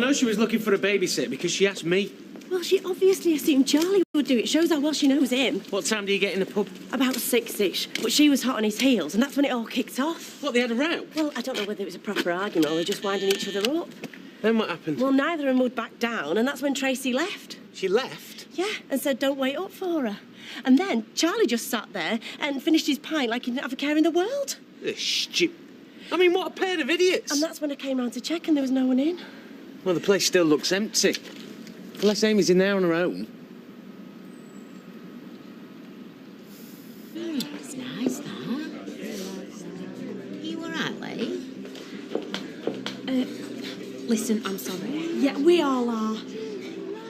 know she was looking for a babysitter because she asked me. Well, she obviously assumed Charlie would do it. Shows how well she knows him. What time do you get in the pub? About 6-ish. But she was hot on his heels, and that's when it all kicked off. What, they had a row? Well, I don't know whether it was a proper argument or they're just winding each other up. Then what happened? Well, neither of them would back down, and that's when Tracy left. She left? Yeah, and said don't wait up for her. And then Charlie just sat there and finished his pint like he didn't have a care in the world. I mean, what a pair of idiots. And that's when I came round to check and there was no one in. Well, the place still looks empty. Unless Amy's in there on her own. It's nice, that. You all right, Lee? Listen, I'm sorry. Yeah, we all are.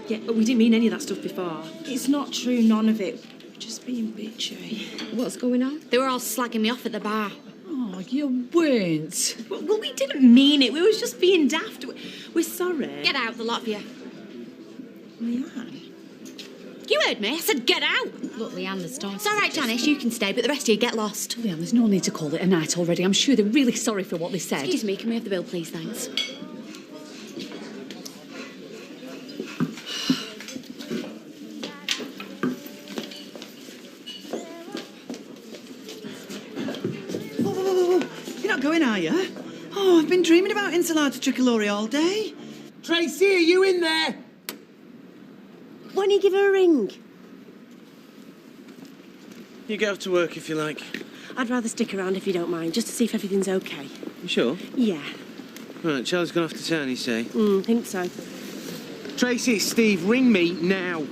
Yeah, but we didn't mean any of that stuff before. It's not true, none of it. We're just being bitchy. What's going on? They were all slagging me off at the bar. Oh, you weren't. Well, we didn't mean it. We was just being daft. We're sorry. Get out, the lot of you. Leanne. You heard me. I said get out. Look, Leanne, the storm. It's all right, Janice. You can stay, but the rest of you get lost. Leanne, there's no need to call it a night already. I'm sure they're really sorry for what they said. Excuse me, can we have the bill, please? Thanks. You're not going, are you? Oh, I've been dreaming about insalata tricolore all day. Tracy, are you in there? Why don't you give her a ring? You go to work if you like. I'd rather stick around if you don't mind, just to see if everything's okay. You sure? Yeah. Right, Charlie's gone off to town, you say? Think so. Tracy, it's Steve, ring me now.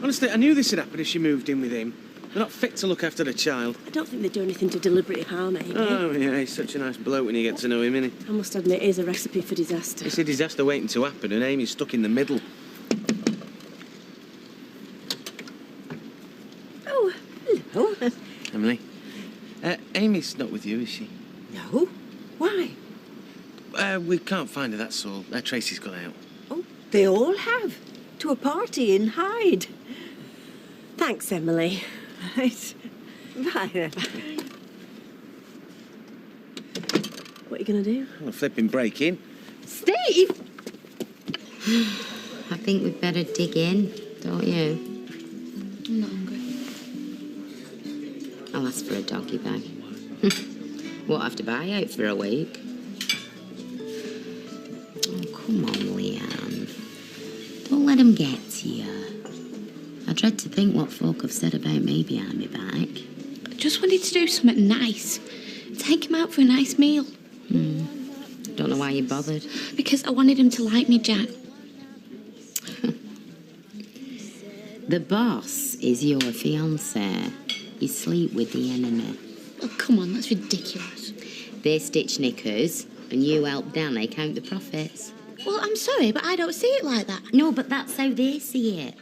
Honestly, I knew this would happen if she moved in with him. They're not fit to look after the child. I don't think they do anything to deliberately harm Amy. Oh, yeah, he's such a nice bloke when you get to know him, isn't he? I must admit, it is a recipe for disaster. It's a disaster waiting to happen, and Amy's stuck in the middle. Oh, hello. Emily, Amy's not with you, is she? No. Why? We can't find her, that's all. Tracy's gone out. Oh, they all have. To a party in Hyde. Thanks, Emily. Right. Bye then. What are you going to do? Well, flipping break in. Steve! I think we'd better dig in, don't you? I'm not hungry. I'll ask for a doggy bag. Won't have to buy out for a week. Oh, come on, Leanne. Don't let him get to you. I dread to think what folk have said about me behind my back. I just wanted to do something nice. Take him out for a nice meal. Don't know why you bothered. Because I wanted him to like me, Jack. The boss is your fiancé. You sleep with the enemy. Oh, come on, that's ridiculous. They stitch knickers, and you help Danny count the profits. Well, I'm sorry, but I don't see it like that. No, but that's how they see it.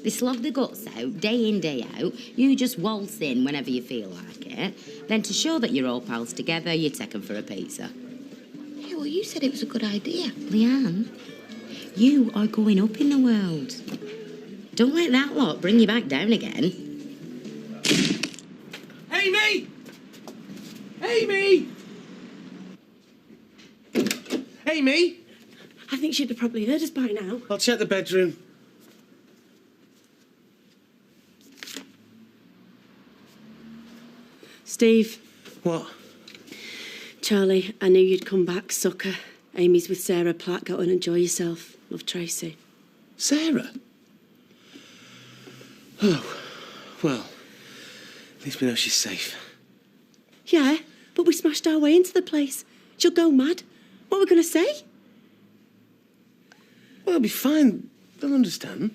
They slog the guts out, day in, day out. You just waltz in whenever you feel like it. Then to show that you're all pals together, you take them for a pizza. Hey, well, you said it was a good idea. Leanne, you are going up in the world. Don't let that lot bring you back down again. Amy! Amy! Amy! I think she'd have probably heard us by now. I'll check the bedroom. Steve. What? Charlie, I knew you'd come back, sucker. Amy's with Sarah Platt. Go and enjoy yourself. Love, Tracy. Sarah? Oh, well, at least we know she's safe. Yeah, but we smashed our way into the place. She'll go mad. What are we going to say? Well, it'll be fine. They'll understand.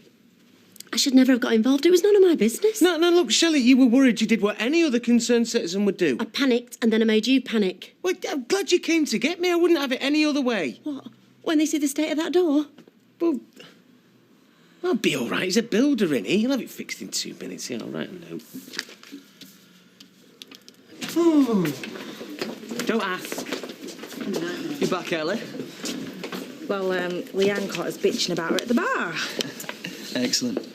I should never have got involved. It was none of my business. No, look, Shelley, you were worried you did what any other concerned citizen would do. I panicked and then I made you panic. Well, I'm glad you came to get me. I wouldn't have it any other way. What? When they see the state of that door? Well, I'll be all right. He's a builder, innit? He'll have it fixed in 2 minutes. Yeah, all right, I know. Oh. Don't ask. You back early? Well, Leanne caught us bitching about her at the bar. Excellent.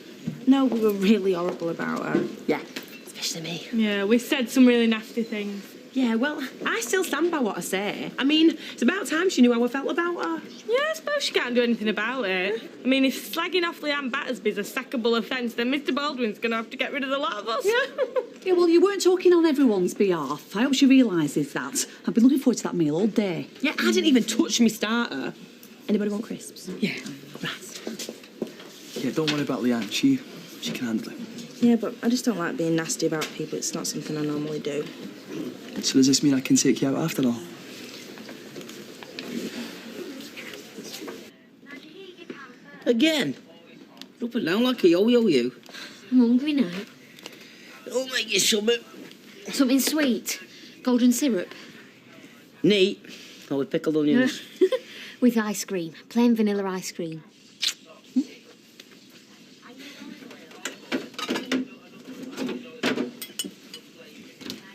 No, we were really horrible about her. Yeah, especially me. Yeah, we said some really nasty things. Yeah, well, I still stand by what I say. I mean, it's about time she knew how I felt about her. Yeah, I suppose she can't do anything about it. I mean, if slagging off Leanne Battersby's a sackable offence, then Mr. Baldwin's going to have to get rid of the lot of us. Yeah, well, you weren't talking on everyone's behalf. I hope she realises that. I've been looking forward to that meal all day. Yeah, I didn't even touch me starter. Anybody want crisps? Yeah. Right. Yeah, don't worry about Leanne. She can handle it. Yeah, but I just don't like being nasty about people. It's not something I normally do. So does this mean I can take you out after all? Again? Up and down like a yo-yo, you. I'm hungry now. I'll make you something. Something sweet. Golden syrup. Neat. Or with pickled onions. With ice cream. Plain vanilla ice cream.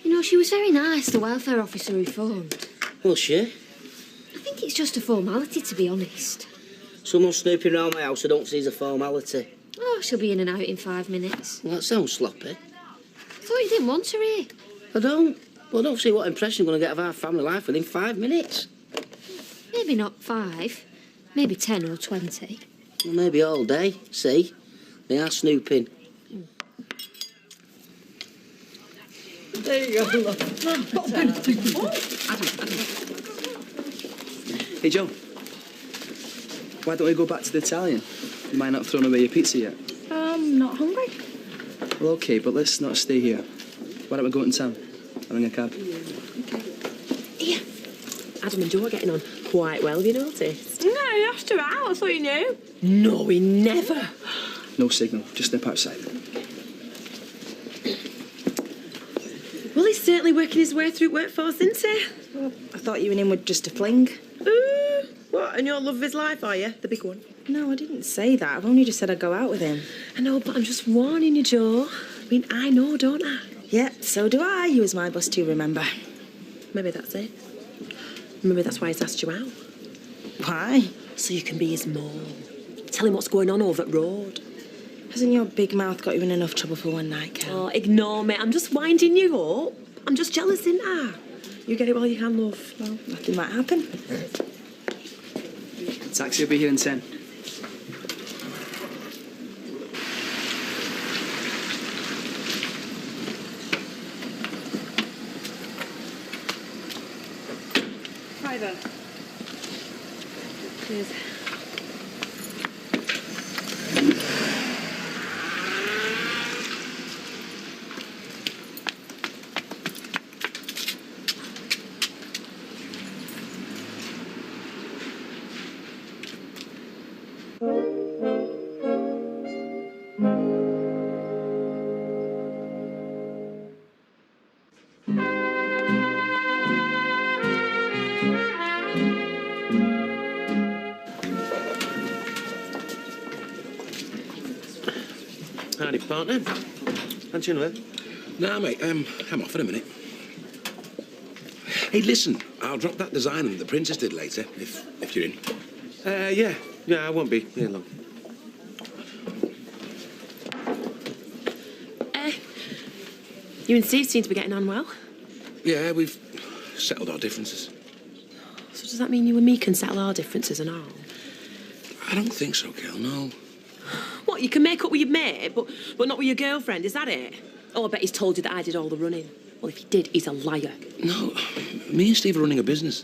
You know, she was very nice, the welfare officer who phoned. Well, sure. I think it's just a formality, to be honest. Someone snooping around my house I don't see as a formality. Oh, she'll be in and out in 5 minutes. Well, that sounds sloppy. I thought you didn't want her here. I don't. Well, I don't see what impression I'm going to get of our family life within 5 minutes. Maybe not 5. Maybe 10 or 20. Well, maybe all day. See? They are snooping. There you go, love. Hey, Joe. Why don't we go back to the Italian? You might not have thrown away your pizza yet. Not hungry. Well, OK, but let's not stay here. Why don't we go into town? I'll ring a cab. Yeah. Adam and Joe are getting on quite well, have you noticed? No, you asked her out. I thought you knew. No, we never. No signal. Just step outside. Well, he's certainly working his way through workforce, isn't he? Well, I thought you and him were just a fling. What, and your love of his life, are you? The big one? No, I didn't say that. I've only just said I'd go out with him. I know, but I'm just warning you, Joe. I mean, I know, don't I? Yeah, so do I. You was my boss too, remember? Maybe that's it. Maybe that's why he's asked you out. Why? So you can be his mole. Tell him what's going on over at Road. Hasn't your big mouth got you in enough trouble for one night, Kel? Oh, ignore me. I'm just winding you up. I'm just jealous, ain't I? You get it while you can, love. Well, nothing might happen. Taxi will be here in 10. Hi there. Cheers. Howdy, partner. Aren't you in there? Nah, mate, I'm off in a minute. Hey, listen, I'll drop that design that the princess did later, if you're in. Yeah, I won't be here long. You and Steve seem to be getting on well. Yeah, we've settled our differences. So does that mean you and me can settle our differences and all? I don't think so, Kel, no. What, you can make up with your mate, but not with your girlfriend, is that it? Oh, I bet he's told you that I did all the running. Well, if he did, he's a liar. No, me and Steve are running a business.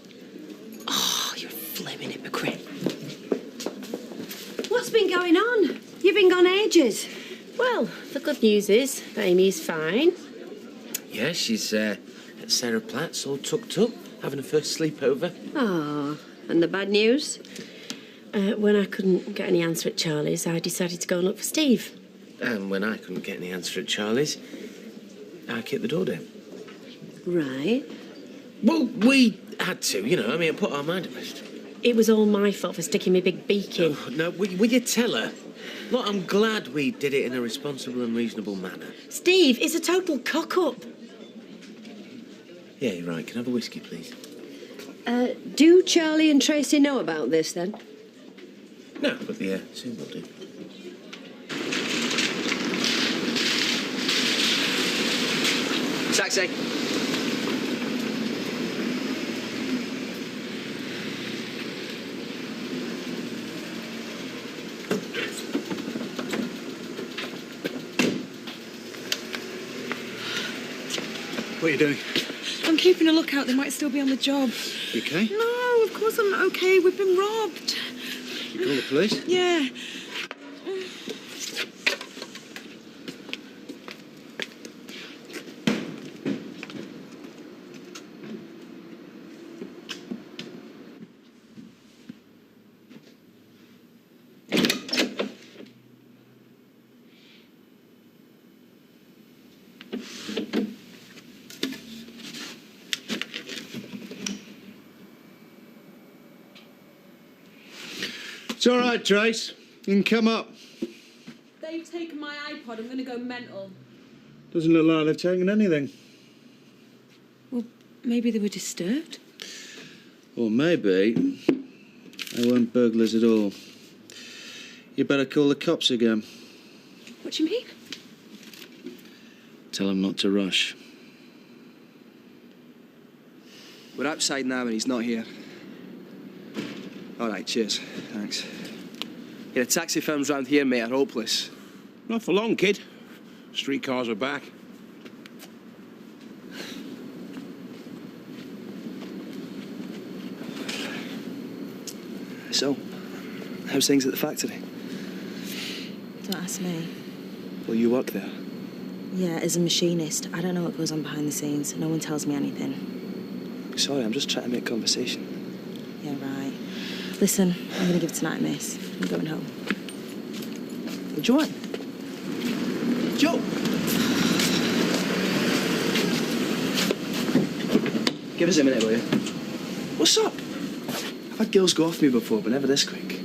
Oh, you're a flaming hypocrite. What's been going on? You've been gone ages. Well, the good news is Amy's fine. Yeah, she's at Sarah Platt's, all tucked up, having a first sleepover. Ah, and the bad news? When I couldn't get any answer at Charlie's, I decided to go and look for Steve. And when I couldn't get any answer at Charlie's, I kicked the door down. Right. Well, we had to, you know. I mean, it put our mind at rest. It was all my fault for sticking my big beak in. Oh, no, will you tell her? Look, I'm glad we did it in a responsible and reasonable manner. Steve, it's a total cock-up. Yeah, you're right. Can I have a whiskey, please? Do Charlie and Tracy know about this, then? No, but yeah, soon we'll do. Taxi. What are you doing? I'm keeping a lookout. They might still be on the job. You okay? No, of course I'm not okay. We've been robbed. You call the police? Yeah. It's all right, Trace. You can come up. They've taken my iPod. I'm going to go mental. Doesn't look like they've taken anything. Well, maybe they were disturbed. Or maybe they weren't burglars at all. You better call the cops again. What do you mean? Tell them not to rush. We're outside now and he's not here. All right, cheers. Thanks. Yeah, the taxi firms round here, mate, are hopeless. Not for long, kid. Streetcars are back. So, how's things at the factory? Don't ask me. Well, you work there. Yeah, as a machinist. I don't know what goes on behind the scenes. No one tells me anything. Sorry, I'm just trying to make conversation. Yeah, right. Listen, I'm going to give tonight a miss. I'm going home. Well, Joanne? Joe! Give us a minute, will you? What's up? I've had girls go off me before, but never this quick.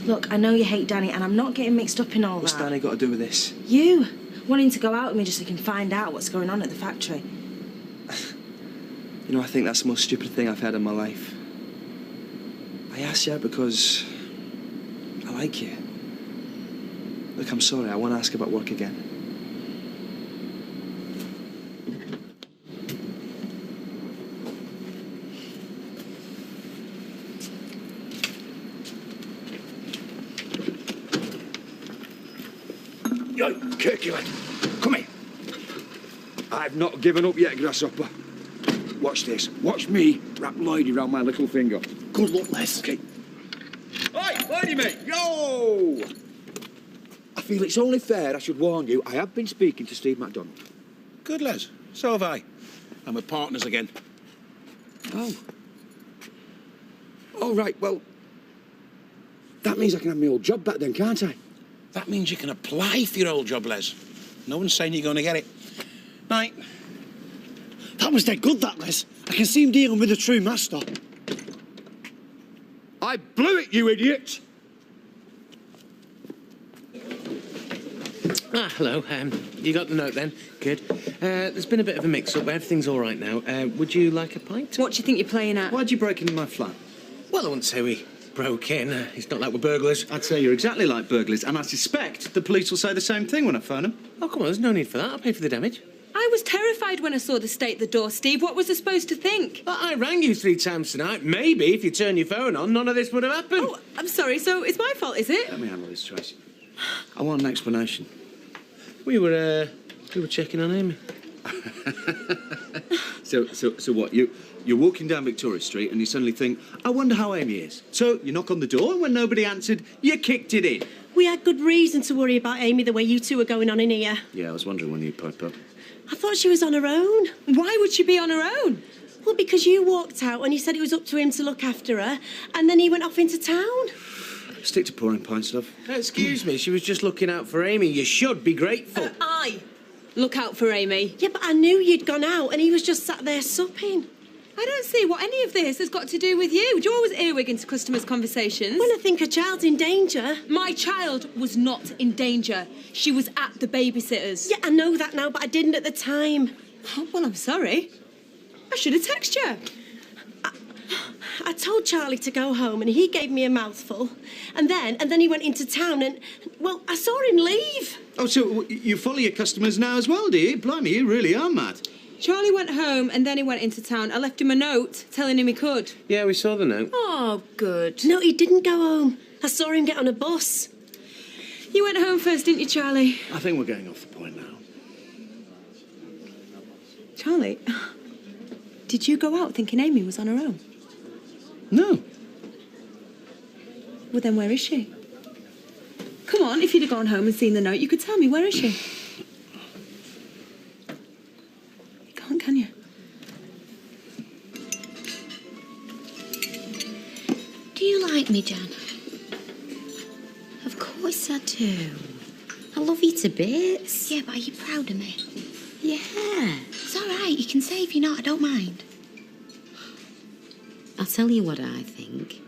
Look, I know you hate Danny, and I'm not getting mixed up in all What's that. Danny got to do with this? You! Wanting to go out with me just so you can find out what's going on at the factory. You know, I think that's the most stupid thing I've heard in my life. I asked you out because I like you. Look, I'm sorry. I won't ask about work again. Yo, Kirkulin, come here. I've not given up yet, Grasshopper. Watch this. Watch me wrap Lloydie round my little finger. Good luck, Les. Okay. Oi, Lloydie, mate. Yo! I feel it's only fair I should warn you, I have been speaking to Steve MacDonald. Good, Les. So have I. And we're partners again. Oh. Oh, right, well, that means I can have my old job back then, can't I? That means you can apply for your old job, Les. No one's saying you're going to get it. Night. That was dead good, that, Les. I can see him dealing with a true master. I blew it, you idiot! Ah, hello. You got the note then? Good. There's been a bit of a mix-up, but everything's all right now. Would you like a pint? What do you think you're playing at? Why'd you break into my flat? Well, I wouldn't say we broke in. It's not like we're burglars. I'd say you're exactly like burglars, and I suspect the police will say the same thing when I phone them. Oh, come on, there's no need for that. I'll pay for the damage. I was terrified when I saw the state at the door, Steve. What was I supposed to think? I rang you 3 times tonight. Maybe if you turn your phone on, none of this would have happened. Oh, I'm sorry. So it's my fault, is it? Let me handle this, Tracy. I want an explanation. We were checking on Amy. So what? You're walking down Victoria Street and you suddenly think, I wonder how Amy is. So you knock on the door and when nobody answered, you kicked it in. We had good reason to worry about Amy the way you two were going on in here. Yeah, I was wondering when you'd pipe up. I thought she was on her own. Why would she be on her own? Well, because you walked out and he said it was up to him to look after her, and then he went off into town. Stick to pouring pints, love. Excuse me, she was just looking out for Amy. You should be grateful. I look out for Amy. Yeah, but I knew you'd gone out and he was just sat there supping. I don't see what any of this has got to do with you. Do you always earwig into customers' conversations? When I think a child's in danger. My child was not in danger. She was at the babysitter's. Yeah, I know that now, but I didn't at the time. Oh, well, I'm sorry. I should have texted you. I told Charlie to go home and he gave me a mouthful. And then he went into town and, well, I saw him leave. Oh, so you follow your customers now as well, do you? Blimey, you really are mad. Charlie went home and then he went into town. I left him a note telling him he could. Yeah, we saw the note. Oh, good. No, he didn't go home. I saw him get on a bus. You went home first, didn't you, Charlie? I think we're going off the point now. Charlie, did you go out thinking Amy was on her own? No. Well, then where is she? Come on, if you'd have gone home and seen the note, you could tell me, where is she? You can't, can you? Do you like me, Jan? Of course I do. I love you to bits. Yeah, but are you proud of me? Yeah. It's all right. You can say if you're not. I don't mind. I'll tell you what I think.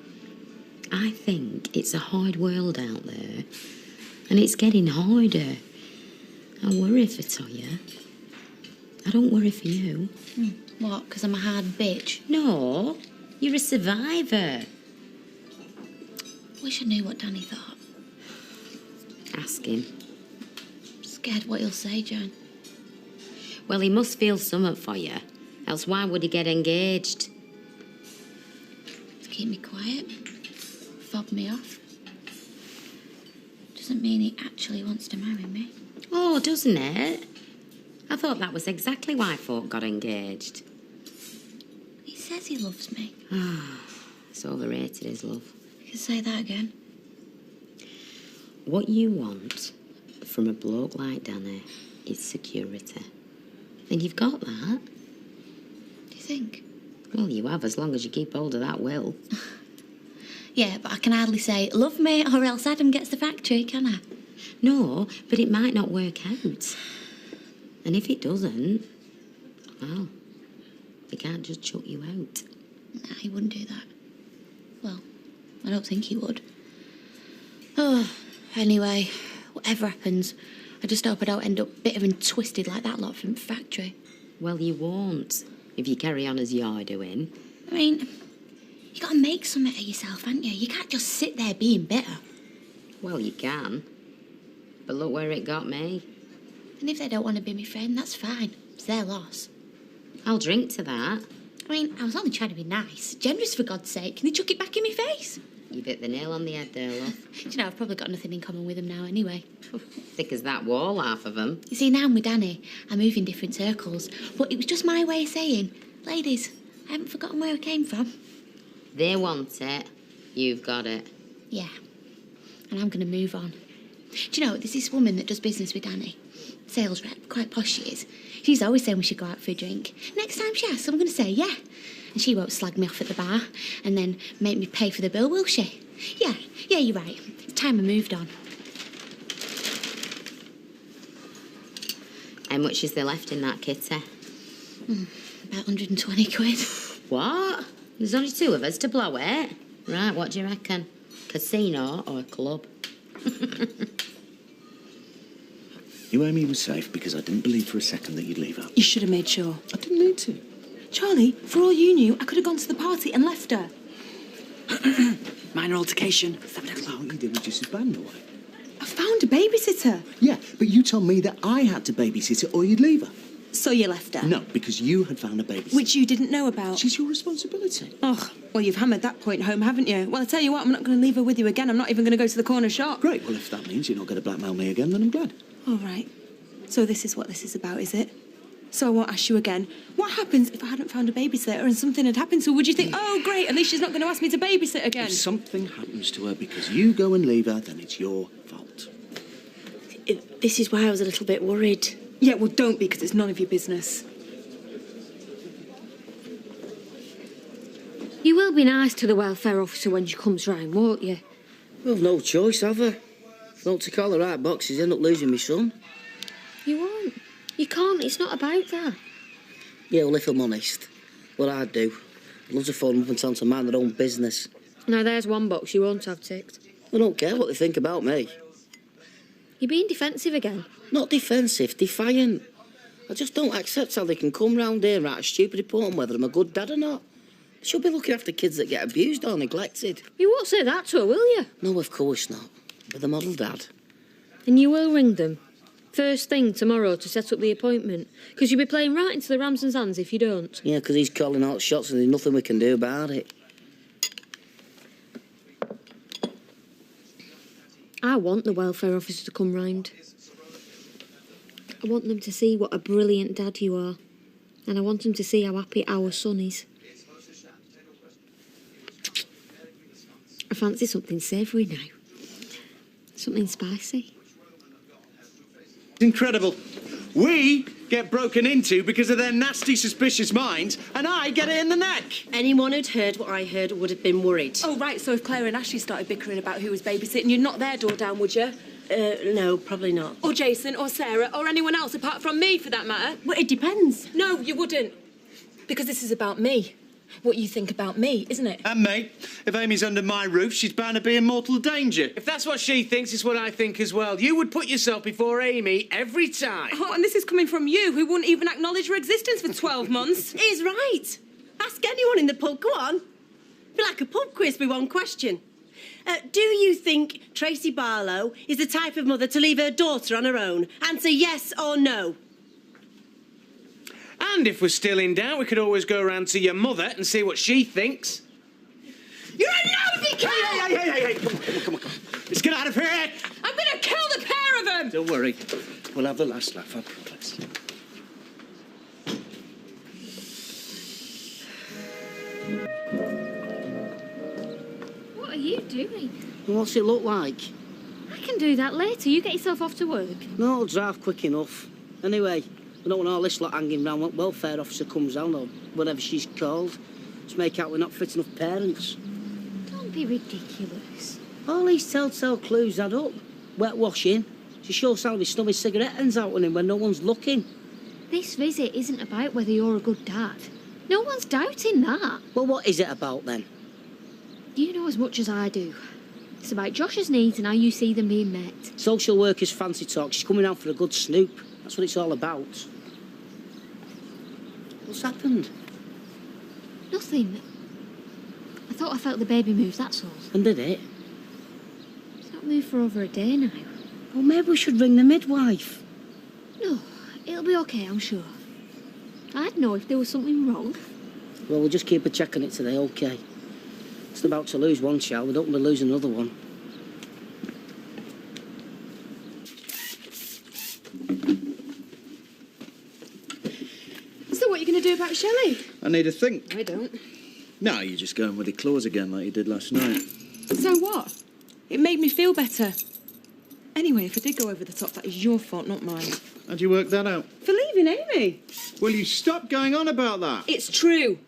I think it's a hard world out there, and it's getting harder. I worry for Toya. I don't worry for you. What, because I'm a hard bitch? No, you're a survivor. Wish I knew what Danny thought. Ask him. Scared what he'll say, Jan. Well, he must feel something for you, else why would he get engaged? To keep me quiet, fob me off. Doesn't mean he actually wants to marry me. Oh, doesn't it? I thought that was exactly why folk got engaged. He says he loves me. Ah, it's overrated, his love. You can say that again. What you want from a bloke like Danny is security. And you've got that. Do you think? Well, you have, as long as you keep hold of that will. Yeah, but I can hardly say, love me, or else Adam gets the factory, can I? No, but it might not work out. And if it doesn't, well, they can't just chuck you out. Nah, he wouldn't do that. Well, I don't think he would. Oh, anyway, whatever happens, I just hope I don't end up bitter and twisted like that lot from the factory. Well, you won't, if you carry on as you're doing. I mean, you got to make something of yourself, haven't you? You can't just sit there being bitter. Well, you can. But look where it got me. And if they don't want to be my friend, that's fine. It's their loss. I'll drink to that. I mean, I was only trying to be nice. Generous, for God's sake. Can they chuck it back in my face? You hit the nail on the head there, love. Do you know, I've probably got nothing in common with them now anyway. Thick as that wall, half of them. You see, now I'm with Danny. I move in different circles. But it was just my way of saying, ladies, I haven't forgotten where I came from. They want it. You've got it. Yeah. And I'm going to move on. Do you know, there's this woman that does business with Danny. Sales rep, quite posh she is. She's always saying we should go out for a drink. Next time she asks, I'm going to say yeah. And she won't slag me off at the bar and then make me pay for the bill, will she? Yeah, you're right. It's time I moved on. How much is there left in that kitty? About 120 quid. What? There's only two of us to blow it. Right, what do you reckon? Casino or a club? You Amy was safe because I didn't believe for a second that you'd leave her. You should have made sure. I didn't need to. Charlie, for all you knew, I could have gone to the party and left her. Minor altercation. 7 Well, o'clock. you did was just as bad in a way. I found a babysitter. Yeah, but you told me that I had to babysit her or you'd leave her. So you left her? No, because you had found a babysitter. Which you didn't know about. She's your responsibility. Oh, well, you've hammered that point home, haven't you? Well, I tell you what, I'm not going to leave her with you again. I'm not even going to go to the corner shop. Great, well, if that means you're not going to blackmail me again, then I'm glad. All right. So this is what this is about, is it? So I won't ask you again. What happens if I hadn't found a babysitter and something had happened to her? Would you think, oh, great, at least she's not going to ask me to babysit again? If something happens to her because you go and leave her, then it's your fault. This is why I was a little bit worried. Yeah, well, don't be, because it's none of your business. You will be nice to the welfare officer when she comes round, won't you? Well, no choice, have I? If I don't tick all the right boxes, end up losing my son. You won't. You can't. It's not about that. Yeah, well, if I'm honest, what I'd do, I'd love to phone them up and tell them to mind their own business. Now, there's one box you won't have ticked. I don't care what they think about me. You're being defensive again. Not defensive, defiant. I just don't accept how they can come round here and write a stupid report on whether I'm a good dad or not. They should be looking after kids that get abused or neglected. You won't say that to her, will you? No, of course not. But the model dad. And you will ring them first thing tomorrow to set up the appointment. Because you'll be playing right into the Ramsons' hands if you don't. Yeah, because he's calling out shots and there's nothing we can do about it. I want the welfare officer to come round. I want them to see what a brilliant dad you are. And I want them to see how happy our son is. I fancy something savoury now. Something spicy. It's incredible. We get broken into because of their nasty, suspicious minds, and I get it in the neck. Anyone who'd heard what I heard would have been worried. Oh, right, so if Claire and Ashley started bickering about who was babysitting, you'd knock their door down, would you? No, probably not. Or Jason, or Sarah, or anyone else apart from me, for that matter. Well, it depends. No, you wouldn't. Because this is about me. What you think about me, isn't it? And mate, if Amy's under my roof, she's bound to be in mortal danger. If that's what she thinks, it's what I think as well. You would put yourself before Amy every time. Oh, and this is coming from you, who wouldn't even acknowledge her existence for 12 months. He's right. Ask anyone in the pub. Go on. Be like a pub quiz with one question. Do you think Tracy Barlow is the type of mother to leave her daughter on her own? Answer yes or no. And if we're still in doubt, we could always go round to your mother and see what she thinks. You're a nosy cow! Hey, come on. Let's get out of here. I'm going to kill the pair of them! Don't worry. We'll have the last laugh, I promise. What are you doing? What's it look like? I can do that later. You get yourself off to work. No, it'll drive quick enough. Anyway, we don't want all this lot hanging round when welfare officer comes down or whatever she's called. Just make out we're not fit enough parents. Don't be ridiculous. All these telltale clues add up. Wet washing. She sure sounded be snubbing cigarette ends out on him when no one's looking. This visit isn't about whether you're a good dad. No one's doubting that. Well, what is it about then? You know as much as I do. It's about Josh's needs and how you see them being met. Social worker's fancy talk. She's coming out for a good snoop. That's what it's all about. What's happened? Nothing. I thought I felt the baby move, that's all. And did it? It's not moved for over a day now. Well, maybe we should ring the midwife. No, it'll be okay, I'm sure. I'd know if there was something wrong. Well, we'll just keep a check on it today, OK? It's about to lose one child. We don't want to lose another one. So what are you going to do about Shelley? I need to think. I don't. No, you're just going with your claws again like you did last night. So what? It made me feel better. Anyway, if I did go over the top, that is your fault, not mine. How'd you work that out? For leaving Amy. Will you stop going on about that? It's true.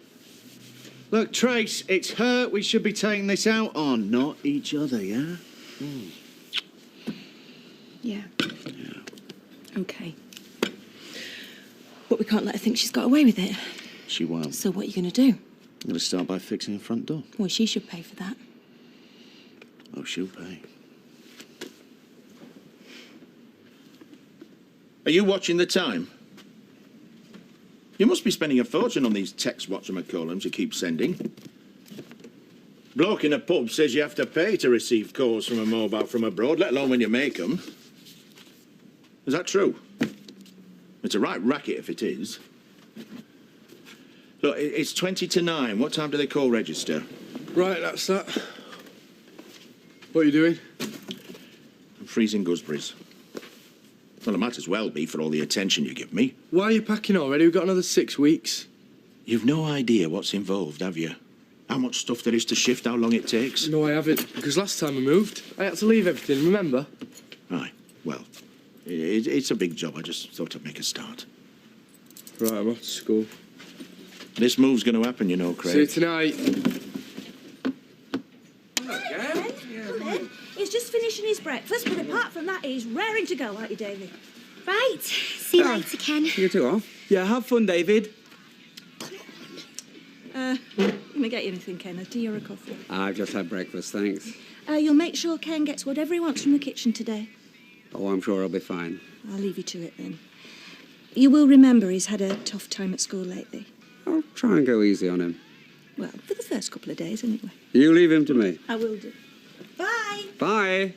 Look, Trace, it's her we should be taking this out on, not each other, yeah? Yeah. OK. But we can't let her think she's got away with it. She won't. So what are you going to do? I'm going to start by fixing the front door. Well, she should pay for that. Oh, she'll pay. Are you watching the time? You must be spending a fortune on these text whatchamacallums you keep sending. Bloke in a pub says you have to pay to receive calls from a mobile from abroad, let alone when you make them. Is that true? It's a right racket if it is. Look, it's 20 to 9. What time do they call register? Right, that's that. What are you doing? I'm freezing gooseberries. Well, it might as well be for all the attention you give me. Why are you packing already? We've got another 6 weeks. You've no idea what's involved, have you? How much stuff there is to shift, how long it takes? No, I haven't, because last time I moved, I had to leave everything, remember? Right, well, it's a big job. I just thought I'd make a start. Right, I'm off to school. This move's going to happen, you know, Craig. See you tonight. He's just finishing his breakfast, but apart from that, he's raring to go, aren't you, David? Right. See you later, Ken. You too, off? Yeah, have fun, David. Let me get you anything, Ken, a tea or a coffee? I've just had breakfast, thanks. You'll make sure Ken gets whatever he wants from the kitchen today. Oh, I'm sure I'll be fine. I'll leave you to it then. You will remember he's had a tough time at school lately. I'll try and go easy on him. Well, for the first couple of days, anyway. You leave him to me. I will do. Bye. Bye.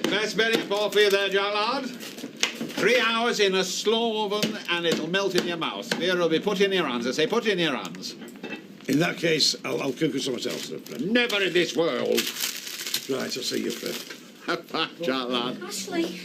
Nice belly pour for you there, Jack lad. 3 hours in a slow oven and it'll melt in your mouth. Here, it'll be put in your hands. I say put in your hands. In that case, I'll cook with something else, Fred. Never in this world. Right, I'll see you, Fred. Jack lad. Ashley.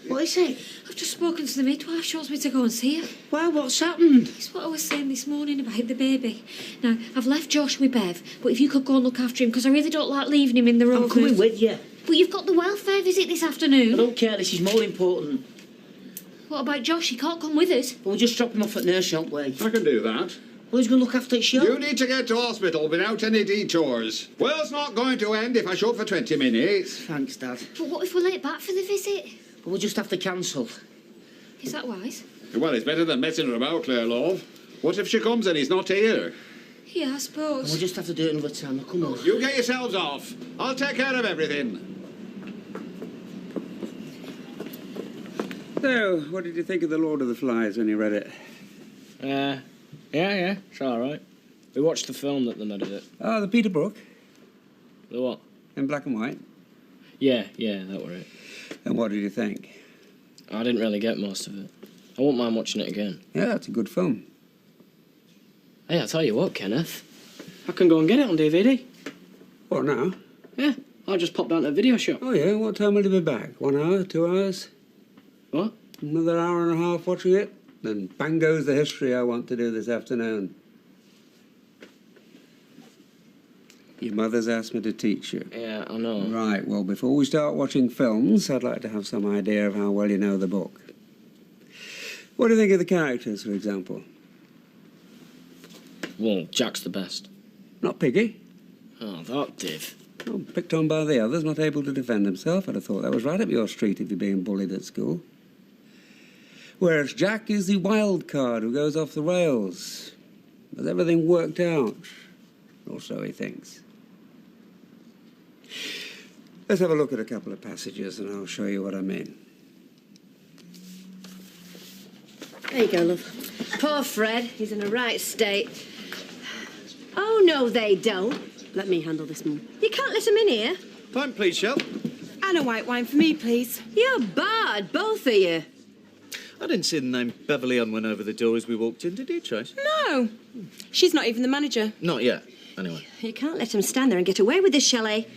What is it? I've just spoken to the midwife. She wants me to go and see her. Well, what's happened? It's what I was saying this morning about the baby. Now, I've left Josh with Bev, but if you could go and look after him, because I really don't like leaving him in the road. I'm coming with you. But you've got the welfare visit this afternoon. I don't care, this is more important. What about Josh? He can't come with us. We'll just drop him off at nurse, won't we? I can do that. Well, who's going to look after the show? You need to get to hospital without any detours. World's not going to end if I show up for 20 minutes. Thanks, Dad. But what if we're late back for the visit? We'll just have to cancel. Is that wise? Well, it's better than messing her about, Claire, love. What if she comes and he's not here? Yeah, I suppose. We'll just have to do it another time. Now, come on. You get yourselves off. I'll take care of everything. So, what did you think of The Lord of the Flies when you read it? Yeah, it's all right. We watched the film that they made of it. Oh, the Peter Brook? The what? In black and white? Yeah, that were it. And what did you think? I didn't really get most of it. I won't mind watching it again. Yeah, it's a good film. Hey, I tell you what, Kenneth. I can go and get it on DVD. What, now? Yeah, I'll just pop down to the video shop. Oh, yeah? What time will you be back? 1 hour? 2 hours? What? Another hour and a half watching it? Then bang goes the history I want to do this afternoon. Your mother's asked me to teach you. Yeah, I know. Right, well, before we start watching films, I'd like to have some idea of how well you know the book. What do you think of the characters, for example? Well, Jack's the best. Not Piggy. Oh, that div. Oh, picked on by the others, not able to defend himself. I'd have thought that was right up your street if you're being bullied at school. Whereas Jack is the wild card who goes off the rails. Has everything worked out? Or so he thinks. Let's have a look at a couple of passages and I'll show you what I mean. There you go, love. Poor Fred, he's in a right state. Oh, no, they don't. Let me handle this, Mum. You can't let them in here. Pint, please, Shell. And a white wine for me, please. You're barred, both of you. I didn't see the name Beverly Unwin over the door as we walked in, did you, Trace? No. She's not even the manager. Not yet, anyway. You can't let him stand there and get away with this, Shelley.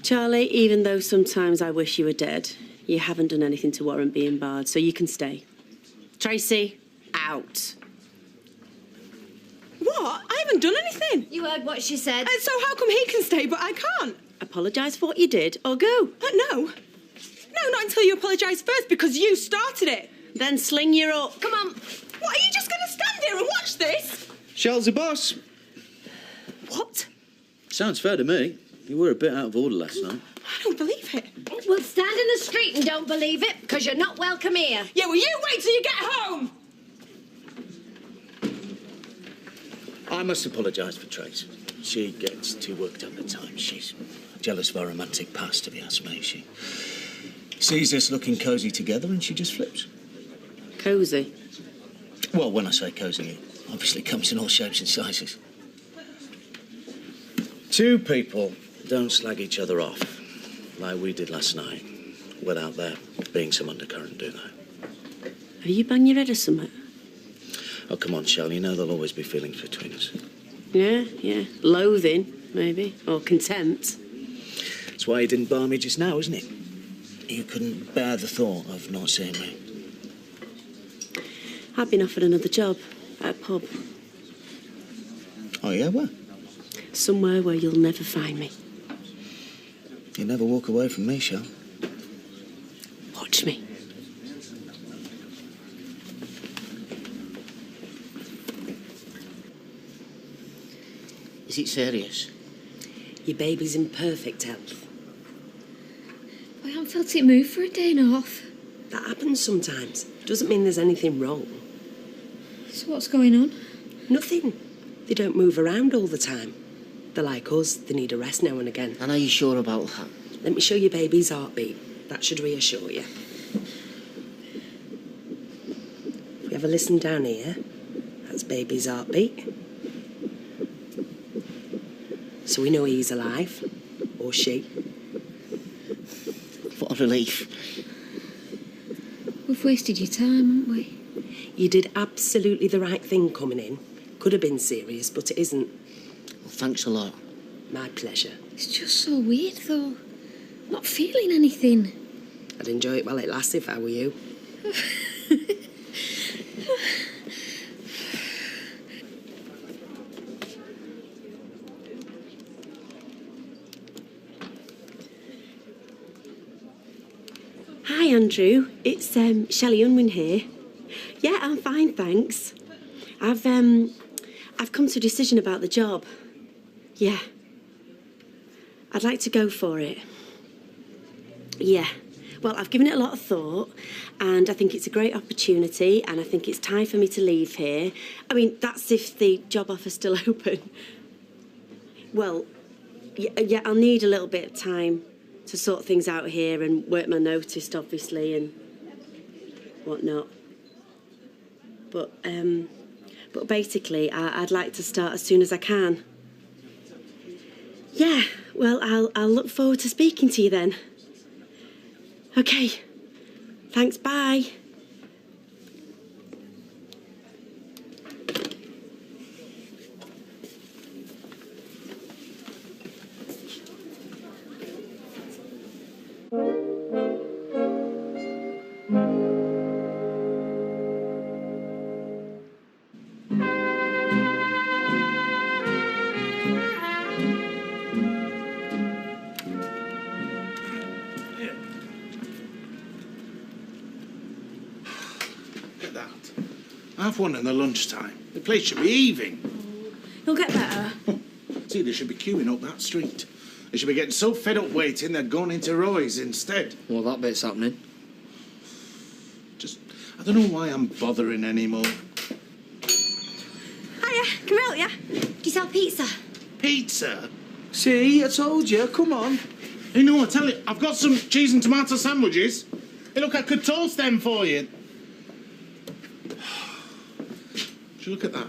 Charlie, even though sometimes I wish you were dead, you haven't done anything to warrant being barred, so you can stay. Tracy, out. What? I haven't done anything. You heard what she said. So how come he can stay but I can't? Apologise for what you did, or go. No. No, not until you apologise first, because you started it. Then sling your up. Come on. What, are you just going to stand here and watch this? Shell's the boss. What? Sounds fair to me. You were a bit out of order last night. I don't believe it. Well, stand in the street and don't believe it, because you're not welcome here. Yeah, well, you wait till you get home. I must apologise for Trace. She gets too worked up at times. She's jealous of our romantic past, if you ask me. She sees us looking cosy together and she just flips. Cosy? Well, when I say cosy, it obviously comes in all shapes and sizes. Two people don't slag each other off like we did last night without there being some undercurrent, do they? Have you banged your head or something? Oh, come on, Shell, you know there'll always be feelings between us. Yeah. Loathing, maybe, or contempt. That's why you didn't bar me just now, isn't it? You couldn't bear the thought of not seeing me. I've been offered another job at a pub. Oh, yeah? Where? Somewhere where you'll never find me. You never walk away from me, Shell. Watch me. Is it serious? Your baby's in perfect health. I haven't felt it move for a day and a half. That happens sometimes. Doesn't mean there's anything wrong. So what's going on? Nothing. They don't move around all the time. They're like us. They need a rest now and again. And are you sure about that? Let me show your baby's heartbeat. That should reassure you. If we have a listen down here, that's baby's heartbeat. So we know he's alive. Or she. What a relief. We've wasted your time, haven't we? You did absolutely the right thing coming in. Could have been serious, but it isn't. Well, thanks a lot. My pleasure. It's just so weird, though. Not feeling anything. I'd enjoy it while it lasts if I were you. Hi, Andrew. It's Shelley Unwin here. Yeah, I'm fine, thanks. I've come to a decision about the job. Yeah. I'd like to go for it. Yeah. Well, I've given it a lot of thought, and I think it's a great opportunity, and I think it's time for me to leave here. I mean, that's if the job offer's still open. Well, yeah, I'll need a little bit of time to sort things out here and work my notice, obviously, and whatnot. But basically, I'd like to start as soon as I can. Yeah, well, I'll look forward to speaking to you then. Okay. Thanks, bye. Half one in the lunchtime. The place should be heaving. He'll get better. See, they should be queuing up that street. They should be getting so fed up waiting they're going into Roy's instead. Well, that bit's happening. I don't know why I'm bothering anymore. Hiya, can we help you? Do you sell pizza? Pizza? See, I told you, come on. Hey, no, I tell you, I've got some cheese and tomato sandwiches. Hey, look, I could toast them for you. Look at that.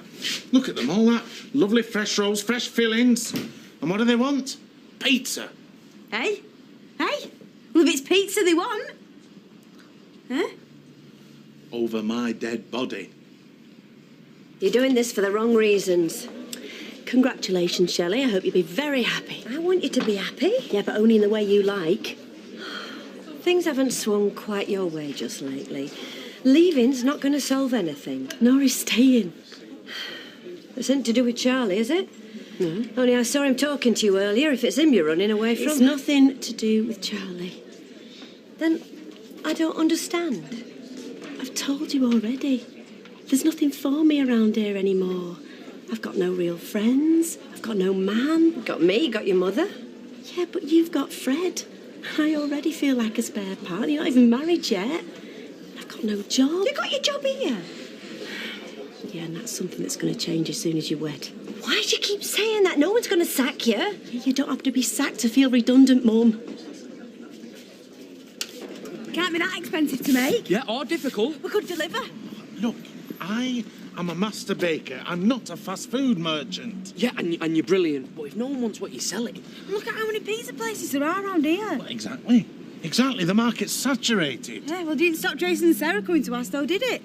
Look at them, all that. Lovely fresh rolls, fresh fillings. And what do they want? Pizza. Hey? Hey? Well, if it's pizza they want. Huh? Over my dead body. You're doing this for the wrong reasons. Congratulations, Shelley. I hope you'll be very happy. I want you to be happy. Yeah, but only in the way you like. Things haven't swung quite your way just lately. Leaving's not going to solve anything, nor is staying. It's nothing to do with Charlie, is it? No. Only I saw him talking to you earlier. If it's him you're running away from... It's nothing to do with Charlie. Then I don't understand. I've told you already. There's nothing for me around here anymore. I've got no real friends. I've got no man. You've got me, got your mother. Yeah, but you've got Fred. I already feel like a spare part. You're not even married yet. I've got no job. You got your job here? Yeah, and that's something that's going to change as soon as you wed. Why do you keep saying that? No one's going to sack you. You don't have to be sacked to feel redundant, Mum. Can't be that expensive to make. Yeah, or difficult. We could deliver. Look, I am a master baker. I'm not a fast food merchant. Yeah, and you're brilliant. But if no one wants what you're selling... Look at how many pizza places there are around here. Well, exactly. Exactly. The market's saturated. Yeah, well, didn't stop Jason and Sarah coming to us, though, did it?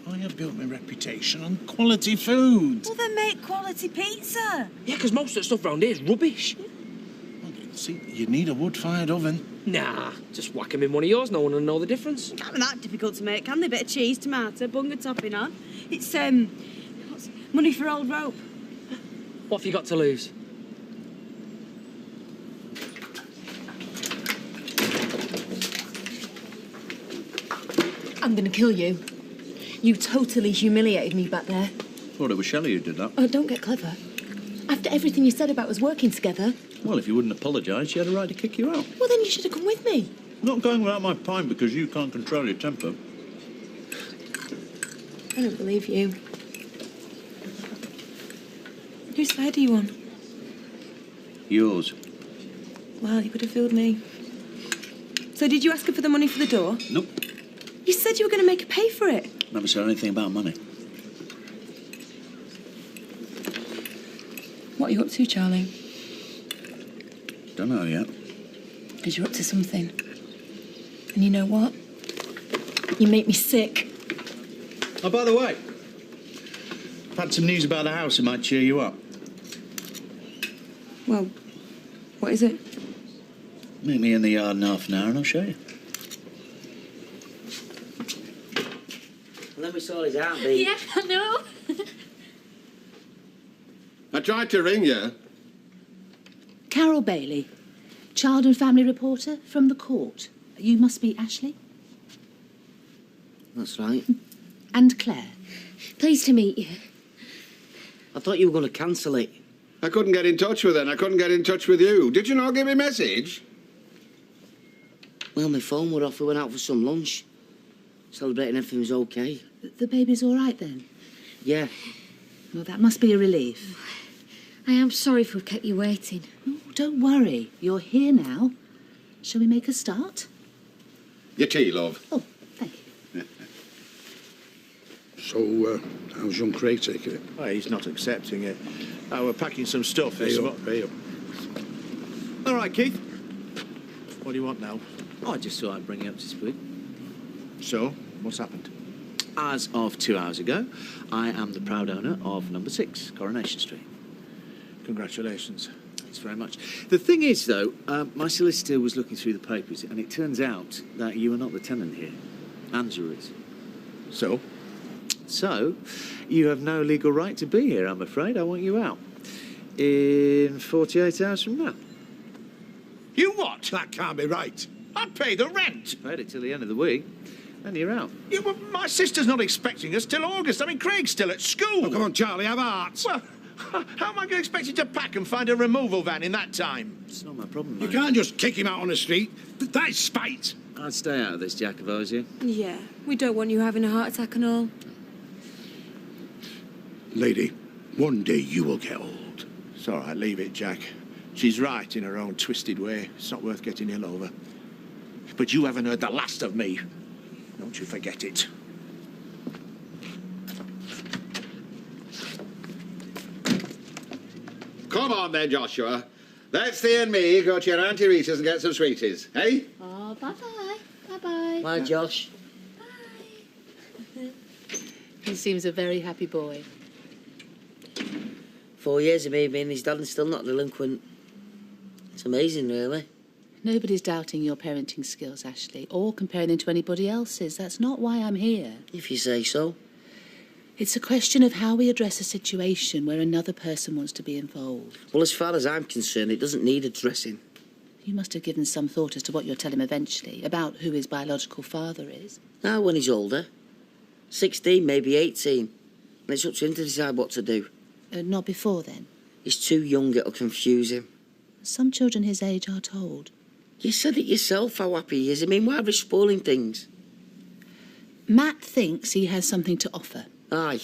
I have built my reputation on quality food. Well, then make quality pizza. Yeah, because most of the stuff around here is rubbish. Well, see, you need a wood-fired oven. Nah, just whack 'em in one of yours. No one will know the difference. Can't be that difficult to make, can they? Bit of cheese, tomato, bunger topping on. It's, what's money for old rope. What have you got to lose? I'm going to kill you. You totally humiliated me back there. Thought it was Shelley who did that. Oh, don't get clever. After everything you said about us working together... Well, if you wouldn't apologise, she had a right to kick you out. Well, then you should have come with me. Not going without my pint because you can't control your temper. I don't believe you. Whose side are you on? Yours. Well, you could have fooled me. So did you ask her for the money for the door? Nope. You said you were going to make her pay for it. Never said anything about money. What are you up to, Charlie? Don't know yet. Because you're up to something. And you know what? You make me sick. Oh, by the way, I've had some news about the house that might cheer you up. Well, what is it? Meet me in the yard in half an hour and I'll show you. when we saw his heartbeat. Yeah, I know. I tried to ring you. Carol Bailey, child and family reporter from the court. You must be Ashley? That's right. And Claire. Pleased to meet you. I thought you were going to cancel it. I couldn't get in touch with her, and I couldn't get in touch with you. Did you not give me a message? Well, my phone were off. We went out for some lunch. Celebrating everything was okay. The baby's all right then? Yeah. Well, that must be a relief. I am sorry if we've kept you waiting. Oh, don't worry. You're here now. Shall we make a start? Your tea, love. Oh, thank you. So, how's young Craig taking it? Oh, he's not accepting it. Oh, we're packing some stuff. Pay up, pay up. All right, Keith. What do you want now? I just thought I'd bring you up to speed. So, what's happened? As of 2 hours ago, I am the proud owner of number 6, Coronation Street. Congratulations. Thanks very much. The thing is, though, my solicitor was looking through the papers, and it turns out that you are not the tenant here. Angela is. So? So, you have no legal right to be here, I'm afraid. I want you out. In 48 hours from now. You what? That can't be right. I pay the rent. Paid it till the end of the week, and you're out. Yeah, well, my sister's not expecting us till August. I mean, Craig's still at school. Oh, come on, Charlie, have heart. Well, how am I going to expect you to pack and find a removal van in that time? It's not my problem, You mate. can't just kick him out on the street. That's spite. I'd stay out of this, Jack, if I was you. Yeah, we don't want you having a heart attack and all. Lady, one day you will get old. It's all right, leave it, Jack. She's right in her own twisted way. It's not worth getting ill over. But you haven't heard the last of me. Don't you forget it. Come on then, Joshua. Let's Thea and me go to your Auntie Rita's and get some sweeties, hey? Oh, bye-bye. Bye-bye. Bye, Josh. He seems a very happy boy. 4 years of me being his dad and still not delinquent. It's amazing, really. Nobody's doubting your parenting skills, Ashley, or comparing them to anybody else's. That's not why I'm here. If you say so. It's a question of how we address a situation where another person wants to be involved. Well, as far as I'm concerned, it doesn't need addressing. You must have given some thought as to what you'll tell him eventually, about who his biological father is. Now, when he's older. 16, maybe 18. And it's up to him to decide what to do. Not before then? He's too young, it'll confuse him. Some children his age are told. You said it yourself, how happy he is. I mean, why are we spoiling things? Matt thinks he has something to offer. Aye.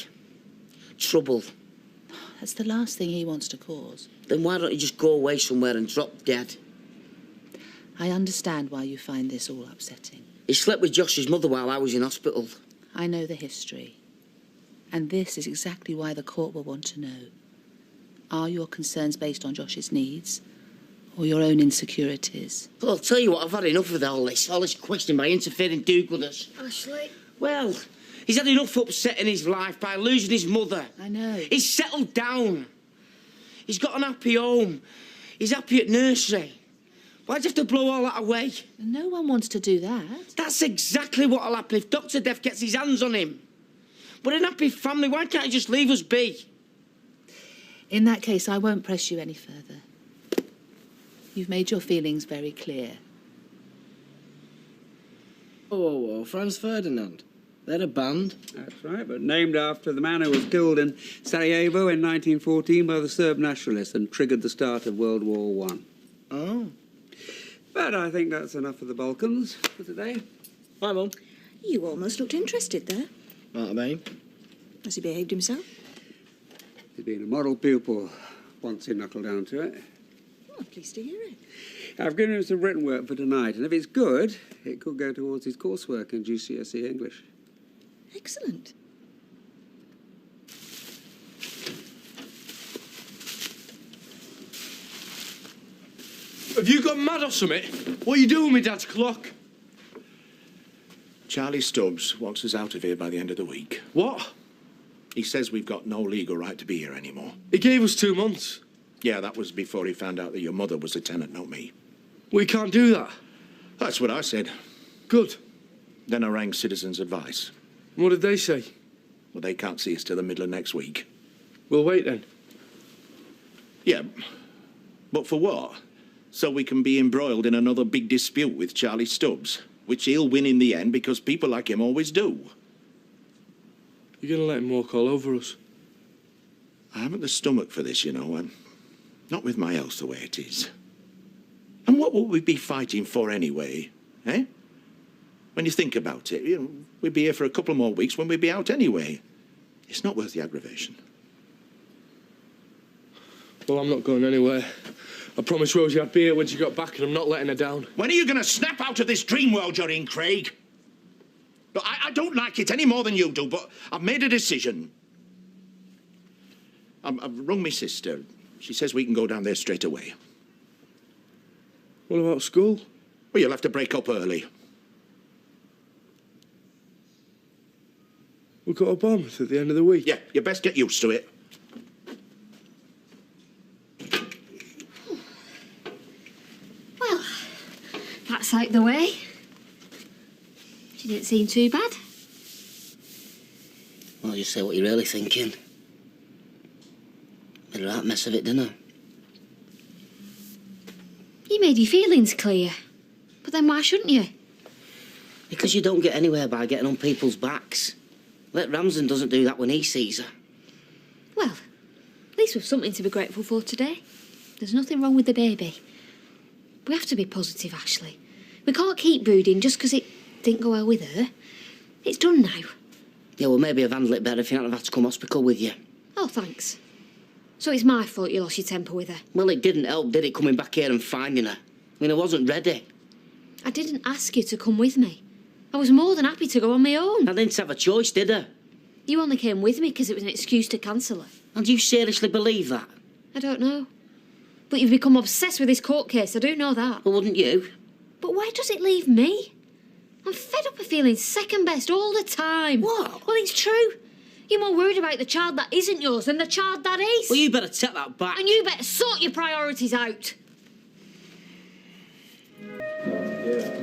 Trouble. That's the last thing he wants to cause. Then why don't you just go away somewhere and drop dead? I understand why you find this all upsetting. He slept with Josh's mother while I was in hospital. I know the history. And this is exactly why the court will want to know. Are your concerns based on Josh's needs or your own insecurities? Well, I'll tell you what, I've had enough of all this questioning by interfering do-gooders. Ashley. Well, he's had enough upset in his life by losing his mother. I know. He's settled down. He's got an happy home. He's happy at nursery. Why'd you have to blow all that away? No one wants to do that. That's exactly what'll happen if Dr. Death gets his hands on him. But an happy family, why can't you just leave us be? In that case, I won't press you any further. You've made your feelings very clear. Oh, Franz Ferdinand. They're a band. That's right, but named after the man who was killed in Sarajevo in 1914 by the Serb nationalists and triggered the start of World War I. Oh. But I think that's enough of the Balkans for today. Bye, Mum. You almost looked interested there. What I mean? Has he behaved himself? He's been a model pupil once he knuckled down to it. Oh, I'm pleased to hear it. I've given him some written work for tonight, and if it's good, it could go towards his coursework in GCSE English. Excellent. Have you got mad or something? What are you doing with Dad's clock? Charlie Stubbs wants us out of here by the end of the week. What? He says we've got no legal right to be here anymore. He gave us 2 months. Yeah, that was before he found out that your mother was a tenant, not me. We can't do that. That's what I said. Good. Then I rang Citizens Advice. What did they say? Well, they can't see us till the middle of next week. We'll wait then. Yeah, but for what? So we can be embroiled in another big dispute with Charlie Stubbs, which he'll win in the end because people like him always do. You're gonna let him walk all over us? I haven't the stomach for this, you know. Not with my health the way it is. And what would we be fighting for anyway, eh? When you think about it, you know, we'd be here for a couple more weeks when we'd be out anyway. It's not worth the aggravation. Well, I'm not going anywhere. I promised Rosie I'd be here when she got back, and I'm not letting her down. When are you going to snap out of this dream world you're in, Craig? Look, I don't like it any more than you do, but I've made a decision. I've rung my sister. She says we can go down there straight away. What about school? Well, you'll have to break up early. We've got a Bournemouth at the end of the week. Yeah, you best get used to it. Well, that's out the way. She didn't seem too bad. Well, you say what you're really thinking. Made a right mess of it, didn't I? You made your feelings clear. But then why shouldn't you? Because you don't get anywhere by getting on people's backs. Let Ramsden doesn't do that when he sees her. Well, at least we've something to be grateful for today. There's nothing wrong with the baby. We have to be positive, Ashley. We can't keep brooding just because it didn't go well with her. It's done now. Yeah, well, maybe I've handled it better if you hadn't have had to come hospital with you. Oh, thanks. So it's my fault you lost your temper with her? Well, it didn't help, did it, coming back here and finding her? I mean, I wasn't ready. I didn't ask you to come with me. I was more than happy to go on my own. I didn't have a choice, did I? You only came with me because it was an excuse to cancel her. And you seriously believe that? I don't know. But you've become obsessed with this court case, I do know that. Well, wouldn't you? But why does it leave me? I'm fed up of feeling second best all the time. What? Well, it's true. You're more worried about the child that isn't yours than the child that is. Well, you better take that back. And you better sort your priorities out. Yeah.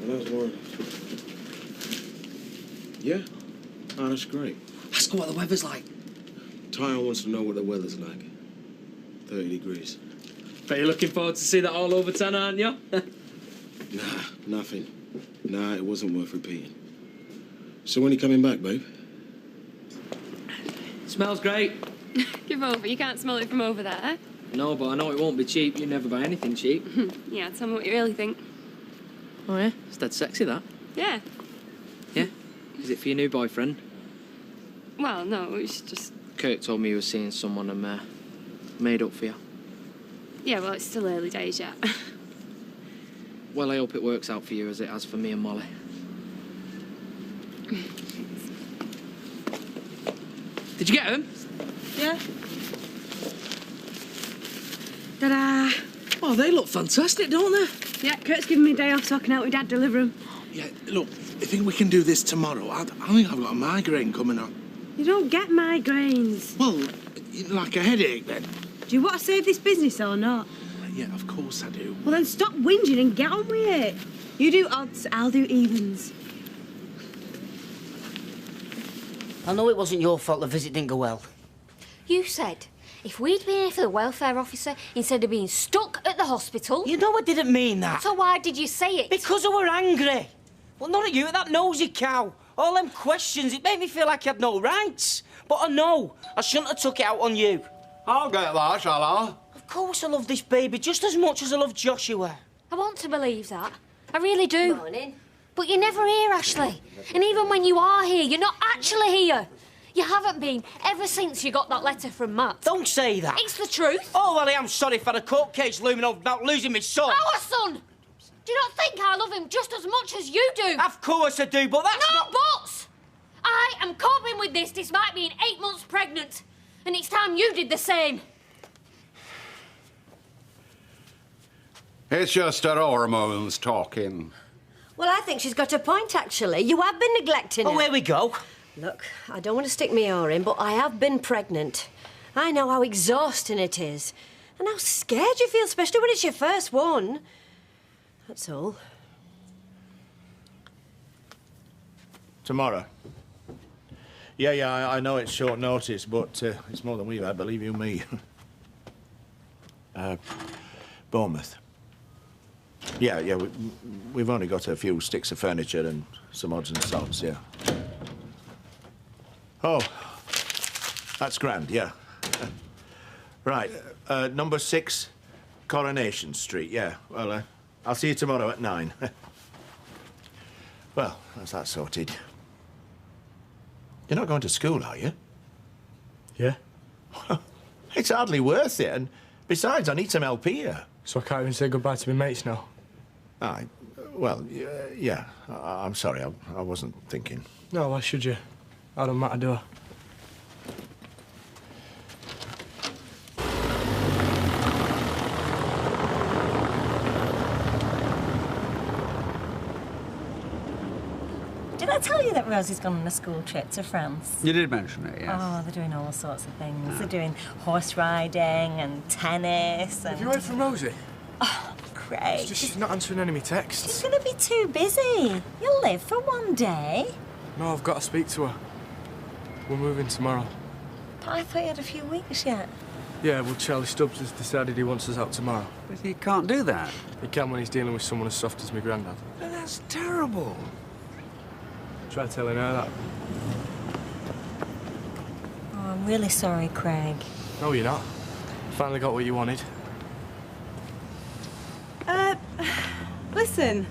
Well, that's one. Yeah? Oh, that's great. Ask her what the weather's like. Tyle wants to know what the weather's like. 30 degrees. Bet you're looking forward to see that all over town, aren't you? Nah, nothing. Nah, it wasn't worth repeating. So when are you coming back, babe? Smells great. Give over, you can't smell it from over there. No, but I know it won't be cheap. You never buy anything cheap. Yeah, tell me what you really think. Oh, yeah? It's dead sexy, that. Yeah. Yeah? Is it for your new boyfriend? Well, no, it's just... Kurt told me you were seeing someone and made up for you. Yeah, well, it's still early days yet. Well, I hope it works out for you as it has for me and Molly. Did you get them? Yeah. Ta-da! Oh, they look fantastic, don't they? Yeah, Kurt's giving me a day off so I can help my dad deliver them. Yeah, look, I think we can do this tomorrow. I think I've got a migraine coming on. You don't get migraines. Well, like a headache, then. Do you want to save this business or not? Yeah, of course I do. Well, then stop whinging and get on with it. You do odds, I'll do evens. I know it wasn't your fault the visit didn't go well. You said if we'd been here for the welfare officer instead of being stuck at the hospital... You know I didn't mean that. So why did you say it? Because I were angry. Well, not at you, at that nosy cow. All them questions, it made me feel like I had no rights. But I know, I shouldn't have took it out on you. I'll get that, shall I? Of course I love this baby just as much as I love Joshua. I want to believe that. I really do. Morning. But you're never here, Ashley. And even when you are here, you're not actually here. You haven't been ever since you got that letter from Matt. Don't say that. It's the truth. Oh, well, I am sorry for the court case looming over about losing my son. Our son! Do you not think I love him just as much as you do? Of course I do, but that's no not... buts! I am coping with this despite being 8 months pregnant. And it's time you did the same. It's just her hormones talking. Well, I think she's got a point, actually. You have been neglecting her. Oh, here we go. Look, I don't want to stick my oar in, but I have been pregnant. I know how exhausting it is. And how scared you feel, especially when it's your first one. That's all. Tomorrow. Yeah, I know it's short notice, but it's more than we've had, believe you me. Bournemouth. Yeah, we've only got a few sticks of furniture and some odds and sods, yeah. Oh, that's grand, yeah. Right, number 6, Coronation Street, yeah. Well, I'll see you tomorrow at 9. Well, that's that sorted. You're not going to school, are you? Yeah. It's hardly worth it, and besides, I need some help here. So I can't even say goodbye to my mates now? Well, yeah. I'm sorry, I wasn't thinking. No, why should you? I don't matter, do I? Did I tell you that Rosie's gone on a school trip to France? You did mention it, yes. Oh, they're doing all sorts of things. They're doing horse riding and tennis and... Have you heard from Rosie? Oh, Craig. It's just she's not answering any of my texts. She's going to be too busy. You'll live for one day. No, I've got to speak to her. We're moving tomorrow. But I thought you had a few weeks yet. Yeah, well, Charlie Stubbs has decided he wants us out tomorrow. But he can't do that. He can when he's dealing with someone as soft as my granddad. But that's terrible. Try telling her that. Oh, I'm really sorry, Craig. No, you're not. Finally got what you wanted. Listen,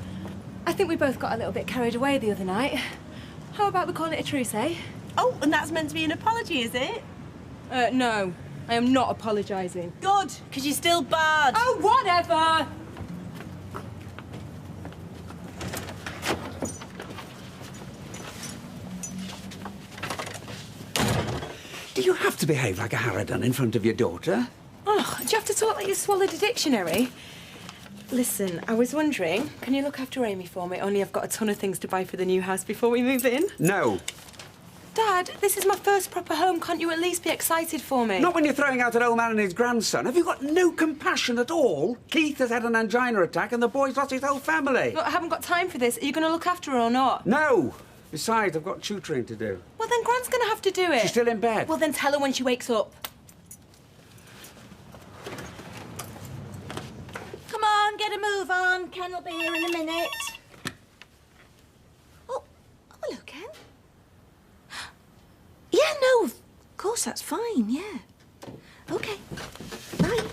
I think we both got a little bit carried away the other night. How about we call it a truce, eh? Oh, and that's meant to be an apology, is it? No. I am not apologising. Good, because you're still barred. Oh, whatever! Do you have to behave like a harridan in front of your daughter? Oh, do you have to talk like you swallowed a dictionary? Listen, I was wondering, can you look after Amy for me? Only I've got a ton of things to buy for the new house before we move in. No. Dad, this is my first proper home. Can't you at least be excited for me? Not when you're throwing out an old man and his grandson. Have you got no compassion at all? Keith has had an angina attack and the boy's lost his whole family. Look, I haven't got time for this. Are you going to look after her or not? No. Besides, I've got tutoring to do. Well, then Gran's going to have to do it. She's still in bed. Well, then tell her when she wakes up. Come on, get a move on. Ken will be here in a minute. Oh, hello, Ken. Yeah, no, of course, that's fine, yeah. OK. Bye.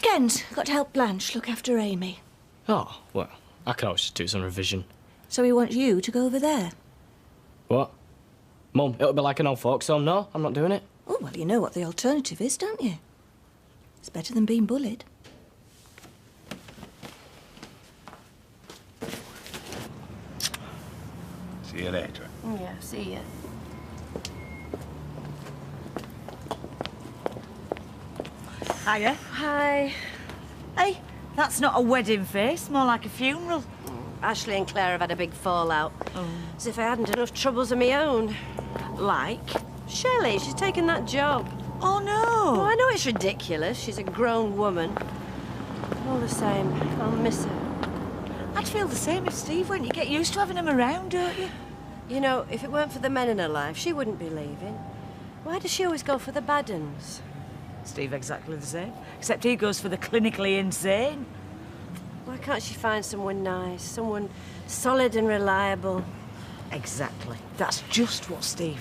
Ken's got to help Blanche look after Amy. Oh, well, I can always just do some revision. So he wants you to go over there? What? Mum, it'll be like an old folks home. No, I'm not doing it. Oh, well, you know what the alternative is, don't you? It's better than being bullied. See you later. Yeah, see ya. Hiya. Hi. Hey, that's not a wedding face, more like a funeral. Ashley and Claire have had a big fallout. As if I hadn't enough troubles of my own. Like? Shelley, she's taken that job. Oh, no. Oh, I know it's ridiculous. She's a grown woman. All the same, I'll miss her. I'd feel the same if Steve went. You get used to having him around, don't you? You know, if it weren't for the men in her life, she wouldn't be leaving. Why does she always go for the bad uns? Steve exactly the same, except he goes for the clinically insane. Why can't she find someone nice, someone solid and reliable? Exactly. That's just what Steve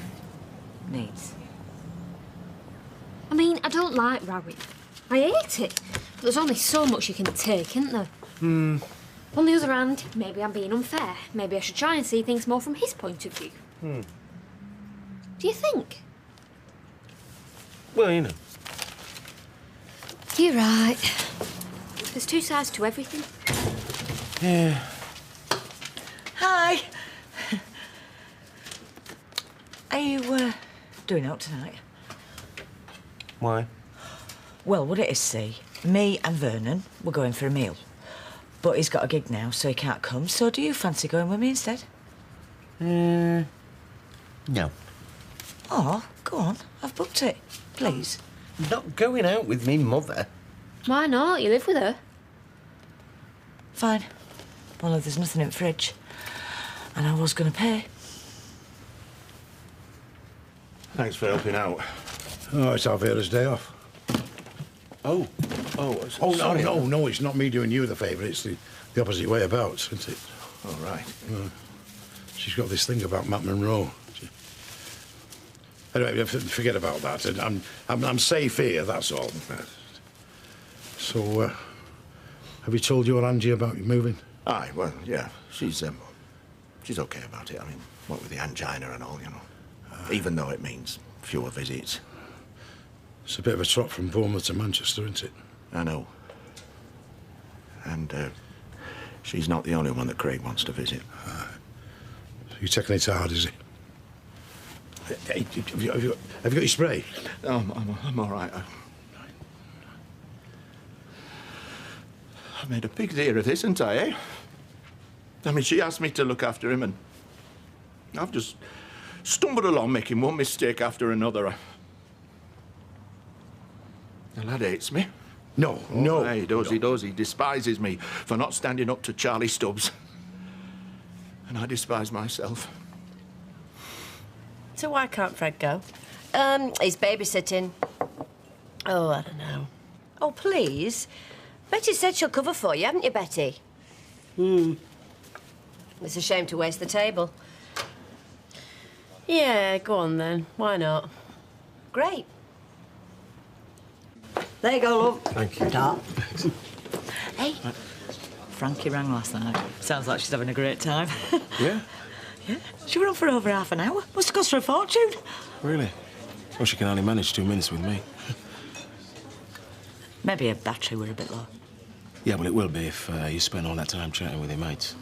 needs. I mean, I don't like rowing. I hate it. But there's only so much you can take, isn't there? On the other hand, maybe I'm being unfair. Maybe I should try and see things more from his point of view. Do you think? Well, you know. You're right. There's two sides to everything. Yeah. Hi. Are you doing out tonight? Why? Well, what it is, see, me and Vernon, we're going for a meal. But he's got a gig now, so he can't come. So do you fancy going with me instead? No. Oh, go on. I've booked it. Please. Not going out with me mother. Why not? You live with her. Fine. Well, there's nothing in the fridge. And I was going to pay. Thanks for helping out. Oh, it's Alvera's day off. Oh, Oh, sorry. no, it's not me doing you the favour. It's the opposite way about, isn't it? All right. She's got this thing about Matt Monroe. Anyway, forget about that. I'm safe here, that's all. So, have you told your Angie about you moving? Aye, well, yeah. She's okay about it. I mean, what with the angina and all, you know. Even though it means fewer visits. It's a bit of a trot from Bournemouth to Manchester, isn't it? I know. And she's not the only one that Craig wants to visit. You're taking it hard, is it? Hey, have you got your spray? I'm all right. I made a big deal of this, haven't I, eh? I mean, she asked me to look after him, and I've just stumbled along making one mistake after another. The lad hates me. No. Aye, he does, he does. He despises me for not standing up to Charlie Stubbs. And I despise myself. So why can't Fred go? He's babysitting. Oh, I don't know. Oh, please. Betty said she'll cover for you, haven't you, Betty? It's a shame to waste the table. Yeah, go on then. Why not? Great. There you go, love. Thank you. Dot. Hey. Frankie rang last night. Sounds like she's having a great time. Yeah? Yeah. She were on for over half an hour. Must have cost her a fortune. Really? Well, she can only manage 2 minutes with me. Maybe her battery were a bit low. Yeah, well, it will be if you spend all that time chatting with your mates.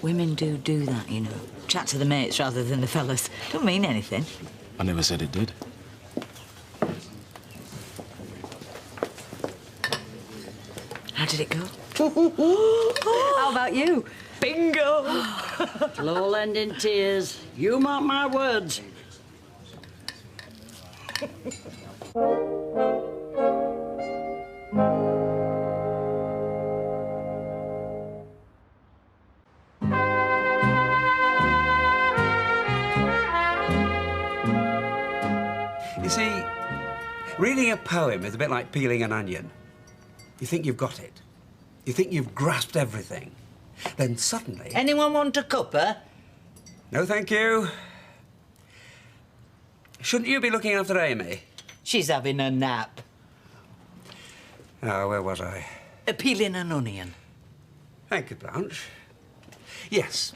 Women do that, you know. Chat to the mates rather than the fellas. Don't mean anything. I never said it did. How did it go? How about you? Bingo! It'll end in tears. You mark my words. You see, reading a poem is a bit like peeling an onion. You think you've got it. You think you've grasped everything. Then suddenly... Anyone want a cuppa? No, thank you. Shouldn't you be looking after Amy? She's having a nap. Oh, where was I? Peeling an onion. Thank you, Blanche. Yes,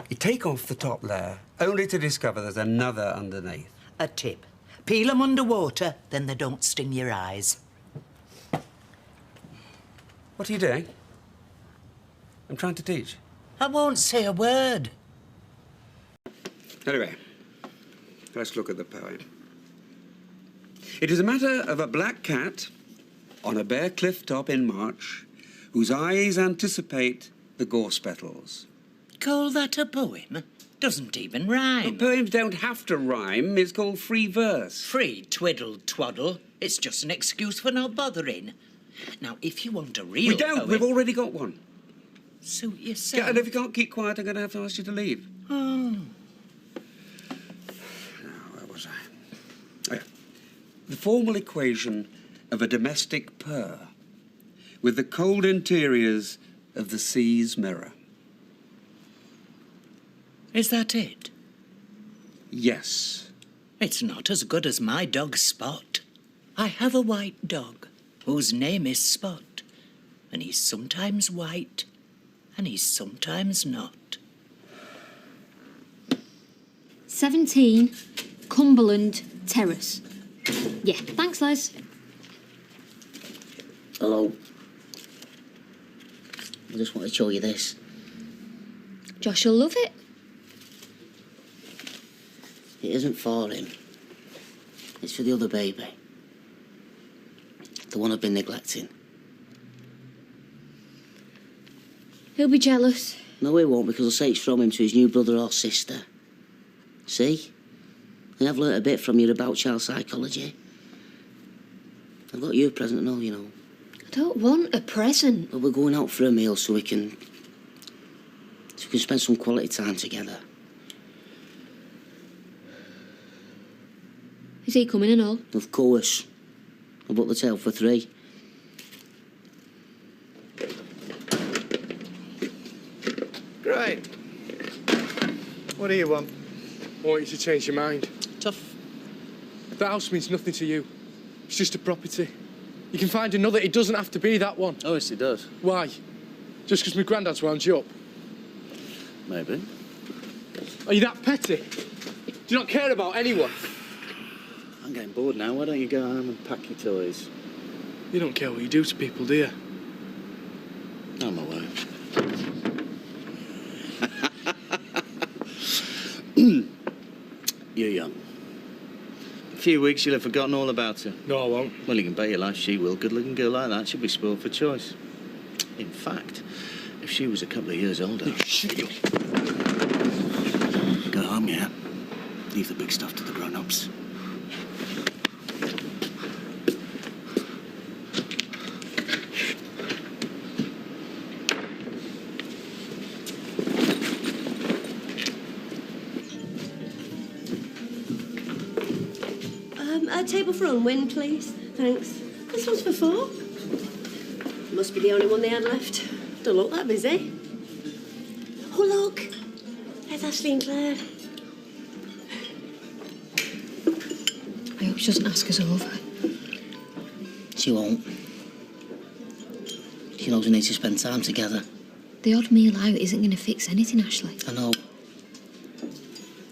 you take off the top layer, only to discover there's another underneath. A tip. Peel them underwater, then they don't sting your eyes. What are you doing? I'm trying to teach. I won't say a word. Anyway, let's look at the poem. It is a matter of a black cat on a bare cliff top in March whose eyes anticipate the gorse petals. Call that a poem? Doesn't even rhyme. Well, poems don't have to rhyme. It's called free verse. Free twiddle twaddle. It's just an excuse for not bothering. Now, if you want a real We don't. poem... We've already got one. Suit yourself. And if you can't keep quiet, I'm going to have to ask you to leave. Oh. Now, where was I? Oh, yeah. The formal equation of a domestic purr with the cold interiors of the sea's mirror. Is that it? Yes. It's not as good as my dog Spot. I have a white dog whose name is Spot, and he's sometimes white and he's sometimes not. 17 Cumberland Terrace. Yeah, thanks, Les. Hello. I just want to show you this. Josh will love it. It isn't for him. It's for the other baby. The one I've been neglecting. He'll be jealous. No, he won't, because I'll say it's from him to his new brother or sister. See? And I've learnt a bit from you about child psychology. I've got you a present and all, you know. I don't want a present. But we're going out for a meal so we can So we can spend some quality time together. Is he coming and all? Of course. I booked the tail for 3. Great. What do you want? I want you to change your mind. Tough. The house means nothing to you. It's just a property. You can find another. It doesn't have to be that one. Oh, yes, it does. Why? Just because my granddad's wound you up? Maybe. Are you that petty? Do you not care about anyone? I'm getting bored now. Why don't you go home and pack your toys? You don't care what you do to people, do you? I'm away. You're young. A few weeks, you'll have forgotten all about her. No, I won't. Well, you can bet your life she will. Good-looking girl like that, she'll be spoiled for choice. In fact, if she was a couple of years older... Go home, yeah? Leave the big stuff to the grown-ups. A table for unwind, please. Thanks. This one's for 4. Must be the only one they had left. Don't look that busy. Oh, look. There's Ashley and Claire. I hope she doesn't ask us over. She won't. She knows we need to spend time together. The odd meal out isn't going to fix anything, Ashley. I know.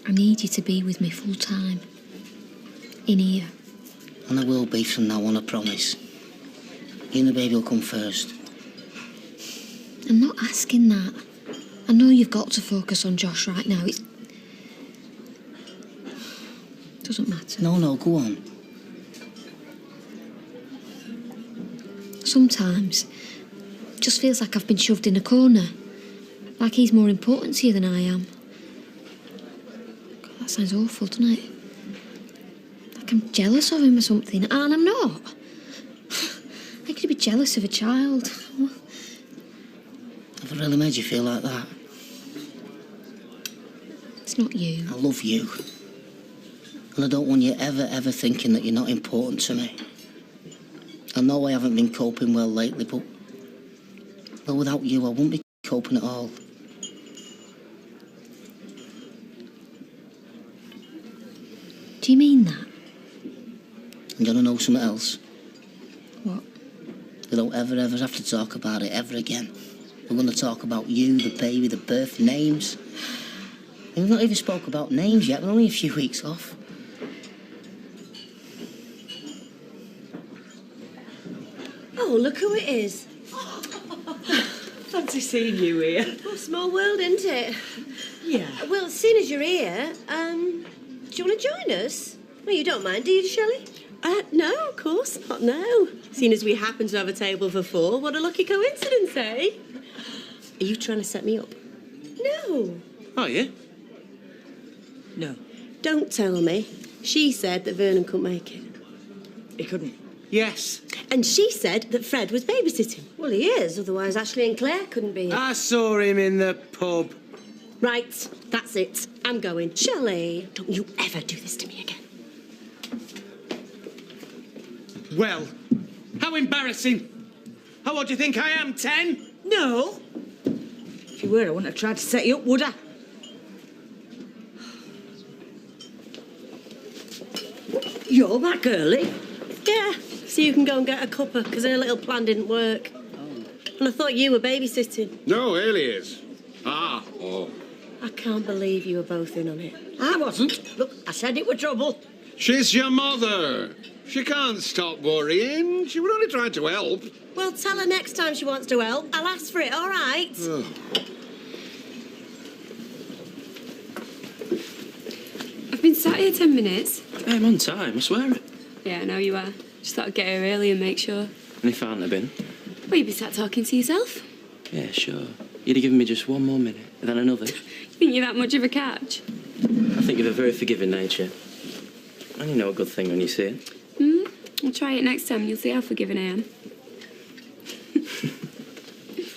I need you to be with me full time. In here. And I will be from now on, I promise. You and the baby will come first. I'm not asking that. I know you've got to focus on Josh right now. It doesn't matter. No, go on. Sometimes it just feels like I've been shoved in a corner. Like he's more important to you than I am. God, that sounds awful, doesn't it? Like I'm jealous of him or something, and I'm not. How could you be jealous of a child? Have I really made you feel like that? It's not you. I love you. And I don't want you ever thinking that you're not important to me. I know I haven't been coping well lately, but without you, I wouldn't be coping at all. Do you mean that? And you want to know something else? What? We don't ever have to talk about it ever again. We're going to talk about you, the baby, the birth, names. And we've not even spoke about names yet. We're only a few weeks off. Oh, look who it is. Fancy seeing you here. Oh, small world, isn't it? Yeah. Well, seeing as you're here, do you want to join us? Well, you don't mind, do you, Shelley? No, of course not, no. Seeing as we happen to have a table for 4, what a lucky coincidence, eh? Are you trying to set me up? No. Are you? No. Don't tell me. She said that Vernon couldn't make it. He couldn't? Yes. And she said that Fred was babysitting. Well, he is, otherwise Ashley and Claire couldn't be here. I saw him in the pub. Right, that's it. I'm going. Shelley, don't you ever do this to me again. Well, how embarrassing. How old do you think I am, 10? No. If you were, I wouldn't have tried to set you up, would I? You're that girly? Yeah, so you can go and get a cuppa, because her little plan didn't work. Oh. And I thought you were babysitting. No, Haley is. Oh. I can't believe you were both in on it. I wasn't. Look, I said it were trouble. She's your mother. She can't stop worrying. She would only try to help. Well, tell her next time she wants to help. I'll ask for it, all right? I've been sat here 10 minutes. I'm on time, I swear it. Yeah, I know you are. Just thought I'd get here early and make sure. And if I hadn't have been? Well, you'd be sat talking to yourself. Yeah, sure. You'd have given me just one more minute, and then another. You think you're that much of a catch? I think you've a very forgiving nature. And you know a good thing when you see it. I'll try it next time and you'll see how forgiving I am.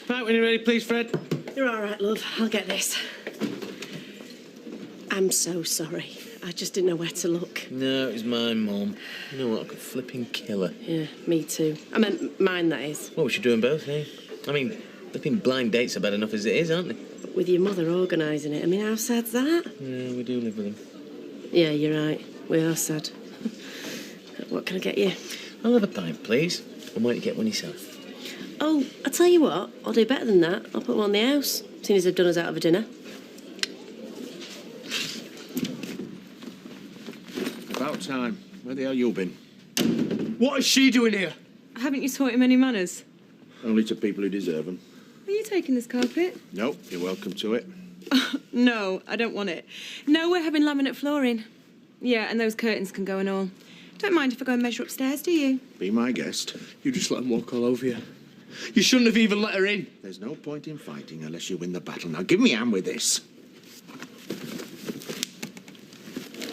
Right, when you're ready, please, Fred. You're all right, love. I'll get this. I'm so sorry. I just didn't know where to look. No, it was my mum. You know what? I could flipping kill her. Yeah, me too. I meant mine, that is. Well, we should do them both, eh? I mean, flipping blind dates are bad enough as it is, aren't they? But with your mother organising it, I mean, how sad's that? Yeah, we do live with them. Yeah, you're right. We are sad. What can I get you? I'll have a pint, please. And why don't you get one yourself? Oh, I'll tell you what. I'll do better than that. I'll put one on the house, seeing as they've done us out of a dinner. About time. Where the hell you been? What is she doing here? Haven't you taught him any manners? Only to people who deserve them. Are you taking this carpet? Nope, you're welcome to it. No, I don't want it. No, we're having laminate flooring. Yeah, and those curtains can go and all. Don't mind if I go and measure upstairs, do you? Be my guest. You just let them walk all over you. You shouldn't have even let her in. There's no point in fighting unless you win the battle. Now give me a hand with this.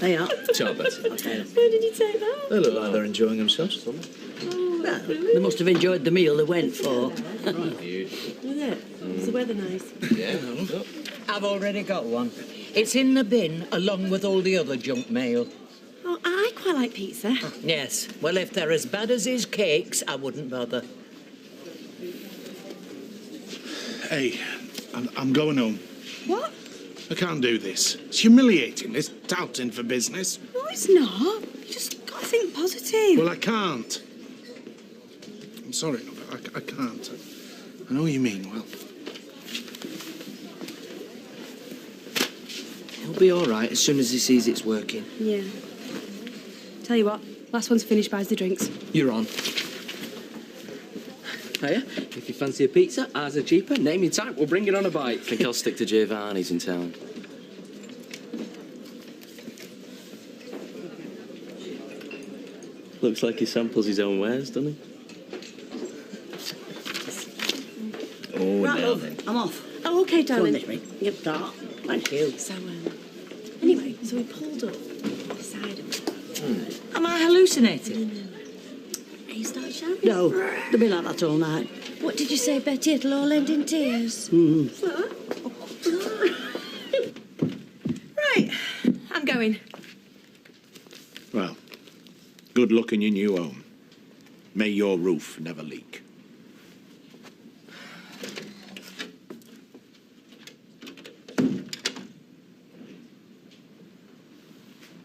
They are. Ciao, Betty. Where did you take that? They look like they're enjoying themselves. Well, they must have enjoyed the meal they went for. Was it? Was the weather nice? Yeah, I've already got one. It's in the bin along with all the other junk mail. Oh, I quite like pizza. Yes. Well, if they're as bad as his cakes, I wouldn't bother. Hey, I'm going home. What? I can't do this. It's humiliating, this touting for business. No, it's not. You just got to think positive. Well, I can't. I'm sorry, no, but I can't. I know what you mean well. He'll be all right as soon as he sees it's working. Yeah. Tell you what, last one's finished buys the drinks. You're on. Hiya. If you fancy a pizza, ours are cheaper. Name your type, we'll bring it on a bike. I think I'll stick to Giovanni's in town. Looks like he samples his own wares, doesn't he? Oh, Right, now love. then. I'm off. Oh, OK, Go on, darling. Miss Reed. Yep, start. Thank you. So, anyway, so we pulled up beside him. Am I hallucinating? And he started shouting. No, they'll be like that all night. What did you say, Betty? It'll all end in tears. Right, I'm going. Well, good luck in your new home. May your roof never leak.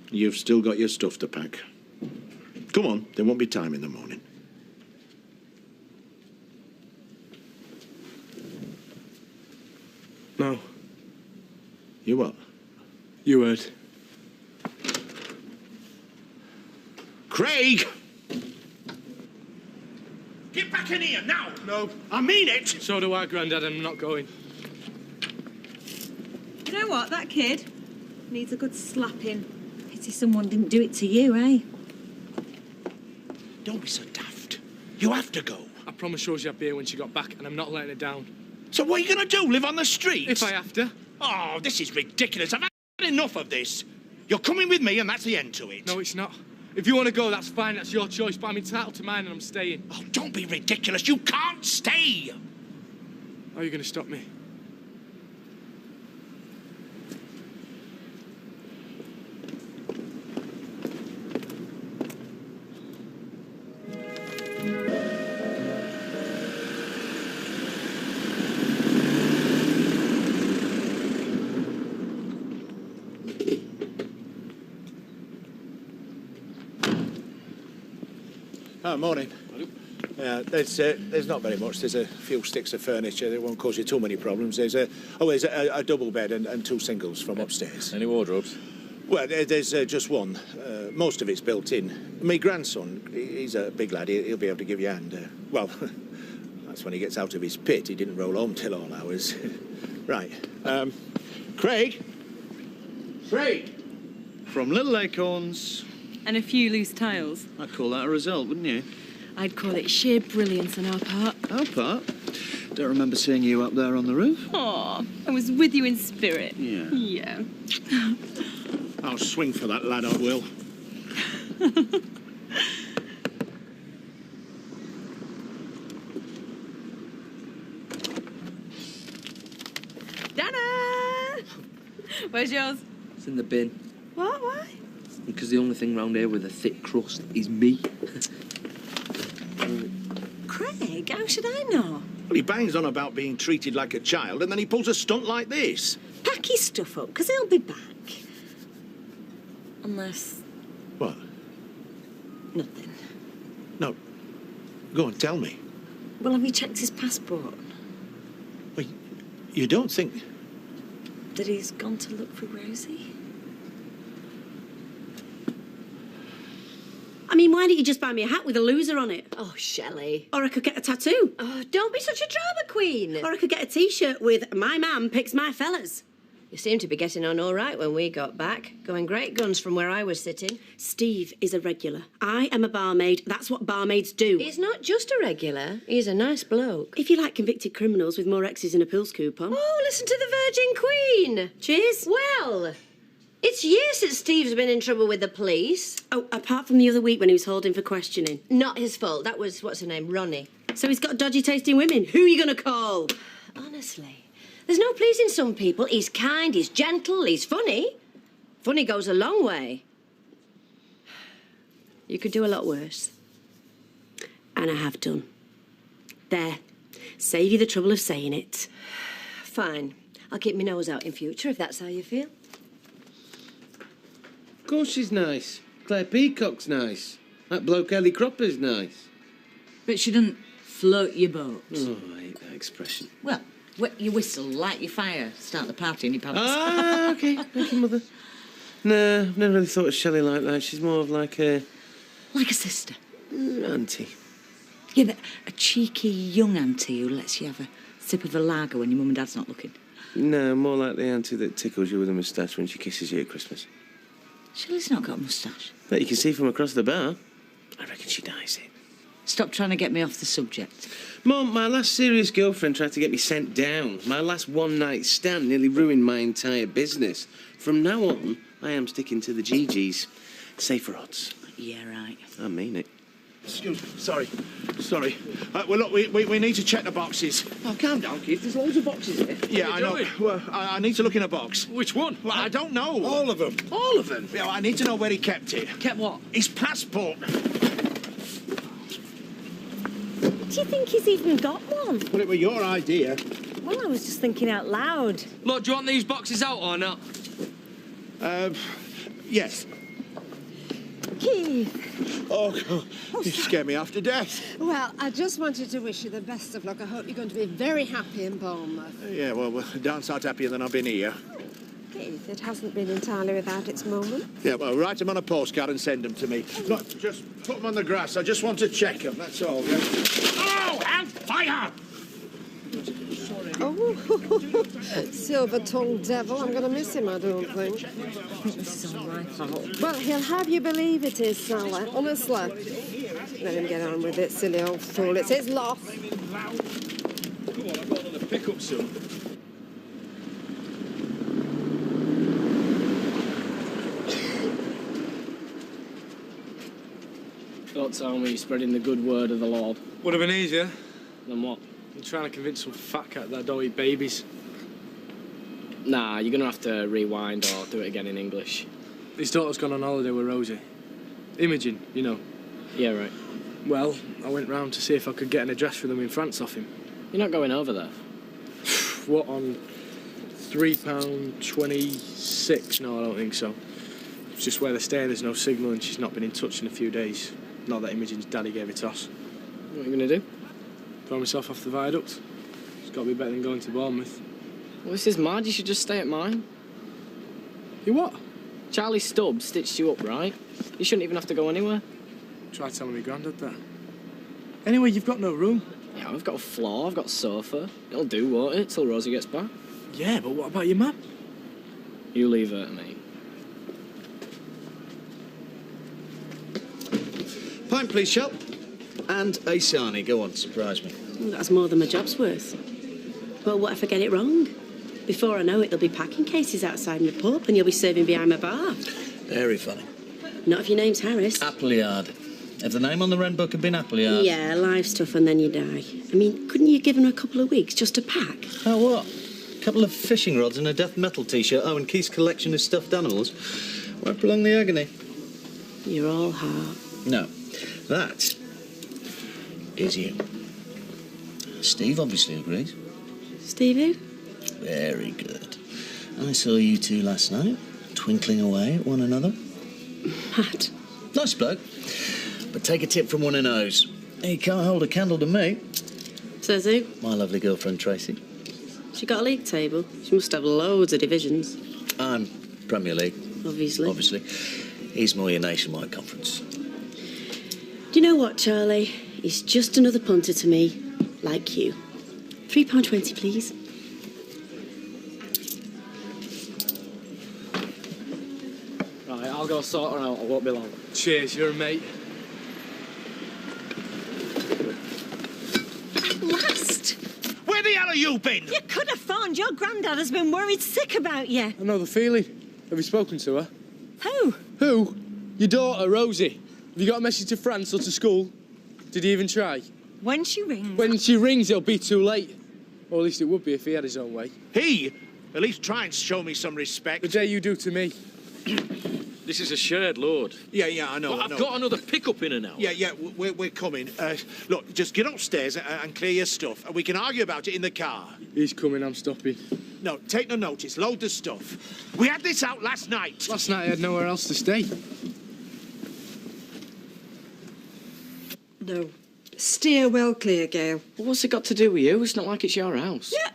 You've still got your stuff to pack. Come on, there won't be time in the morning. No. You what? You heard. Craig! Get back in here now! No. I mean it! So do I, Grandad, I'm not going. You know what? That kid needs a good slapping. Pity someone didn't do it to you, eh? Don't be so daft. You have to go. I promised Rosie I'd be here when she got back, and I'm not letting her down. So what are you going to do? Live on the street? If I have to. Oh, this is ridiculous. I've had enough of this. You're coming with me, and that's the end to it. No, it's not. If you want to go, that's fine. That's your choice. But I'm entitled to mine, and I'm staying. Oh, don't be ridiculous. You can't stay. How are you going to stop me? Oh, morning. There's not very much. There's a few sticks of furniture that won't cause you too many problems. There's a double bed and two singles from upstairs. Any wardrobes? Well, there's just one. Most of it's built in. My grandson, he's a big lad. He'll be able to give you a hand. Well, that's when he gets out of his pit. He didn't roll home till all hours. Right. Craig? Craig! From Little Acorns. And a few loose tiles. I'd call that a result, wouldn't you? I'd call it sheer brilliance on our part. Our part? Don't remember seeing you up there on the roof. Aw, I was with you in spirit. Yeah. Yeah. I'll swing for that lad, I will. Where's yours? It's in the bin. What? Why? Because the only thing round here with a thick crust is me. Craig, how should I know? Well, he bangs on about being treated like a child, and then he pulls a stunt like this. Pack his stuff up, because he'll be back. Unless... What? Nothing. No. Go on, tell me. Well, have you checked his passport? Well, you don't think... That he's gone to look for Rosie? I mean, why don't you just buy me a hat with a loser on it? Oh, Shelley. Or I could get a tattoo. Oh, don't be such a drama queen. Or I could get a T-shirt with "My man picks my fellas." You seem to be getting on all right when we got back. Going great guns from where I was sitting. Steve is a regular. I am a barmaid. That's what barmaids do. He's not just a regular. He's a nice bloke. If you like convicted criminals with more X's in a pills coupon. Oh, listen to the Virgin Queen. Cheers. Well, it's years since Steve's been in trouble with the police. Oh, apart from the other week when he was hauled in for questioning. Not his fault. That was, what's her name, Ronnie. So he's got dodgy taste in women. Who are you going to call? Honestly. There's no pleasing some people. He's kind, he's gentle, he's funny. Funny goes a long way. You could do a lot worse. And I have done. There. Save you the trouble of saying it. Fine. I'll keep my nose out in future if that's how you feel. Of course she's nice. Claire Peacock's nice. That bloke Ellie Cropper's nice. But she doesn't float your boat. Oh, I hate that expression. Well, wet your whistle, light your fire, start the party in your pants. Ah, OK. Thank you, Mother. No, I've never really thought of Shelley like that. She's more of like a... Like a sister. Auntie. Yeah, but a cheeky young auntie who lets you have a sip of a lager when your mum and dad's not looking. No, more like the auntie that tickles you with a moustache when she kisses you at Christmas. Shelley's not got a moustache. That you can see from across the bar. I reckon she dyes it. Stop trying to get me off the subject. Mum, my last serious girlfriend tried to get me sent down. My last one-night stand nearly ruined my entire business. From now on, I am sticking to the GGs. Safer odds. Yeah, right. I mean it. Excuse me. Sorry. Well, look, we need to check the boxes. Oh, calm down, Keith. There's loads of boxes here. Yeah, I know. Well, I need to look in a box. Which one? Well, I don't know. All of them. All of them? Yeah, I need to know where he kept it. Kept what? His passport. Do you think he's even got one? Well, it was your idea. Well, I was just thinking out loud. Look, do you want these boxes out or not? Yes. Keith. Oh, you scared me half to death. Well, I just wanted to wish you the best of luck. I hope you're going to be very happy in Bournemouth. Yeah, well, down south happier than I've been here. Keith, it hasn't been entirely without its moments. Yeah, well, write them on a postcard and send them to me. Look, just put them on the grass. I just want to check them, that's all. Yeah? Oh, and fire! Oh, silver-tongued devil. I'm going to miss him, I don't think. This is all my fault. Well, he'll have you believe it is, Sally. Honestly. Let him get on with it, silly old fool. It's his loss. Go on, I've got another pickup soon. Don't tell me you're spreading the good word of the Lord. Would have been easier. Then what? I'm trying to convince some fat cat that I don't eat babies. Nah, you're gonna have to rewind or do it again in English. His daughter's gone on holiday with Rosie. Imogen, you know. Yeah, right. Well, I went round to see if I could get an address for them in France off him. You're not going over there? What, on £3.26? No, I don't think so. It's just where they're staying, there's no signal and she's not been in touch in a few days. Not that Imogen's daddy gave it to us. What are you gonna do? Throw myself off the viaduct. It's got to be better than going to Bournemouth. Well, this is mad. You should just stay at mine. You what? Charlie Stubbs stitched you up, right? You shouldn't even have to go anywhere. Try telling me Grandad that. Anyway, you've got no room. Yeah, I've got a floor, I've got a sofa. It'll do, won't it, till Rosie gets back? Yeah, but what about your mum? You leave her to me. Pint, please, Shell. And a sarnie. Go on, surprise me. That's more than my job's worth. Well, what if I get it wrong? Before I know it, there'll be packing cases outside my pub and you'll be serving behind my bar. Very funny. Not if your name's Harris. Appleyard. If the name on the rent book had been Appleyard. Yeah, life's tough and then you die. I mean, couldn't you give him a couple of weeks just to pack? Oh, what? couple of fishing rods and a death metal T-shirt. Oh, and Keith's collection of stuffed animals. Why prolong the agony? You're all heart. No, that is you. Steve obviously agrees. Stevie? Very good. I saw you two last night, twinkling away at one another. Mad. Nice bloke. But take a tip from one of those. He can't hold a candle to me. Says who? My lovely girlfriend, Tracy. She got a league table. She must have loads of divisions. I'm Premier League. Obviously. Obviously. He's more your nationwide conference. Do you know what, Charlie? He's just another punter to me, like you. £3.20, please. Right, I'll go sort her out. I won't be long. Cheers, you're a mate. At last! Where the hell have you been? You could have phoned. Your granddad has been worried sick about you. I know the feeling. Have you spoken to her? Who? Who? Your daughter, Rosie. Have you got a message to France or to school? Did he even try? When she rings. When she rings, it'll be too late. Or at least it would be if he had his own way. He? At least try and show me some respect. The day you do to me. This is a shared load. Yeah, I know. But I've got another pickup in an hour. Yeah, we're coming. Look, just get upstairs and clear your stuff, and we can argue about it in the car. He's coming, I'm stopping. No, take no notice. Load the stuff. We had this out last night. Last night I had nowhere else to stay. No. Steer well clear, Gail. Well, what's it got to do with you? It's not like it's your house. Yeah,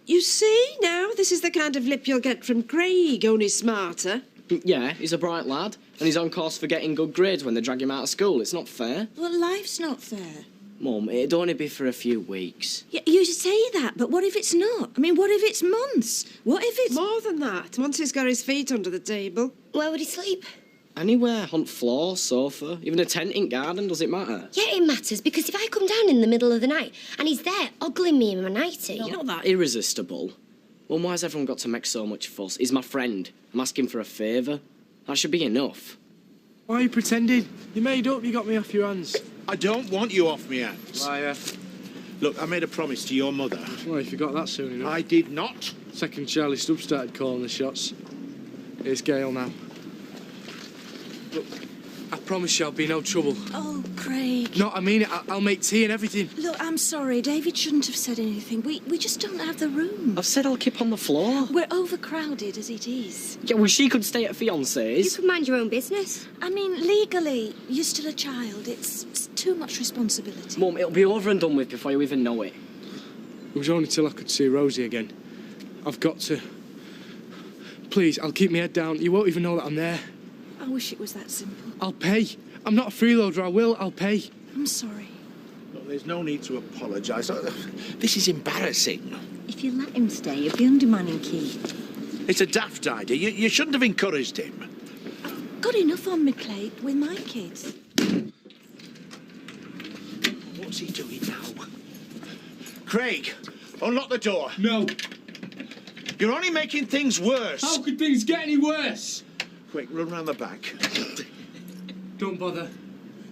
you see now, this is the kind of lip you'll get from Craig, only smarter. Yeah, he's a bright lad, and he's on course for getting good grades when they drag him out of school. It's not fair. Well, life's not fair. Mum, it'd only be for a few weeks. Yeah, you say that, but what if it's not? I mean, what if it's months? What if it's... More than that. Once he's got his feet under the table. Where would he sleep? Anywhere, on floor, sofa, even a tent in garden, does it matter? Yeah, it matters, because if I come down in the middle of the night and he's there ogling me in my nightie... You're not that irresistible. Mum, why has everyone got to make so much fuss? He's my friend. I'm asking for a favour. That should be enough. Why are you pretending? You made up, you got me off your hands. I don't want you off me hands. Liar. Look, I made a promise to your mother. Well, if you got that soon enough. I did not. Second Charlie Stubbs started calling the shots. Here's Gail now. Look, I promise you I'll be no trouble. Oh, Craig. No, I mean it. I'll make tea and everything. Look, I'm sorry. David shouldn't have said anything. We just don't have the room. I've said I'll keep on the floor. We're overcrowded as it is. Yeah, well, she could stay at fiancé's. You could mind your own business. I mean, legally, you're still a child. It's too much responsibility. Mum, it'll be over and done with before you even know it. It was only till I could see Rosie again. I've got to. Please, I'll keep my head down. You won't even know that I'm there. I wish it was that simple. I'll pay. I'm not a freeloader. I'll pay. I'm sorry. Look, there's no need to apologise. This is embarrassing. If you let him stay, you'll be undermining Keith. It's a daft idea. You shouldn't have encouraged him. Got enough on my plate with my kids. What's he doing now? Craig, unlock the door. No. You're only making things worse. How could things get any worse? Quick, run round the back. Don't bother,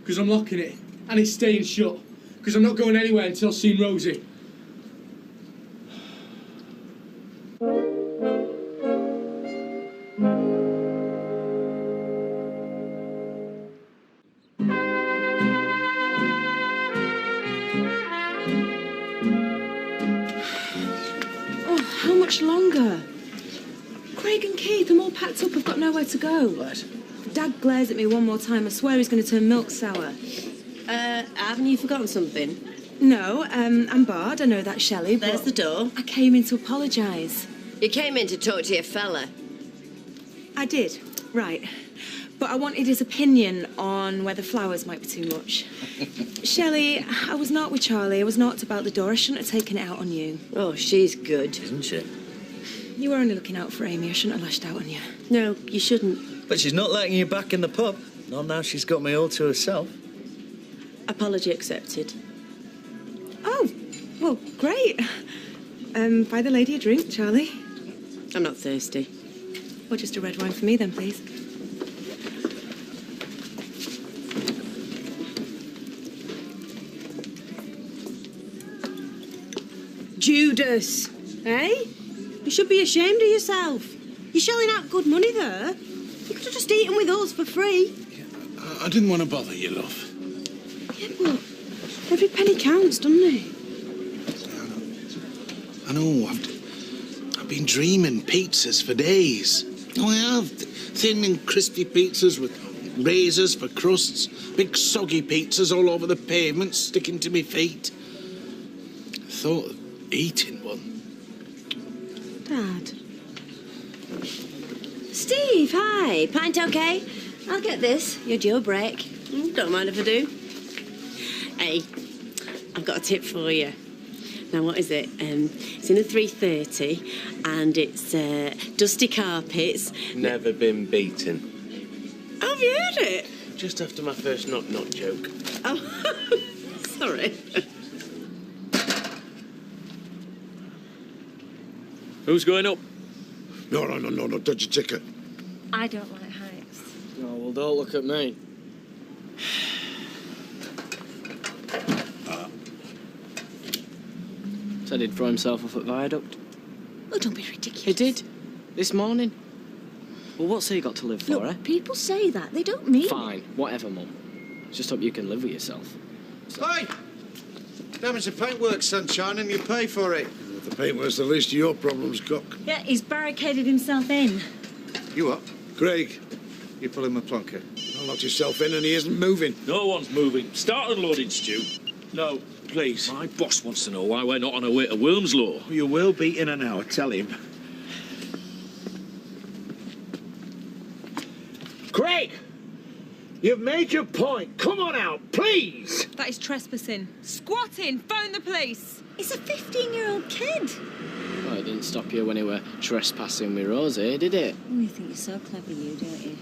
because I'm locking it, and it's staying shut, because I'm not going anywhere until I've seen Rosie. Oh, how much longer? Craig and Keith, I'm all packed up. I've got nowhere to go. What? Dad glares at me one more time. I swear he's going to turn milk sour. Haven't you forgotten something? No, I'm barred. I know that, Shelley. There's the door. I came in to apologise. You came in to talk to your fella. I did, right. But I wanted his opinion on whether flowers might be too much. Shelley, I was not with Charlie. I was not about the door. I shouldn't have taken it out on you. Oh, she's good. Isn't she? You were only looking out for Amy. I shouldn't have lashed out on you. No, you shouldn't. But she's not letting you back in the pub. Not now she's got me all to herself. Apology accepted. Oh, well, great. Buy the lady a drink, Charlie. I'm not thirsty. Or just a red wine for me then, please. Judas, eh? should be ashamed of yourself. You're shelling out good money there. You could have just eaten with us for free. I didn't want to bother you, love. Yeah, but every penny counts, doesn't it? I know, I've been dreaming pizzas for days. Oh, I have. Thin and crispy pizzas with razors for crusts. Big soggy pizzas all over the pavement, sticking to me feet. I thought of eating one. Dad. Steve, hi. Pint okay? I'll get this. Your Joe break. Don't mind if I do. Hey, I've got a tip for you. Now, what is it? It's in a 330 and it's dusty carpets. Never been beaten. Have you heard it? Just after my first knock-knock joke. Oh, sorry. Who's going up? No, touch your ticket. I don't like heights. Oh, well, don't look at me. Said he'd throw himself off at Viaduct. Oh, don't be ridiculous. He did. This morning. Well, what's he got to live for, Look, eh? people say that. They don't mean Fine. Whatever, Mum. Just hope you can live with yourself. Hey! Damage the paintwork, sunshine, and you pay for it. If the paintwork's the least of your problems, Cock. Yeah, he's barricaded himself in. You what? Craig, You're pulling my plunker. I locked yourself in and he isn't moving. No one's moving. Start unloading, Stu. No, please. My boss wants to know why we're not on our way to Worm's Law. You will be in an hour, tell him. Craig! You've made your point. Come on out, please! That is trespassing. Squatting! Phone the police! He's a 15-year-old kid. Well, it didn't stop you when you were trespassing with Rosie, did it? Oh, you think you're so clever, you, don't you?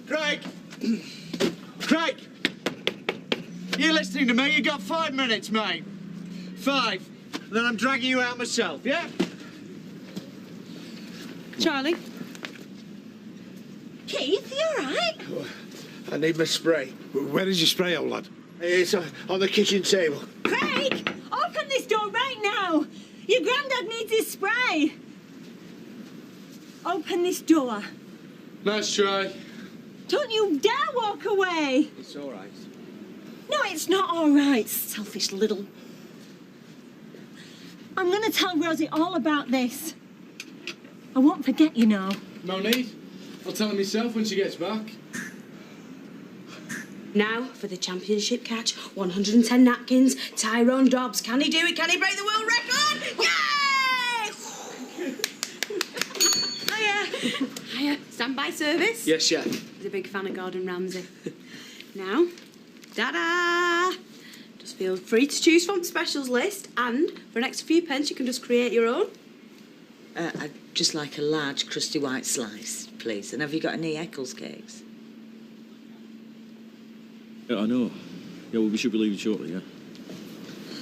Craig! Craig! You listening to me? You got 5 minutes, mate. 5. Then I'm dragging you out myself, yeah? Charlie? Keith, you all right? I need my spray. Where is your spray, old lad? It's on the kitchen table. Craig! Open this door right now! Your granddad needs his spray! Open this door. Nice try. Don't you dare walk away! It's all right. No, it's not all right, selfish little... I'm going to tell Rosie all about this. I won't forget, you know. No need. I'll tell her myself when she gets back. Now for the championship catch. 110 napkins. Tyrone Dobbs. Can he do it? Can he break the world record? Yay! Hiya. Hiya. Standby service? Yes, chef. He's a big fan of Gordon Ramsay. Now, da-da! Just feel free to choose from the specials list, and for an extra few pence, you can just create your own. I'd just like a large crusty white slice, please. And have you got any Eccles cakes? Yeah, I know. Yeah, well, we should be leaving shortly, yeah?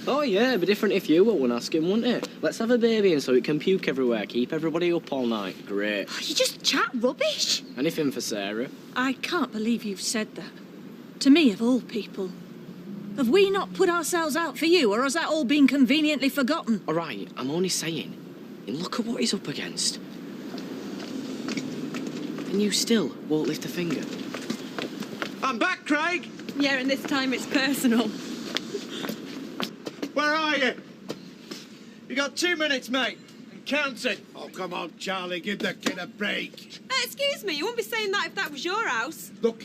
Oh, yeah, it'd be different if you were one asking, wouldn't it? Let's have a baby in so it can puke everywhere, keep everybody up all night. Great. You just chat rubbish. Anything for Sarah. I can't believe you've said that. To me, of all people. Have we not put ourselves out for you, or has that all been conveniently forgotten? All right, I'm only saying. And look at what he's up against. And you still won't lift a finger. I'm back, Craig! Yeah, and this time it's personal. Where are you? You got 2 minutes, mate. And counting. Oh, come on, Charlie, give the kid a break. Excuse me, you wouldn't be saying that if that was your house. Look,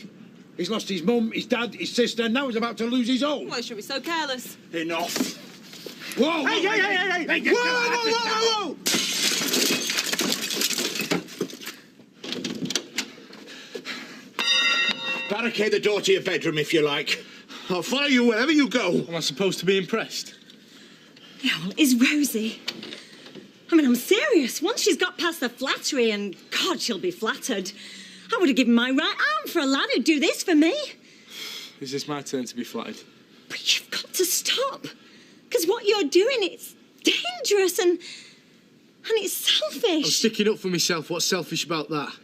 he's lost his mum, his dad, his sister, and now he's about to lose his own. Well, you shouldn't be so careless. Enough. Whoa! Hey! Whoa! Barricade the door to your bedroom if you like. I'll follow you wherever you go. Am I supposed to be impressed? Yeah, well, it's Rosie. I mean, I'm serious. Once she's got past the flattery, and God, she'll be flattered. I would have given my right arm for a lad who'd do this for me. Is this my turn to be flattered? But you've got to stop. Because what you're doing, it's dangerous and it's selfish. I'm sticking up for myself. What's selfish about that?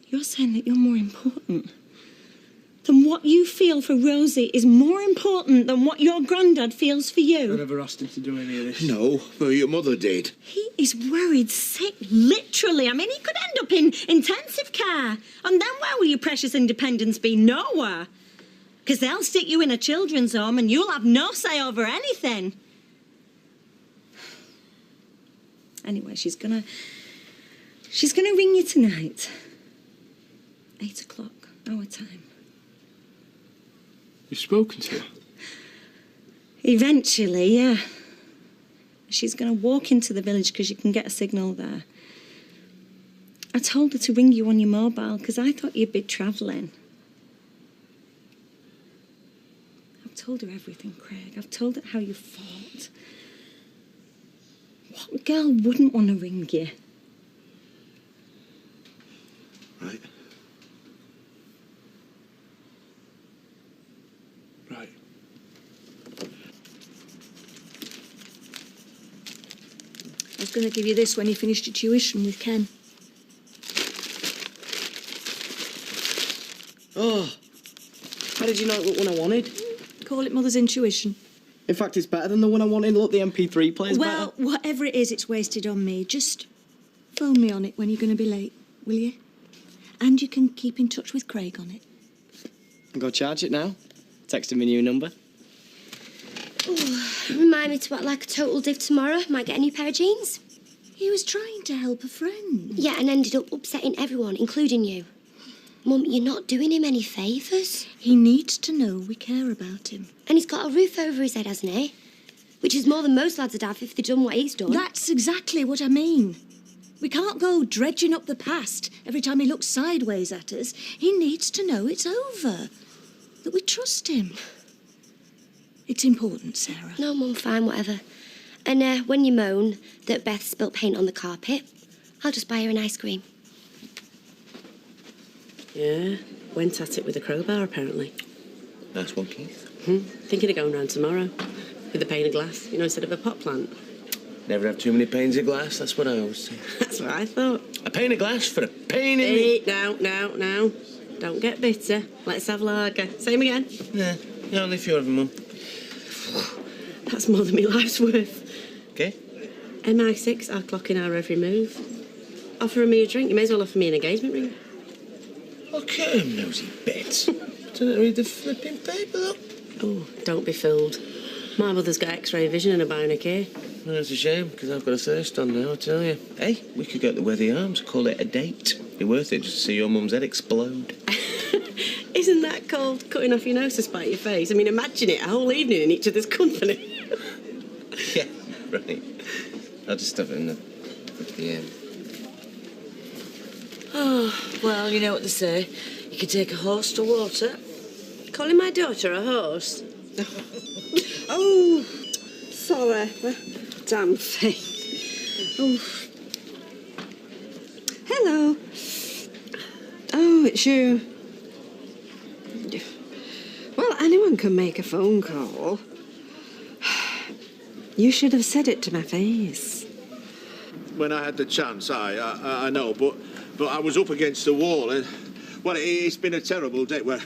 You're saying that you're more important. then what you feel for Rosie is more important than what your granddad feels for I you. never asked him to do any of this. No, but your mother did. He is worried sick, literally. I mean, he could end up in intensive care. And then where will your precious independence be? Nowhere. Because they'll stick you in a children's home and you'll have no say over anything. Anyway, she's gonna ring you tonight. 8 o'clock, our time. You've spoken to her? Eventually, yeah. She's going to walk into the village because you can get a signal there. I told her to ring you on your mobile because I thought you'd be travelling. I've told her everything, Craig. I've told her how you fought. What girl wouldn't want to ring you? Right. Right. I was going to give you this when you finished your tuition with Ken. Oh, how did you know it was the one I wanted? Call it Mother's Intuition. In fact, it's better than the one I wanted. Look, the MP3 plays Well, better. whatever it is, it's wasted on me. Just phone me on it when you're going to be late, will you? And you can keep in touch with Craig on it. Go charge it now. Text him my new number. Ooh, remind me to act like a total div tomorrow. Might get a new pair of jeans. He was trying to help a friend. Yeah, and ended up upsetting everyone, including you. Mum, you're not doing him any favours. He needs to know we care about him. And he's got a roof over his head, hasn't he? Which is more than most lads would have if they'd done what he's done. That's exactly what I mean. We can't go dredging up the past every time he looks sideways at us. He needs to know it's over, that we trust him. It's important, Sarah. No, Mum, fine, whatever. And when you moan that Beth spilt paint on the carpet, I'll just buy her an ice cream. Yeah, went at it with a crowbar, apparently. Nice one, Keith. Thinking of going round tomorrow with a pane of glass, instead of a pot plant. Never have too many panes of glass, that's what I always say. That's what I thought. A pane of glass for a pain in the... Now. Don't get bitter. Let's have lager. Same again. Yeah, only a few of them, Mum. That's more than my life's worth. Okay. MI6, I'll clock in our every move. Offering me a drink, you may as well offer me an engagement ring. Okay, nosy bits. Don't read the flipping paper, look. Oh, don't be fooled. My mother's got X-ray vision and a bionic ear. Well, that's a shame, because I've got a thirst on now, I tell you. Hey, we could get the Weathy Arms, call it a date. Be worth it just to see your mum's head explode. Isn't that called cutting off your nose to spite your face? I mean, imagine it, a whole evening in each other's company. Yeah, right. I'll just stuff it in the Oh, well, you know what they say. You can take a horse to water. Calling my daughter a horse? Oh, sorry. Damn thing. Oh. Hello. Oh, it's you. Well, anyone can make a phone call. You should have said it to my face. When I had the chance, I know, but I was up against the wall, and well, it's been a terrible day. Well,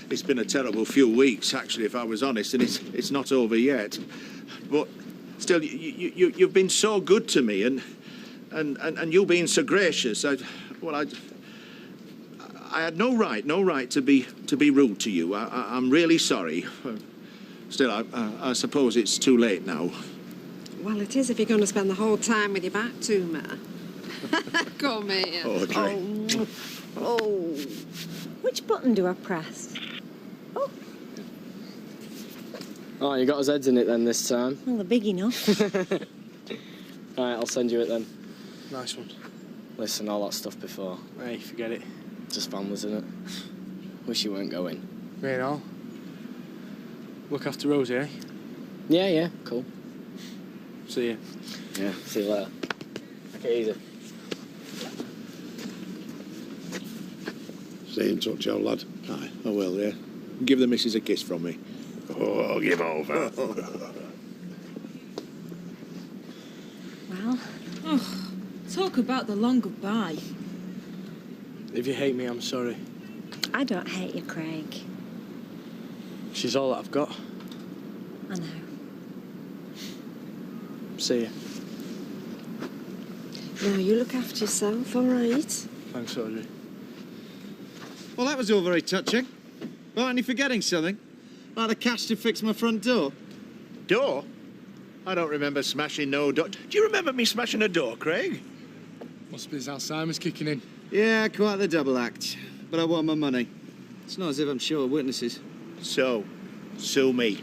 it's been a terrible few weeks, actually, if I was honest, and it's not over yet. But still, you've been so good to me, and you being so gracious. I had no right to be rude to you. I'm really sorry. Still, I suppose it's too late now. Well, it is if you're going to spend the whole time with your back to me. Come here. Audrey. Oh. Which button do I press? Oh, you got his heads in it then this time. Well, they're big enough. All right, I'll send you it then. Nice one. Listen, all that stuff before. Hey, forget it. Just fun, wasn't it? Wish you weren't going. Me and all. Look after Rosie, eh? Yeah, cool. See ya. Yeah, see you later. Take it easy. Stay in touch, old lad. Aye, I will, yeah. Give the missus a kiss from me. Oh, give over. Well, talk about the long goodbye. If you hate me, I'm sorry. I don't hate you, Craig. She's all that I've got. I know. See you. Now, you look after yourself, all right? Thanks, Audrey. Well, that was all very touching. But aren't you forgetting something? Like the cash to fix my front door? Door? I don't remember smashing no door. Do you remember me smashing a door, Craig? Must be his Alzheimer's kicking in. Yeah, quite the double act. But I want my money. It's not as if I'm sure of witnesses. So, sue me.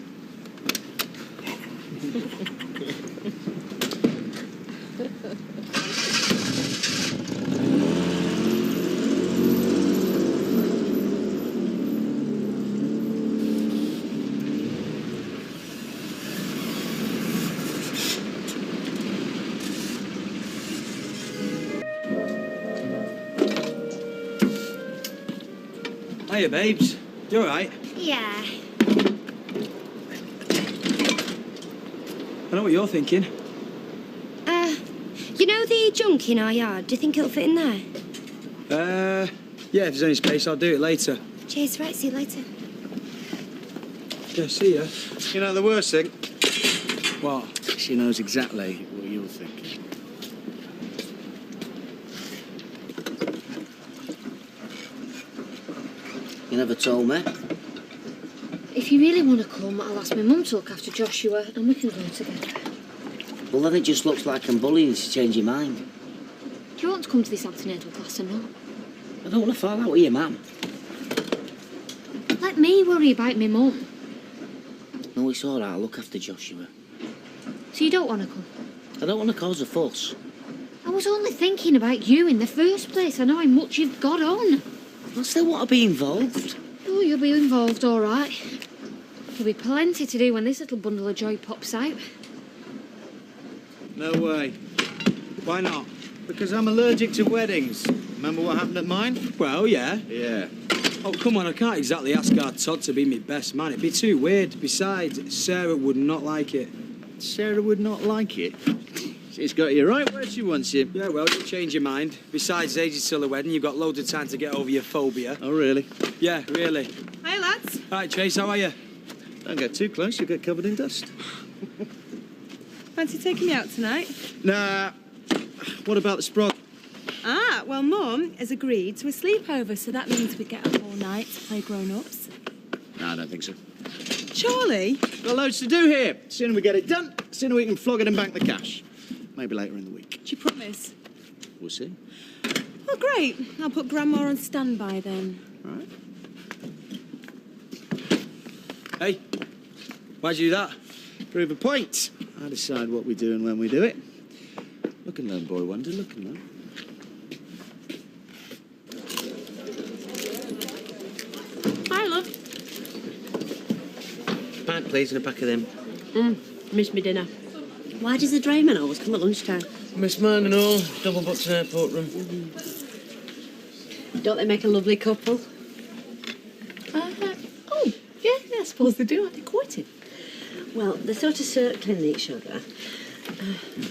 Hiya, babes. You all right? Yeah. I know what you're thinking. You know the junk in our yard? Do you think it'll fit in there? Yeah, if there's any space, I'll do it later. Cheers, right, see you later. Yeah, see ya. You know the worst thing? What? She knows exactly what you're thinking. You never told me. If you really want to come, I'll ask my mum to look after Joshua and we can go together. Well, then it just looks like I'm bullying you to change your mind. Do you want to come to this antenatal class or not? I don't want to fall out with your mum. Let me worry about my mum. No, it's all right. I'll look after Joshua. So you don't want to come? I don't want to cause a fuss. I was only thinking about you in the first place. I know how much you've got on. I still want to be involved. Oh, you'll be involved, all right. There'll be plenty to do when this little bundle of joy pops out. No way. Why not? Because I'm allergic to weddings. Remember what happened at mine? Well, yeah. Yeah. Oh, come on, I can't exactly ask our Todd to be my best man. It'd be too weird. Besides, Sarah would not like it. Sarah would not like it? She's got you right where she wants you. Yeah, well, you change your mind. Besides, age is till the wedding. You've got loads of time to get over your phobia. Oh, really? Yeah, really. Hi, lads. All right, Chase, how are you? Don't get too close, you'll get covered in dust. Fancy taking me out tonight? Nah. What about the sprog? Ah, well, Mum has agreed to a sleepover, so that means we get up all night to play grown-ups. No, I don't think so. Charlie? Got loads to do here. Sooner we get it done, sooner we can flog it and bank the cash. Maybe later in the week. Do you promise? We'll see. Oh, great. I'll put Grandma on standby then. All right. Hey, why'd you do that? Prove a point. I decide what we do and when we do it. Look and learn, boy wonder. Look and learn. Hi, love. Pint, please, and a pack of them. Missed me dinner. Why does the drayman always come at lunchtime? Miss mine and all. Double booked an airport room. Don't they make a lovely couple? Oh, yeah, I suppose they do. Aren't they quite it? Well, they're sort of circling each other.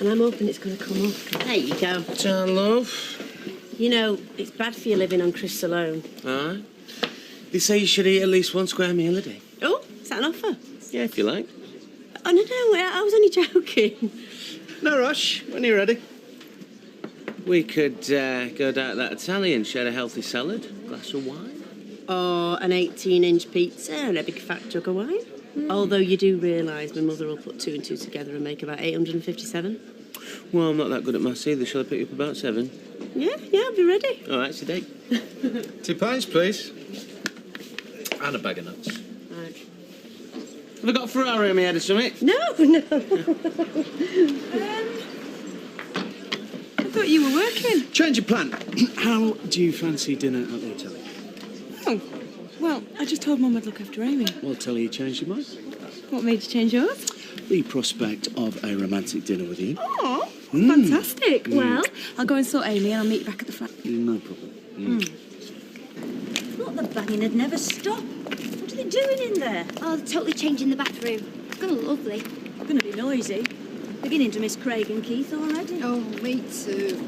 And I'm hoping it's going to come off. There you go. Ta love. You know, it's bad for you living on Chris alone. All right. They say you should eat at least 1 square meal a day. Oh, is that an offer? Yeah, if you like. Oh, no, I was only joking. No rush. When you're ready. We could go down to that Italian, share a healthy salad, glass of wine. Or an 18-inch pizza and a big fat jug of wine. Although you do realise my mother will put 2 and 2 together and make about 857. Well, I'm not that good at maths either. Shall I pick you up about 7? Yeah, I'll be ready. All right, it's a date. 2 pints, please. And a bag of nuts. Right. Have I got a Ferrari on my head or something? No. I thought you were working. Change of plan. How do you fancy dinner at the Italian? Oh, well, I just told Mum I'd look after Amy. Well, tell her you changed your mind. What made you change yours? The prospect of a romantic dinner with you. Oh, fantastic. Well, I'll go and sort Amy and I'll meet you back at the flat. No problem. Thought the banging had never stopped. What are they doing in there? Oh, they're totally changing the bathroom. It's gonna look lovely. Gonna be noisy. Beginning to miss Craig and Keith already. Oh, me too.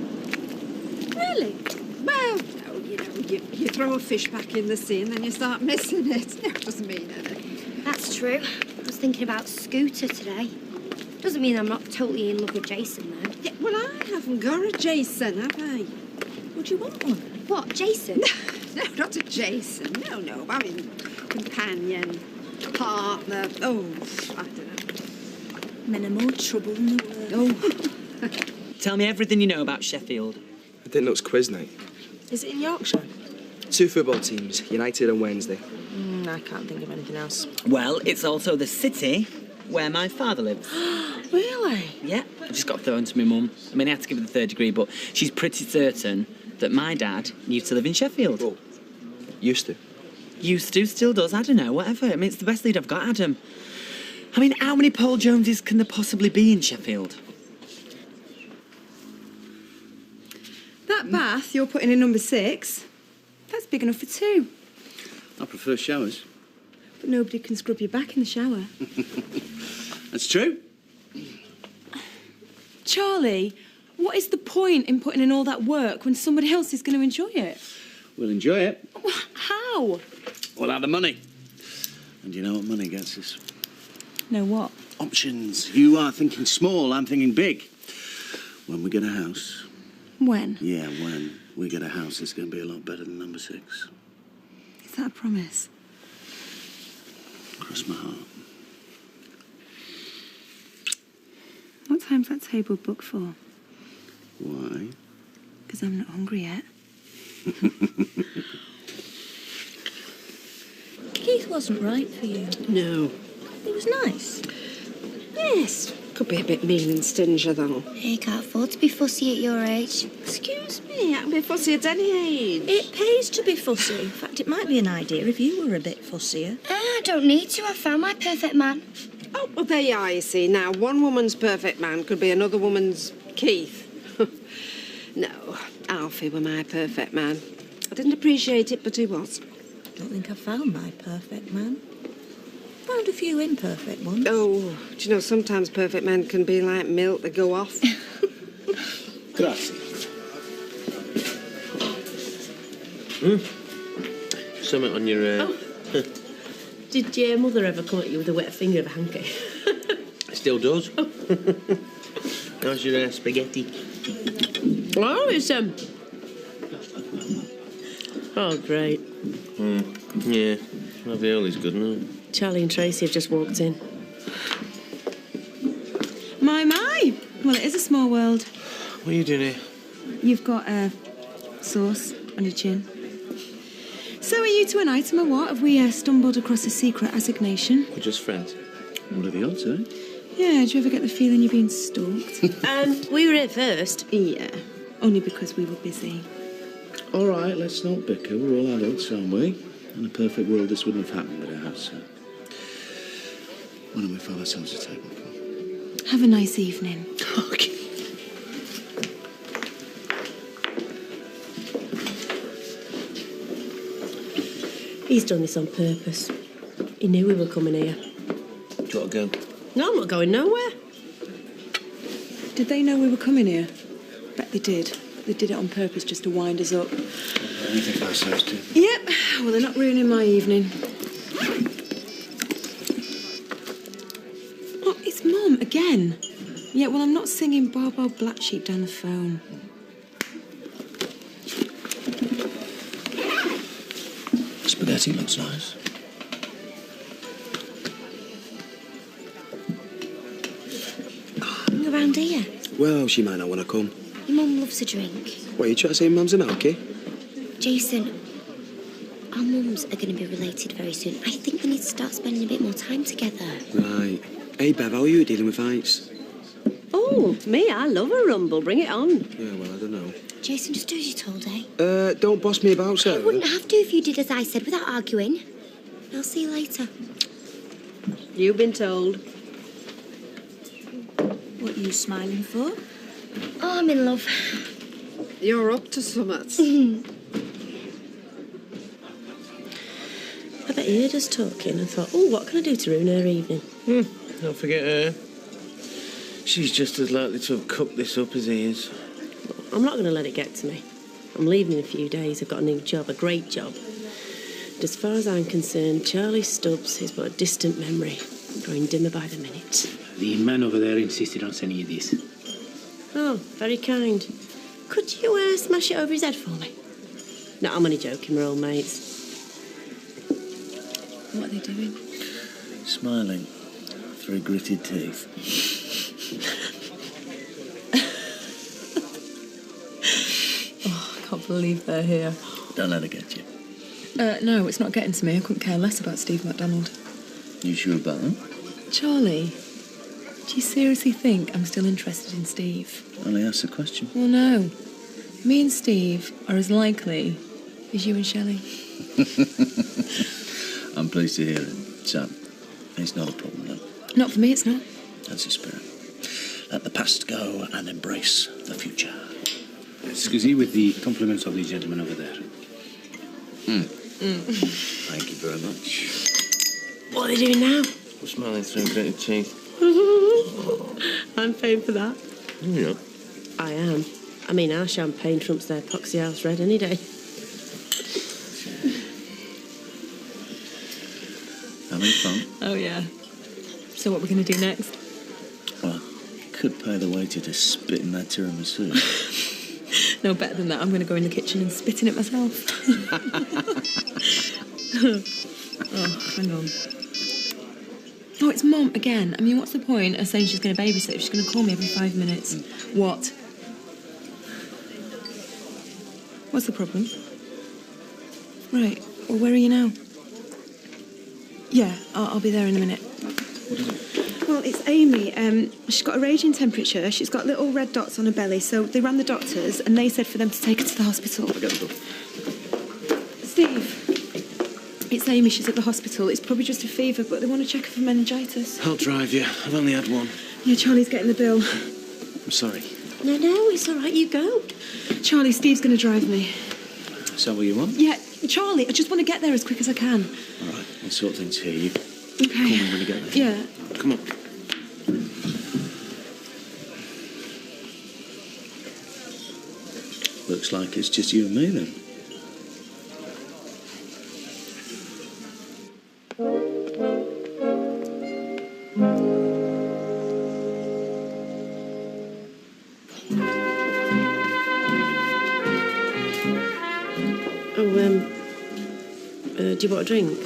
Really? Well, no, you throw a fish back in the sea and then you start missing it. No, it doesn't mean anything. That's true. I was thinking about Scooter today. Doesn't mean I'm not totally in love with Jason, though. Yeah, well, I haven't got a Jason, have I? Would you want one? What, Jason? No, not a Jason. No. I mean, companion, partner. Oh, I don't know. Men are more trouble than the world. Oh. Tell me everything you know about Sheffield. I didn't know it's quiz night. Is it in Yorkshire? 2 football teams, United on Wednesday. I can't think of anything else. Well, it's also the city where my father lives. Really? Yeah, I just got thrown to my mum. I mean, I had to give her the 3rd degree, but she's pretty certain that my dad used to live in Sheffield. Oh, used to? Used to, still does, I don't know, whatever. I mean, it's the best lead I've got, Adam. I mean, how many Paul Joneses can there possibly be in Sheffield? That bath you're putting in number 6, that's big enough for 2. I prefer showers. But nobody can scrub your back in the shower. That's true. Charlie, what is the point in putting in all that work when somebody else is going to enjoy it? We'll enjoy it. How? We'll the money. And you know what money gets us? No, what? Options. You are thinking small, I'm thinking big. When we get a house. When? Yeah, when we get a house, it's going to be a lot better than number 6. Is that a promise? Cross my heart. What time's that table booked for? Why? Because I'm not hungry yet. Keith wasn't right for you. No. He was nice. Yes. Could be a bit mean and stingy, though. You can't afford to be fussy at your age. Excuse me, I can be fussy at any age. It pays to be fussy. In fact, it might be an idea if you were a bit fussier. I don't need to. I found my perfect man. Oh, well, there you are, you see. Now, one woman's perfect man could be another woman's Keith. No, Alfie were my perfect man. I didn't appreciate it, but he was. Don't think I found my perfect man. Found a few imperfect ones. Oh, do you know, sometimes perfect men can be like milk that go off. Grazie. Something on your... Did your mother ever come at you with a wet finger of a hanky? Still does. How's your spaghetti? Oh, it's oh, great. Yeah, ravioli's good, no? Charlie and Tracy have just walked in. My. Well, it is a small world. What are you doing here? You've got a sauce on your chin. So are you two an item or what? Have we stumbled across a secret assignation? We're just friends. What are the odds, eh? Yeah, do you ever get the feeling you're being stalked? We were here first. Yeah, only because we were busy. All right, let's not bicker. We're all adults, aren't we? In a perfect world, this wouldn't have happened, but it has, so... Why don't we fill ourselves a table? Come on. Have a nice evening. Okay. He's done this on purpose. He knew we were coming here. Do you want to go? No, I'm not going nowhere. Did they know we were coming here? Bet they did. They did it on purpose just to wind us up. What do you think ourselves too? Yep. Well, they're not ruining my evening. Oh, it's Mum again. Yeah, well, I'm not singing Barbo Black Sheep down the phone. Spaghetti looks nice. Around here. Well, she might not want to come. Your mum loves a drink. What, you trying to say Mum's an alky? Jason, our mums are going to be related very soon. I think we need to start spending a bit more time together. Right. Hey, Bev, how are you dealing with fights? Oh, me, I love a rumble. Bring it on. Yeah, well, I don't know. Jason, just do as you're told, eh? Don't boss me about, sir. I wouldn't have to if you did as I said without arguing. I'll see you later. You've been told. What are you smiling for? Oh, I'm in love. You're up to summit. I bet he heard us talking and thought, oh, what can I do to ruin her evening? Don't forget her. She's just as likely to have cooked this up as he is. I'm not going to let it get to me. I'm leaving in a few days. I've got a new job, a great job. But as far as I'm concerned, Charlie Stubbs is but a distant memory, growing dimmer by the minute. The man over there insisted on sending you this. Oh, very kind. Could you smash it over his head for me? No, I'm only joking, we're old mates. What are they doing? Smiling through gritted teeth. Oh, I can't believe they're here. Don't let it get you. No, it's not getting to me. I couldn't care less about Steve MacDonald. You sure about that? Charlie, do you seriously think I'm still interested in Steve? Only ask the question. Well, no. Me and Steve are as likely as you and Shelley. I'm pleased to hear it, Sam. It's not a problem, no. Not for me, it's not. That's the spirit. Let the past go and embrace the future. Excuse with the compliments of the gentleman over there. Thank you very much. What are they doing now? I'm smiling through gritted teeth. I'm paying for that. Yeah. I am. I mean, our champagne trumps their Poxy House Red any day. Having fun? Oh, yeah. So what we're going to do next? Well, could pay the waiter to spit in that tiramisu. No, better than that. I'm going to go in the kitchen and spit in it myself. Oh, hang on. Oh, it's Mum again. I mean, what's the point of saying she's going to babysit if she's going to call me every 5 minutes? What? What's the problem? Right. Well, where are you now? Yeah, I'll be there in a minute. Well, it's Amy. She's got a raging temperature. She's got little red dots on her belly. So they ran the doctors, and they said for them to take her to the hospital. I'll get the door. Steve, it's Amy. She's at the hospital. It's probably just a fever, but they want to check her for meningitis. I'll drive you. I've only had one. Yeah, Charlie's getting the bill. I'm sorry. No, it's all right. You go. Charlie, Steve's going to drive me. Is that what you want? Yeah, Charlie, I just want to get there as quick as I can. All right, I'll sort things here. You Okay. call me when you get there. Yeah. Come on. Looks like it's just you and me then. Do you want a drink?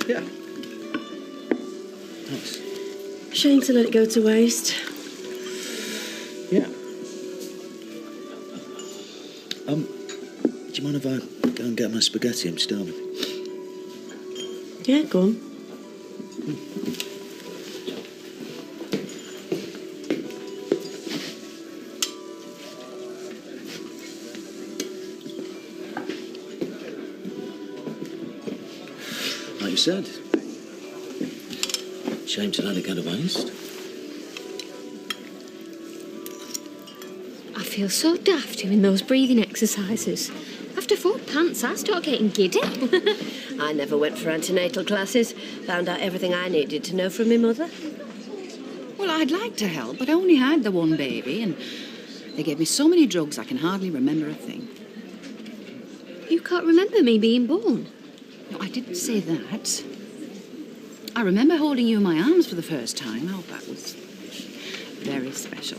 Yeah. Thanks. Shame to let it go to waste. Yeah. Do you mind if I go and get my spaghetti? I'm starving. Yeah, go on. Like you said. Shame to let it go to waste. I feel so daft doing those breathing exercises. After 4 pants, I start getting giddy. I never went for antenatal classes. Found out everything I needed to know from my mother. Well, I'd like to help, but I only had the one baby, and they gave me so many drugs I can hardly remember a thing. You can't remember me being born? No, I didn't say that. I remember holding you in my arms for the first time. Oh, that was very special.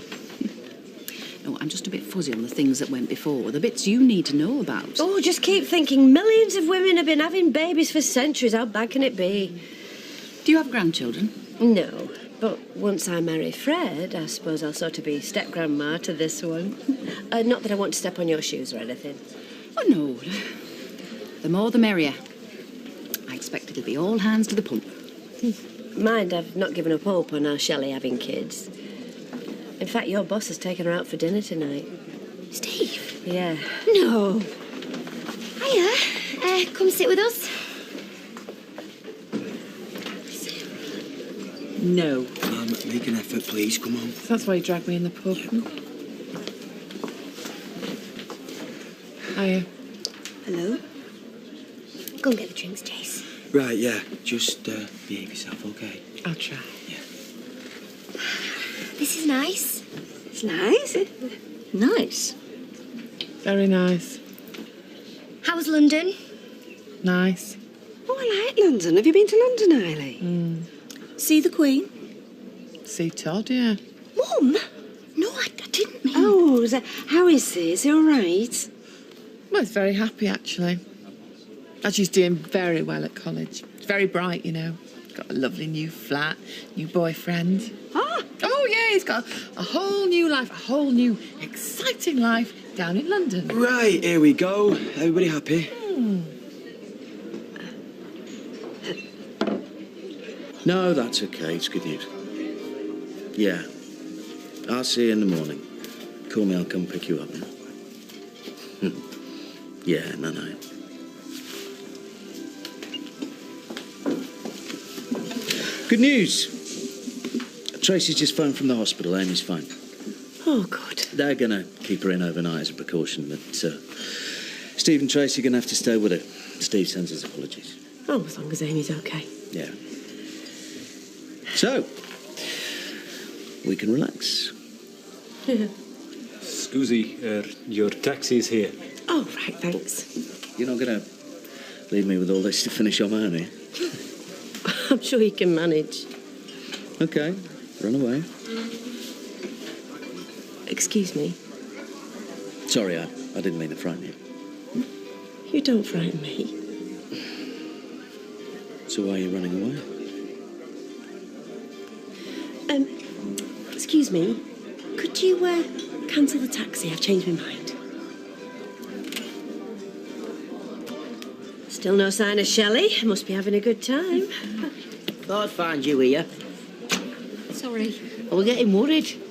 No, I'm just a bit fuzzy on the things that went before, the bits you need to know about. Oh, just keep thinking. Millions of women have been having babies for centuries. How bad can it be? Do you have grandchildren? No. But once I marry Fred, I suppose I'll sort of be step-grandma to this one. Not that I want to step on your shoes or anything. Oh, no. The more the merrier. I expect it'll be all hands to the pump. Mind, I've not given up hope on our Shelley having kids. In fact, your boss has taken her out for dinner tonight. Steve? Yeah. No. Hiya. Come sit with us. No. Make an effort, please. Come on. That's why you dragged me in the pub. Hiya. Hello. Go and get the drinks, Jace. Right, yeah. Just behave yourself, okay? I'll try. Yeah. This is nice. It's nice. Nice. Very nice. How was London? Nice. Oh, I like London. Have you been to London, Eileen? See the Queen? See Todd, yeah. Mum? No, I didn't mean... Oh, how is he? Is he all right? Well, he's very happy, actually. And she's doing very well at college. She's very bright, you know. Got a lovely new flat, new boyfriend. Ah! Oh, yeah, he's got a whole new life, a whole new exciting life down in London. Right, here we go. Everybody happy? No, that's okay. It's good news. Yeah. I'll see you in the morning. Call me, I'll come pick you up. Yeah, no. Good news. Tracy's just phoned from the hospital. Amy's fine. Oh, good. They're going to keep her in overnight as a precaution, but Steve and Tracy are going to have to stay with her. Steve sends his apologies. Oh, as long as Amy's okay. Yeah. So, we can relax. Scusi, your taxi is here. Oh, right, thanks. You're not going to leave me with all this to finish on my own, are you? I'm sure you can manage. Okay, run away. Excuse me. Sorry, I didn't mean to frighten you. You don't frighten me. So why are you running away? Excuse me. Could you, cancel the taxi? I've changed my mind. Still no sign of Shelley. Must be having a good time. Thought I'd find you here. Sorry. I was getting worried.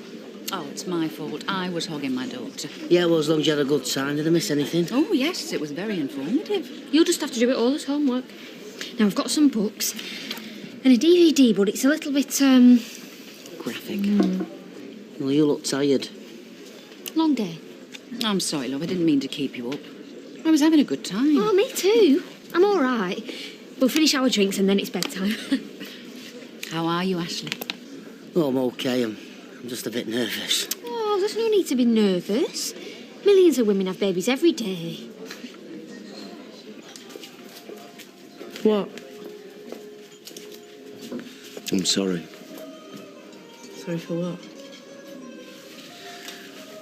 Oh, it's my fault. I was hogging my daughter. Yeah, well, as long as you had a good time, did I miss anything? Oh, yes, it was very informative. You'll just have to do it all as homework. Now, I've got some books and a DVD, but it's a little bit, graphic. Well, you look tired. Long day. I'm sorry, love. I didn't mean to keep you up. I was having a good time. Oh, me too. I'm all right. We'll finish our drinks and then it's bedtime. How are you, Ashley? Oh, I'm okay. I'm just a bit nervous. Oh, there's no need to be nervous. Millions of women have babies every day. What? I'm sorry. Sorry for what?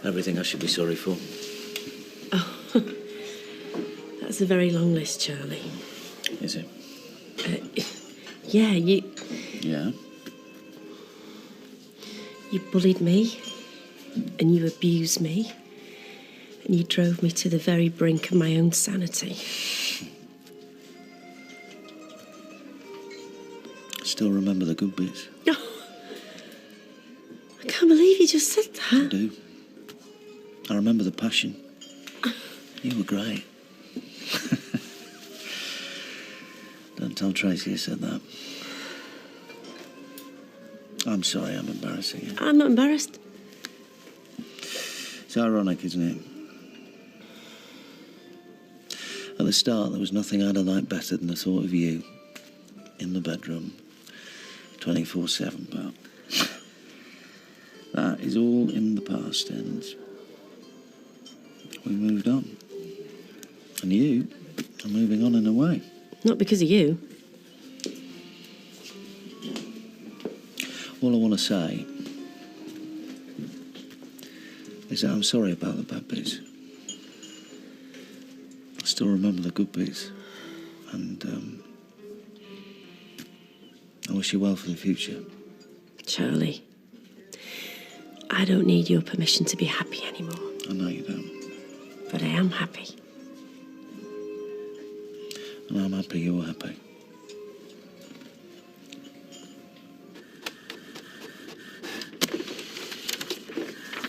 Everything I should be sorry for. Oh, that's a very long list, Charlie. Is it? Yeah, you Yeah. bullied me, and you abused me, and you drove me to the very brink of my own sanity. Still remember the good bits. I can't believe you just said that. I do. I remember the passion. You were great. Don't tell Tracy you said that. I'm sorry I'm embarrassing you. I'm not embarrassed. It's ironic, isn't it? At the start, there was nothing I'd have liked better than the thought of you in the bedroom, 24/7, but that is all in the past, and we moved on. And you are moving on in a way. Not because of you. All I want to say is that I'm sorry about the bad bits. I still remember the good bits. And I wish you well for the future. Charlie, I don't need your permission to be happy anymore. I know you don't. But I am happy. And I'm happy you're happy.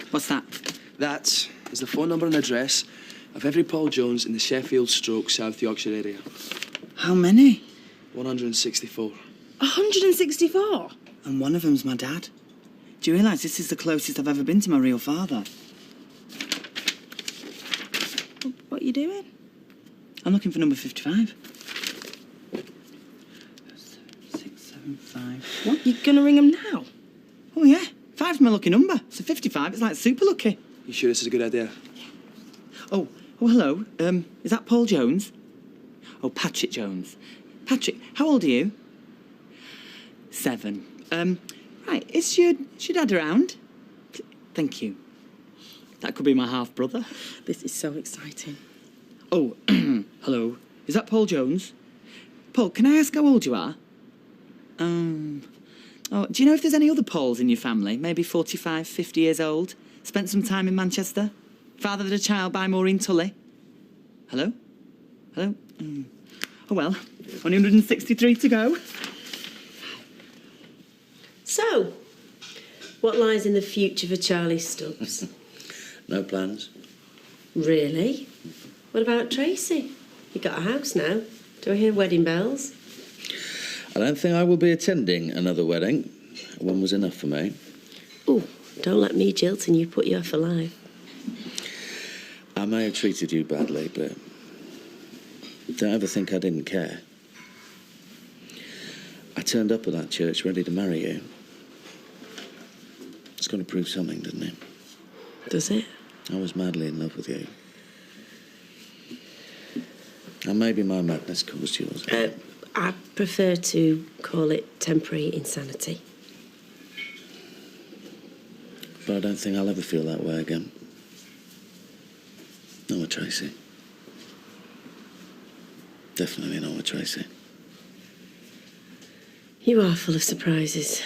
What's that? That is the phone number and address of every Paul Jones in the Sheffield/South Yorkshire area. How many? 164. 164? And one of them's my dad. Do you realise this is the closest I've ever been to my real father? What are you doing? I'm looking for number 55. 675. What? You're going to ring him now? Oh, yeah. 5's my lucky number. So 55, it's like super lucky. You sure this is a good idea? Oh, hello. Is that Paul Jones? Oh, Patrick Jones. Patrick, how old are you? 7. Right, is your dad around? Thank you. That could be my half-brother. This is so exciting. Oh, hello. Is that Paul Jones? Paul, can I ask how old you are? Oh, do you know if there's any other Pauls in your family? Maybe 45, 50 years old? Spent some time in Manchester? Fathered a child by Maureen Tully? Hello? Hello? Oh, well, only 163 to go. So, what lies in the future for Charlie Stubbs? No plans. Really? What about Tracy? You got a house now. Do I hear wedding bells? I don't think I will be attending another wedding. One was enough for me. Oh, don't let me jilt and you put you off for life. I may have treated you badly, but don't ever think I didn't care. I turned up at that church ready to marry you. It's got to prove something, doesn't it? Does it? I was madly in love with you. And maybe my madness caused yours. I prefer to call it temporary insanity. But I don't think I'll ever feel that way again. Not with Tracy. Definitely not with Tracy. You are full of surprises.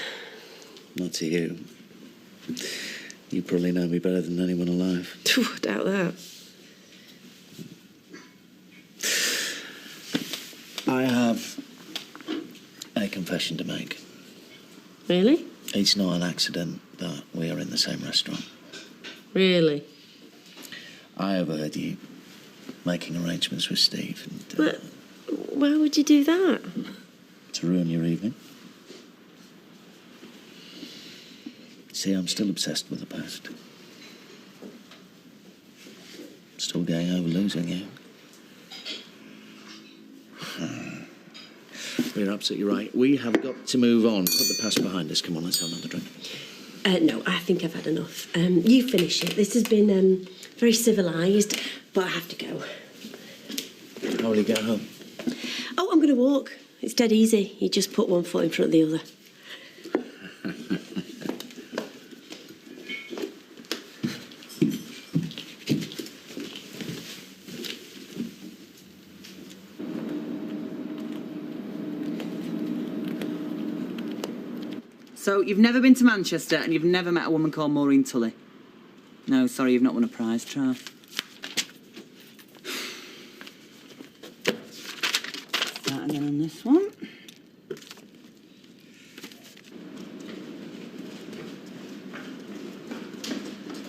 Not to you. You probably know me better than anyone alive. I doubt that. I have a confession to make. Really? It's not an accident that we are in the same restaurant. Really? I overheard you making arrangements with Steve. And, But why would you do that? to ruin your evening. See, I'm still obsessed with the past. Still getting over losing you. You're absolutely right. We have got to move on. Put the past behind us. Come on, let's have another drink. No, I think I've had enough. You finish it. This has been very civilised, but I have to go. How will you get home? Oh, I'm going to walk. It's dead easy. You just put one foot in front of the other. So, you've never been to Manchester and you've never met a woman called Maureen Tully? No, sorry, you've not won a prize. Try. Start again on this one.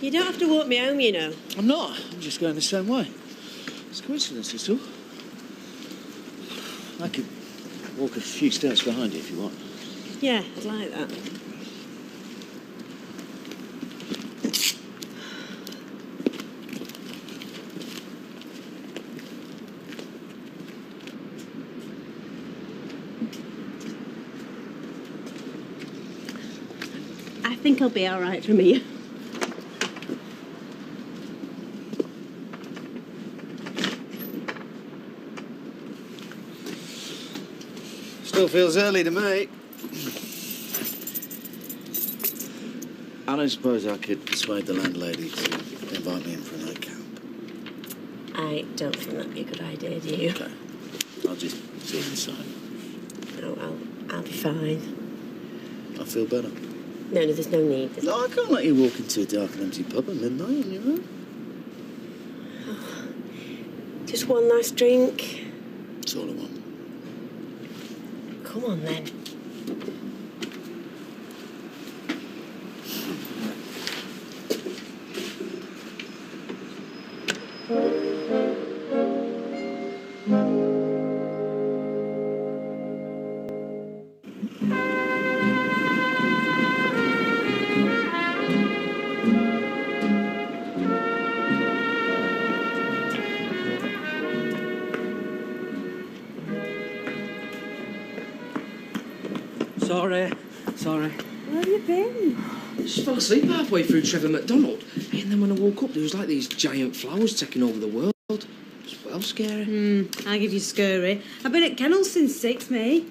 You don't have to walk me home, you know. I'm not. I'm just going the same way. It's a coincidence, that's all. I could walk a few steps behind you if you want. Yeah, I'd like that. I think I'll be all right from here. Still feels early to me. I don't suppose I could persuade the landlady to invite me in for a nightcap. I don't think that'd be a good idea, do you? Okay. I'll just see you inside. No, I'll be fine. I feel better. No, there's no need. No, I can't let you walk into a dark and empty pub at midnight on your own. Just one last drink. That's all I want. Come on, then. Sorry. Where have you been? I just fell asleep halfway through Trevor McDonald. And then when I woke up, there was like these giant flowers taking over the world. It's well scary. I give you scurry. I've been at kennels since 6, me.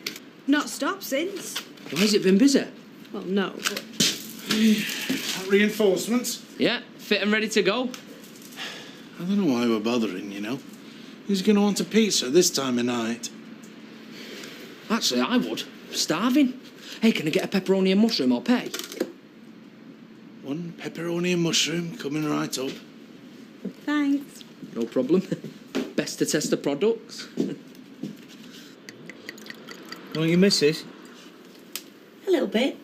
Not stopped since. Why has it been busy? Well, no, but... Reinforcements? Yeah, fit and ready to go. I don't know why we're bothering, you know. Who's going to want a pizza this time of night? Actually, I would. Starving. Hey, can I get a pepperoni and mushroom or pay? One pepperoni and mushroom coming right up. Thanks. No problem. Best to test the products. Want your missus? A little bit.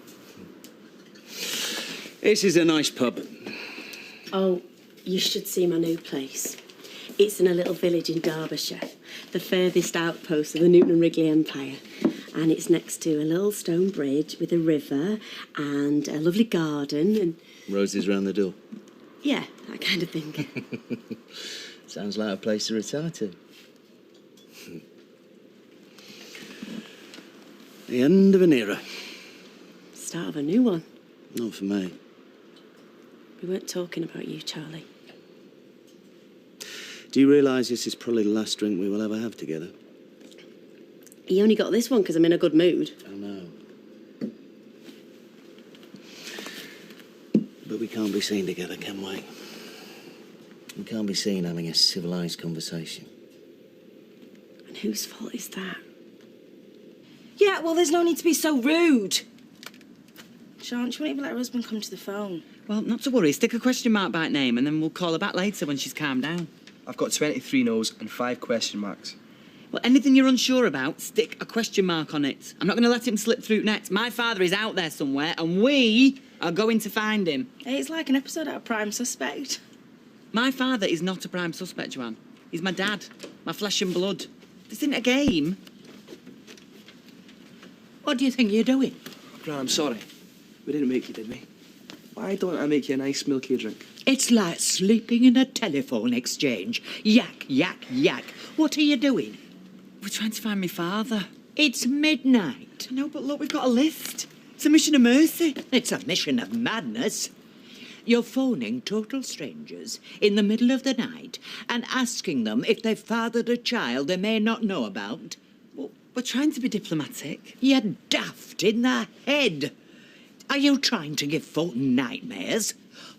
This is a nice pub. Oh, you should see my new place. It's in a little village in Derbyshire, the furthest outpost of the Newton and Wrigley Empire. And it's next to a little stone bridge with a river and a lovely garden and... Roses round the door. Yeah, that kind of thing. Sounds like a place to retire to. The end of an era. Start of a new one. Not for me. We weren't talking about you, Charlie. Do you realise this is probably the last drink we will ever have together? You only got this one because I'm in a good mood. I know. But we can't be seen together, can we? We can't be seen having a civilised conversation. And whose fault is that? Yeah, well, there's no need to be so rude. Sean, she won't even let her husband come to the phone. Well, not to worry. Stick a question mark by name and then we'll call her back later when she's calmed down. I've got 23 no's and 5 question marks. Well, anything you're unsure about, stick a question mark on it. I'm not going to let him slip through nets. My father is out there somewhere and we are going to find him. Hey, it's like an episode out of Prime Suspect. My father is not a prime suspect, Joanne. He's my dad, my flesh and blood. This isn't a game. What do you think you're doing? Gran, I'm sorry. We didn't make you, did we? Why don't I make you a nice milky drink? It's like sleeping in a telephone exchange. Yak, yak, yak. What are you doing? We're trying to find my father. It's midnight. I know, but look, we've got a list. It's a mission of mercy. It's a mission of madness. You're phoning total strangers in the middle of the night and asking them if they've fathered a child they may not know about. Well, we're trying to be diplomatic. You're daft in the head. Are you trying to give folk nightmares?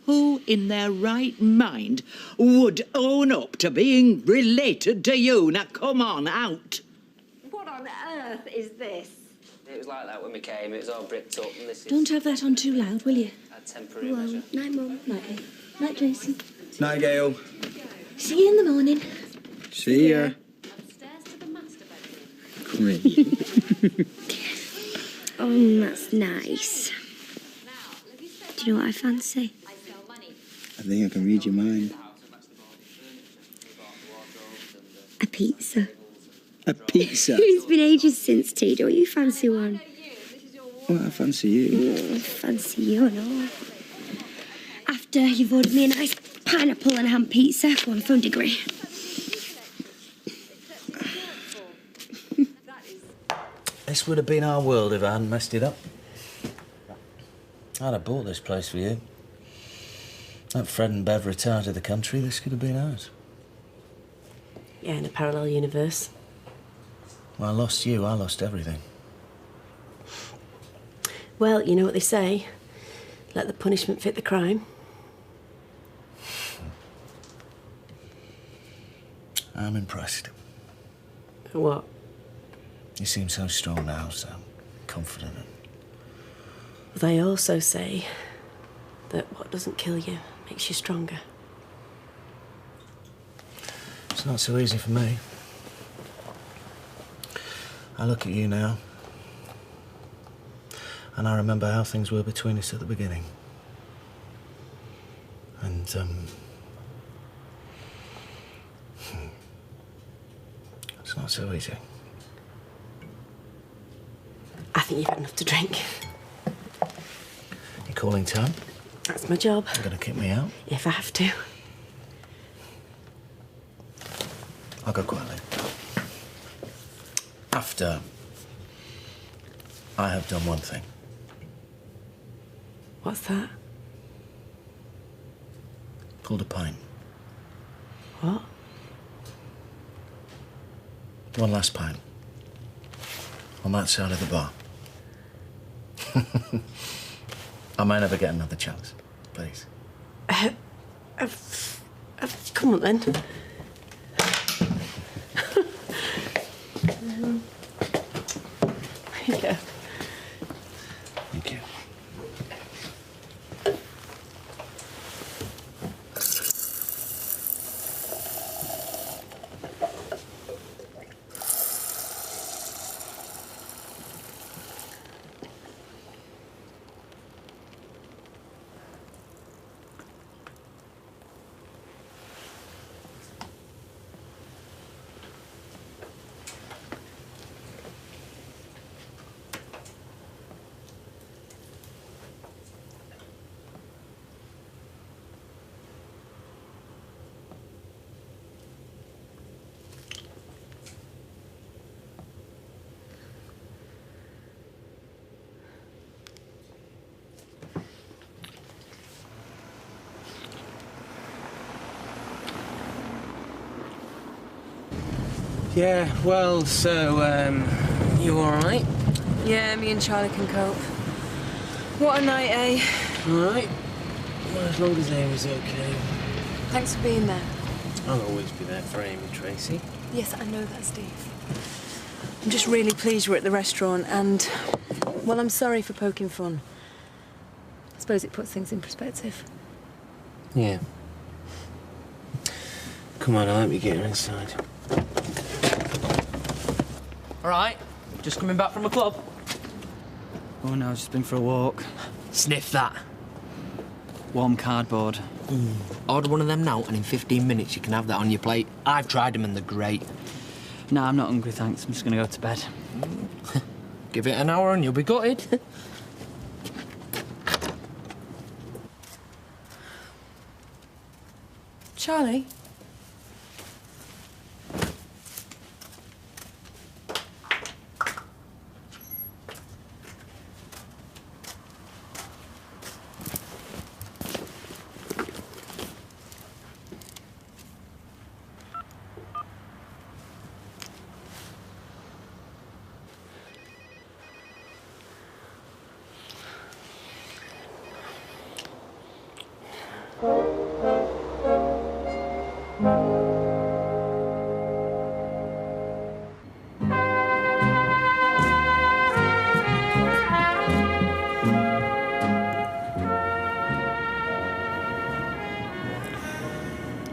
Who in their right mind would own up to being related to you? Now, come on, out. What on earth is this? It was like that when we came. It was all bricked up, and this Don't have that on too loud, will you? a temporary measure. Night, Mum. Night, Night, Jason. Night, Gail. See you in the morning. See ya. Oh, that's nice. Do you know what I fancy? I think I can read your mind. A pizza. A pizza? It's been ages since tea. Don't you fancy one? Well, I fancy you. Fancy you and all. After you've ordered me a nice pineapple and ham pizza, go on, phone degree. This would have been our world if I hadn't messed it up. I'd have bought this place for you. That Fred and Bev retired to the country, this could have been ours. Yeah, in a parallel universe. When I lost you, I lost everything. Well, you know what they say. Let the punishment fit the crime. I'm impressed. What? You seem so strong now, so confident. They also say that what doesn't kill you makes you stronger. It's not so easy for me. I look at you now, and I remember how things were between us at the beginning. And, it's not so easy. I think you've had enough to drink. You calling time? That's my job. You're gonna kick me out? If I have to. I'll go quietly. After I have done one thing. What's that? Pulled a pint. What? One last pint. On that side of the bar. I might never get another chance. Please. Come on then. Here you go. Thank you. Yeah, well, so, you alright? Yeah, me and Charlie can cope. What a night, eh? Alright. Well, as long as Amy's okay. Thanks for being there. I'll always be there for Amy, Tracy. Yes, I know that, Steve. I'm just really pleased we're at the restaurant and, well, I'm sorry for poking fun. I suppose it puts things in perspective. Yeah. Come on, I'll help you get her inside. All right, just coming back from a club. Oh no, I've just been for a walk. Sniff that. Warm cardboard. Order one of them now, and in 15 minutes you can have that on your plate. I've tried them and they're great. No, I'm not hungry, thanks. I'm just gonna go to bed. Give it an hour and you'll be gutted. Charlie?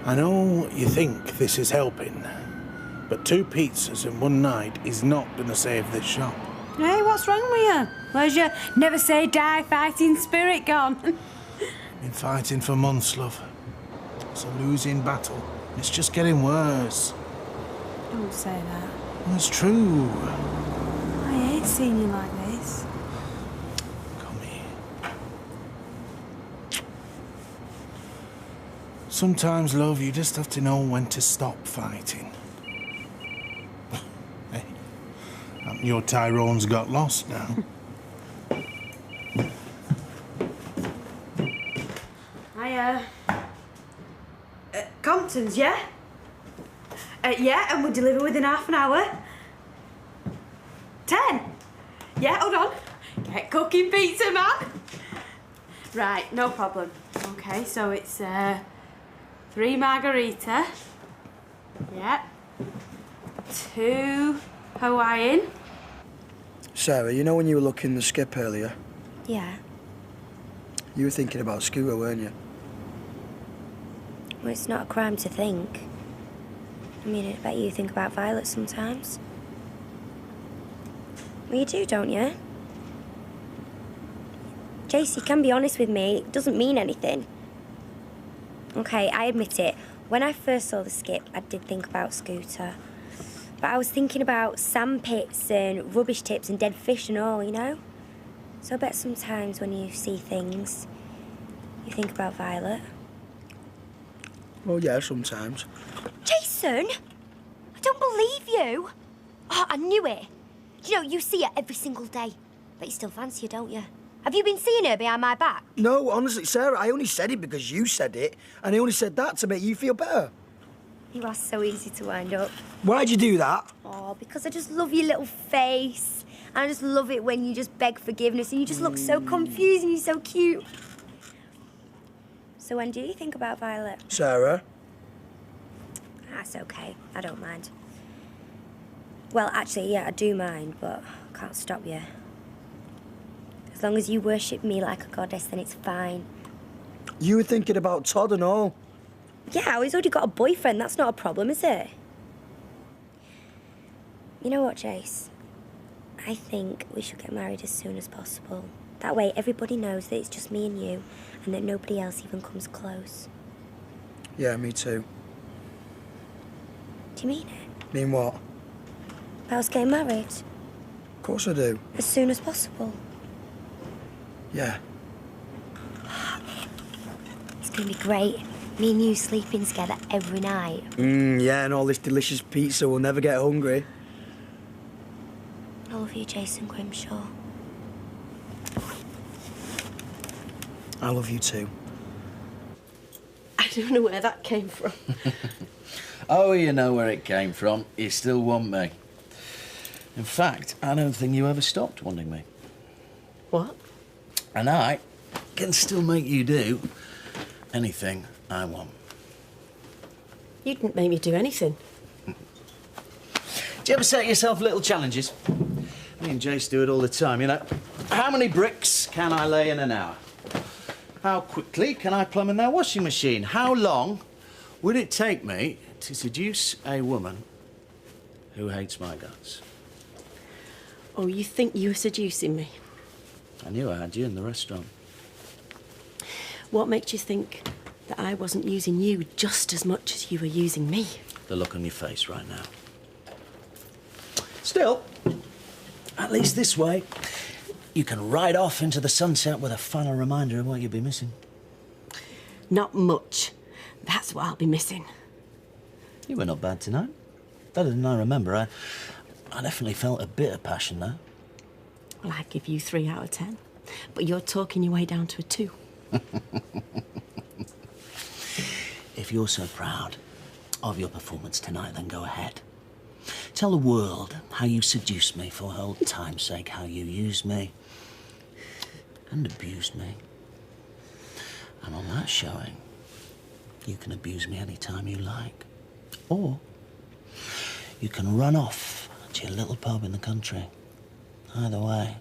I know you think this is helping, but 2 pizzas in one night is not going to save this shop. Hey, what's wrong with you? Where's your never say die fighting spirit gone? Been fighting for months, love. It's a losing battle. It's just getting worse. Don't say that. Well, it's true. I hate seeing you like this. Come here. Sometimes, love, you just have to know when to stop fighting. Hey, your Tyrone's got lost now. Compton's, yeah? Yeah, and we'll deliver within half an hour. 10? Yeah, hold on. Get cooking pizza, man. Right, no problem. Okay, so it's 3 margarita. Yeah. 2 Hawaiian. Sarah, you know when you were looking the skip earlier? Yeah. You were thinking about Scooter, weren't you? Well, it's not a crime to think. I mean, I bet you think about Violet sometimes. Well, you do, don't you? Jace, you can be honest with me. It doesn't mean anything. Okay, I admit it. When I first saw the skip, I did think about Scooter. But I was thinking about sand pits and rubbish tips and dead fish and all, you know? So I bet sometimes when you see things, you think about Violet. Well, yeah, sometimes. Jason! I don't believe you! Oh, I knew it. You know, you see her every single day. But you still fancy her, don't you? Have you been seeing her behind my back? No, honestly, Sarah, I only said it because you said it, and I only said that to make you feel better. You are so easy to wind up. Why'd you do that? Oh, because I just love your little face. And I just love it when you just beg forgiveness and you just look so confused and you're so cute. So when do you think about Violet? Sarah? That's okay. I don't mind. Well, actually, yeah, I do mind, but I can't stop you. As long as you worship me like a goddess, then it's fine. You were thinking about Todd and all. Yeah, he's already got a boyfriend. That's not a problem, is it? You know what, Jace? I think we should get married as soon as possible. That way, everybody knows that it's just me and you, and that nobody else even comes close. Yeah, me too. Do you mean it? Mean what? About us getting married? Of course I do. As soon as possible. Yeah. It's gonna be great. Me and you sleeping together every night. Yeah, and all this delicious pizza, we'll never get hungry. I love you, Jason Grimshaw. I love you too. I don't know where that came from. Oh, you know where it came from. You still want me. In fact, I don't think you ever stopped wanting me. What? And I can still make you do anything I want. You didn't make me do anything. Do you ever set yourself little challenges? Me and Jace do it all the time, you know. How many bricks can I lay in an hour? How quickly can I plumb in their washing machine? How long would it take me to seduce a woman who hates my guts? Oh, you think you were seducing me? I knew I had you in the restaurant. What makes you think that I wasn't using you just as much as you were using me? The look on your face right now. Still, at least this way, you can ride off into the sunset with a final reminder of what you'll be missing. Not much. That's what I'll be missing. You were not bad tonight. Better than I remember. I definitely felt a bit of passion there. Well, I'd give you 3 out of 10. But you're talking your way down to a 2. If you're so proud of your performance tonight, then go ahead. Tell the world how you seduced me for old time's sake, how you used me and abused me. And on that showing, you can abuse me any time you like. Or you can run off to your little pub in the country. Either way,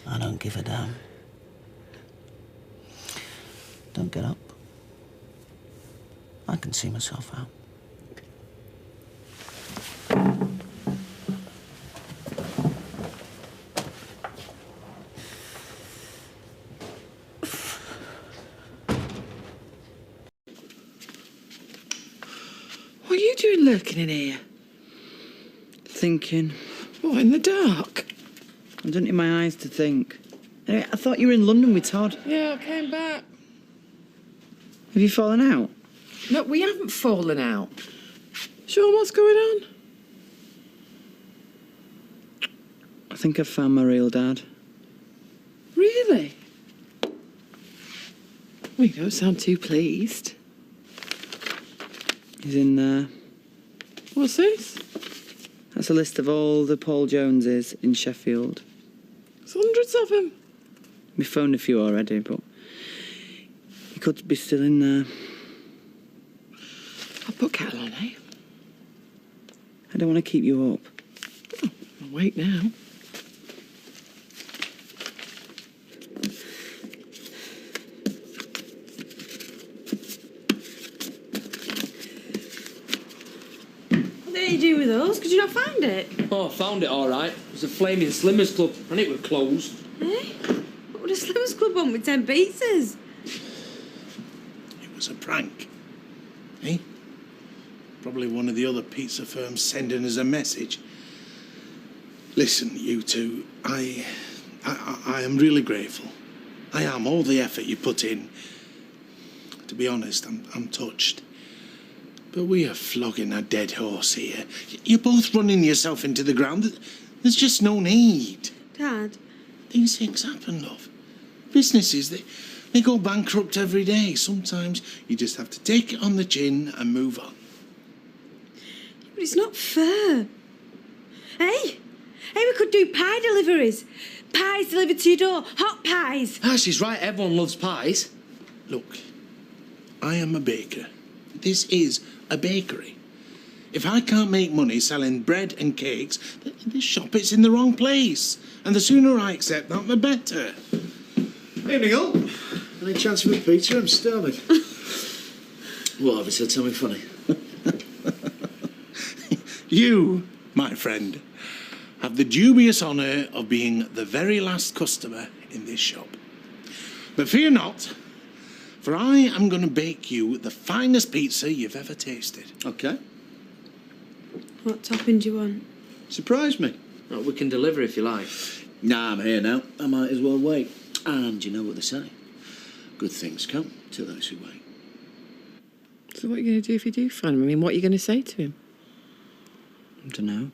I don't give a damn. Don't get up. I can see myself out. What are you doing lurking in here? Thinking. What, in the dark? I didn't in my eyes to think. Anyway, I thought you were in London with Todd. Yeah, I came back. Have you fallen out? No, we haven't fallen out. Sean, what's going on? I think I've found my real dad. Really? Well, you don't sound too pleased. He's in there. What's this? That's a list of all the Paul Joneses in Sheffield. There's hundreds of them. We phoned a few already, but he could be still in there. I'll put kettle on, eh? I don't want to keep you up. Oh, I'll wait now. What did you do with those? Could you not find it? Oh, I found it all right. It was a flaming Slimmers Club, and it was closed. Eh? What would a Slimmers Club want with 10 pizzas? It was a prank. Eh? Probably one of the other pizza firms sending us a message. Listen, you two, I am really grateful. I am. All the effort you put in. To be honest, I'm touched. But we are flogging a dead horse here. You're both running yourself into the ground. There's just no need. Dad. These things happen, love. Businesses, They go bankrupt every day. Sometimes you just have to take it on the chin and move on. But it's not fair. Hey, we could do pie deliveries. Pies delivered to your door. Hot pies. Ah, she's right. Everyone loves pies. Look, I am a baker. This is a bakery. If I can't make money selling bread and cakes, this shop is in the wrong place. And the sooner I accept that, the better. Evening all. Any chance of a pizza? I'm starving. What, have you said something funny? You, my friend, have the dubious honour of being the very last customer in this shop. But fear not, for I am going to bake you the finest pizza you've ever tasted. Okay. What topping do you want? Surprise me. Oh, we can deliver if you like. Nah, I'm here now. I might as well wait. And you know what they say. Good things come to those who wait. So what are you going to do if you do find him? I mean, what are you going to say to him? I don't know.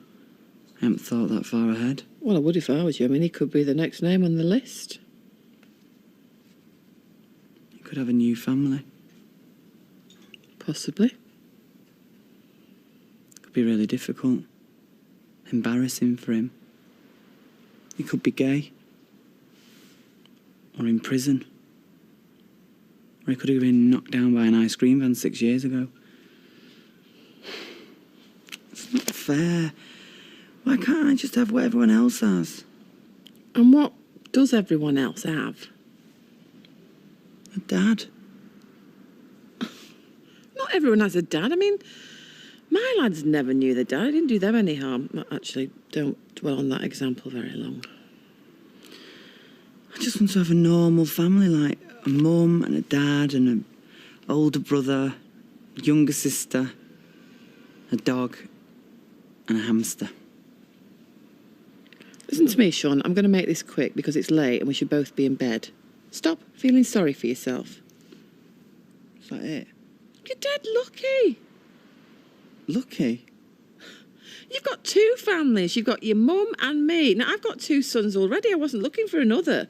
I haven't thought that far ahead. Well, I would if I was you. I mean, he could be the next name on the list. He could have a new family. Possibly. Could be really difficult. Embarrassing for him. He could be gay. Or in prison. Or he could have been knocked down by an ice cream van 6 years ago. It's not fair. Why can't I just have what everyone else has? And what does everyone else have? A dad. Not everyone has a dad. I mean, my lads never knew their dad. I didn't do them any harm. Actually, don't dwell on that example very long. I just want to have a normal family, like a mum and a dad and an older brother, a younger sister, a dog and a hamster. Listen to me, Sean. I'm going to make this quick because it's late and we should both be in bed. Stop feeling sorry for yourself. Is that it? You're dead lucky. Lucky? You've got two families. You've got your mum and me. Now, I've got two sons already. I wasn't looking for another.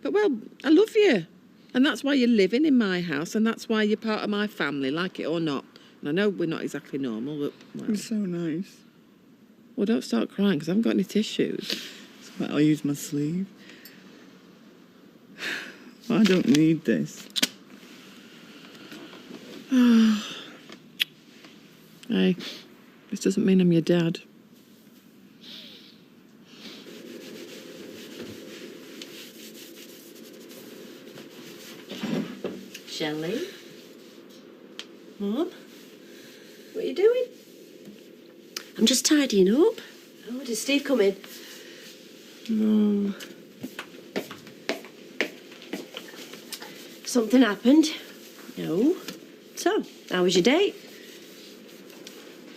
But, well, I love you. And that's why you're living in my house and that's why you're part of my family, like it or not. And I know we're not exactly normal, but, well... You're so nice. Well, don't start crying because I haven't got any tissues. So I'll use my sleeve. I don't need this. Hey, this doesn't mean I'm your dad. Shelley? Mum? What are you doing? I'm just tidying up. Oh, did Steve come in? Mum. Something happened? No. So, how was your date?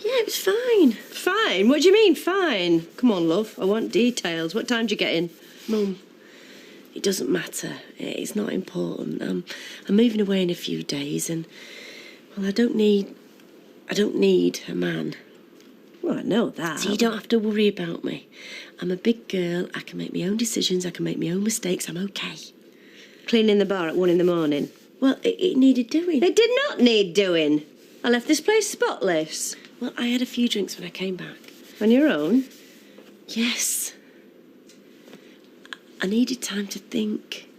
Yeah, it was fine. Fine? What do you mean, fine? Come on, love. I want details. What time did you get in? Mum, it doesn't matter. It's not important. I'm moving away in a few days and, well, I don't need a man. Well, I know that. So you don't have to worry about me. I'm a big girl. I can make my own decisions. I can make my own mistakes. I'm okay. Cleaning the bar at 1 in the morning. Well, it needed doing. It did not need doing. I left this place spotless. Well, I had a few drinks when I came back. On your own? Yes. I needed time to think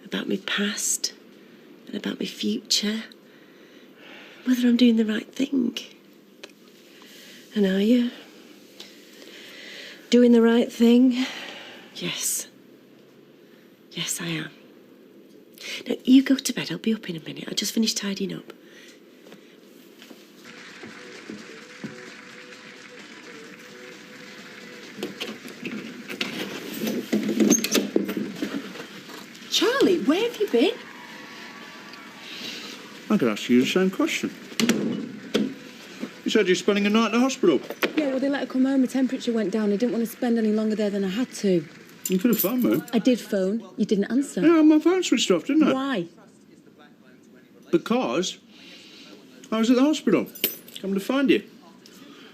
about my past and about my future. Whether I'm doing the right thing. And are you? Doing the right thing? Yes. Yes, I am. Now, you go to bed. I'll be up in a minute. I just finished tidying up. Charlie, where have you been? I could ask you the same question. You said you're spending a night in the hospital. Yeah, well, they let her come home. Her temperature went down. I didn't want to spend any longer there than I had to. You could have phoned me. I did phone. You didn't answer. Yeah, my phone switched off, didn't I? Why? Because I was at the hospital. Coming to find you.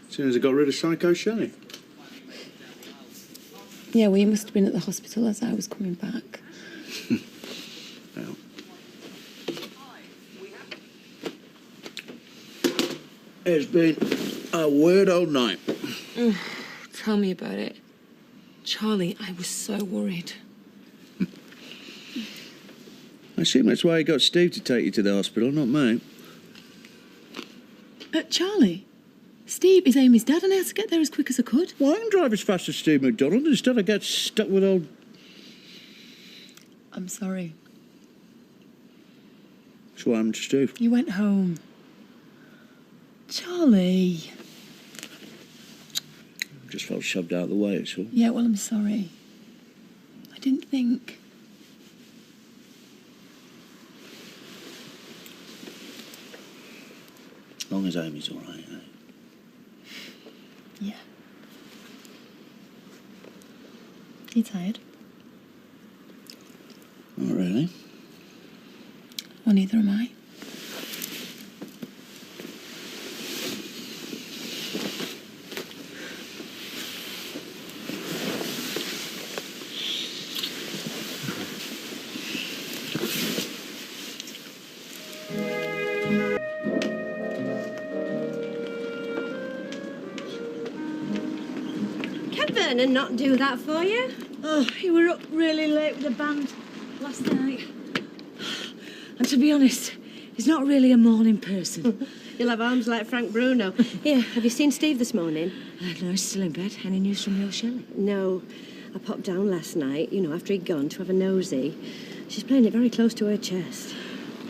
As soon as I got rid of Psycho Shelley. Yeah, well, you must have been at the hospital as I was coming back. Well, It's been a weird old night. Tell me about it. Charlie, I was so worried. I assume that's why you got Steve to take you to the hospital, not me. Charlie? Steve is Amy's dad and I had to get there as quick as I could. Well, I can drive as fast as Steve McDonald. Instead, I get stuck with old... I'm sorry. That's what happened to Steve. You went home. Charlie. Just felt shoved out of the way, it's all. Yeah, well, I'm sorry. I didn't think. As long as Amy's all right, eh? Yeah. You tired? Not really. Well, neither am I. Can Vernon not do that for you? Oh, he were up really late with the band last night. And to be honest, he's not really a morning person. You'll have arms like Frank Bruno. Here, have you seen Steve this morning? No, he's still in bed. Any news from your Shelley? No. I popped down last night, you know, after he'd gone to have a nosy. She's playing it very close to her chest.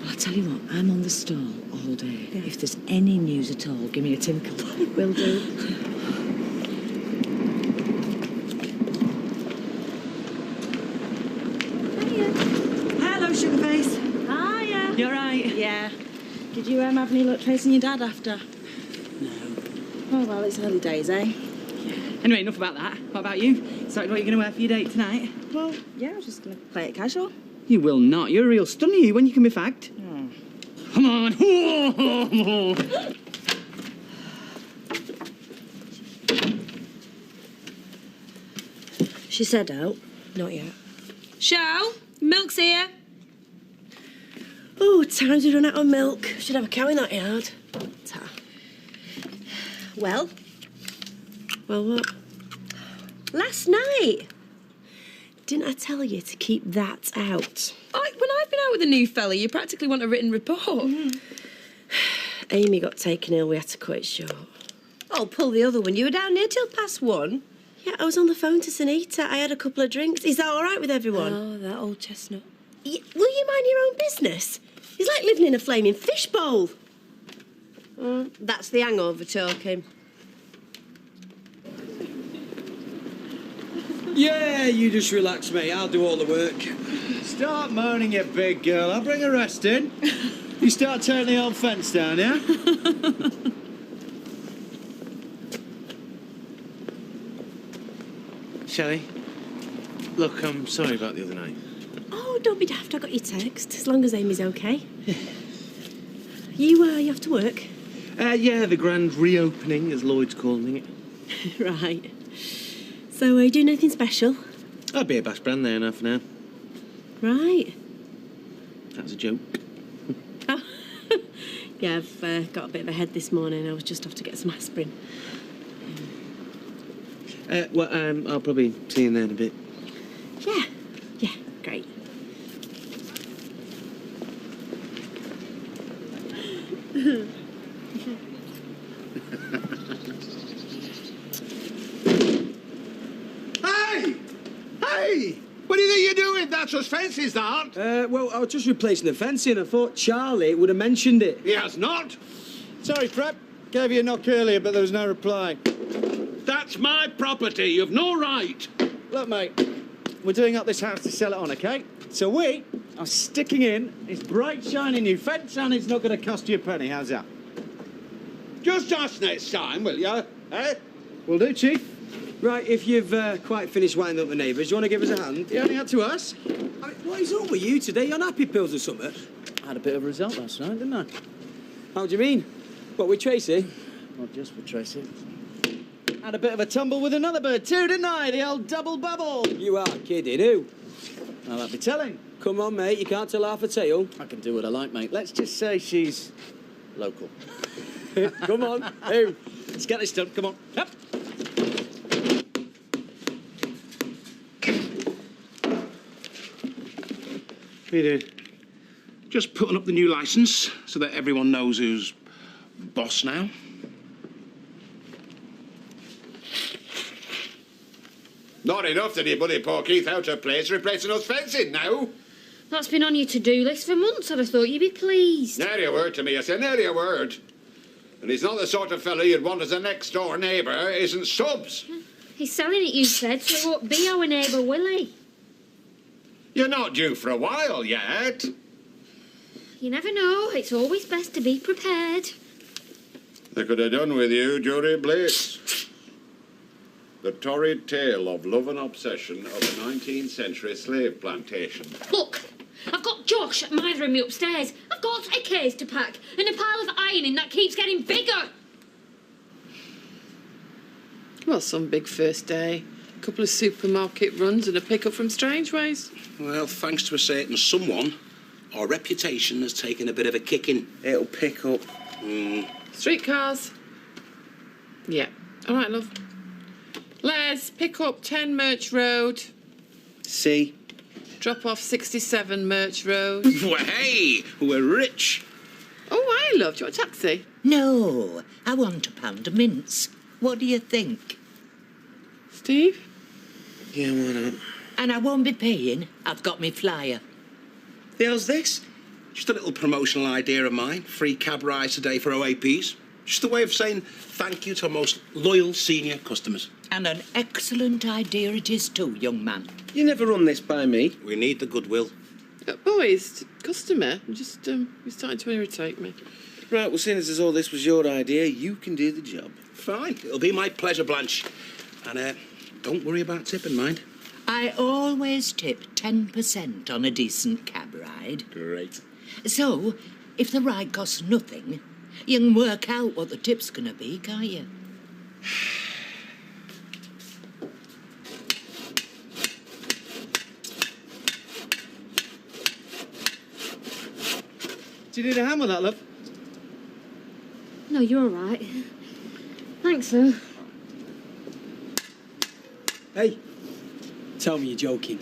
Well, I'll tell you what, I'm on the stall all day. Yeah. If there's any news at all, give me a tinkle. Will do. Hello, Sugarface. Hiya. You all right? Yeah. Did you have any luck tracing your dad after? No. Oh, well, it's early days, eh? Anyway, enough about that. What about you? Decided what you're going to wear for your date tonight? Well, yeah, I was just going to play it casual. You will not. You're a real stunner, you, when you can be fagged. Oh. Come on. She said out. Not yet. Shell, milk's here. Oh, times we run out of milk. Should have a cow in that yard. Ta. Well? Well, what? Last night. Didn't I tell you to keep that out? When I've been out with a new fella, you practically want a written report. Amy got taken ill. We had to cut it short. Oh, pull the other one. You were down here till past 1. Yeah, I was on the phone to Sunita. I had a couple of drinks. Is that all right with everyone? Oh, that old chestnut. Will you mind your own business? He's like living in a flaming fishbowl. That's the hangover talking. Yeah, you just relax, mate. I'll do all the work. Start moaning, you big girl. I'll bring a rest in. You start tearing the old fence down, yeah? Shelley, look, I'm sorry about the other night. Oh, don't be daft. I got your text. As long as Amy's okay. You off to work? Yeah, the grand reopening, as Lloyd's calling it. Right. So, are you doing anything special? I'll be at Bass Brand there in half an hour. Right. That's a joke. Oh. Yeah, I've got a bit of a head this morning. I was just off to get some aspirin. I'll probably see you there in a bit. Yeah, great. Hey! What do you think you're doing? That's what fences aren't. Well, I was just replacing the fencing. I thought Charlie would have mentioned it. He has not. Sorry, Prep. Gave you a knock earlier, but there was no reply. That's my property. You've no right. Look, mate, we're doing up this house to sell it on, OK? So we are sticking in this bright, shiny new fence, and it's not going to cost you a penny. How's that? Just ask next time, will you? Eh? Will do, Chief. Right, if you've quite finished winding up the neighbours, do you want to give us a hand? You only had to ask. I mean, what is up with you today? You're on happy pills or something? I had a bit of a result last night, didn't I? How do you mean? What, with Tracy? Not just with Tracy. Had a bit of a tumble with another bird too, didn't I? The old double bubble. You are kidding, who? I'll have to be telling. Come on, mate, you can't tell half a tale. I can do what I like, mate. Let's just say she's local. Come on. Hey, let's get this done. Come on. Up. What are you doing? Just putting up the new licence so that everyone knows who's boss now. Not enough that you buddy poor Keith out of place, replacing us fencing now. That's been on your to-do list for months. I'd have thought you'd be pleased. Nary a word to me, I said, nary a word. And he's not the sort of fellow you'd want as a next-door neighbour, isn't Stubbs. He's selling it, you said, so it won't be our neighbour, will he? You're not due for a while yet. You never know. It's always best to be prepared. They could have done with you during Blitz. The torrid tale of love and obsession of a 19th century slave plantation. Look, I've got Josh mithering me upstairs. I've got a case to pack and a pile of ironing that keeps getting bigger. Well, some big first day. A couple of supermarket runs and a pickup from Strangeways. Well, thanks to a certain someone, our reputation has taken a bit of a kicking. It'll pick up. Streetcars. Yeah. All right, love. Les, pick up 10 Merch Road. See? Drop off 67 Merch Road. Well, hey, we're rich. Oh, hi, love. Do you want a taxi? No, I want a pound of mince. What do you think? Steve? Yeah, why not? And I won't be paying. I've got me flyer. The hell's this? Just a little promotional idea of mine. Free cab rides today for OAPs. Just a way of saying thank you to our most loyal senior customers. And an excellent idea it is too, young man. You never run this by me. We need the goodwill. Boys, customer, just, you're starting to irritate me. Right, well, seeing as all this was your idea, you can do the job. Fine. It'll be my pleasure, Blanche. And don't worry about tipping, mind. I always tip 10% on a decent cab ride. Great. So, if the ride costs nothing, you can work out what the tip's going to be, can't you? Do you need a hand with that, love? No, you're all right. Thanks, though. Hey, tell me you're joking.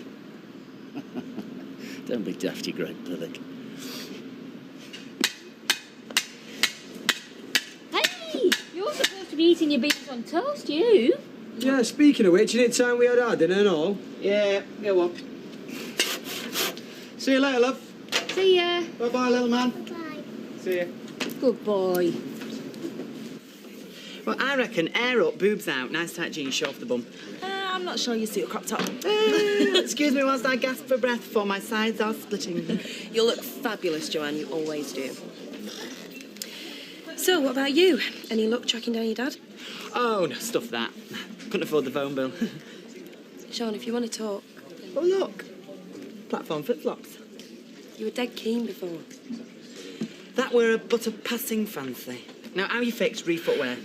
Don't be daft, you great pillock. Hey, you're supposed to be eating your beans on toast, you. Yeah, speaking of which, isn't it time we had our dinner and all? Yeah, go on. See you later, love. See ya. Bye-bye, little man. Bye. See ya. Good boy. Well, I reckon air up, boobs out, nice tight jeans, show off the bum. I'm not sure you suit a crop top. Excuse me whilst I gasp for breath, for my sides are splitting. You'll look fabulous, Joanne. You always do. So, what about you? Any luck tracking down your dad? Oh, no, stuff that. Couldn't afford the phone bill. Sean, if you want to talk. Oh, look. Platform flip-flops. You were dead keen before. That were but a passing fancy. Now, how you fixed Reef footwear?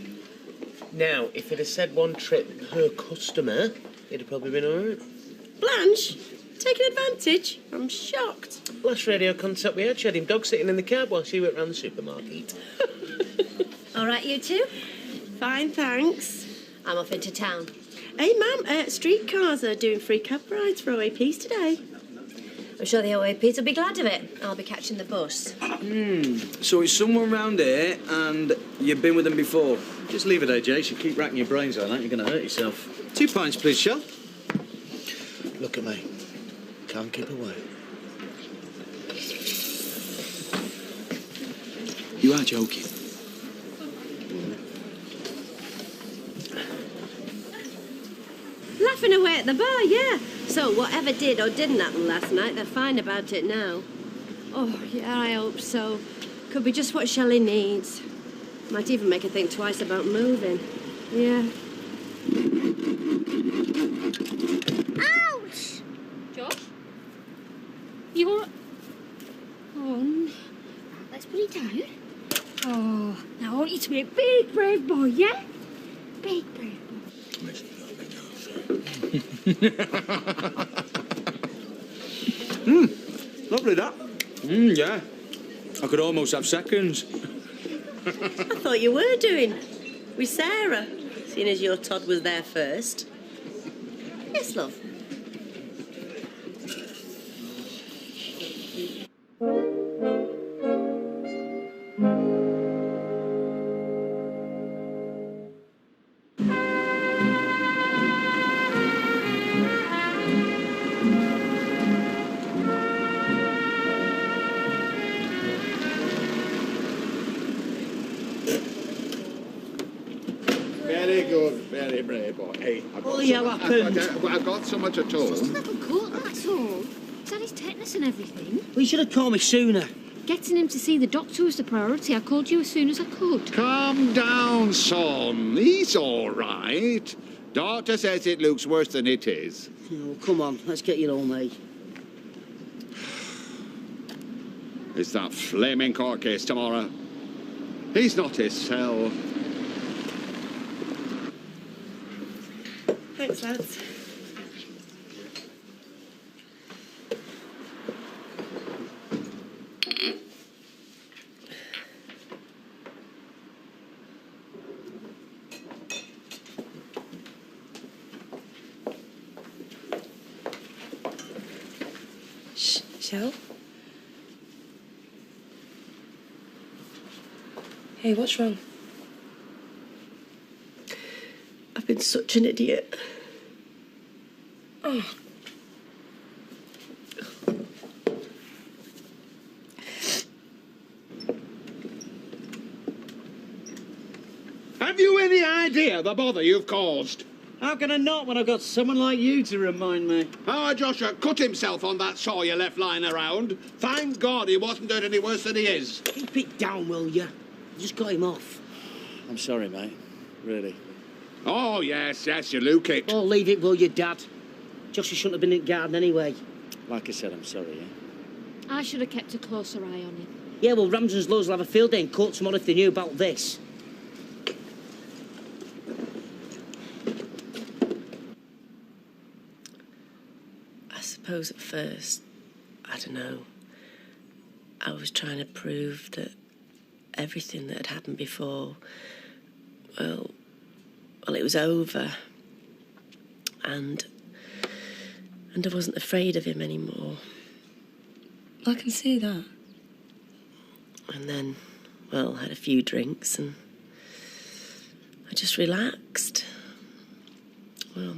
Now, if it had said one trip per customer, it'd have probably been all right. Blanche, taking advantage? I'm shocked. Last radio contact we had him dog sitting in the cab while she went round the supermarket. All right, you two? Fine, thanks. I'm off into town. Hey, ma'am, streetcars are doing free cab rides for OAPs today. I'm sure the OAPs will be glad of it. I'll be catching the bus. So it's someone round here, and you've been with them before? Just leave it, AJ. You keep racking your brains like that, you're going to hurt yourself. 2 pints, please, Shell. Look at me. Can't keep away. You are joking. Laughing away at the bar, yeah. So whatever did or didn't happen last night, they're fine about it now. Oh, yeah, I hope so. Could be just what Shelley needs. Might even make her think twice about moving. Yeah. Ouch! Josh? You all right? Oh, no. Let's put it down. Oh, now I want you to be a big, brave boy, yeah? Big, brave boy. Lovely, that. Yeah. I could almost have seconds. I thought you were doing. With Sarah, seeing as your Todd was there first. Yes, love. Very good, very brave boy. Hey, I've got so much at all. Just a little cut, that's all. He's had his tetanus and everything. Well, you should have called me sooner. Getting him to see the doctor was the priority. I called you as soon as I could. Calm down, son. He's all right. Doctor says it looks worse than it is. Oh, come on, let's get you home, eh? It's that flaming court case tomorrow. He's not his cell. Thanks, lads. Shell? Hey, what's wrong? I've been such an idiot. Oh. Have you any idea the bother you've caused? How can I not when I've got someone like you to remind me? Our Joshua cut himself on that saw you left lying around. Thank God he wasn't doing any worse than he is. Keep it down, will you? Just got him off. I'm sorry, mate. Really. Oh, yes, you look it. Oh, leave it, will you, Dad? Joshua shouldn't have been in the garden anyway. Like I said, I'm sorry, yeah? I should have kept a closer eye on him. Yeah, well, Ramsden's Laws will have a field day in court tomorrow if they knew about this. I suppose at first, I don't know, I was trying to prove that everything that had happened before, well, it was over. And I wasn't afraid of him anymore. I can see that. And then, well, I had a few drinks and I just relaxed. Well,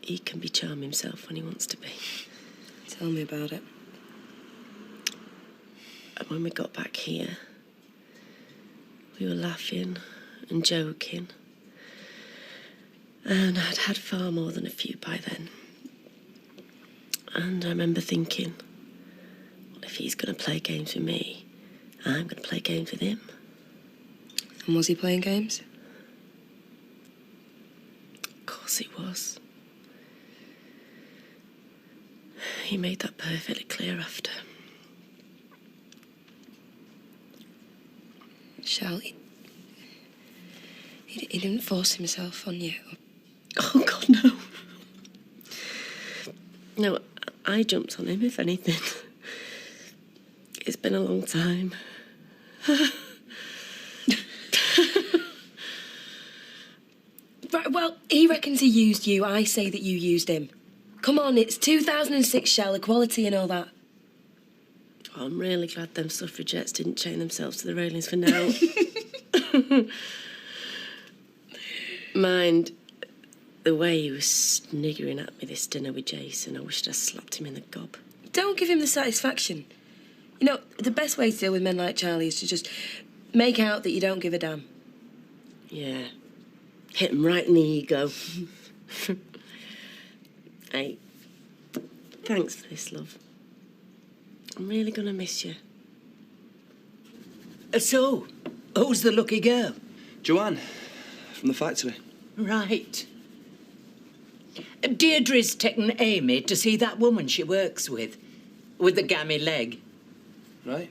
he can be charming himself when he wants to be. Tell me about it. And when we got back here, we were laughing and joking. And I'd had far more than a few by then. And I remember thinking, well, if he's going to play games with me, I'm going to play games with him. And was he playing games? Of course he was. He made that perfectly clear after. Shall he didn't force himself on you? Oh, God, no. No, I jumped on him, if anything. It's been a long time. Right, well, he reckons he used you. I say that you used him. Come on, it's 2006, Shell, equality and all that. Oh, I'm really glad them suffragettes didn't chain themselves to the railings for now. Mind, the way he was sniggering at me this dinner with Jason, I wished I slapped him in the gob. Don't give him the satisfaction. You know, the best way to deal with men like Charlie is to just make out that you don't give a damn. Yeah. Hit him right in the ego. Hey, thanks for this, love. I'm really gonna miss you. So, who's the lucky girl? Joanne, from the factory. Right. Deirdre's taken Amy to see that woman she works with the gammy leg. Right.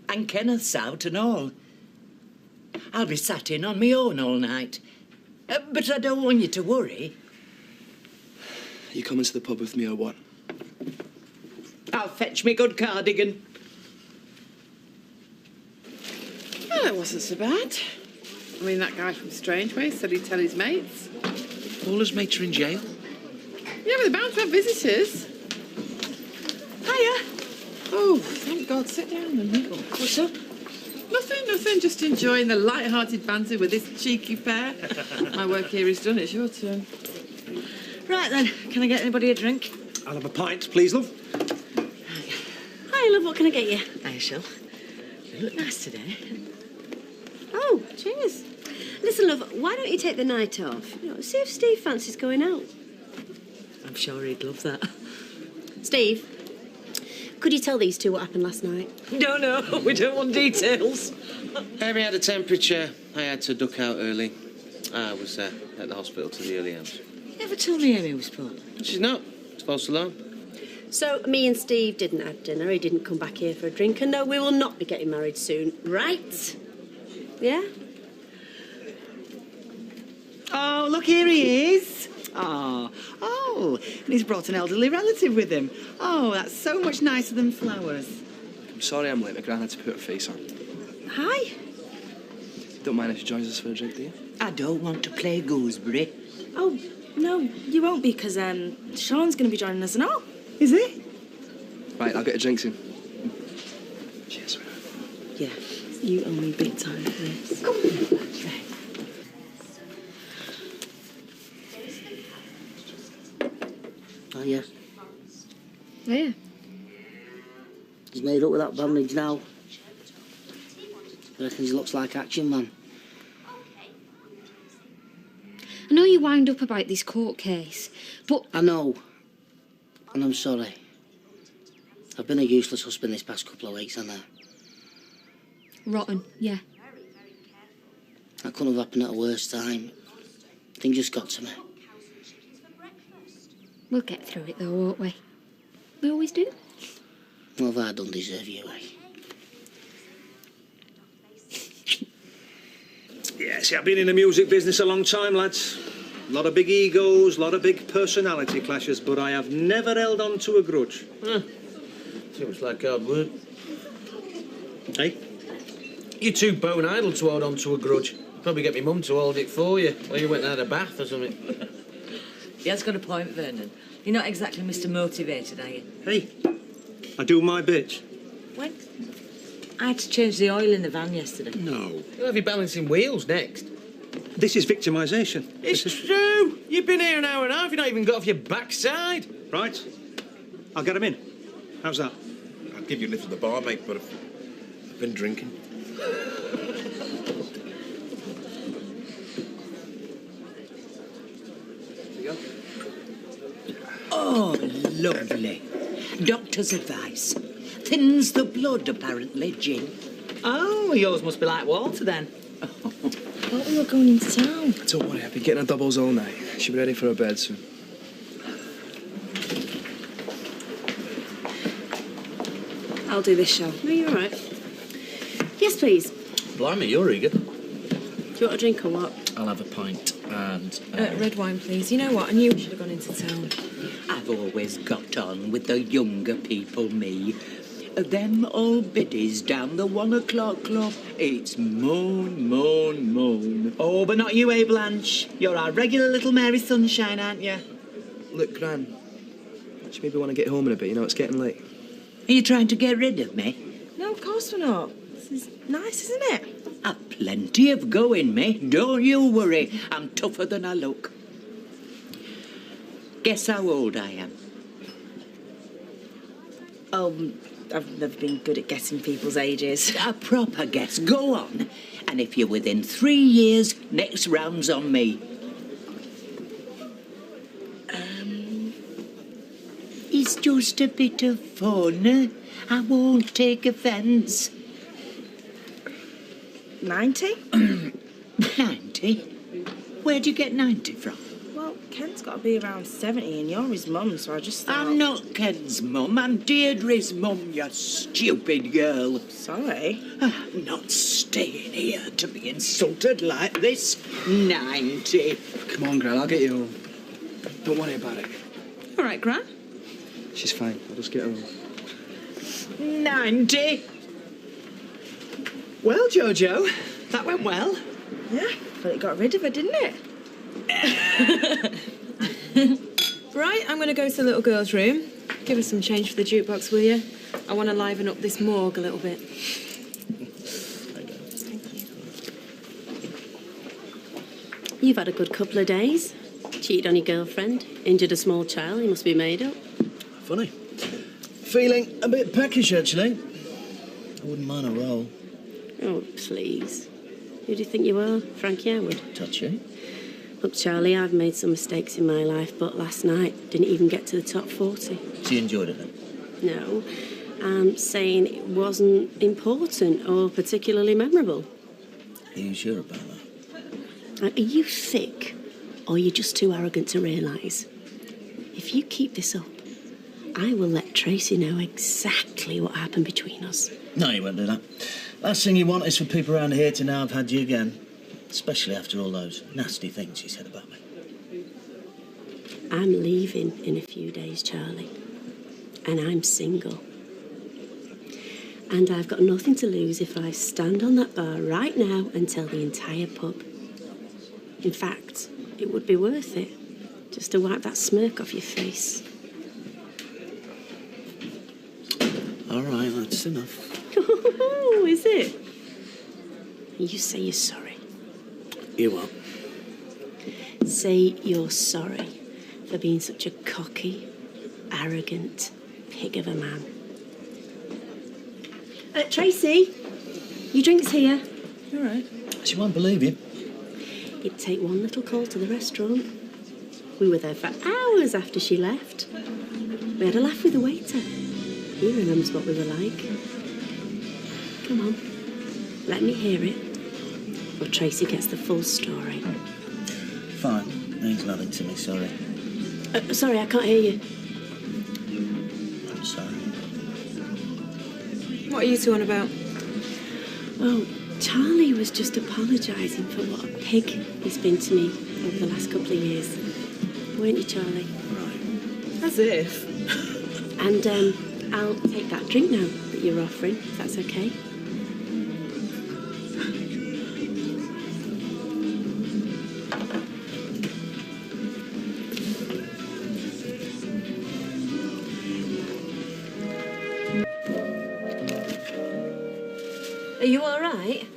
And Kenneth's out and all. I'll be sat in on my own all night. But I don't want you to worry. You coming to the pub with me or what? I'll fetch me good cardigan. Well, it wasn't so bad. I mean, that guy from Strangeway said he'd tell his mates. All his mates are in jail. Yeah, but they're bound to have visitors. Hiya. Oh, thank God. Sit down and nibble. What's up? Nothing. Just enjoying the light-hearted banter with this cheeky pair. My work here is done. It's your turn. Right then, can I get anybody a drink? I'll have a pint, please, love. Hi, love, what can I get you? I shall. You look nice today. Oh, cheers. Listen, love, why don't you take the night off? You know, see if Steve fancies going out. I'm sure he'd love that. Steve, could you tell these two what happened last night? No, we don't want details. Amy had a temperature. I had to duck out early. I was at the hospital to the early hours. You never told me Amy was poor. She's not. It's false alarm. So, me and Steve didn't have dinner. He didn't come back here for a drink. And no, we will not be getting married soon. Right? Yeah? Oh, look, here he is. Oh, and he's brought an elderly relative with him. Oh, that's so much nicer than flowers. I'm sorry I'm late. My gran had to put her face on. Hi. Don't mind if she joins us for a drink, do you? I don't want to play gooseberry. Oh, no, you won't be, because Sean's going to be joining us and all. Is he? Right, I'll get a drink soon. Cheers. Yeah, you owe me big time for this. Oh, yeah. Yeah. He's made up with that bandage now. I reckon he looks like Action Man. I know you wound up about this court case, but... I know. And I'm sorry. I've been a useless husband this past couple of weeks, haven't I? Rotten, yeah. That couldn't have happened at a worse time. Thing just got to me. We'll get through it though, won't we? We always do. What have I done deserve you, eh? Yeah, see, I've been in the music business a long time, lads. A lot of big egos, a lot of big personality clashes, but I have never held on to a grudge. Seems like hard work. Hey? You're too bone idle to hold on to a grudge. Probably get me mum to hold it for you while you went and had a bath or something. He has got a point, Vernon. You're not exactly Mr. Motivated, are you? Hey, I do my bit. When? I had to change the oil in the van yesterday. No. You'll have you balancing wheels next. This is victimisation. It's true. You've been here an hour and a half. You've not even got off your backside. Right. I'll get him in. How's that? I'll give you a lift to the bar, mate, but I've been drinking. Oh, lovely. Doctor's advice. Thins the blood, apparently, gin. Oh, yours must be like water then. Thought we were going into town. Don't worry, I've been getting her doubles all night. She'll be ready for her bed soon. I'll do this show. No, you're all right. Yes, please. Blimey, you're eager. Do you want a drink or what? I'll have a pint and... Red wine, please. You know what? I knew we should have gone into town. I've always got on with the younger people, me. Them old biddies down the 1 o'clock club. It's moan, moan, moan. Oh, but not you, eh, Blanche? You're our regular little Mary Sunshine, aren't you? Look, Gran, she maybe want to get home in a bit, you know, it's getting late. Are you trying to get rid of me? No, of course we're not. This is nice, isn't it? I've plenty of go in me. Don't you worry. I'm tougher than I look. Guess how old I am? I've never been good at guessing people's ages. A proper guess. Go on. And if you're within 3 years, next round's on me. It's just a bit of fun. I won't take offence. 90? 90? Where'd you get 90 from? Well, Ken's got to be around 70 and you're his mum, so I just thought... I'm not Ken's mum. I'm Deirdre's mum, you stupid girl. Sorry. I'm not staying here to be insulted like this. 90. Come on, Gran, I'll get you home. Don't worry about it. All right, Gran. She's fine. I'll just get her home. 90. Well, Jojo, that went well. Yeah, but it got rid of her, didn't it? Right, I'm going to go to the little girl's room. Give her some change for the jukebox, will you? I want to liven up this morgue a little bit. You've had a good couple of days. Cheated on your girlfriend, injured a small child. You must be made up. Funny. Feeling a bit peckish, actually. I wouldn't mind a roll. Oh, please. Who do you think you are? Frankie Howard? Touchy. Look, Charlie, I've made some mistakes in my life, but last night didn't even get to the top 40. So you enjoyed it then? No, I'm saying it wasn't important or particularly memorable. Are you sure about that? Are you thick, or are you just too arrogant to realise? If you keep this up, I will let Tracy know exactly what happened between us. No, you won't do that. Last thing you want is for people around here to know I've had you again. Especially after all those nasty things you said about me. I'm leaving in a few days, Charlie. And I'm single. And I've got nothing to lose if I stand on that bar right now and tell the entire pub. In fact, it would be worth it, just to wipe that smirk off your face. All right, that's enough. Oh, is it? You say you're sorry. You what? Say you're sorry for being such a cocky, arrogant pig of a man. Tracy, your drink's here. All right. She won't believe you. It'd take one little call to the restaurant. We were there for hours after she left. We had a laugh with the waiter. He remembers what we were like. Come on, let me hear it. Or Tracy gets the full story. Fine. Means nothing to me, sorry. Sorry, I can't hear you. I'm sorry. What are you two on about? Oh, Charlie was just apologising for what a pig he's been to me over the last couple of years. Weren't you, Charlie? Right. As if. And I'll take that drink now that you're offering, if that's okay. Are you all right?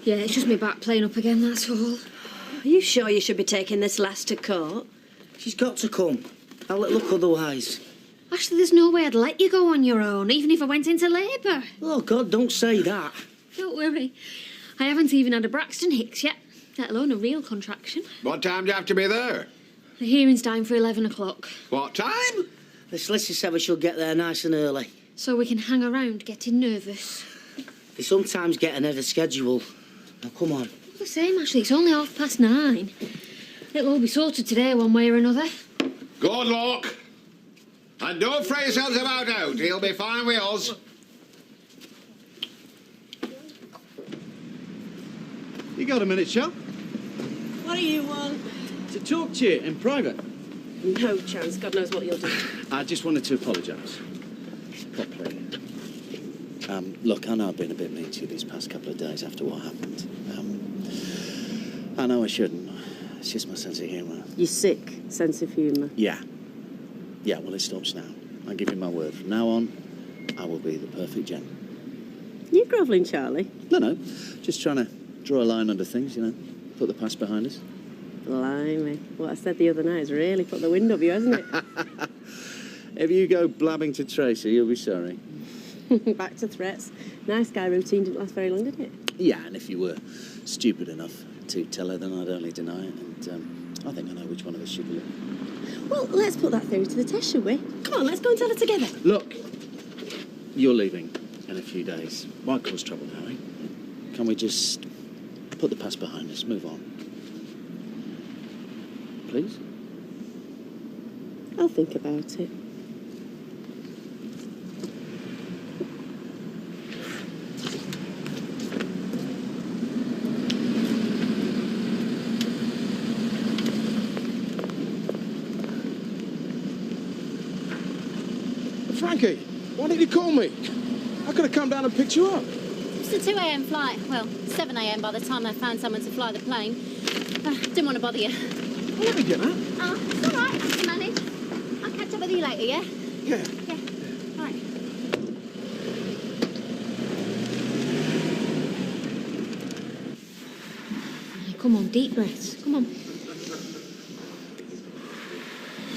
Yeah, it's just me back playing up again, that's all. Are you sure you should be taking this lass to court? She's got to come. I'll look otherwise. Actually, there's no way I'd let you go on your own, even if I went into labour. Oh, God, don't say that. Don't worry. I haven't even had a Braxton Hicks yet, let alone a real contraction. What time do you have to be there? The hearing's time for 11 o'clock. What time? The solicitor said we should get there nice and early. So we can hang around getting nervous. They sometimes get ahead of schedule. Now, come on. The same, actually. It's only 9:30. It'll all be sorted today, one way or another. Good luck. And don't fret yourselves about out. He'll be fine with us. You got a minute, Shell? What do you want? To talk to you in private. No chance. God knows what you'll do. I just wanted to apologise. Properly. Look, I know I've been a bit mean to you these past couple of days after what happened. I know I shouldn't. It's just my sense of humour. Your sick sense of humour. Yeah. Yeah, well, it stops now. I give you my word. From now on, I will be the perfect gent. You grovelling, Charlie? No. Just trying to draw a line under things, you know. Put the past behind us. Blimey. What I said the other night has really put the wind up you, hasn't it? If you go blabbing to Tracy, you'll be sorry. Back to threats. Nice guy routine didn't last very long, did it? Yeah, and if you were stupid enough to tell her, then I'd only deny it. And I think I know which one of us should do it. Well, let's put that theory to the test, shall we? Come on, let's go and tell her together. Look, you're leaving in a few days. Why cause trouble now, eh? Can we just put the past behind us, move on? Please? I'll think about it. Frankie, why didn't you call me? I could have come down and picked you up. What's a 2 a.m. flight. Well, 7 a.m. by the time I found someone to fly the plane. Didn't want to bother you. Well, let me get that. Oh, it's all right. I can manage. I'll catch up with you later, yeah? Yeah. Yeah. Right. Come on, deep breaths. Come on.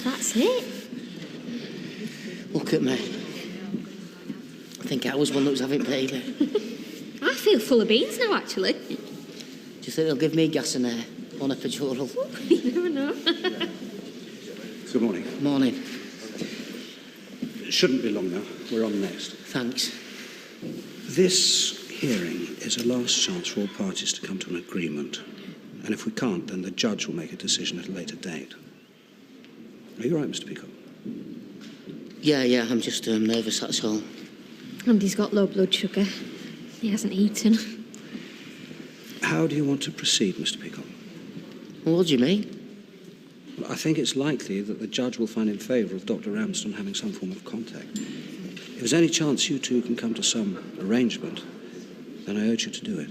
That's it. Look at me. I think I was one that was having baby. I feel full of beans now, actually. Do you think they'll give me gas and air on a epidural? You never know. Good morning. Morning. Shouldn't be long now. We're on next. Thanks. This hearing is a last chance for all parties to come to an agreement. And if we can't, then the judge will make a decision at a later date. Are you all right, Mr. Peacock? Yeah, I'm just nervous, that's all. And he's got low blood sugar. He hasn't eaten. How do you want to proceed, Mr. Peacock? Well, what do you mean? Well, I think it's likely that the judge will find in favour of Dr. Ramsden having some form of contact. If there's any chance you two can come to some arrangement, then I urge you to do it.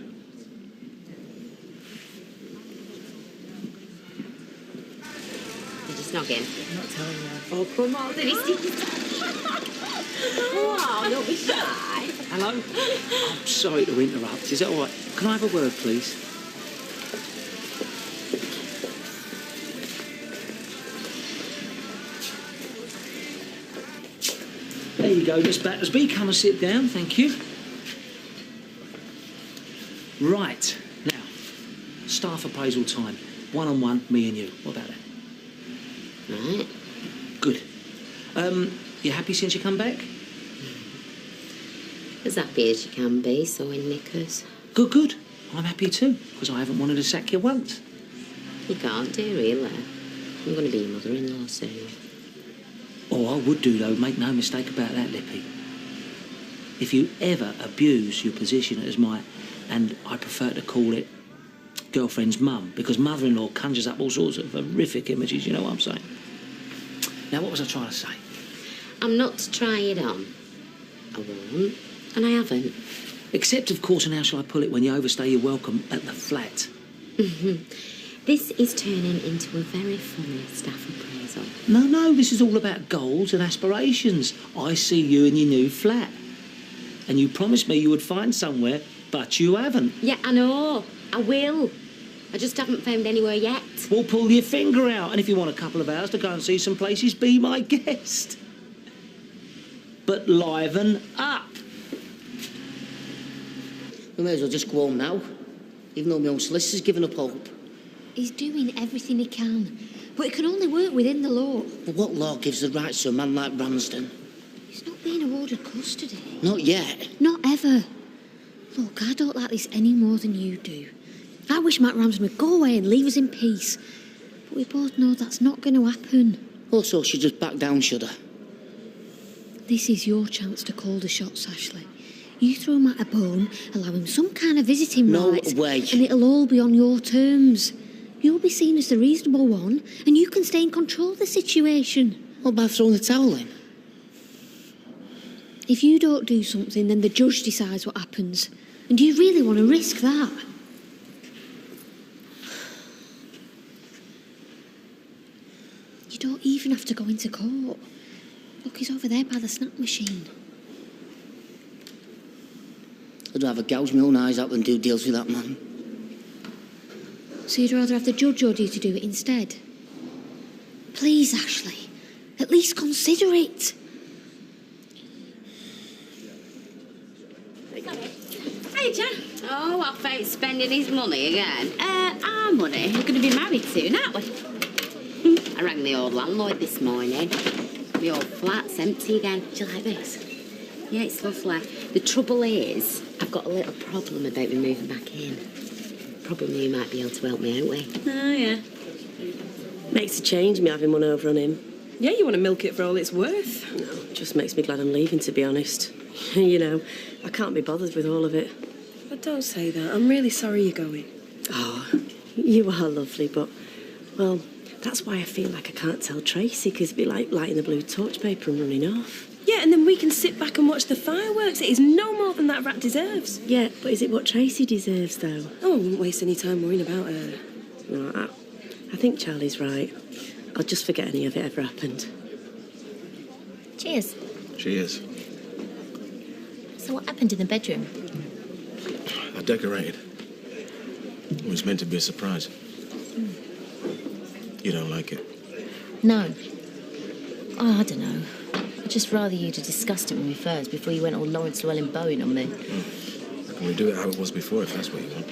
Snog in. I'm not telling you. Oh, come on. Did he stick his Oh, don't be shy. Hello? I'm sorry to interrupt. Is that all right? Can I have a word, please? There you go, Miss Battersby. Come and sit down. Thank you. Right. Now, staff appraisal time. One-on-one, me and you. What about that? Right. Good. You happy since you come back? As happy as you can be, so in knickers. Good. I'm happy too, because I haven't wanted to sack you once. You can't do, really. I'm going to be your mother-in-law soon. Oh, I would do, though. Make no mistake about that, Lippy. If you ever abuse your position as my, and I prefer to call it, girlfriend's mum, because mother-in-law conjures up all sorts of horrific images, you know what I'm saying? Now, what was I trying to say? I'm not to try it on. I won't, and I haven't. Except, of course, and how shall I pull it, when you overstay your welcome at the flat. This is turning into a very funny staff appraisal. No, this is all about goals and aspirations. I see you in your new flat. And you promised me you would find somewhere, but you haven't. Yeah, I know. I will. I just haven't found anywhere yet. Well, pull your finger out, and if you want a couple of hours to go and see some places, be my guest. But liven up. We may as well just go home now, even though my own solicitor's given up hope. He's doing everything he can, but it can only work within the law. Well, what law gives the rights to a man like Ramsden? He's not being awarded custody. Not yet. Not ever. Look, I don't like this any more than you do. I wish Matt Ramsden would go away and leave us in peace. But we both know that's not going to happen. Also, she just back down, should I? This is your chance to call the shots, Ashley. You throw Matt a bone, allow him some kind of visiting rights. No way. And it'll all be on your terms. You'll be seen as the reasonable one, and you can stay in control of the situation. What about throwing the towel in? If you don't do something, then the judge decides what happens. And do you really want to risk that? You don't even have to go into court. Look, he's over there by the snack machine. I'd rather gouge my own eyes out than do deals with that man. So you'd rather have the judge order you to do it instead? Please, Ashley. At least consider it. Hey, Jan. Oh, off out spending his money again. Our money. We're going to be married soon, aren't we? I rang the old landlord this morning. The old flat's empty again. Do you like this? Yeah, it's lovely. The trouble is, I've got a little problem about me moving back in. Probably you might be able to help me out with. Oh, yeah. Makes a change, me having one over on him. Yeah, you want to milk it for all it's worth. No, it just makes me glad I'm leaving, to be honest. You know, I can't be bothered with all of it. But don't say that. I'm really sorry you're going. Oh, you are lovely, but, well, that's why I feel like I can't tell Tracy, because it'd be like lighting the blue torch paper and running off. Yeah, and then we can sit back and watch the fireworks. It is no more than that rat deserves. Yeah, but is it what Tracy deserves, though? Oh, I wouldn't waste any time worrying about her. No, I think Charlie's right. I'll just forget any of it ever happened. Cheers. Cheers. So what happened in the bedroom? I decorated. It was meant to be a surprise. You don't like it? No. Oh, I don't know. I'd just rather you'd have discussed it with me first before you went all Lawrence Llewellyn-Bowen on me. Can we do it how it was before, if that's what you want?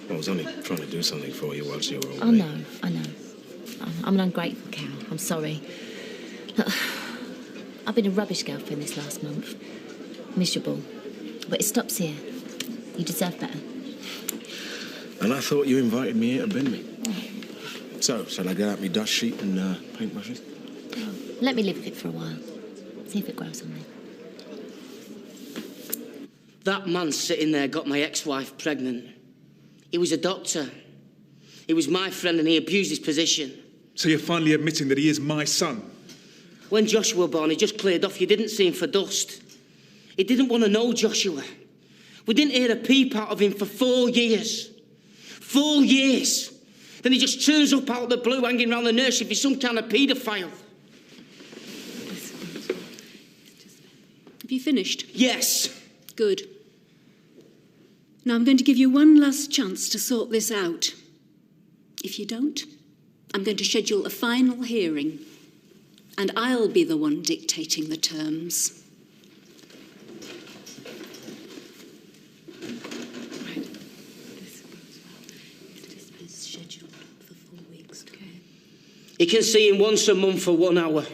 I was only trying to do something for you whilst you were away. Oh, no, I know. I'm an ungrateful cow. I'm sorry. Look, I've been a rubbish girlfriend this last month. Miserable. But it stops here. You deserve better. And I thought you invited me here to bin me. So, shall I get out my dust sheet and paintbrushes? Let me live with it for a while. See if it grows on me. That man sitting there got my ex-wife pregnant. He was a doctor. He was my friend and he abused his position. So you're finally admitting that he is my son? When Joshua was born, he just cleared off. You didn't see him for dust. He didn't want to know Joshua. We didn't hear a peep out of him for 4 years. 4 years. Then he just turns up out of the blue hanging around the nursery for some kind of paedophile. Have you finished? Yes. Good. Now I'm going to give you one last chance to sort this out. If you don't, I'm going to schedule a final hearing, and I'll be the one dictating the terms. He can see him once a month for 1 hour.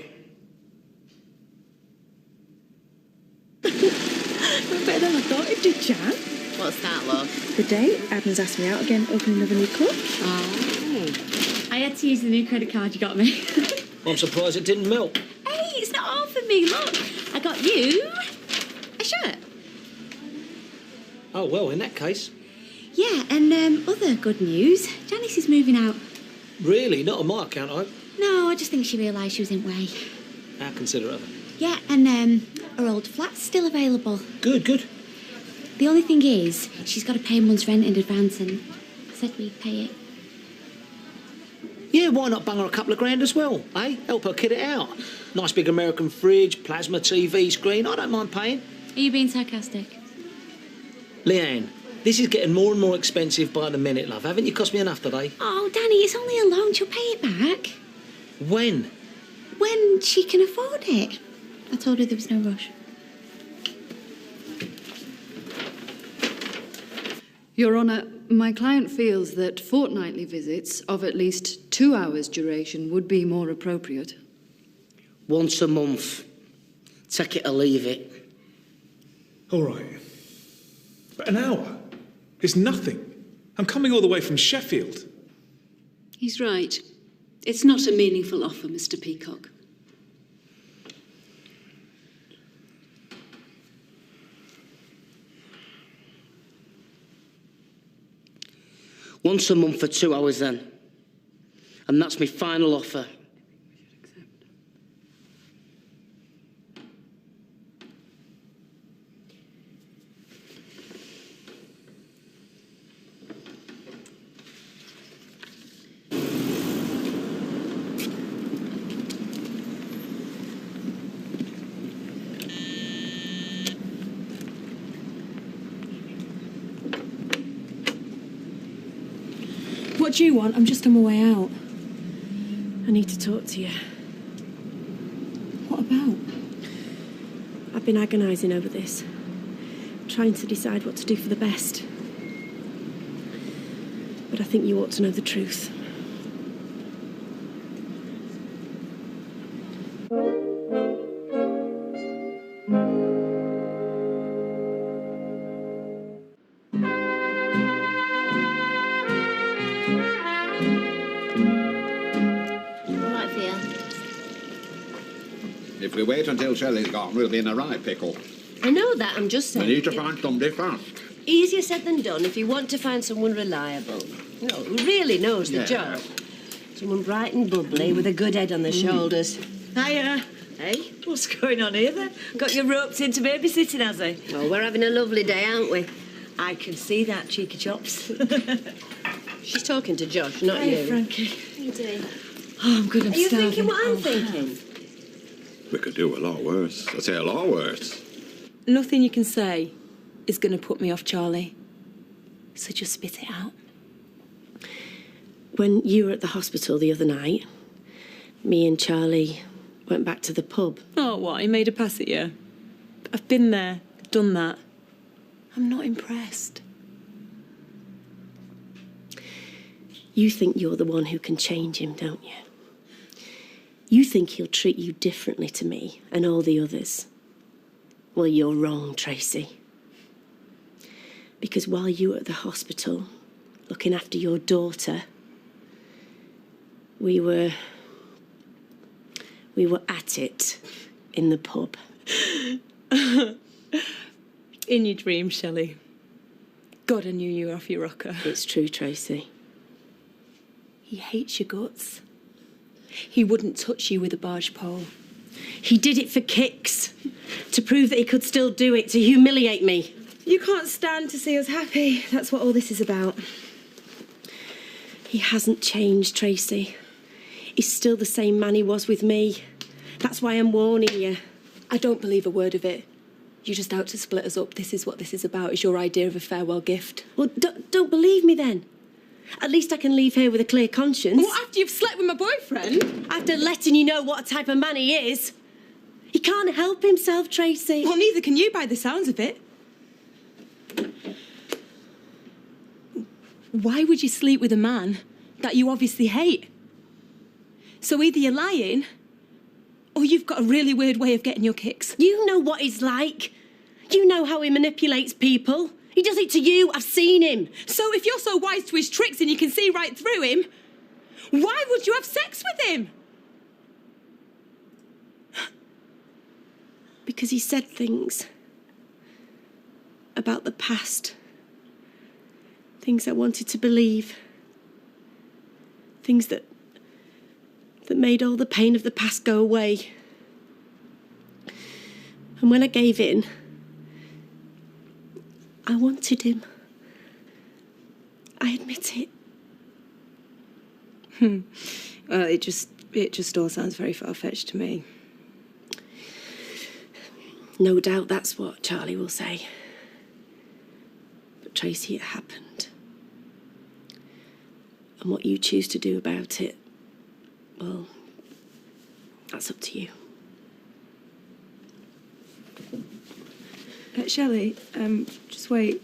Better than I thought it did, Jan. What's that, love? The date. Adam's asked me out again, opening another new club. Oh. I had to use the new credit card you got me. I'm surprised it didn't melt. Hey, it's not all for me, look. I got you a shirt. Oh, well, in that case. Yeah, and other good news. Janice is moving out. Really? Not on my account, I hope. No, I just think she realised she was in way. How considerate of her. Yeah, and her old flat's still available. Good, good. The only thing is, she's got to pay a month's rent in advance, and said we'd pay it. Yeah, why not bung her a couple of grand as well, eh? Help her kid it out. Nice big American fridge, plasma TV screen. I don't mind paying. Are you being sarcastic? Leanne, this is getting more and more expensive by the minute, love. Haven't you cost me enough today? Oh, Danny, it's only a loan. She'll pay it back. When? When she can afford it. I told her there was no rush. Your Honour, my client feels that fortnightly visits of at least 2 hours duration would be more appropriate. Once a month. Take it or leave it. All right. But an hour is nothing. I'm coming all the way from Sheffield. He's right. It's not a meaningful offer, Mr. Peacock. Once a month for 2 hours then. And that's my final offer. What do you want? I'm just on my way out. I need to talk to you. What about? I've been agonising over this, trying to decide what to do for the best. But I think you ought to know the truth. If we wait until Shelley's gone, we'll be in a right pickle. I know that, I'm just We saying. need to find somebody fast. Easier said than done if you want to find someone reliable. You know, who really knows the Yeah. job. Someone bright and bubbly with a good head on their shoulders. Hiya. Hey, what's going on here then? Got you roped into babysitting, has he? Well, we're having a lovely day, aren't we? I can see that, cheeky chops. She's talking to Josh, not Hiya, you. Frankie. How you doing? Oh, I'm good, I'm Are you starving. thinking what I'm Oh, thinking? We could do a lot worse. I'd say a lot worse. Nothing you can say is going to put me off Charlie. So just spit it out. When you were at the hospital the other night, me and Charlie went back to the pub. Oh, what? He made a pass at you? I've been there, done that. I'm not impressed. You think you're the one who can change him, don't you? You think he'll treat you differently to me and all the others. Well, you're wrong, Tracy. Because while you were at the hospital, looking after your daughter, we were at it in the pub. In your dreams, Shelley. God, I knew you were off your rocker. It's true, Tracy. He hates your guts. He wouldn't touch you with a barge pole. He did it for kicks, to prove that he could still do it, to humiliate me. You can't stand to see us happy. That's what all this is about. He hasn't changed, Tracy. He's still the same man he was with me. That's why I'm warning you. I don't believe a word of it. You're just out to split us up. This is what this is about. It's your idea of a farewell gift. Well, don't believe me then. At least I can leave here with a clear conscience. What, after you've slept with my boyfriend? After letting you know what type of man he is. He can't help himself, Tracy. Well, neither can you by the sounds of it. Why would you sleep with a man that you obviously hate? So either you're lying, or you've got a really weird way of getting your kicks. You know what he's like. You know how he manipulates people. He does it to you. I've seen him. So if you're so wise to his tricks and you can see right through him, why would you have sex with him? Because he said things about the past. Things I wanted to believe. Things that made all the pain of the past go away. And when I gave in, I wanted him. I admit it. Well, it just all sounds very far-fetched to me. No doubt that's what Charlie will say. But Tracy, it happened. And what you choose to do about it, well, that's up to you. Shelley, just wait.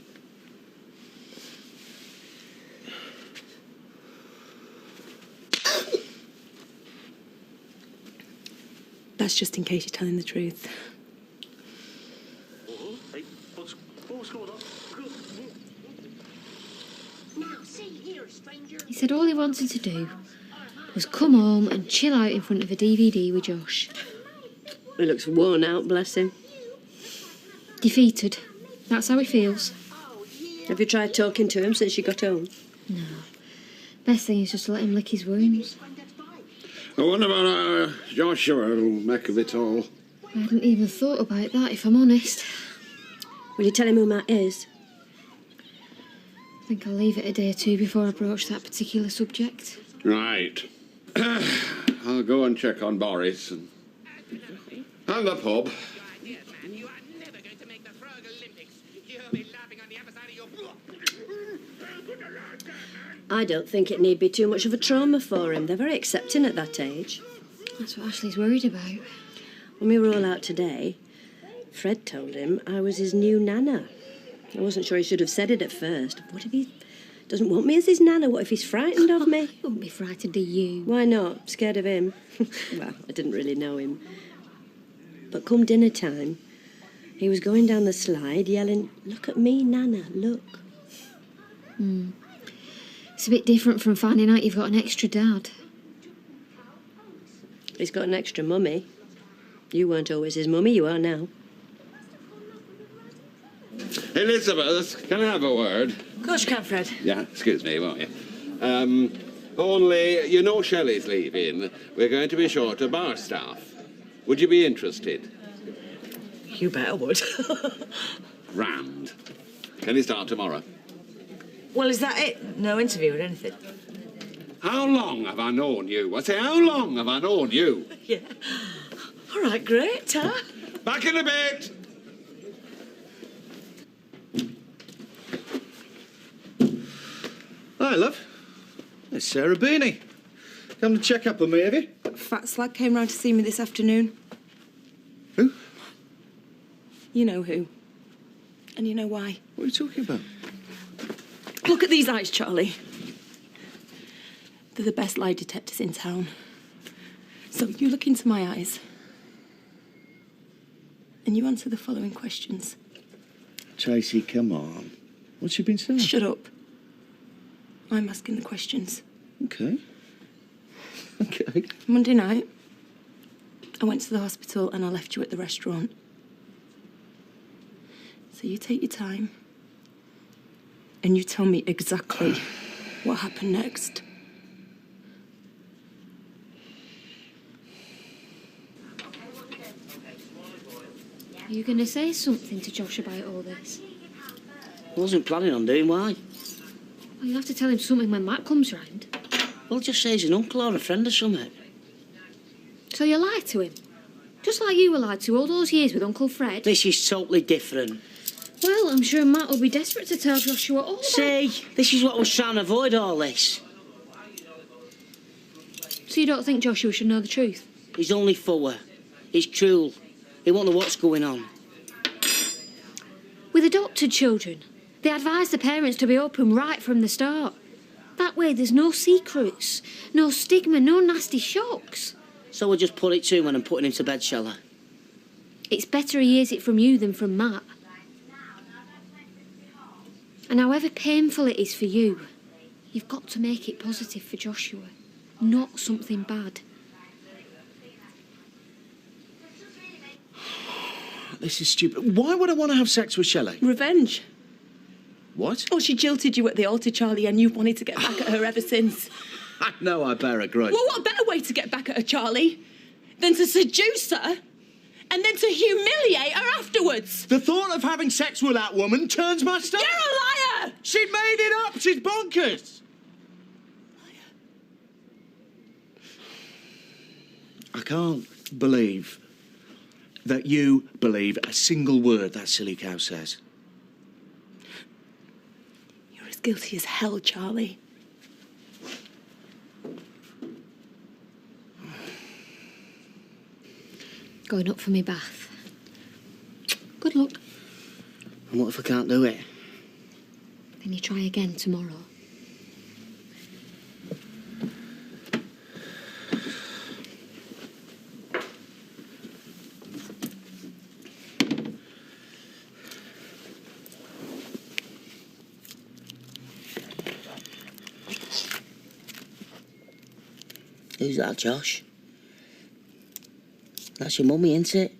That's just in case you're telling the truth. He said all he wanted to do was come home and chill out in front of a DVD with Josh. He looks worn out, bless him. Defeated. That's how he feels. Have you tried talking to him since you got home? No. Best thing is just to let him lick his wounds. I wonder about Joshua will make of it all. I hadn't even thought about that, if I'm honest. Will you tell him who Matt is? I think I'll leave it a day or two before I broach that particular subject. Right. I'll go and check on Boris and the pub. I don't think it need be too much of a trauma for him. They're very accepting at that age. That's what Ashley's worried about. When we were all out today, Fred told him I was his new nana. I wasn't sure he should have said it at first. What if he doesn't want me as his nana? What if he's frightened of me? He won't be frightened of you. Why not? Scared of him? Well, I didn't really know him. But come dinner time, he was going down the slide yelling, "Look at me, nana, look." It's a bit different from finding out you've got an extra dad. He's got an extra mummy. You weren't always his mummy, you are now. Elizabeth, can I have a word? Of course you can, Fred. Yeah, excuse me, won't you? Only, you know Shelley's leaving. We're going to be short of bar staff. Would you be interested? You bet I would. Grand. Can you start tomorrow? Well, is that it? No interview or anything? How long have I known you? I say, how long have I known you? Yeah. All right, great, Ta. Back in a bit. Hi, love. It's Sarah Beanie. Come to check up on me, have you? Fat slag came round to see me this afternoon. Who? You know who. And you know why. What are you talking about? Look at these eyes, Charlie. They're the best lie detectors in town. So you look into my eyes and you answer the following questions. Tracy, come on. What's she been saying? Shut up. I'm asking the questions. Okay. Okay. Monday night, I went to the hospital and I left you at the restaurant. So you take your time and you tell me exactly what happened next. Are you going to say something to Josh about all this? I wasn't planning on doing. Why? Well, you'll have to tell him something when Matt comes round. Well, just say he's an uncle or a friend or something. So you lied to him? Just like you were lied to all those years with Uncle Fred? This is totally different. Well, I'm sure Matt will be desperate to tell Joshua all about... See, this is what I was trying to avoid all this. So you don't think Joshua should know the truth? He's only 4. He's cruel. He won't know what's going on. With adopted children, they advise the parents to be open right from the start. That way there's no secrets, no stigma, no nasty shocks. So we'll just put it to him when I'm putting him to bed, shall I? It's better he hears it from you than from Matt. And however painful it is for you, you've got to make it positive for Joshua, not something bad. This is stupid. Why would I want to have sex with Shelley? Revenge. What? Oh, she jilted you at the altar, Charlie, and you've wanted to get back at her ever since. I know I bear a grudge. Well, what better way to get back at her, Charlie, than to seduce her and then to humiliate her afterwards? The thought of having sex with that woman turns my stomach. You're a liar! She made it up. She's bonkers. I can't believe that you believe a single word that silly cow says. You're as guilty as hell, Charlie. Going up for me bath. Good luck. And what if I can't do it? Then you try again tomorrow. Who's that, Josh? That's your mummy, isn't it?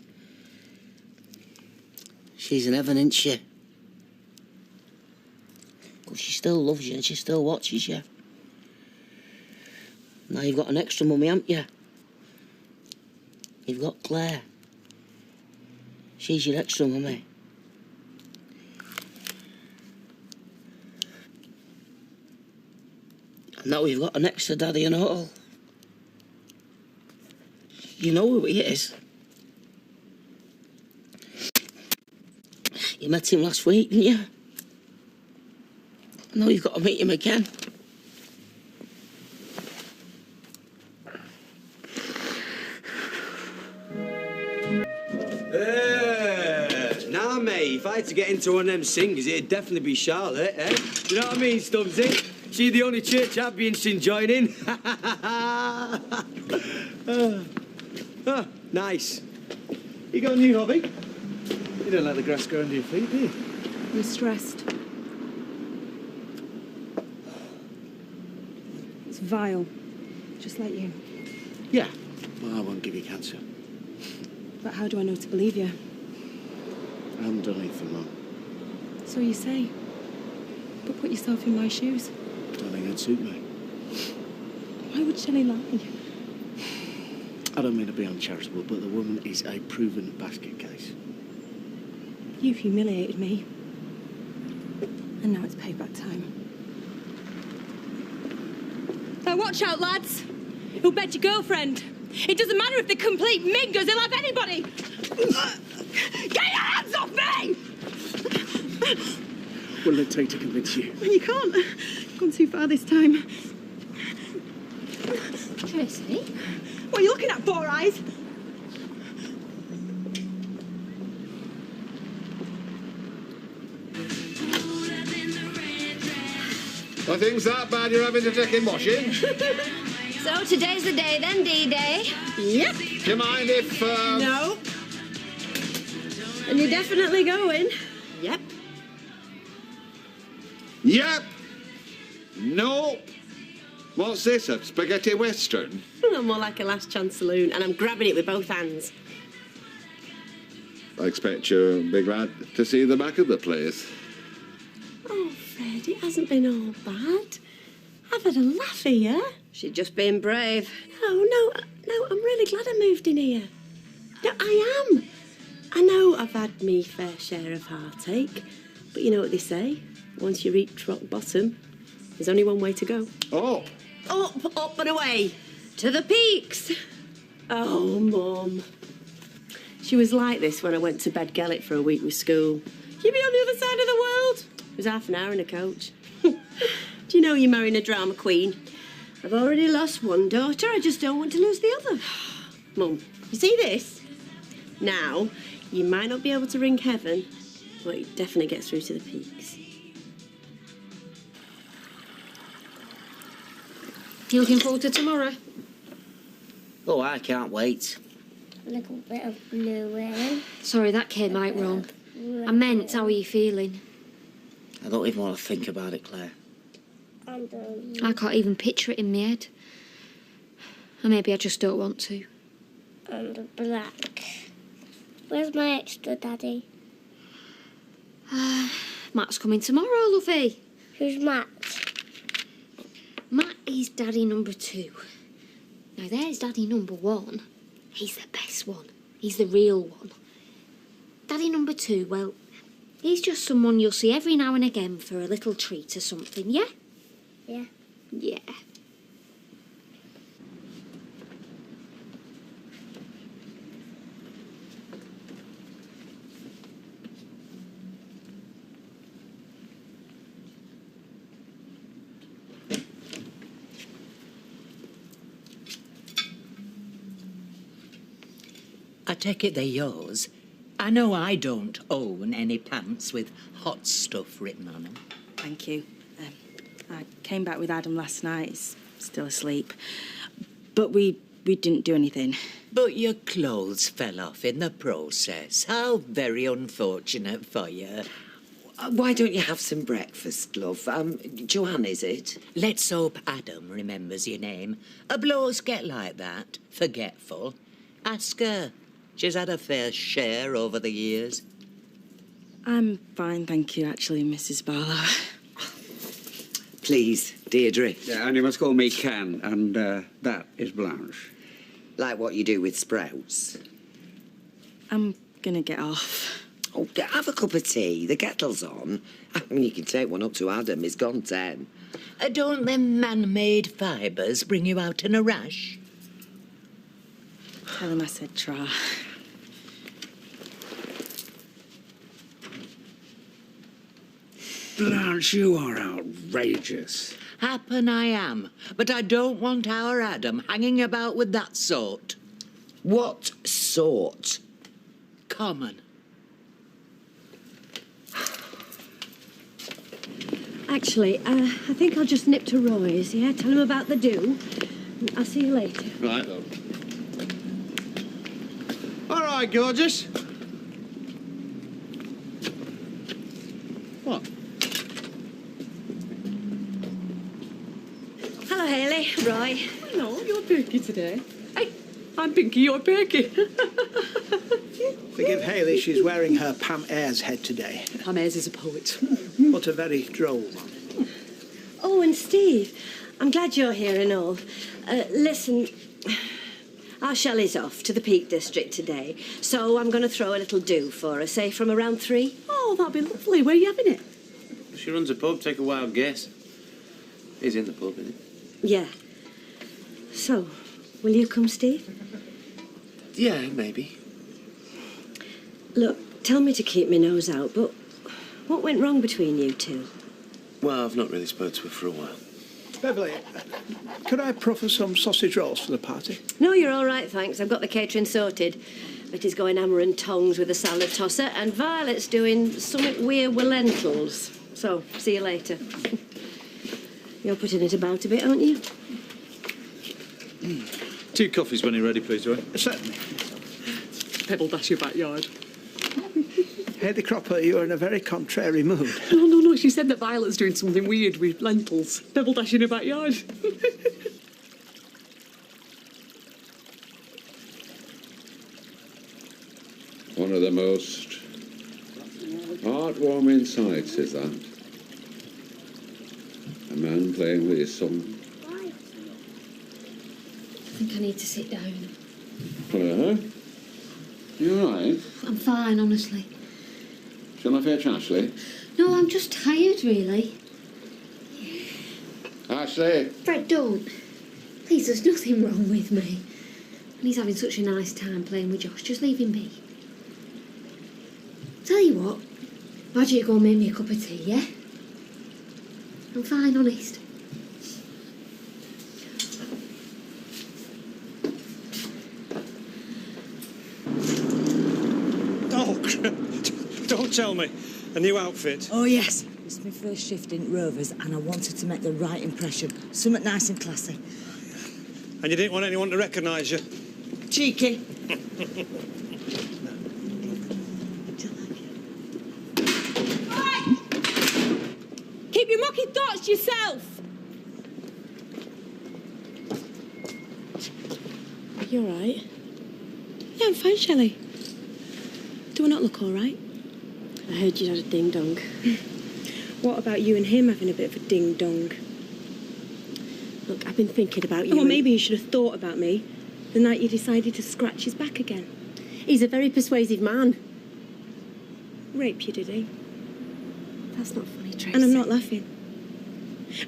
She's in heaven, isn't she? But she still loves you and she still watches you. Now you've got an extra mummy, haven't you? You've got Claire. She's your extra mummy. And now you've got an extra daddy and all. You know who he is. You met him last week, didn't you? Now you've got to meet him again. Now, mate, if I had to get into one of them singers, it'd definitely be Charlotte, eh? Do you know what I mean, Stubbsy? She's the only church I'd be interested in joining. Oh, nice. You got a new hobby? You don't let the grass grow under your feet, do you? You're stressed. It's vile. Just like you. Yeah, well, I won't give you cancer. But how do I know to believe you? I haven't done anything wrong. So you say. But put yourself in my shoes. I don't think that'd suit me. Why would Shelley lie? I don't mean to be uncharitable, but the woman is a proven basket case. You've humiliated me. And now it's payback time. Now watch out, lads. He'll bed your girlfriend. It doesn't matter if they're complete mingers, he'll have anybody. Get your hands off me! What will it take to convince you? You can't. You've gone too far this time. Tracy? What are you looking at, Four Eyes? Are things that bad you're having to take in washing? So today's the day then, D-Day? Yep. Do you mind if... No. And you're definitely going? Yep. Yep. No. What's this, a spaghetti western? Well, more like a last chance saloon, and I'm grabbing it with both hands. I expect you're big glad to see the back of the place. Oh, Fred, it hasn't been all bad. I've had a laugh here. She's just being brave. No, I'm really glad I moved in here. No, I am. I know I've had me fair share of heartache, but you know what they say? Once you reach rock bottom, there's only one way to go. Oh. Up and away. To the peaks. Oh, Mum. She was like this when I went to Bed Gellet for a week with school. You'd be on the other side of the world. It was half an hour in a coach. Do you know you're marrying a drama queen? I've already lost one daughter. I just don't want to lose the other. Mum, you see this? Now, you might not be able to ring heaven, but you definitely get through to the peaks. You looking forward to tomorrow? Oh, I can't wait. A little bit of blue in. Sorry, that came out wrong. I meant, how are you feeling? I don't even want to think about it, Claire. I can't even picture it in my head. Or maybe I just don't want to. And black. Where's my extra daddy? Matt's coming tomorrow, lovey. Who's Matt? Matt is daddy number 2. Now, there's daddy number 1. He's the best one. He's the real one. Daddy number 2, well, he's just someone you'll see every now and again for a little treat or something, yeah? Yeah. Yeah. I take it they're yours. I know I don't own any pants with hot stuff written on them. Thank you. I came back with Adam last night. He's still asleep. But we didn't do anything. But your clothes fell off in the process. How very unfortunate for you. Why don't you have some breakfast, love? Joanne, is it? Let's hope Adam remembers your name. Blows get like that, forgetful. Ask her. She's had a fair share over the years. I'm fine, thank you, actually, Mrs. Barlow. Please, Deirdre. Yeah, and you must call me Ken, and that is Blanche. Like what you do with sprouts. I'm gonna get off. Oh, have a cup of tea. The kettle's on. I mean, you can take one up to Adam. He's gone 10. Don't them man-made fibres bring you out in a rash? Tell him I said try. Blanche, you are outrageous. Happen I am, but I don't want our Adam hanging about with that sort. What sort? Common. Actually, I think I'll just nip to Roy's, yeah? Tell him about the do. I'll see you later. Right, love. All right, gorgeous. What? Hello, Hayley. Roy. Hello, you're perky today. Hey, I'm Pinky, you're perky. Forgive Hayley, she's wearing her Pam Ayres head today. Pam Ayres is a poet. What a very droll one. Oh, and Steve, I'm glad you're here and all. Listen, Our Shelley's off to the Peak District today, so I'm going to throw a little do for her, say from around 3. Oh, that'd be lovely. Where are you having it? She runs a pub, take a wild guess. He's in the pub, isn't Yeah. So, will you come, Steve? he? Yeah, maybe. Look, tell me to keep my nose out, but what went wrong between you two? Well, I've not really spoke to her for a while. Beverly, could I proffer some sausage rolls for the party? No, you're all right, thanks. I've got the catering sorted. Betty's going hammer and tongs with a salad tosser, and Violet's doing something weird with lentils. So, see you later. You're putting it about a bit, aren't you? 2 coffees when you're ready, please, Joy. Certainly. Pebble dash your backyard. Lady Cropper, you're in a very contrary mood. No. She said that Violet's doing something weird with lentils. Pebble dash in her backyard. One of the most heartwarming sights is that. A man playing with his son. I think I need to sit down. Claire? You all right? I'm fine, honestly. Shall I fetch Ashley? No, I'm just tired, really. Ashley! Fred, don't. Please, there's nothing wrong with me. And he's having such a nice time playing with Josh. Just leave him be. Tell you what, why don't you go and make me a cup of tea, yeah? I'm fine, honest. Oh, don't tell me. A new outfit. Oh, yes. It's my first shift in Rovers and I wanted to make the right impression. Something nice and classy. And you didn't want anyone to recognise you? Cheeky. Keep your mucky thoughts to yourself. You all right? Yeah, I'm fine, Shelley. Do I not look all right? I heard you had a ding-dong. What about you and him having a bit of a ding-dong? Look, I've been thinking about you. Oh, well, maybe you should have thought about me the night you decided to scratch his back again. He's a very persuasive man. Rape you, did he? That's not funny, Tracy. And I'm not laughing.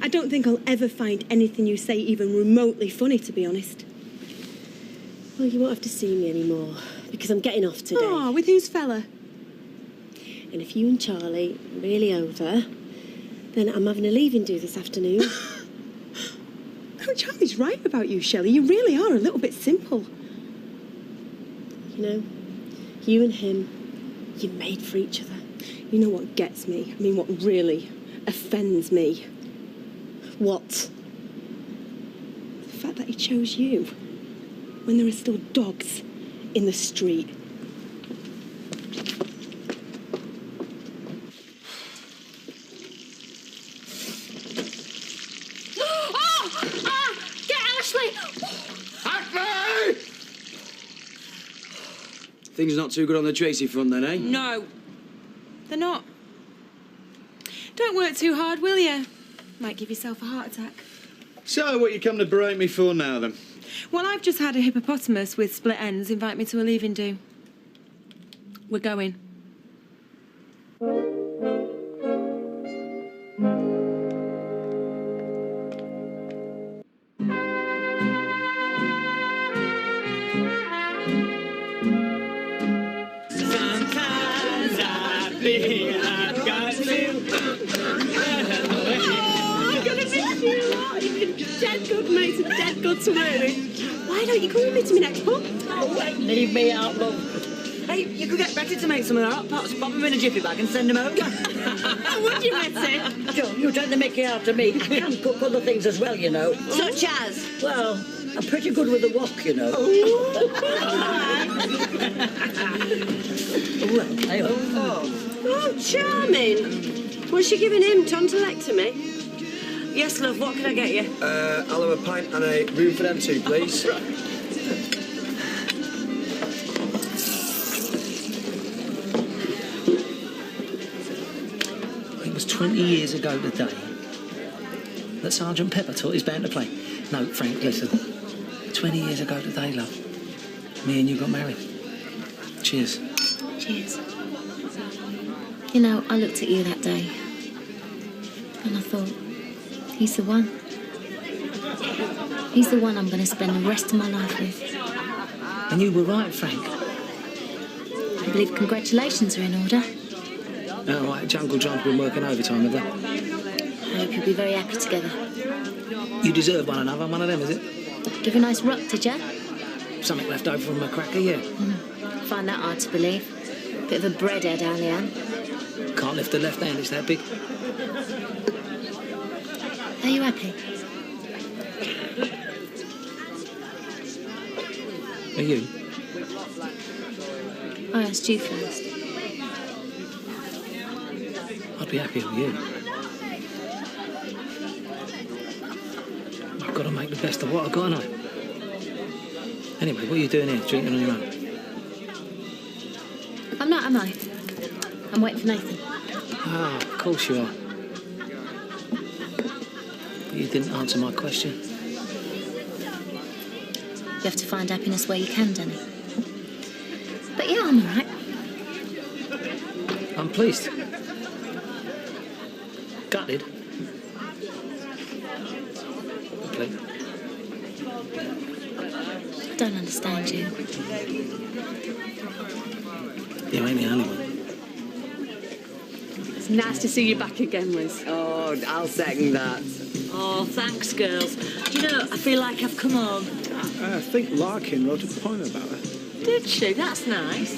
I don't think I'll ever find anything you say even remotely funny, to be honest. Well, you won't have to see me anymore, because I'm getting off today. Oh, with whose fella? And if you and Charlie are really over, then I'm having a leaving do this afternoon. Oh, Charlie's right about you, Shelley. You really are a little bit simple. You know, you and him, you're made for each other. You know what gets me? I mean, what really offends me? What? The fact that he chose you when there are still dogs in the street. Get Ashley! Ashley! Things not too good on the Tracy front then, eh? No, they're not. Don't work too hard, will you? Might give yourself a heart attack. So, what you come to berate me for now, then? Well, I've just had a hippopotamus with split ends invite me to a leaving do. We're going. Sometimes I feel I've got to. Oh, I'm gonna miss you. Oh, you've been dead good, mate, and dead good to me. Why don't you come with me to my next pub? Oh, leave me out, love. Hey, you could get Betty to make some of that. Perhaps pop them in a jiffy bag and send them over. Would you, Betty? Don't you take the mickey out of me. I can cook other things as well, you know. Such as? Well, I'm pretty good with the wok, you know. Well, hey, Oh, charming. Was she giving him tonsillectomy? Yes, love, what can I get you? I'll have a pint and a room for them too, please. It was 20 years ago today that Sergeant Pepper taught his band to play. No, Frank, listen. 20 years ago today, love. me and you got married. Cheers. Cheers. You know, I looked at you that day and I thought, he's the one. He's the one I'm going to spend the rest of my life with. And you were right, Frank. I believe congratulations are in order. All right, Jungle John's been working overtime with her. I hope you'll be very happy together. You deserve one another, one of them, is it? Give a nice rock, did ya? Something left over from a cracker, yeah. Find that hard to believe. Bit of a breadhead, Alian. Can't lift the left hand, it's that big. Are you happy? Are you? I asked you first. I'd be happy with you. I've got to make the best of what I've got, haven't I? Anyway, what are you doing here, drinking on your own? I'm not, am I? I'm waiting for Nathan. Ah, of course you are. But you didn't answer my question. You have to find happiness where you can, Danny. But yeah, I'm all right. I'm pleased. Gutted. Okay. I don't understand you. You ain't the only one. It's nice to see you back again, Liz. Oh, I'll second that. Oh, thanks, girls. Do you know, I feel like I've come home. I think Larkin wrote a poem about her. Did she? That's nice.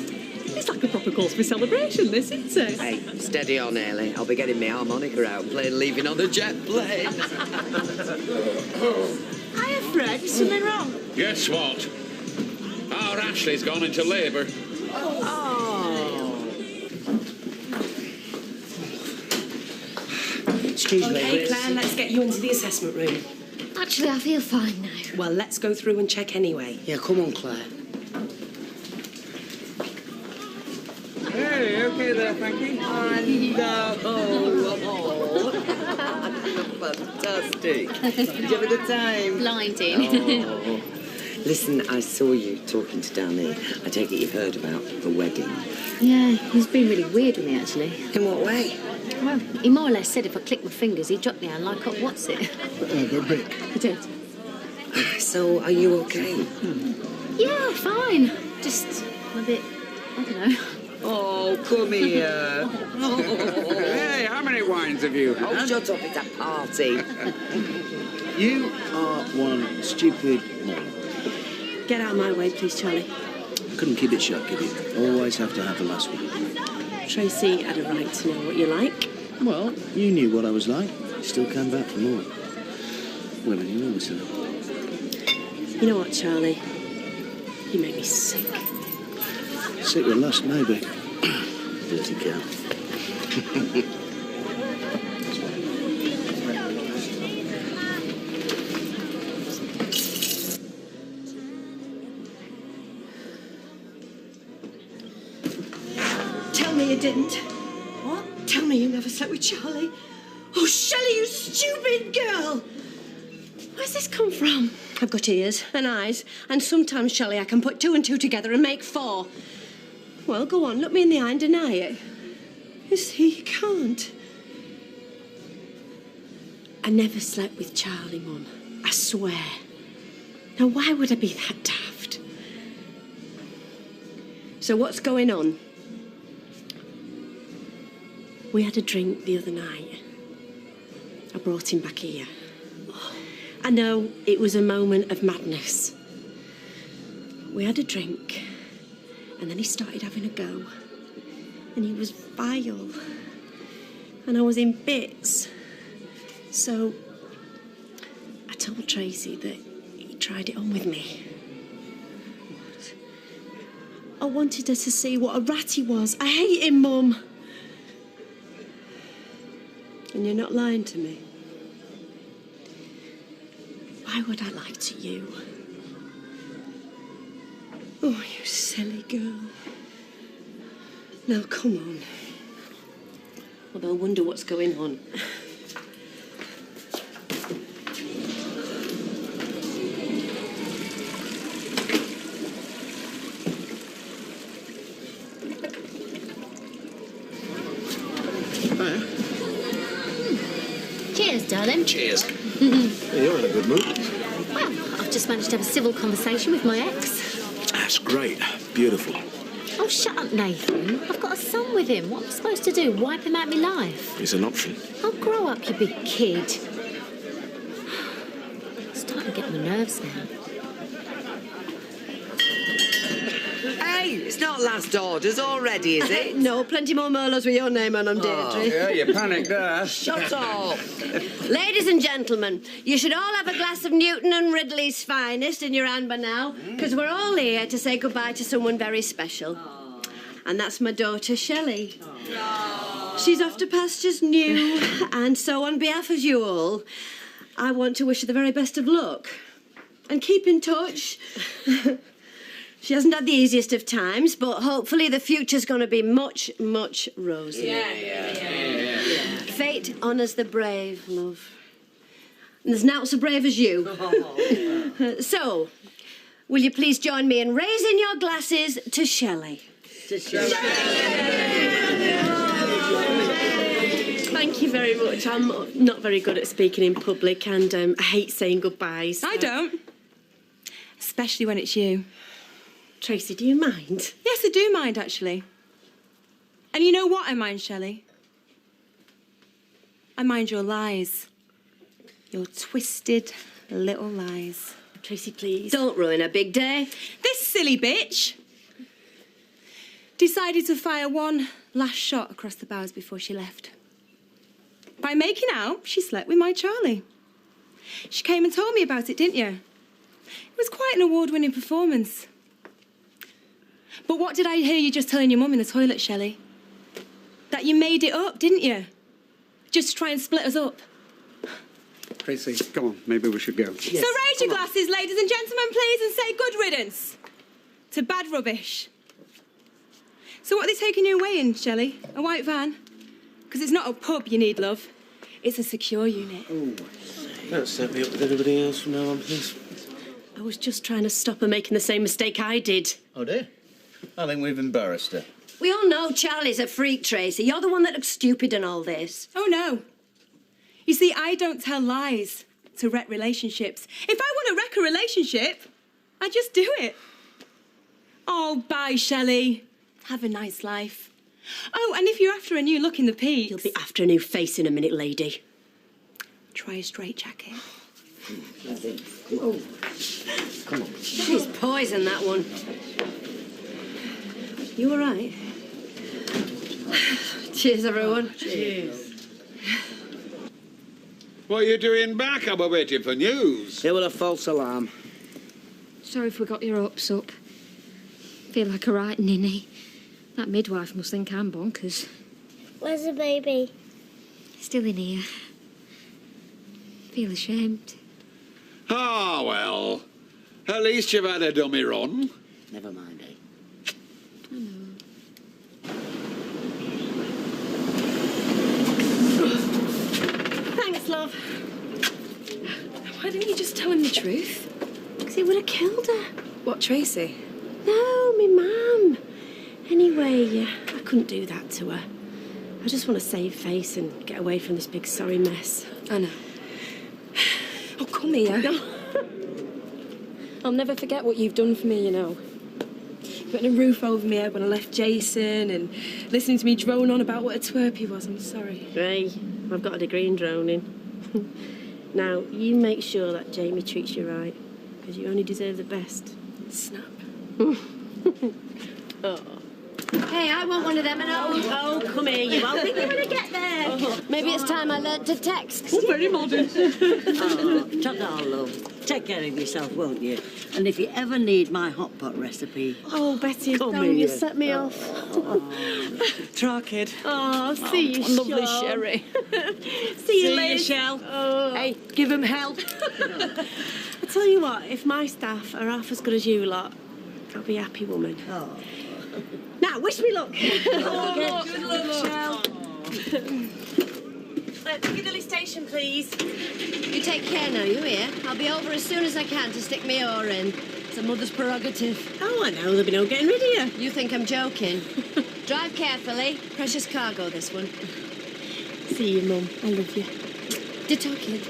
It's like a proper cause for celebration, this, isn't it? Hey, steady on, Ellie. I'll be getting my harmonica out and playing Leaving on the Jet Plane. Hiya, Fred. Is something wrong? Guess what? Our Ashley's gone into labour. Excuse me. Okay, Claire, let's get you into the assessment room. Actually, I feel fine now. Well, let's go through and check anyway. Yeah, come on, Claire. Hey, okay there, Frankie? Fantastic. Did you have a good time? Blinding. Oh. Listen, I saw you talking to Danny. I take it you've heard about the wedding. Yeah, he's been really weird with me, actually. In what way? Well, he more or less said if I clicked my fingers, he'd drop me down like hot what's it. But Rick. He did. So, are you okay? Yeah, fine. Just a bit, I don't know. Oh, come here. Hey, how many wines have you had? Oh, shut up, it's a party. You are one stupid moron. Get out of my way, please, Charlie. Couldn't keep it shut, could you? Always have to have the last one. Tracy had a right to know what you like. Well, you knew what I was like. Still came back for more. Women, you always have. You know what, Charlie? You make me sick. Sick with lust, maybe. Dirty girl. Tell me you didn't. What? Tell me you never slept with Charlie. Oh, Shelley, you stupid girl! Where's this come from? I've got ears and eyes, and sometimes, Shelley, I can put two and two together and make four. Well, go on, look me in the eye and deny it. You see, you can't. I never slept with Charlie, Mum. I swear. Now, why would I be that daft? So what's going on? We had a drink the other night. I brought him back here. I know it was a moment of madness. We had a drink, and then he started having a go. And he was vile. And I was in bits. So I told Tracy that he tried it on with me. I wanted her to see what a rat he was. I hate him, Mum. And you're not lying to me. Why would I lie to you? Oh, you silly girl. Now, come on. Although I wonder what's going on. darling. Cheers. You're in a good mood. Well, I've just managed to have a civil conversation with my ex. That's great. Beautiful. Oh, shut up, Nathan. I've got a son with him. What am I supposed to do? Wipe him out of my life? It's an option. Oh, grow up, you big kid. It's starting to get on my nerves now. Hey, it's not last orders already, is it? No, plenty more Merlots with your name on them, Deirdre. Yeah, you panicked there. Shut up. Ladies and gentlemen, you should all have a glass of Newton and Ridley's finest in your hand by now, because we're all here to say goodbye to someone very special. And that's my daughter, Shelley. She's off to pastures new, and so on behalf of you all, I want to wish her the very best of luck. And keep in touch. She hasn't had the easiest of times, but hopefully the future's going to be much, much rosier. Yeah. Fate honours the brave, love. And there's not so brave as you. So, will you please join me in raising your glasses to Shelley? Thank you very much. I'm not very good at speaking in public, and I hate saying goodbyes. I don't. Especially when it's you. Tracy, do you mind? Yes, I do mind, actually. And you know what I mind, Shelley? I mind your lies. Your twisted little lies. Tracy, please. Don't ruin a big day. This silly bitch decided to fire one last shot across the bows before she left. By making out, she slept with my Charlie. She came and told me about it, didn't you? It was quite an award-winning performance. But what did I hear you just telling your mum in the toilet, Shelley? That you made it up, didn't you? Just to try and split us up. Tracy, come on, maybe we should go. Yes. So raise your glasses, ladies and gentlemen, please, and say good riddance to bad rubbish. So what are they taking you away in, Shelley? A white van? Because it's not a pub you need, love. It's a secure unit. Don't set me up with anybody else from now on, please. I was just trying to stop her making the same mistake I did. Oh, dear. I think we've embarrassed her. We all know Charlie's a freak, Tracy. You're the one that looks stupid in all this. Oh, no. You see, I don't tell lies to wreck relationships. If I want to wreck a relationship, I just do it. Oh, bye, Shelley. Have a nice life. Oh, and if you're after a new look in the peaks... You'll be after a new face in a minute, lady. Try a straight jacket. Oh. Come on. She's poison, that one. You all right? Cheers, everyone. Cheers. What are you doing back? I was waiting for news. It was a false alarm. Sorry if we got your hopes up. Feel like a right ninny. That midwife must think I'm bonkers. Where's the baby? Still in here. Feel ashamed. Ah, well. At least you've had a dummy run. Never mind, eh? I know. Thanks, love. Why didn't you just tell him the truth? Because it would have killed her. What, Tracy? No, me mum. Anyway, I couldn't do that to her. I just want to save face and get away from this big sorry mess. I know. Oh, come here. No. I'll never forget what you've done for me, you know. Putting a roof over my head when I left Jason and listening to me drone on about what a twerp he was. I'm sorry. Hey, I've got a degree in droning. Now, you make sure that Jamie treats you right, because you only deserve the best. Snap. Oh. Hey, I want one of them, and oh, come here, you. I'll think you're going to get there. Oh, maybe it's time I learnt to text. Oh, very modern. Oh, ta-da, love. Take care of yourself, won't you? And if you ever need my hot pot recipe... Oh, Betty, come don't you here. set me off. Try, kid. Oh, see you, lovely Sean. sherry. See you later. Shell. Oh. Hey, give him hell. I tell you what, if my staff are half as good as you lot, I'll be a happy woman. Oh. Now, wish me luck. Oh, good luck, Shell. Piccadilly Station, please. You take care now, you hear? I'll be over as soon as I can to stick my oar in. It's a mother's prerogative. Oh, I know. There'll be no getting rid of you. You think I'm joking? Drive carefully. Precious cargo, this one. See you, Mum. I love you. to talking.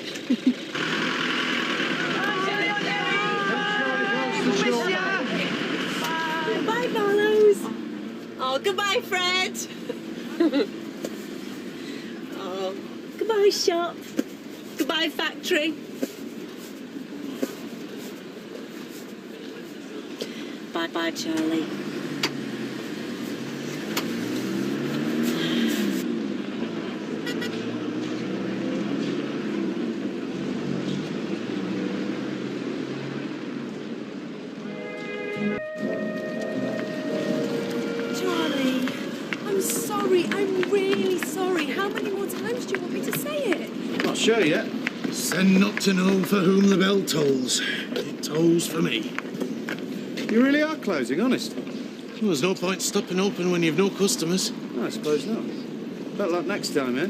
Goodbye, Barlows. Oh, goodbye, Fred. Oh, goodbye, shop. Goodbye, factory. Bye-bye, Charlie. Charlie, I'm sorry. I'm really sorry. How many more times do you want me to say it? Not sure yet. Send not to know for whom the bell tolls. It tolls for me. You really are closing, honest? Well, there's no point stopping open when you've no customers. No, I suppose not. Better luck next time, eh?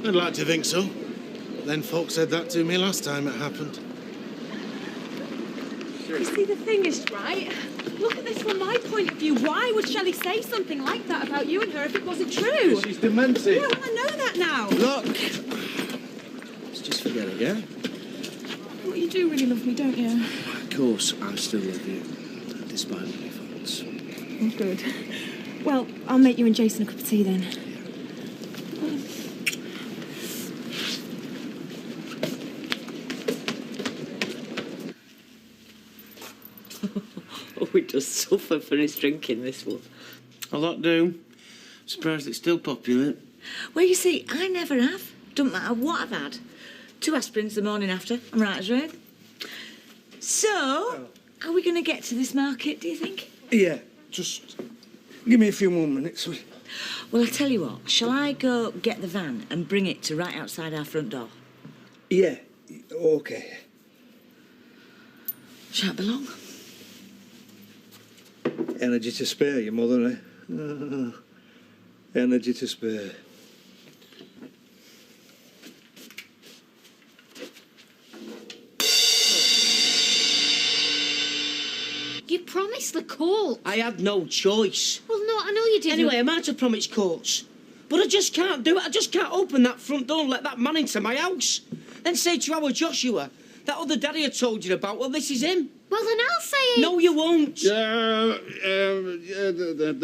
I'd like to think so. But then folks said that to me last time it happened. You see, the thing is, right? Look at this from my point of view. Why would Shelley say something like that about you and her if it wasn't true? She's demented. Yeah, well, I know that now. Look! Let's just forget it, yeah? Well, you do really love me, don't you? Of course, I still love you, despite all your faults. Oh, good. Well, I'll make you and Jason a cup of tea then. Oh, we just suffer for his drinking, this one. A lot do. Surprised it's still popular. Well, you see, I never have. Don't matter what I've had. 2 aspirins the morning after. I'm right as rain. So, are we going to get to this market, do you think? Yeah, just give me a few more minutes. Well, I tell you what, shall I go get the van and bring it to right outside our front door? Yeah, okay. Shan't be long. Energy to spare, your mother, eh? Energy to spare. You promised the court. I had no choice. Well, no, I know you didn't. Anyway, I might have promised courts, but I just can't do it. I just can't open that front door and let that man into my house. Then say to our Joshua, that other daddy I told you about, well, this is him. Well, then I'll say it. No, you won't.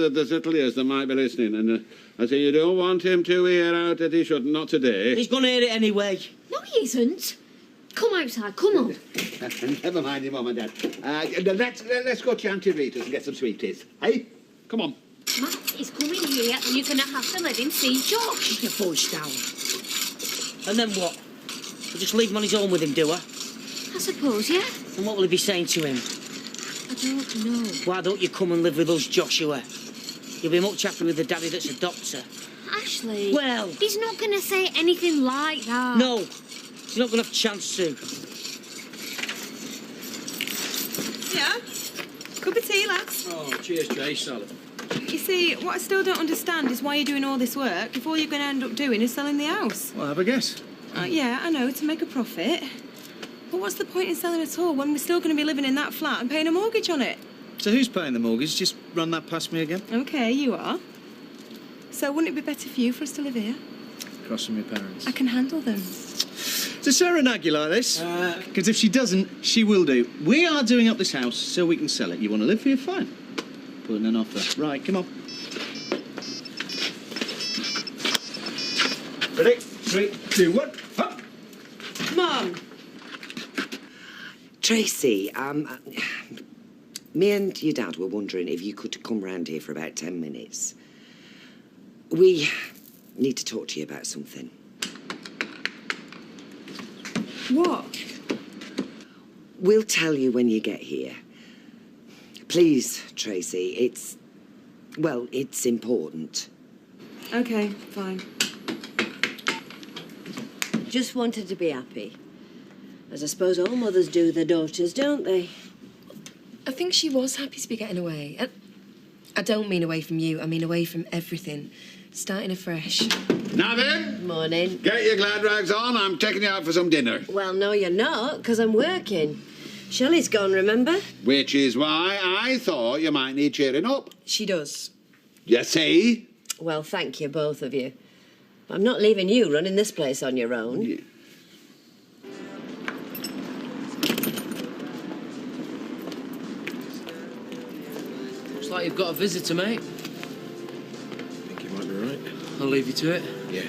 There's little ears that might be listening, and I say you don't want him to hear out that he shouldn't, not today. He's going to hear it anyway. No, he isn't. Come outside, come on. Never mind your mum and dad. Let's go to Auntie Rita's and get some sweeties. Hey, come on. Matt is coming here and you're going to have to let him see Josh. Keep your voice down. And then what? We'll just leave him on his own with him, do I? I suppose, yeah. And what will he be saying to him? I don't know. Why don't you come and live with us, Joshua? You'll be much happier with the daddy that's a doctor. Ashley. Well. He's not going to say anything like that. No. He's not going to have a chance to. Yeah? Cup of tea, lads. Oh, cheers, Jay, Salad. You see, what I still don't understand is why you're doing all this work if all you're going to end up doing is selling the house. Well, have a guess. Yeah, I know, to make a profit. But what's the point in selling at all when we're still going to be living in that flat and paying a mortgage on it? So who's paying the mortgage? Just run that past me again. OK, you are. So wouldn't it be better for you for us to live here? Across from your parents. I can handle them. Does Sarah nag you like this? Because if she doesn't, she will do. We are doing up this house so we can sell it. You want to live here? Fine. Putting an offer. Right, come on. Ready? 3, 2, 1. Up. Mum. Tracy, me and your dad were wondering if you could come round here for about 10 minutes. We need to talk to you about something. What? We'll tell you when you get here. Please, Tracy, it's important. OK, fine. Just wanted to be happy. As I suppose all mothers do their daughters, don't they? I think she was happy to be getting away. I don't mean away from you, I mean away from everything. Starting afresh. Now then. Morning. Get your glad rags on. I'm taking you out for some dinner. Well, no, you're not, because I'm working. Shelley's gone, remember? Which is why I thought you might need cheering up. She does. You see? Well, thank you, both of you. I'm not leaving you running this place on your own. Yeah. Looks like you've got a visitor, mate. I think you might be right. I'll leave you to it. Yeah.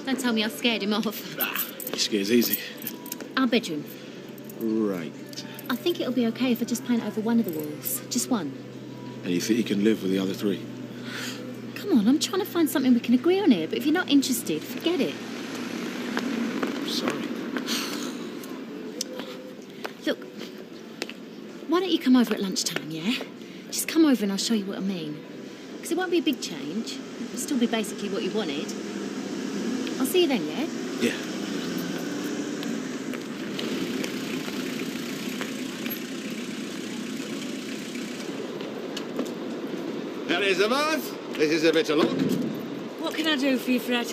Don't tell me I scared him off. He scares easy. Our bedroom. Right. I think it'll be okay if I just paint over one of the walls. Just one. And you think you can live with the other three? Come on, I'm trying to find something we can agree on here, but if you're not interested, forget it. Sorry. Look, why don't you come over at lunchtime, yeah? Just come over and I'll show you what I mean. Because it won't be a big change. It'll still be basically what you wanted. I'll see you then, yeah? Yeah. Elizabeth, this is a bit of luck. What can I do for you, Fred?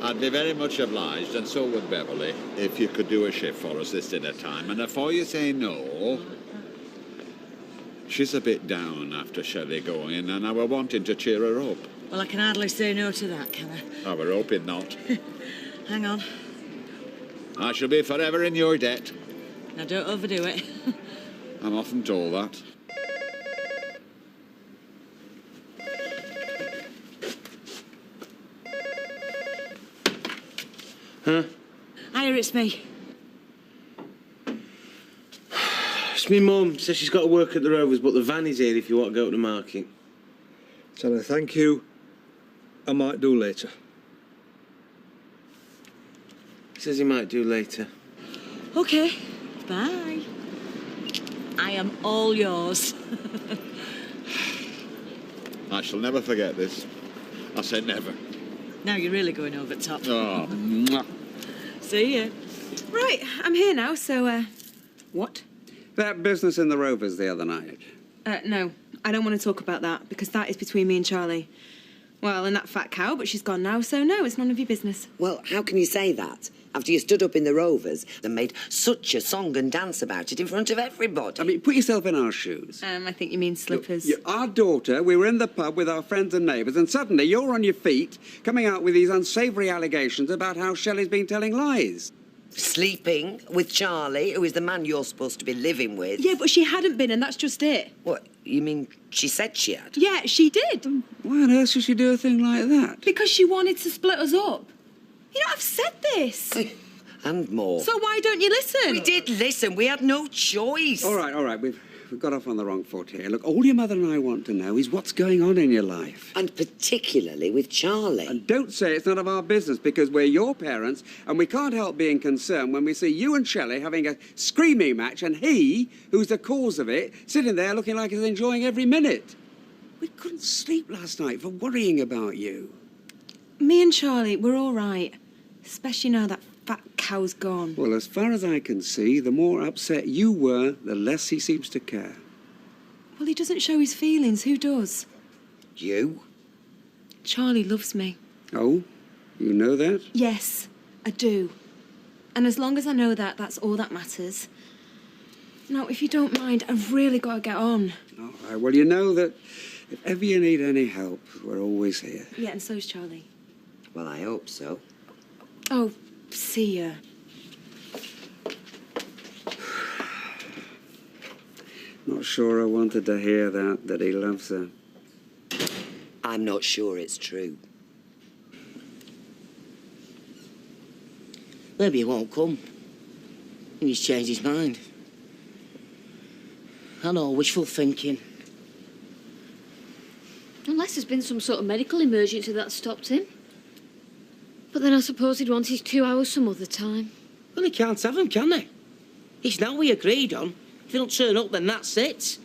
I'd be very much obliged, and so would Beverly, if you could do a shift for us this dinner time. And before you say no, she's a bit down after Shelley going, and I were wanting to cheer her up. Well, I can hardly say no to that, can I? I were hoping not. Hang on. I shall be forever in your debt. Now, don't overdo it. I'm often told that. Huh? Hiya, it's me. It's me mum. Says she's got to work at the Rovers, but the van is here if you want to go to the market. Tell her thank you. I might do later. He says he might do later. OK. Bye. I am all yours. I shall never forget this. I said never. Now you're really going over the top. Oh, mwah. See ya. Right, I'm here now, so, what? That business in the Rovers the other night. No, I don't want to talk about that, because that is between me and Charlie. Well, and that fat cow, but she's gone now, so no, it's none of your business. Well, how can you say that after you stood up in the Rovers and made such a song and dance about it in front of everybody? I mean, put yourself in our shoes. I think you mean slippers. Our daughter, we were in the pub with our friends and neighbours, and suddenly you're on your feet coming out with these unsavoury allegations about how Shelley's been telling lies. Sleeping with Charlie, who is the man you're supposed to be living with. Yeah, but she hadn't been, and that's just it. What, you mean she said she had? Yeah, she did. Why on earth should she do a thing like that? Because she wanted to split us up. You know, I've said this. And more. So why don't you listen? We did listen. We had no choice. All right. We've got off on the wrong foot here. Look, all your mother and I want to know is what's going on in your life. And particularly with Charlie. And don't say it's none of our business, because we're your parents, and we can't help being concerned when we see you and Shelley having a screaming match, and he, who's the cause of it, sitting there looking like he's enjoying every minute. We couldn't sleep last night for worrying about you. Me and Charlie, we're all right. Especially now that fat cow's gone. Well, as far as I can see, the more upset you were, the less he seems to care. Well, he doesn't show his feelings. Who does? You? Charlie loves me. Oh? You know that? Yes, I do. And as long as I know that, that's all that matters. Now, if you don't mind, I've really got to get on. All right, well, you know that if ever you need any help, we're always here. Yeah, and so's Charlie. Well, I hope so. Oh, see ya. Not sure I wanted to hear that he loves her. I'm not sure it's true. Maybe he won't come. And he's changed his mind. I know, wishful thinking. Unless there's been some sort of medical emergency that stopped him. But then I suppose he'd want his 2 hours some other time. Well, he can't have them, can he? It's now we agreed on. If they don't turn up, then that's it.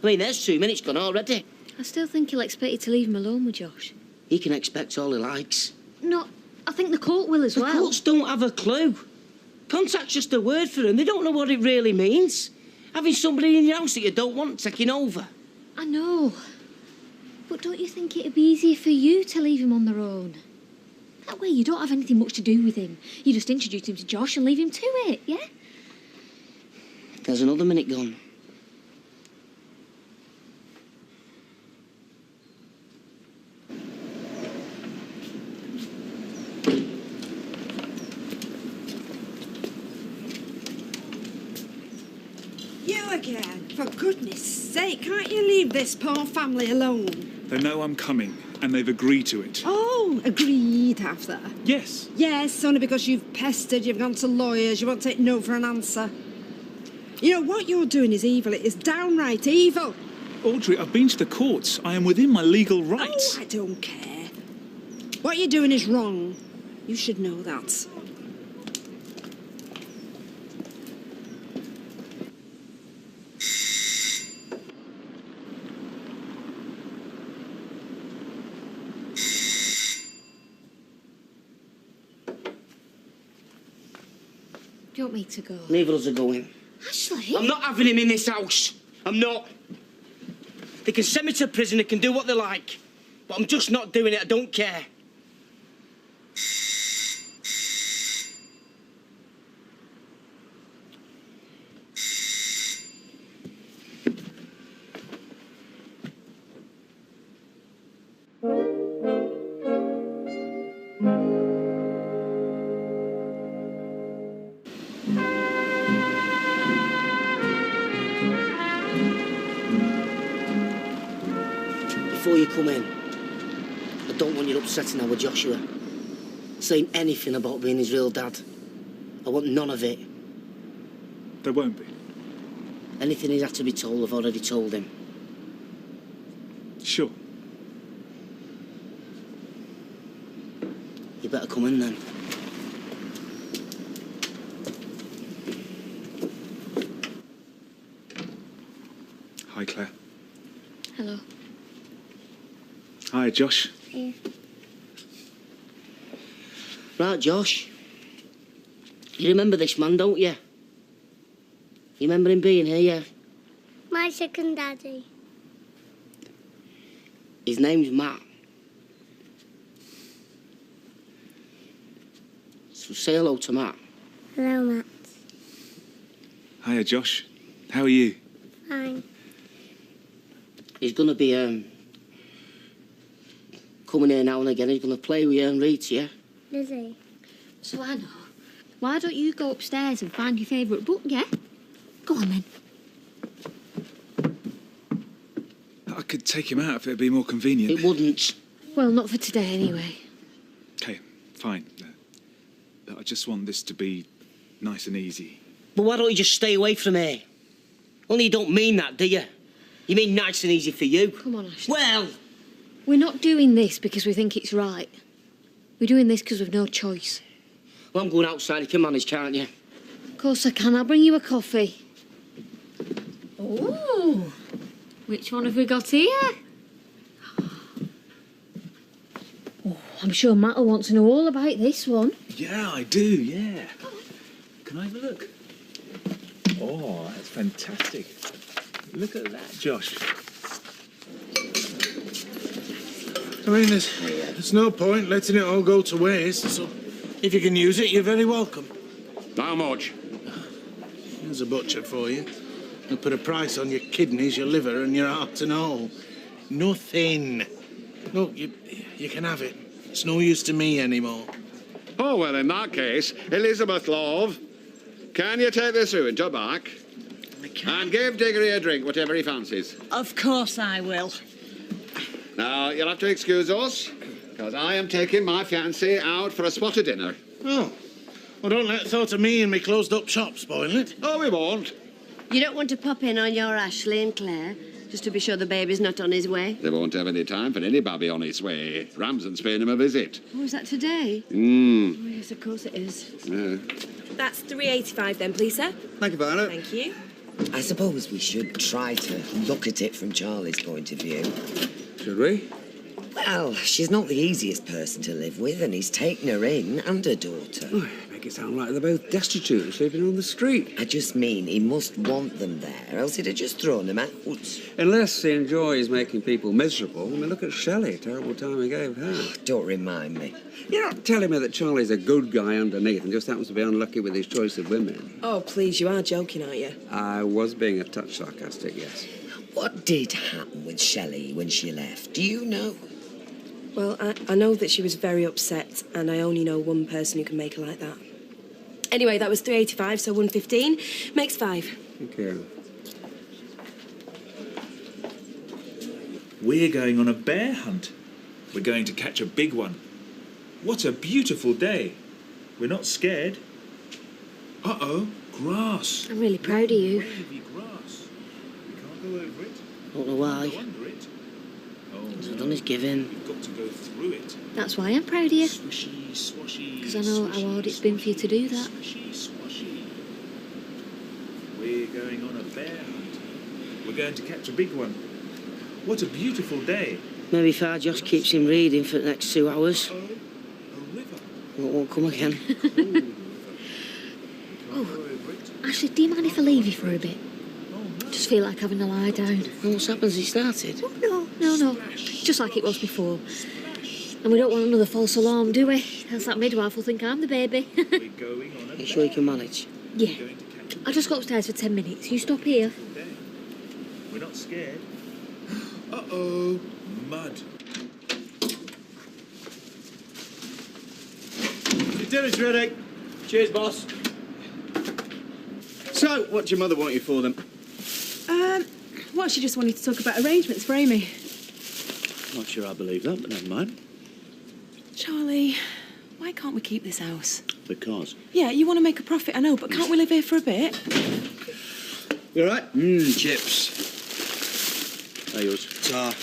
I mean, there's 2 minutes gone already. I still think he'll expect you to leave him alone with Josh. He can expect all he likes. No, I think the court will as well. The courts don't have a clue. Contact's just a word for them. They don't know what it really means. Having somebody in your house that you don't want taking over. I know. But don't you think it'd be easier for you to leave him on their own? That way you don't have anything much to do with him. You just introduce him to Josh and leave him to it, yeah? There's another minute gone. You again? For goodness sake, can't you leave this poor family alone? They know I'm coming, and they've agreed to it. Oh, agreed, have they? Yes. Yes, only because you've pestered, you've gone to lawyers, you won't take no for an answer. You know, what you're doing is evil. It is downright evil. Audrey, I've been to the courts. I am within my legal rights. Oh, I don't care. What you're doing is wrong. You should know that. Do you want me to go? Neither of us are going. Ashley? I'm not having him in this house. I'm not. They can send me to prison, they can do what they like. But I'm just not doing it, I don't care. Before you come in, I don't want you upsetting our Joshua. Saying anything about being his real dad. I want none of it. There won't be. Anything he's had to be told, I've already told him. Sure. You better come in then. Hi, Claire. Hello. Hi, Josh. Yeah. Right, Josh. You remember this man, don't you? You remember him being here, yeah? My second daddy. His name's Matt. So say hello to Matt. Hello, Matt. Hiya, Josh. How are you? Fine. He's gonna be, coming here now and again. He's gonna play with you and read to you. Is he? So Anna, why don't you go upstairs and find your favourite book, yeah? Go on then. I could take him out if it'd be more convenient. It wouldn't. Well, not for today anyway. Okay, fine. I just want this to be nice and easy. But why don't you just stay away from here? Only you don't mean that, do you? You mean nice and easy for you? Come on, Ashley. Well... We're not doing this because we think it's right. We're doing this because we've no choice. Well, I'm going outside. You can manage, can't you? Of course I can. I'll bring you a coffee. Oh, which one have we got here? Oh, I'm sure Matt will want to know all about this one. Yeah, I do, yeah. Can I have a look? Oh, that's fantastic. Look at that, Josh. I mean, there's no point letting it all go to waste, so if you can use it, you're very welcome. How much? Here's a butcher for you. He'll put a price on your kidneys, your liver, and your heart and all. Nothing. No, you can have it. It's no use to me anymore. Oh, well, in that case, Elizabeth, love, can you take this ruinter back? I can. And give Diggory a drink, whatever he fancies. Of course I will. Now, you'll have to excuse us, because I am taking my fiancée out for a spotted dinner. Oh. Well, don't let thought of me and me closed-up shop spoil it. Oh, we won't. You don't want to pop in on your Ashley and Claire, just to be sure the baby's not on his way? They won't have any time for any babby on its way. Ramsden's paying him a visit. Oh, is that today? Oh, yes, of course it is. Yeah. That's £3.85 then, please, sir. Thank you, Violet. Thank you. I suppose we should try to look at it from Charlie's point of view. Should we? Well, she's not the easiest person to live with, and he's taken her in and her daughter. Oh, make it sound like they're both destitute and sleeping on the street. I just mean he must want them there, else he'd have just thrown them out. Unless he enjoys making people miserable. I mean, look at Shelley, terrible time he gave her. Oh, don't remind me. You're not telling me that Charlie's a good guy underneath and just happens to be unlucky with his choice of women. Oh, please, you are joking, aren't you? I was being a touch sarcastic, yes. What did happen with Shelley when she left? Do you know? Well, I know that she was very upset, and I only know one person who can make her like that. Anyway, that was £3.85, so £1.15 makes £5. Thank you. We're going on a bear hunt. We're going to catch a big one. What a beautiful day. We're not scared. Uh-oh, grass. I'm really proud of you. Wavy grass. We can't go over it. Don't know why. Go under it. Oh, He's done his giving. We've got to go through it. That's why I'm proud of you. Swishy, swashy. Because I know how hard it's been for you to do that. Swishy, swashy. We're going on a bear hunt. We're going to catch a big one. What a beautiful day. Maybe if our Josh keeps him reading for the next 2 hours. Oh, a river. It won't come again. Oh, Ashley, do you mind if I leave you for a bit? Just feel like having a lie down. And what's happened? Has he started? Oh, no. Just like it was before. And we don't want another false alarm, do we? Else that midwife will think I'm the baby. You sure you can manage? Yeah. I'll just go upstairs for 10 minutes. You stop here. We're not scared. Uh-oh, mud. Your dinner's ready. Cheers, boss. So, what do your mother want you for then? Well, she just wanted to talk about arrangements for Amy. Not sure I believe that, but never mind. Charlie, why can't we keep this house? Because? Yeah, you want to make a profit, I know, but can't we live here for a bit? You all right? Chips. There yours. Ta.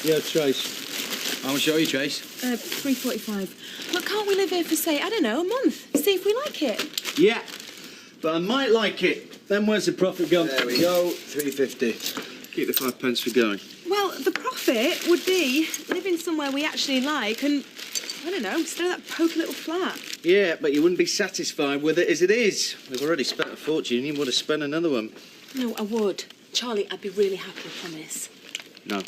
Yeah, Trace. How much are you, Trace? $3.45. But can't we live here for, say, I don't know, a month? See if we like it. Yeah, but I might like it. Then where's the profit gone? There we go. £3.50. Keep the 5 pence for going. Well, the profit would be living somewhere we actually like and, I don't know, instead of that poky little flat. Yeah, but you wouldn't be satisfied with it as it is. We've already spent a fortune. You would have spent another one. No, I would. Charlie, I'd be really happy, I promise. No.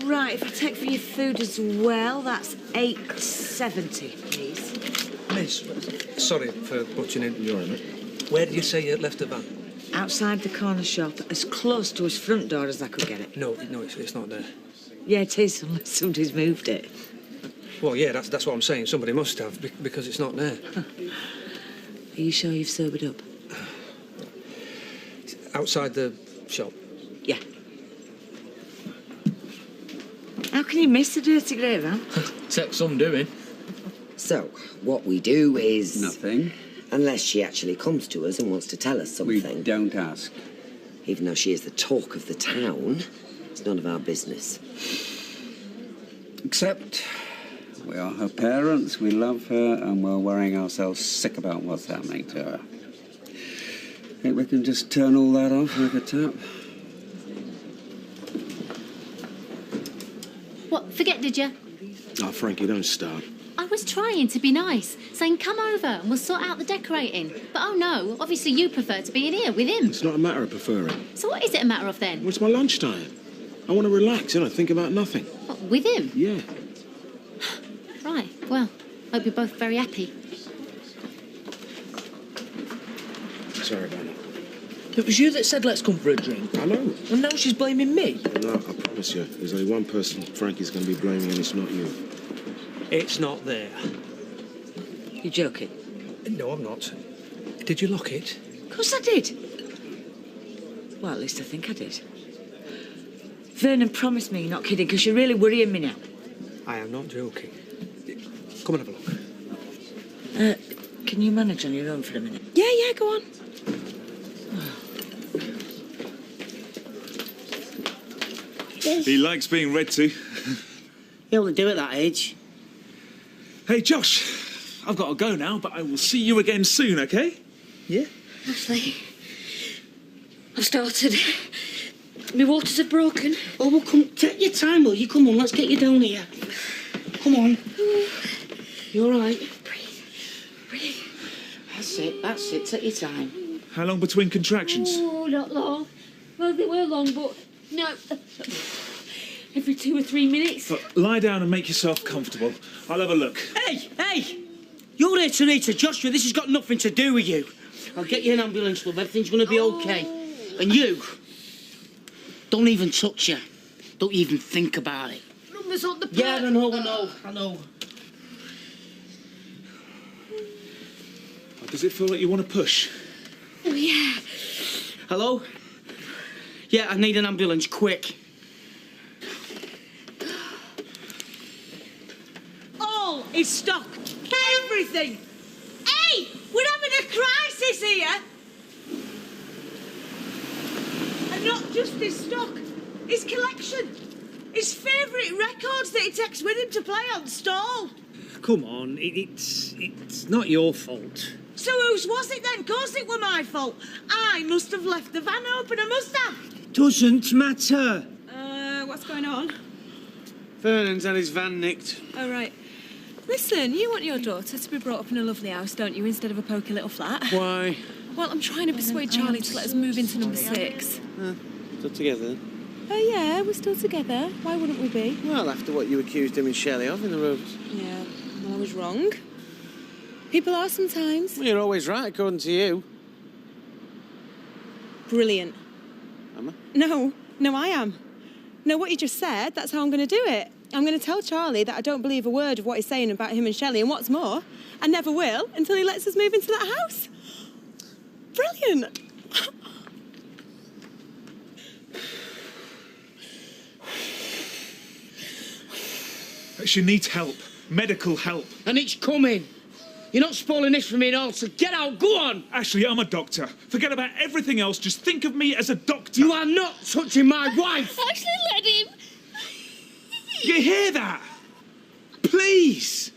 Right, if I take for your food as well, that's $8.70, please. Miss, sorry for butting into your minute. Where did you say you left the van? Outside the corner shop, as close to his front door as I could get it. No, it's not there. Yeah, it is, unless somebody's moved it. Well, yeah, that's what I'm saying. Somebody must have, because it's not there. Are you sure you've sobered up? Outside the shop? Yeah. How can you miss the dirty grey van? Takes some doing. So, what we do is... Nothing. Unless she actually comes to us and wants to tell us something. We don't ask. Even though she is the talk of the town, it's none of our business. Except we are her parents, we love her, and we're worrying ourselves sick about what's happening to her. Think we can just turn all that off like a tap? What, forget, did you? Oh, Frankie, don't start. I was trying to be nice, saying come over and we'll sort out the decorating. But oh no, obviously you prefer to be in here with him. It's not a matter of preferring. So what is it a matter of then? Well, it's my lunchtime. I want to relax, think about nothing. What, with him? Yeah. Right, well, hope you're both very happy. Sorry about it. It was you that said let's come for a drink. I know. And now she's blaming me. No, I promise you, there's only one person Frankie's going to be blaming, and it's not you. It's not there. You joking? No, I'm not. Did you lock it? Of course I did. Well, at least I think I did. Vernon promised me you're not kidding, because you're really worrying me now. I am not joking. Come and have a look. Can you manage on your own for a minute? Yeah, go on. He likes being read to. You able to do at that age? Hey, Josh, I've got to go now, but I will see you again soon, OK? Yeah? Ashley, I've started. My waters have broken. Oh, well, come, take your time, will you? Come on, let's get you down here. Come on. You all right? Breathe. That's it, take your time. How long between contractions? Oh, not long. Well, they were long, but no. Every 2 or 3 minutes. Look, lie down and make yourself comfortable. I'll have a look. Hey! You're here to read to Joshua. This has got nothing to do with you. I'll get you an ambulance, love. Everything's going to be OK. And you, don't even touch her. Don't even think about it. Numbers on the plate. Yeah, I know. Does it feel like you want to push? Oh, yeah. Hello? Yeah, I need an ambulance, quick. All is stocked. Everything. Hey, we're having a crisis here. And not just his stock, his collection. His favourite records that he takes with him to play on stall. Come on, it's not your fault. So whose was it then? 'Course it were my fault. I must have left the van open, I must have. Doesn't matter. What's going on? Vernon's had his van nicked. Oh, right. Listen, you want your daughter to be brought up in a lovely house, don't you, instead of a poky little flat? Why? Well, I'm trying to persuade Charlie to let us move into number 6. Still together then? Oh, yeah, we're still together. Why wouldn't we be? Well, after what you accused him and Shelley of in the Rovers. Yeah, well, I was wrong. People are sometimes. Well, you're always right, according to you. Brilliant. Am I? No, I am. No, what you just said, that's how I'm going to do it. I'm going to tell Charlie that I don't believe a word of what he's saying about him and Shelley, and what's more, I never will until he lets us move into that house. Brilliant. She needs help. Medical help. And it's coming. You're not spoiling this for me at all, so get out, go on! Ashley, I'm a doctor. Forget about everything else, just think of me as a doctor. You are not touching my wife! Ashley, let him. You hear that? Please!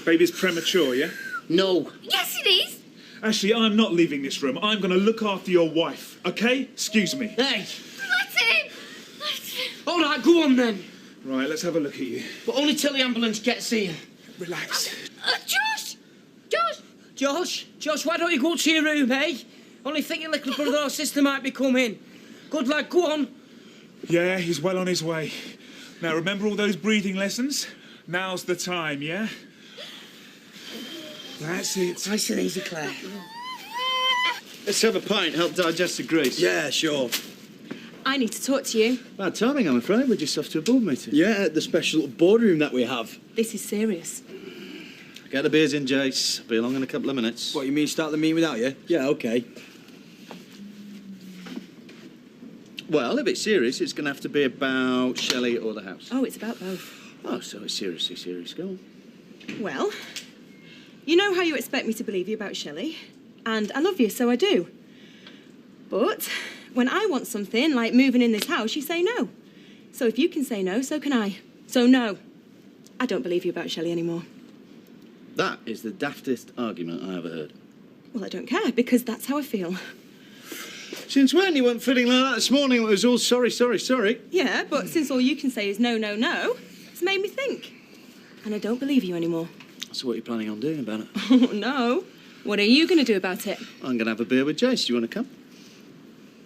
Baby's premature, yeah? No. Yes, it is. Ashley, I'm not leaving this room. I'm going to look after your wife, okay? Excuse me. Hey! Let him. Let him. All right, go on then. Right, let's have a look at you. But only till the ambulance gets here. Relax. Josh! Josh! Josh, why don't you go to your room, eh? Only think your little brother or sister might be coming. Good lad, go on. Yeah, he's well on his way. Now, remember all those breathing lessons? Now's the time, yeah? That's it. Nice and easy, Claire. Let's have a pint, help digest the grease. Yeah, sure. I need to talk to you. Bad timing, I'm afraid. We're just off to a board meeting. Yeah, the special boardroom that we have. This is serious. Get the beers in, Jace. Be along in a couple of minutes. What, you mean start the meeting without you? Yeah, OK. Well, if it's serious, it's going to have to be about Shelley or the house. Oh, it's about both. Oh, so it's seriously serious. Go on. Well, you know how you expect me to believe you about Shelley, and I love you, so I do. But when I want something, like moving in this house, you say no. So if you can say no, so can I. So no, I don't believe you about Shelley anymore. That is the daftest argument I ever heard. Well, I don't care, because that's how I feel. Since when? You weren't feeling like that this morning. It was all sorry, sorry, sorry. Yeah, but since all you can say is no, no, no, it's made me think. And I don't believe you anymore. So what are you planning on doing about it? Oh, no. What are you going to do about it? I'm going to have a beer with Jace. Do you want to come?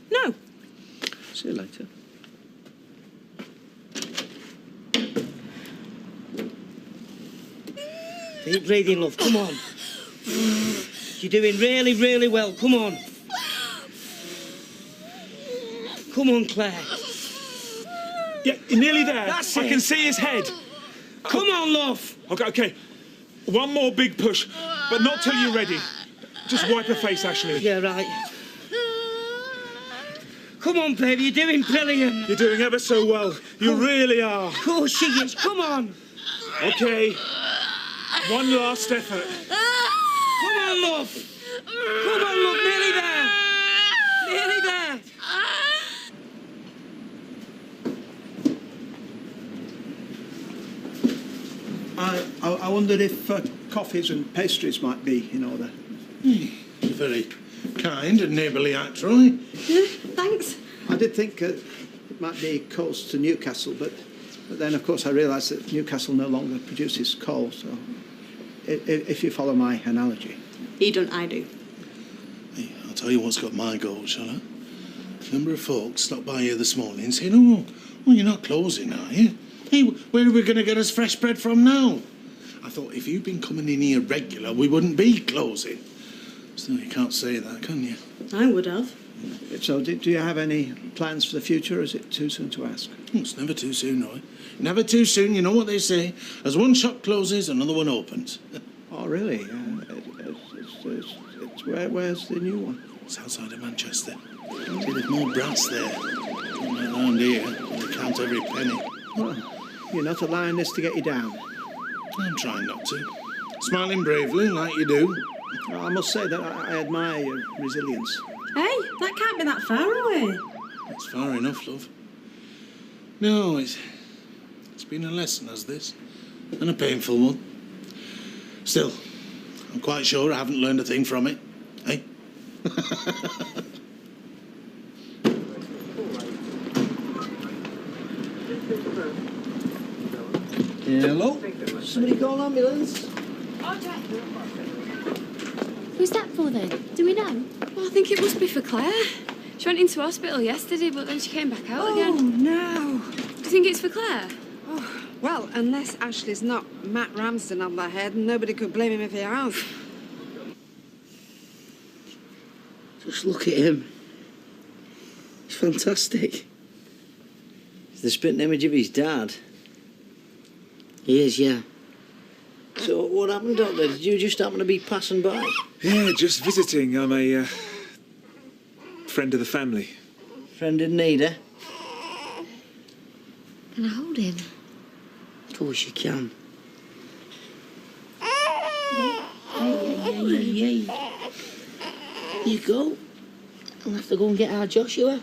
No. See you later. Deep breathing, love, come on. You're doing really, really well, come on. Come on, Claire. Yeah, you're nearly there. That's I it. can see his head. Come on, love. Okay. One more big push, but not till you're ready. Just wipe her face, Ashley. Yeah, right. Come on, baby, you're doing brilliant. You're doing ever so well. You really are. Of course she is, come on. Okay. One last effort. Come on, love. Come on, love, nearly there. Nearly there. I wondered if coffees and pastries might be in order. You're very kind and neighbourly act, Roy. Yeah, thanks. I did think it might be coals to Newcastle, but then, of course, I realised that Newcastle no longer produces coal, so if you follow my analogy. You don't, I do. Hey, I'll tell you what's got my goat, shall I? A number of folks stopped by here this morning saying, oh, you're not closing, are you? Hey, where are we going to get us fresh bread from now? I thought if you'd been coming in here regular, we wouldn't be closing. Still, you can't say that, can you? I would have. So, do you have any plans for the future, or is it too soon to ask? Oh, it's never too soon, Roy. Never too soon, you know what they say. As one shop closes, another one opens. Oh, really? Where's the new one? It's outside of Manchester. See, there's more brass there. Not around here. They count every penny. Well, you're not allowing this to get you down. I'm trying not to. Smiling bravely, like you do. I must say that I admire your resilience. Hey, that can't be that far away. It's far enough, love. No, it's been a lesson, as this. And a painful one. Still, I'm quite sure I haven't learned a thing from it. Eh? Hello? Somebody call an ambulance? Who's that for then? Do we know? Well, I think it must be for Claire. She went into hospital yesterday, but then she came back out Oh, again. no. Do you think it's for Claire? Oh, well, unless Ashley's not Matt Ramsden on their head, and nobody could blame him if he has. Just look at him. He's fantastic. It's the spitting image of his dad. He is, yeah. So what happened, Doctor? Did you just happen to be passing by? Yeah, just visiting. I'm a friend of the family. Friend in need, eh? Can I hold him? Of course you can. Hey. Here you go. I'll have to go and get our Joshua.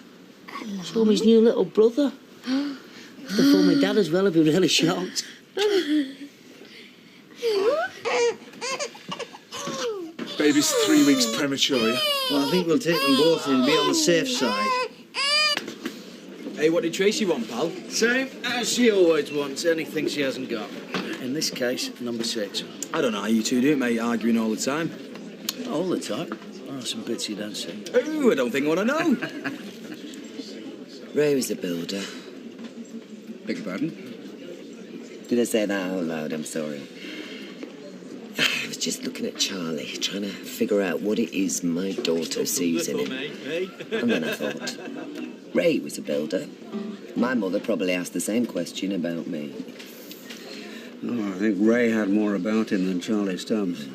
Show him his new little brother. If they phone my dad as well, I'd be really shocked. Baby's 3 weeks premature, yeah? Well, I think we'll take them both and be on the safe side. Hey, what did Tracy want, pal? Same as she always wants, anything she hasn't got. In this case, number 6. I don't know how you two do it, mate, arguing all the time. All the time? Oh, some bits you don't see. Ooh, I don't think I want to know. Ray was a builder. Beg your pardon? Did I say that out loud? I'm sorry. I was just looking at Charlie, trying to figure out what it is my daughter sees in him. And then I thought, Ray was a builder. My mother probably asked the same question about me. Oh, I think Ray had more about him than Charlie Stubbs.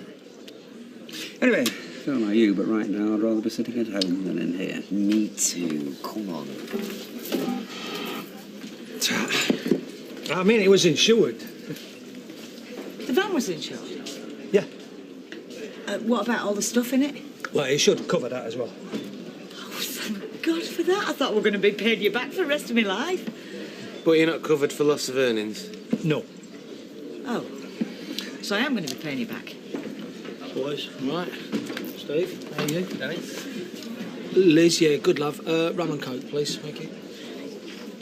Anyway, don't know you, but right now I'd rather be sitting at home than in here. Me too. Come on. I mean, it was insured. The van was insured? Yeah. What about all the stuff in it? Well, it should cover that as well. Oh, thank God for that. I thought we were going to be paying you back for the rest of my life. But you're not covered for loss of earnings? No. Oh. So I am going to be paying you back. Boys, right. Steve, how are you? Danny? Liz, yeah, good love. Rum and coke, please. Thank you.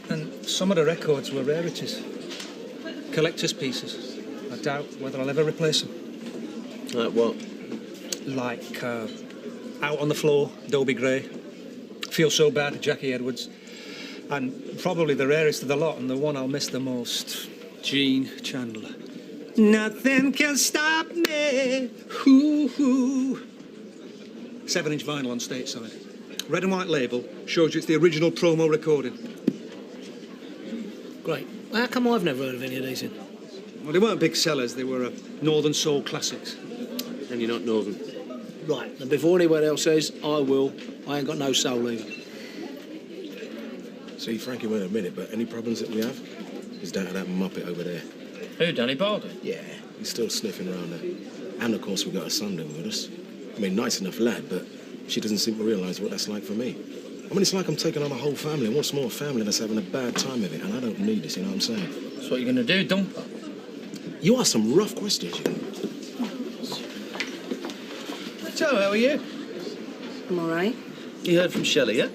And some of the records were rarities. Collector's pieces. I doubt whether I'll ever replace them. Like what? Like Out on the Floor, Dobie Gray, Feel So Bad, Jackie Edwards, and probably the rarest of the lot and the one I'll miss the most, Gene Chandler. Nothing can stop me. Hoo-hoo. 7-inch vinyl on stateside. Red and white label shows you it's the original promo recording. Great. How come I've never heard of any of these then? Well, they weren't big sellers. They were Northern Soul classics. And you're not Northern? Right. And before anyone else says, I will, I ain't got no soul either. See, Frankie won't admit it, but any problems that we have is down to that muppet over there. Who, Danny Baldy? Yeah, he's still sniffing around there. And, of course, we've got a son living with us. I mean, nice enough lad, but she doesn't seem to realise what that's like for me. I mean, it's like I'm taking on a whole family, and what's more, a family that's having a bad time of it, and I don't need this, you know what I'm saying? That's what you're going to do, dump her? You ask some rough questions, you. So, how are you? I'm all right. You heard from Shelley, yeah?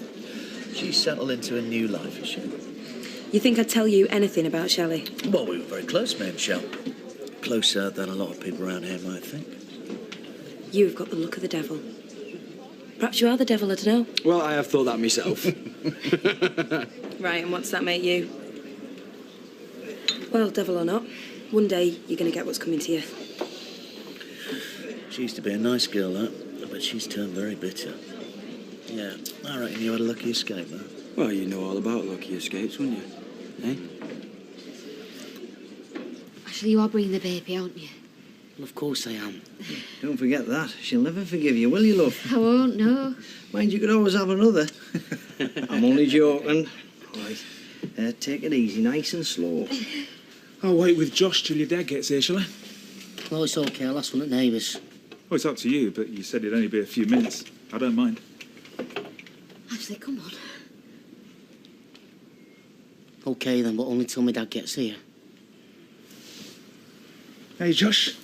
She's settled into a new life, is she? You think I'd tell you anything about Shelley? Well, we were very close, me and Shell. Closer than a lot of people around here might think. You've got the look of the devil. Perhaps you are the devil, I don't know. Well, I have thought that myself. Right, and what's that make you? Well, devil or not, One day, you're going to get what's coming to you. She used to be a nice girl, that, but she's turned very bitter. Yeah, I reckon you had a lucky escape, though. Well, you know all about lucky escapes, wouldn't you? Eh? Actually, you are bringing the baby, aren't you? Well, of course I am. Don't forget that. She'll never forgive you, will you, love? I won't, no. Mind you could always have another. I'm only joking. Right. Take it easy, nice and slow. I'll wait with Josh till your dad gets here, shall I? No, it's okay. I'll ask one at neighbours. Well, it's up to you, but you said it'd only be a few minutes. I don't mind. Actually, come on. Okay, then, but only till my dad gets here. Hey, Josh,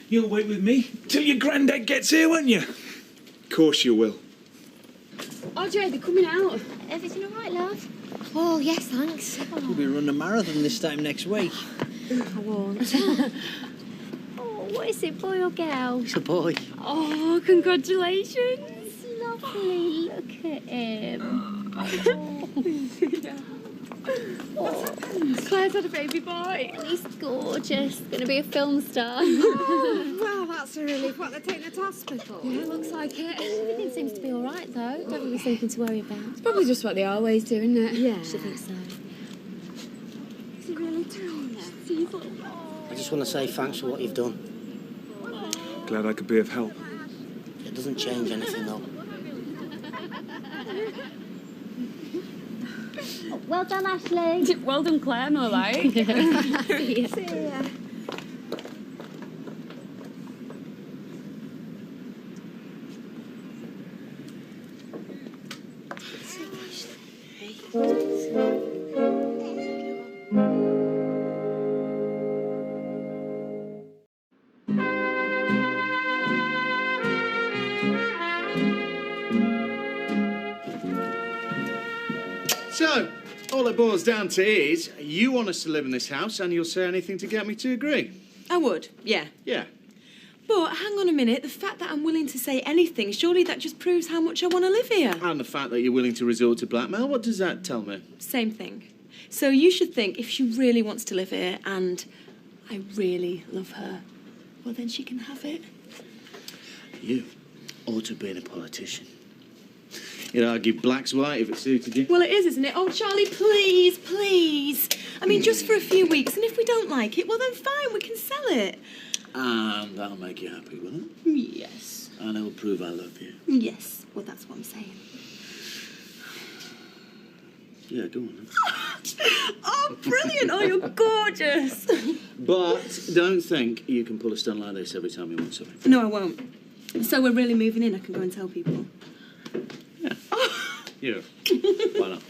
you'll wait with me till your granddad gets here, won't you? Of course you will. Audrey, they're coming out. Everything all right, love? Oh, yes, thanks. We'll be running a marathon this time next week. I won't. Oh, what is it, boy or girl? It's a boy. Oh, congratulations. Lovely. Look at him. Oh. Claire's had a baby boy. He's gorgeous. Going to be a film star. Oh, well, that's a relief. What, they're taking her to hospital? Yeah, looks like it. Everything seems to be all right, though. Don't really see anything to worry about. It's probably just what they always do, isn't it? Yeah. I should think so. Is he really doing it? I just want to say thanks for what you've done. Glad I could be of help. It doesn't change anything, though. Well done, Ashley. Well done, Claire, more like. See ya. See ya. So, all it boils down to is, you want us to live in this house and you'll say anything to get me to agree. I would, yeah. Yeah. But hang on a minute, the fact that I'm willing to say anything, surely that just proves how much I want to live here. And the fact that you're willing to resort to blackmail, what does that tell me? Same thing. So you should think if she really wants to live here and I really love her, well, then she can have it. You ought to have been a politician. You'd argue black's white if it suited you. Well, it is, isn't it? Oh, Charlie, please, please. I mean, just for a few weeks, and if we don't like it, well, then fine, we can sell it. And that'll make you happy, will it? Yes. And it'll prove I love you. Yes. Well, that's what I'm saying. Yeah, go on then. Oh, brilliant. Oh, you're gorgeous. But don't think you can pull a stunt like this every time you want something. No, I won't. So we're really moving in. I can go and tell people. Yeah. Why not?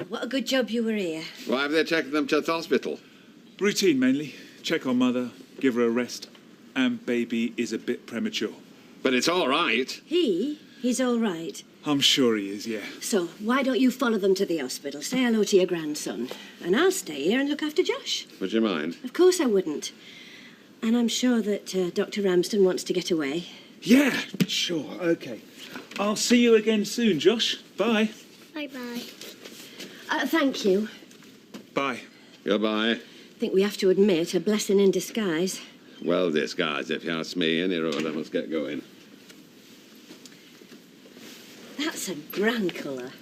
What a good job you were here. Why have they taken them to the hospital? Routine, mainly. Check on mother, give her a rest. And baby is a bit premature. But it's all right. He's all right. I'm sure he is, yeah. So, why don't you follow them to the hospital? Say hello to your grandson. And I'll stay here and look after Josh. Would you mind? Of course I wouldn't. And I'm sure that Dr. Ramsden wants to get away. Yeah, sure, OK. I'll see you again soon, Josh. Bye. Bye-bye. Thank you. Bye. Goodbye. I think we have to admit, a blessing in disguise. Well disguised, if you ask me. Any road, I must get going. That's a grand colour.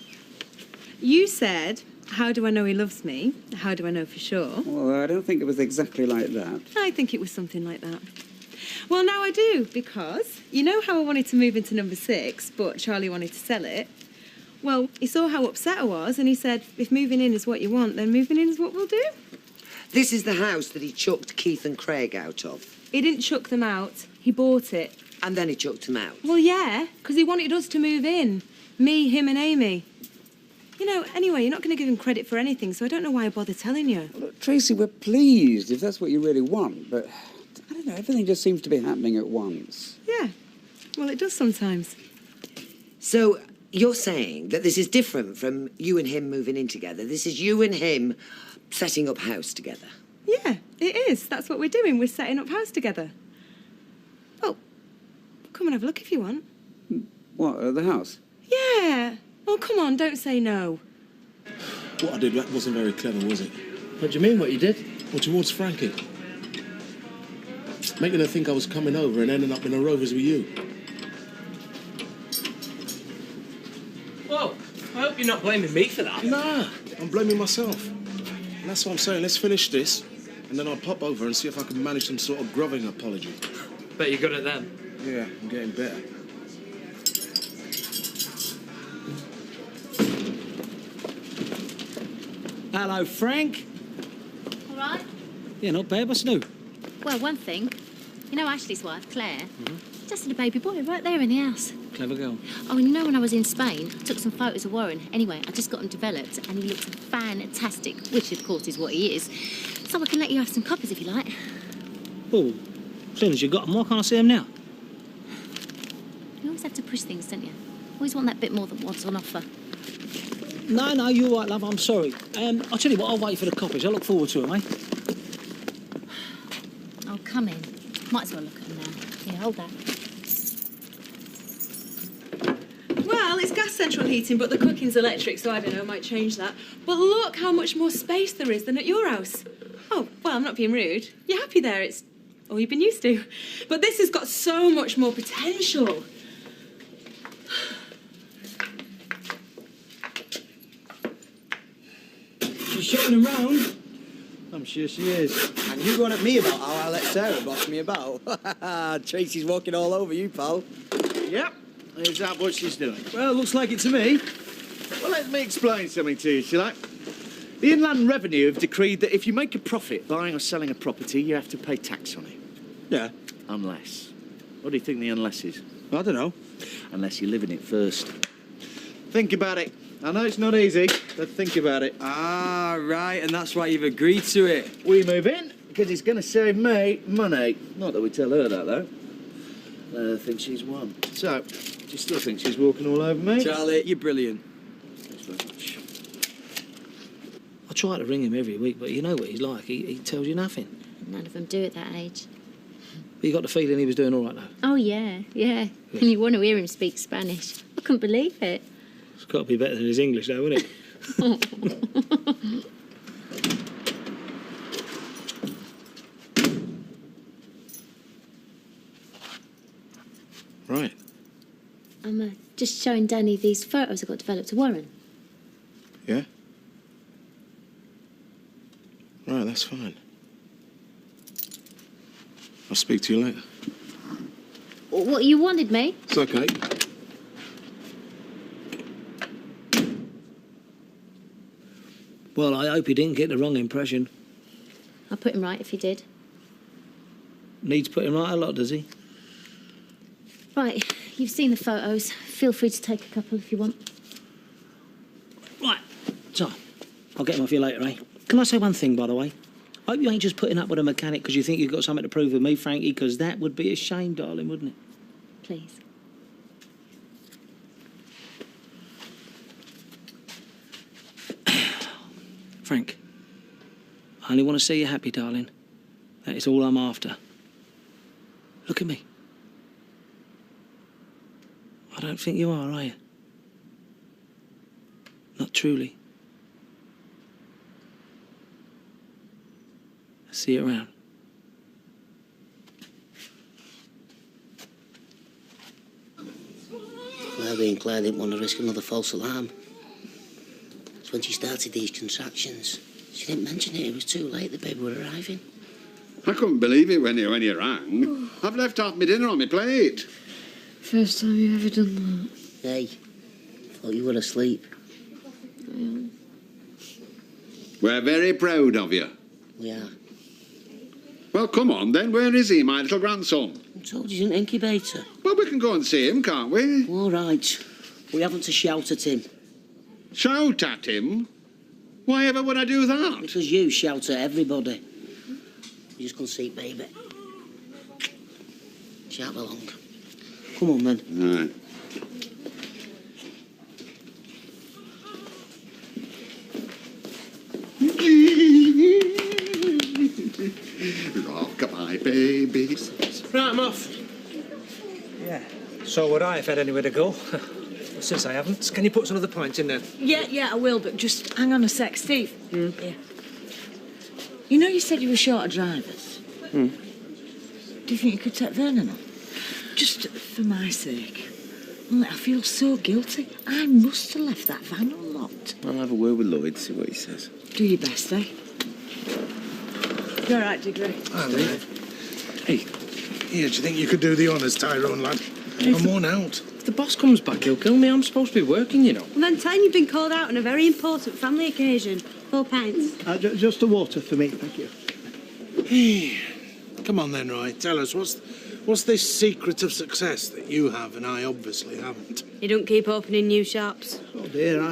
You said, how do I know he loves me? How do I know for sure? Well, I don't think it was exactly like that. I think it was something like that. Well, now I do, because you know how I wanted to move into number 6, but Charlie wanted to sell it? Well, he saw how upset I was, and he said, if moving in is what you want, then moving in is what we'll do. This is the house that he chucked Keith and Craig out of. He didn't chuck them out, he bought it. And then he chucked them out. Well, yeah, because he wanted us to move in. Me, him and Amy. You know, anyway, you're not going to give him credit for anything, so I don't know why I bother telling you. Look, Tracy, we're pleased if that's what you really want, but I don't know, everything just seems to be happening at once. Yeah, well, it does sometimes. So, you're saying that this is different from you and him moving in together. This is you and him setting up house together. Yeah, it is. That's what we're doing. We're setting up house together. Well, come and have a look if you want. What, at the house? Yeah. Oh, come on, don't say no. What I did that wasn't very clever, was it? What do you mean, what you did? Well, towards Frankie. Making her think I was coming over and ending up in a Rovers with you. Well, I hope you're not blaming me for that. Nah, I'm blaming myself. And that's what I'm saying. Let's finish this, and then I'll pop over and see if I can manage some sort of grubbing apology. Bet you're good at them. Yeah, I'm getting better. Hello, Frank. All right. Yeah, not bad. What's new? Well, one thing. You know Ashley's wife, Claire? Just had a baby boy right there in the house. Clever girl. Oh, and you know when I was in Spain, I took some photos of Warren. Anyway, I just got him developed and he looks fantastic, which of course is what he is. So I can let you have some copies if you like. Well, as soon as you got them, why can't I see them now? You always have to push things, don't you? Always want that bit more than what's on offer. No, you're right, love. I'm sorry. I'll tell you what, I'll wait for the copies. I look forward to them, eh? Oh, come in. Might as well look at them now. Here, hold that. Well, it's gas central heating, but the cooking's electric, so I don't know, might change that. But look how much more space there is than at your house. Oh, well, I'm not being rude. You're happy there, it's all you've been used to. But this has got so much more potential. She's showing them round. I'm sure she is. And you going at me about how I let Sarah boss me about? Tracy's walking all over you, pal. Yep. Is that what she's doing? Well, looks like it to me. Well, let me explain something to you, shall I? The Inland Revenue have decreed that if you make a profit buying or selling a property, you have to pay tax on it. Yeah. Unless. What do you think the unless is? I don't know. Unless you live in it first. Think about it. I know it's not easy, but think about it. Ah, right, and that's why you've agreed to it. We move in because it's going to save me money. Not that we tell her that, though. I think she's won. So, do you still think she's walking all over me? Charlie, you're brilliant. Thanks very much. I try to ring him every week, but you know what he's like. He tells you nothing. None of them do at that age. But you got the feeling he was doing all right, though? Oh, yeah. And you want to hear him speak Spanish. I couldn't believe it. It's got to be better than his English, though, isn't it? Right. I'm just showing Danny these photos I got developed to Warren. Yeah? Right, that's fine. I'll speak to you later. What, you wanted me? It's okay. Well, I hope he didn't get the wrong impression. I'll put him right if he did. Needs putting right a lot, does he? Right, you've seen the photos. Feel free to take a couple if you want. Right, so, I'll get them off you later, eh? Can I say one thing, by the way? I hope you ain't just putting up with a mechanic because you think you've got something to prove with me, Frankie, because that would be a shame, darling, wouldn't it? Please. Frank, I only want to see you happy, darling. That is all I'm after. Look at me. I don't think you are you? Not truly. I'll see you around. Claire being Claire didn't want to risk another false alarm. So when she started these contractions, she didn't mention it. It was too late. The baby were arriving. I couldn't believe it when you rang. I've left half my dinner on my plate. First time you've ever done that. Hey, thought you were asleep. We're very proud of you. We are. Well, come on then. Where is he, my little grandson? I told you he's in an incubator. Well, we can go and see him, can't we? All right. We haven't to shout at him. Shout at him? Why ever would I do that? Because you shout at everybody. You just go and see baby. Shout along. Come on, then. Right. Rock-a-bye, baby. Right, I'm off. Yeah. So would I if I had anywhere to go. Since I haven't, can you put some of the pints in there? Yeah, I will, but just hang on a sec, Steve. Yeah. You know you said you were short of drivers? Do you think you could take Vernon on? Just for my sake. Well, I feel so guilty. I must have left that van unlocked. I'll have a word with Lloyd, see what he says. Do your best, eh? You all right, Diggory? Hello. Hey, here, do you think you could do the honours, Tyrone, lad? I'm worn out. If the boss comes back, he'll kill me. I'm supposed to be working, you know. Well, then tell him you've been called out on a very important family occasion. 4 pints. Just a water for me, thank you. Hey, come on then, Roy. Tell us, what's this secret of success that you have and I obviously haven't? You don't keep opening new shops. Oh dear,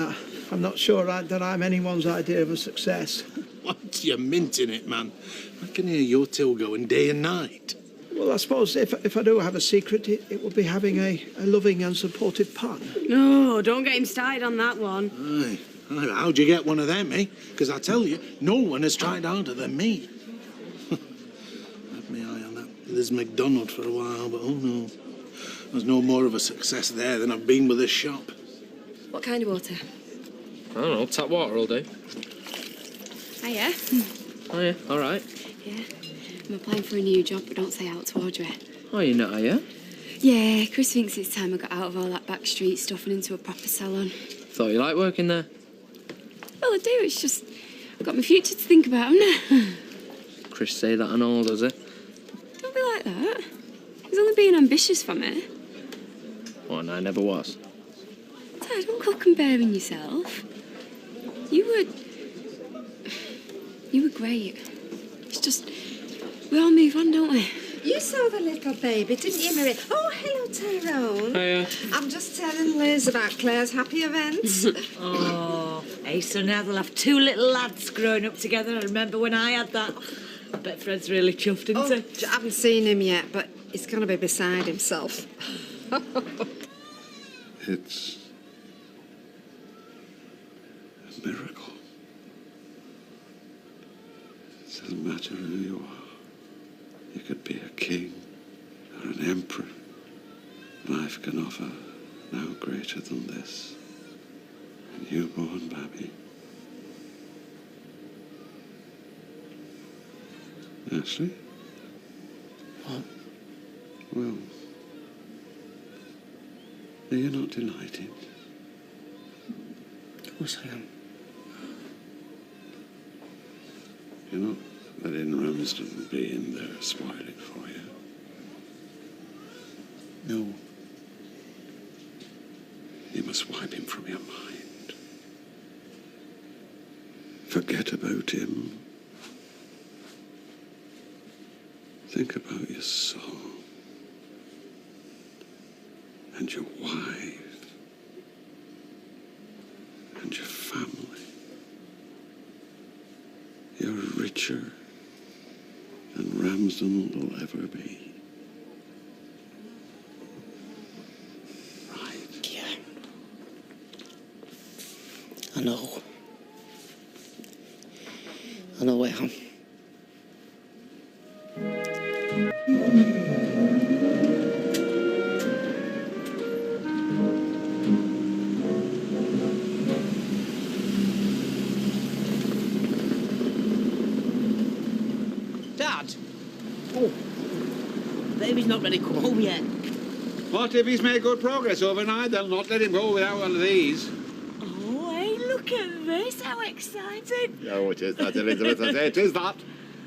I'm not sure that I'm anyone's idea of a success. What? You're minting it, man. I can hear your till going day and night. Well, I suppose if I do have a secret, it would be having a loving and supportive partner. No, don't get him started on that one. Aye. How'd you get one of them, eh? Because I tell you, no one has tried harder than me. Had my eye on that Liz McDonald for a while, but oh no. There's no more of a success there than I've been with this shop. What kind of water? I don't know, tap water will do. Hiya. Oh, yeah, all right. Yeah. I'm applying for a new job, but don't say out to Audrey. Oh, you're not, are you? Yeah, Chris thinks it's time I got out of all that backstreet stuff and into a proper salon. Thought you liked working there. Well, I do, it's just I've got my future to think about, haven't I? Chris say that and all, does he? Don't be like that. He's only being ambitious for me. Oh, and I never was. Dad, don't go comparing yourself. You were great. It's just, we all move on, don't we? You saw the little baby, didn't you, Mary? Oh, hello, Tyrone. Hiya. I'm just telling Liz about Claire's happy events. Oh, hey, so now they'll have 2 little lads growing up together. I remember when I had that. I bet Fred's really chuffed, isn't he? I haven't seen him yet, but he's going to be beside himself. It's a miracle. It doesn't matter who you are. You could be a king or an emperor. Life can offer no greater than this. A newborn baby. Ashley? What? Well, are you not delighted? Of course I am. You're not letting Ramsden be in there spoil it for you? No. You must wipe him from your mind. Forget about him. Think about your soul and your wife and your family. You're richer than Ramsden will ever be. Yeah. I know. I know I am. Dad? Oh. Baby's not ready to come home yet. What if he's made good progress overnight? They'll not let him go without one of these. Oh, hey, look at this. How exciting. Oh, it is that, Elizabeth. I say it is that.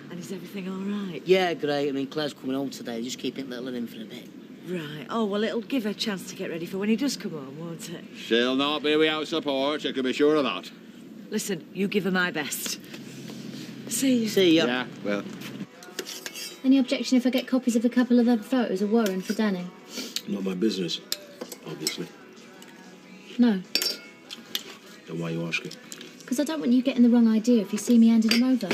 And is everything all right? Yeah, great. I mean, Claire's coming home today. Just keep it little in for a bit. Right. Oh, well, it'll give her a chance to get ready for when he does come home, won't it? She'll not be without support, you can be sure of that. Listen, you give her my best. See you. See ya. Yeah, well. Any objection if I get copies of a couple of other photos of Warren for Danny? Not my business, obviously. No, Then why are you asking? because I don't want you getting the wrong idea if you see me handing them over.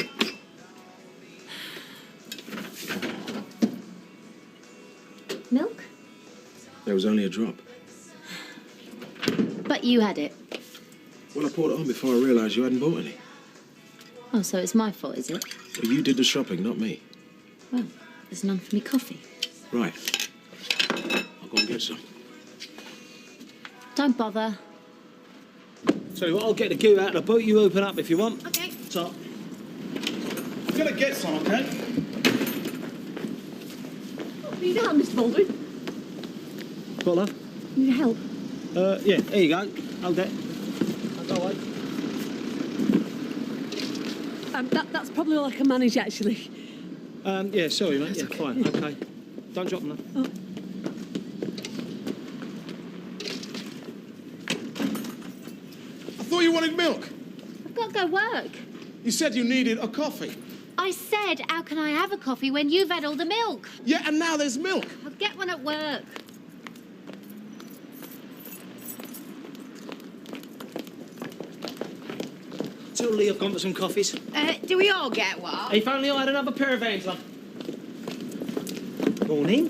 Milk? There was only a drop. But you had it. Well, I poured it on before I realised you hadn't bought any. Oh, so it's my fault, is it? Well, you did the shopping, not me. Well, there's none for me coffee. Right. I'll go and get some. Don't bother. Tell you what, I'll get the goo out of the boat. You open up if you want. Okay. Top. I'm gonna get some, okay? Need help, Mr. Baldwin? What, love? Need help? Yeah, here you go. Hold it. Go away. That's probably all I can manage, actually. Yeah, sorry, mate. Yeah, fine. Okay. Don't drop them, love. Oh. I thought you wanted milk. I've got to go work. You said you needed a coffee. I said, how can I have a coffee when you've had all the milk? Yeah, and now there's milk. I'll get one at work. Tell Lee I've gone for some coffees. Do we all get one? If only I had another pair of hands, love. Morning.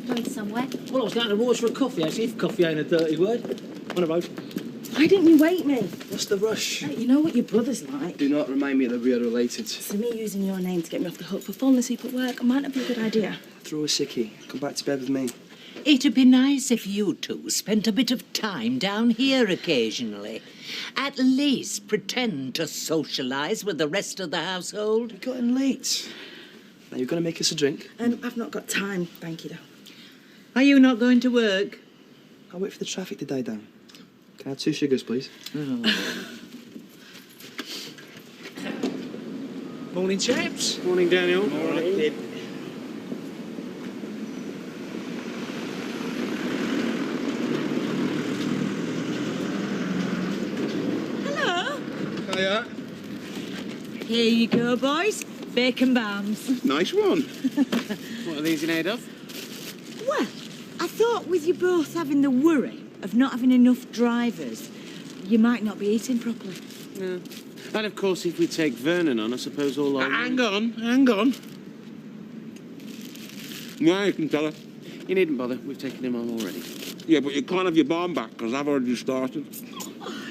Going somewhere? Well, I was going to Wars for a coffee, actually, if coffee ain't a dirty word. On the road. Why didn't you wake me? What's the rush? You know what your brother's like. Do not remind me that we are related. So me using your name to get me off the hook for falling asleep at work might not be a good idea. Throw a sickie. Come back to bed with me. It'd be nice if you two spent a bit of time down here occasionally. At least pretend to socialise with the rest of the household. We got in late. Now you're going to make us a drink? I've not got time, thank you, though. Are you not going to work? I'll wait for the traffic to die down. Can I have 2 sugars, please? Morning, chaps. Morning, Daniel. Morning. Hello. Hiya. Here you go, boys. Bacon bams. Nice one. What are these in aid of? Well, I thought with you both having the worry of not having enough drivers, you might not be eating properly. Yeah. And of course, if we take Vernon on, I suppose all our... Hang on. Now you can tell her. You needn't bother. We've taken him on already. Yeah, but you can't have your barn back, because I've already started.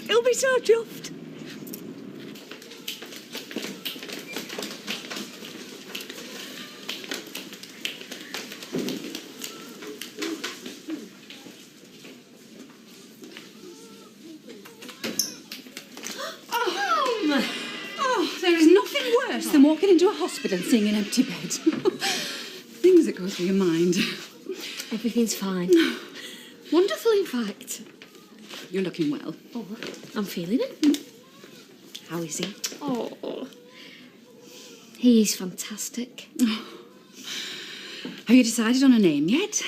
He'll be so chuffed. There is nothing worse than walking into a hospital and seeing an empty bed. Things that go through your mind. Everything's fine. Wonderful, in fact. You're looking well. Oh, I'm feeling it. How is he? Oh, he's fantastic. Have you decided on a name yet?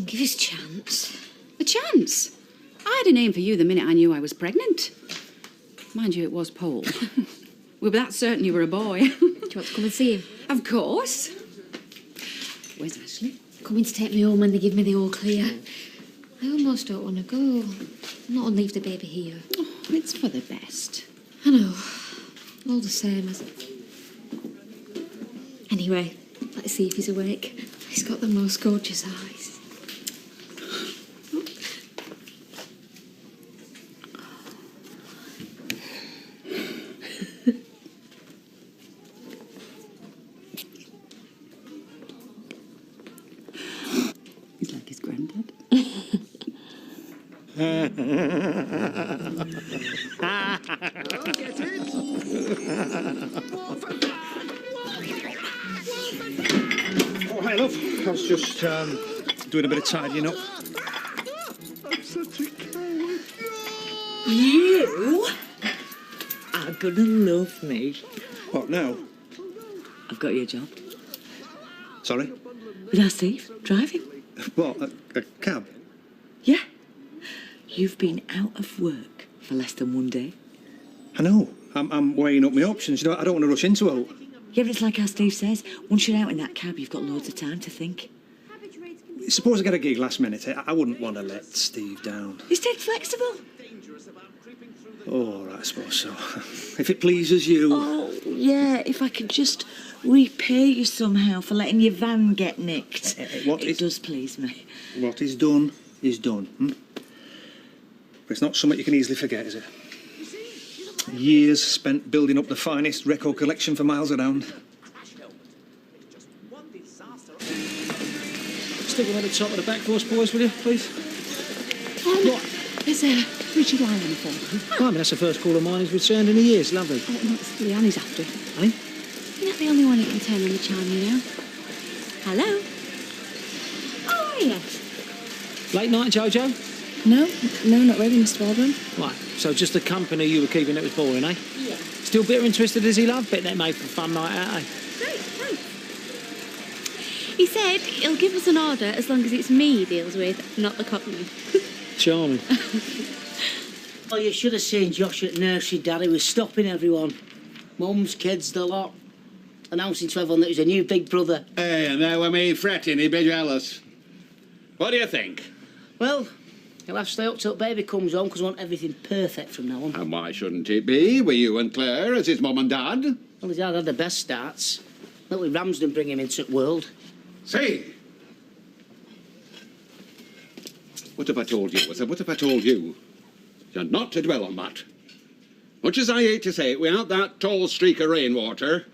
Give us a chance. A chance? I had a name for you the minute I knew I was pregnant. Mind you, it was Paul. We were that certain you were a boy. Do you want to come and see him? Of course. Where's Ashley? Coming to take me home when they give me the all clear. I almost don't want to go. Not and leave the baby here. Oh, it's for the best. I know. All the same as... Anyway, let's see if he's awake. He's got the most gorgeous eyes. He's like his granddad. Get it? Oh, hey, love. I was just doing a bit of tidying up. I'm such a coward. You are gonna love me. What now? I've got you a job. Sorry? With our Steve, driving. What, a cab? Yeah. You've been out of work for less than 1 day. I know. I'm weighing up my options. You know, I don't want to rush into it. Yeah, but it's like how Steve says, once you're out in that cab, you've got loads of time to think. Suppose I get a gig last minute. I wouldn't want to let Steve down. He's dead flexible. Oh, all right, I suppose so. If it pleases you. Oh, yeah, if I could just repay you somehow for letting your van get nicked. It does please me. What is done is done. But it's not something you can easily forget, is it? Years spent building up the finest record collection for miles around. Stick them at the top of the back for us, boys, will you, please? Has Richard Lyle on the phone? Blimey, that's the first call of mine he's returned in a year. It's lovely. Oh, no, it's Leanne's after. Eh? You're not the only one who can turn on the charm, you know. Hello? Oh, yeah. Late night, Jojo? No, not really, Mr. Waldron. Right, so just the company you were keeping that was boring, eh? Yeah. Still bitter and twisted as he loved, betting that made for a fun night out, eh? Great, thanks. He said he'll give us an order as long as it's me he deals with, not the cockney. Charming. Oh, you should have seen Josh at nursery, Daddy was stopping everyone. Mums, kids, the lot. Announcing to everyone that he's a new big brother. Hey, and now I'm fretting, he'd be jealous. What do you think? Well, he'll have to stay up till baby comes home because I want everything perfect from now on. And why shouldn't it be? With you and Claire as his mum and dad? Well, his dad had the best starts. Little Ramsden bring him into the world. Say! What have I told you, Wizard? What have I told you? You're not to dwell on that. Much as I hate to say it, without that tall streak of rainwater,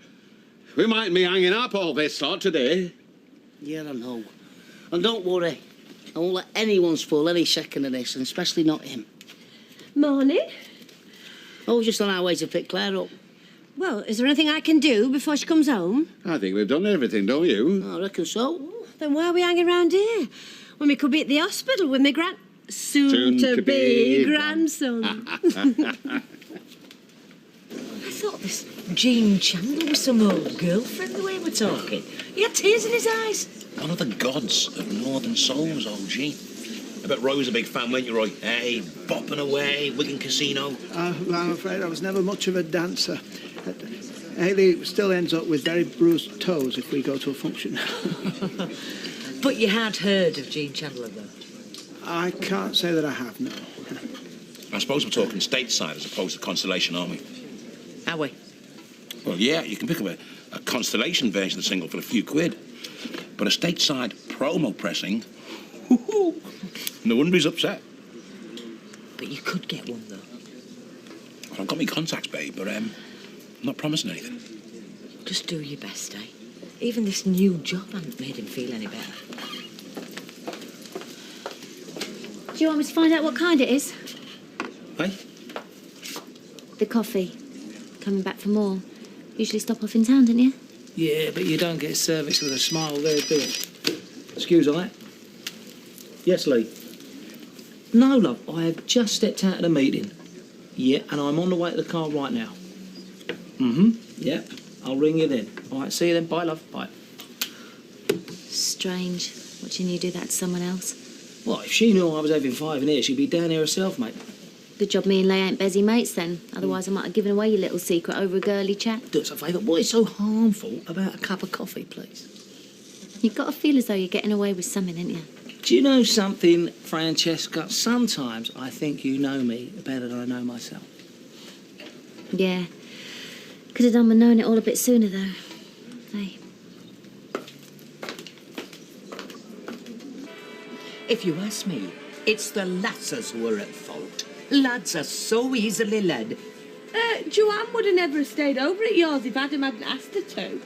we mightn't be hanging up all this lot today. Yeah, I know. And don't worry, I won't let anyone spoil any second of this, and especially not him. Morning. Oh, we're just on our way to pick Claire up. Well, is there anything I can do before she comes home? I think we've done everything, don't you? I reckon so. Then why are we hanging around here? When we could be at the hospital with my soon-to-be grandson. I thought this Jean Chandler was some old girlfriend, the way we're talking. He had tears in his eyes. One of the gods of northern souls, old G. I bet Roy was a big fan, weren't you, Roy? Hey, bopping away, Wigan Casino. Well, I'm afraid I was never much of a dancer. Hayley still ends up with very bruised toes if we go to a function. But you had heard of Jean Chandler, though? I can't say that I have, no. I suppose we're talking stateside as opposed to Constellation, aren't we? Are we? Well, yeah, you can pick up a Constellation version of the single for a few quid. But a stateside promo pressing, no wonder he's upset. But you could get one, though. Well, I've got my contacts, babe, but I'm not promising anything. Just do your best, eh? Even this new job hasn't made him feel any better. Do you want me to find out what kind it is? Hey? The coffee. Coming back for more. Usually stop off in town, don't you? Yeah, but you don't get service with a smile there, do you? Excuse all that. Yes, Lee? No, love, I have just stepped out of the meeting. Yeah, and I'm on the way to the car right now. Mm-hmm, yeah. I'll ring you then. All right, see you then. Bye, love. Bye. Strange, watching you do that to someone else. Well, if she knew I was having five in here, she'd be down here herself, mate. Good job me and Leigh ain't busy mates then. Otherwise I might have given away your little secret over a girly chat. Do us a favour. What is so harmful about a cup of coffee, please? You've got to feel as though you're getting away with something, ain't you? Do you know something, Francesca? Sometimes I think you know me better than I know myself. Yeah. Could have done with knowing it all a bit sooner, though. Hey. If you ask me, it's the lasses who are at fault. Lads are so easily led. Joanne would have never stayed over at yours if Adam hadn't asked her to.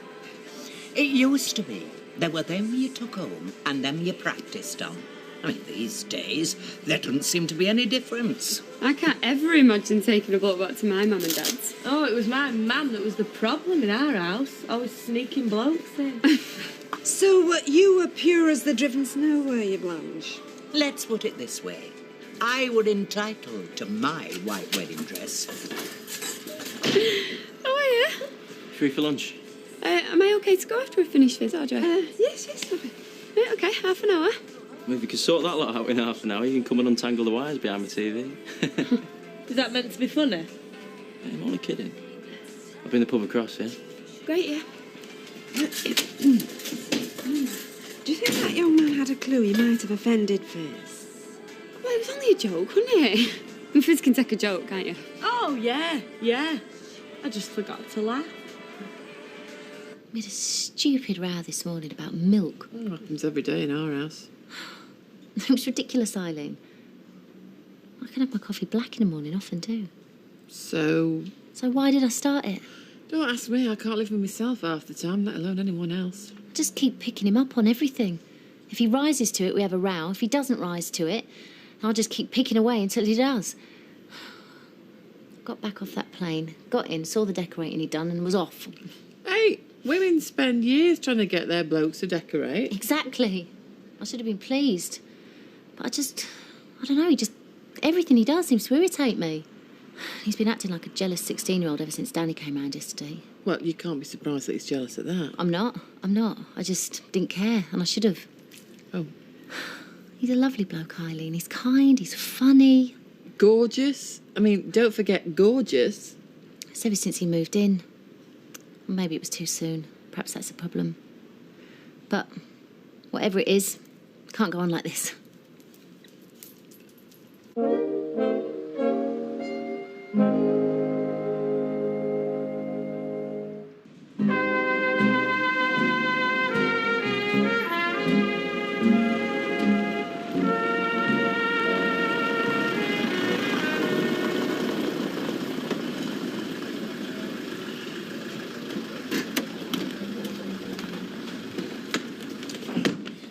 It used to be. There were them you took home and them you practised on. I mean, these days, there doesn't seem to be any difference. I can't ever imagine taking a boat back to my mum and dad's. Oh, it was my mum that was the problem in our house. Always sneaking blokes in. So you were pure as the driven snow, were you, Blanche? Let's put it this way. I were entitled to my white wedding dress. Oh, yeah. Free for lunch? Am I okay to go after we finish this, or do I? Yes, lovely. Right, okay, half an hour. Well, if you can sort that lot out in half an hour, you can come and untangle the wires behind the TV. Is that meant to be funny? I'm only kidding. I've been the pub across, yeah? Great, yeah. Do you think that young man had a clue he might have offended Fizz? Well, it was only a joke, wasn't it? And Fizz can take a joke, can't you? Oh, yeah. I just forgot to laugh. We had a stupid row this morning about milk. It happens every day in our house. It was ridiculous, Eileen. I can have my coffee black in the morning, often do. So why did I start it? don't ask me. I can't live with myself half the time, let alone anyone else. Just keep picking him up on everything. If he rises to it, we have a row. If he doesn't rise to it, I'll just keep picking away until he does. Got back off that plane, got in, saw the decorating he'd done and was off. Hey, women spend years trying to get their blokes to decorate. Exactly. I should have been pleased. But I don't know, everything he does seems to irritate me. He's been acting like a jealous 16-year-old ever since Danny came round yesterday. Well, you can't be surprised that he's jealous at that. I'm not. I just didn't care, and I should have. Oh. He's a lovely bloke, Eileen. He's kind, he's funny. Gorgeous. I mean, don't forget gorgeous. It's ever since he moved in. Maybe it was too soon. Perhaps that's a problem. But whatever it is, can't go on like this.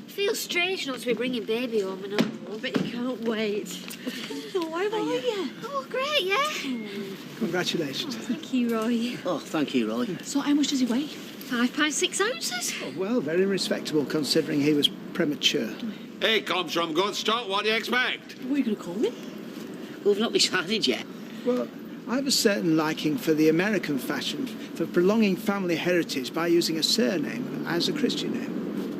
Feels strange not to be bringing baby home and all. But you can't wait. Oh, how are you? Oh, great, yeah. Congratulations. Thank you, Roy. Oh, thank you, Roy. So how much does he weigh? £5, 6 ounces. Oh, well, very respectable considering he was premature. He comes from good stock. What do you expect? What are you going to call him? We've not decided yet. Well, I have a certain liking for the American fashion for prolonging family heritage by using a surname as a Christian name.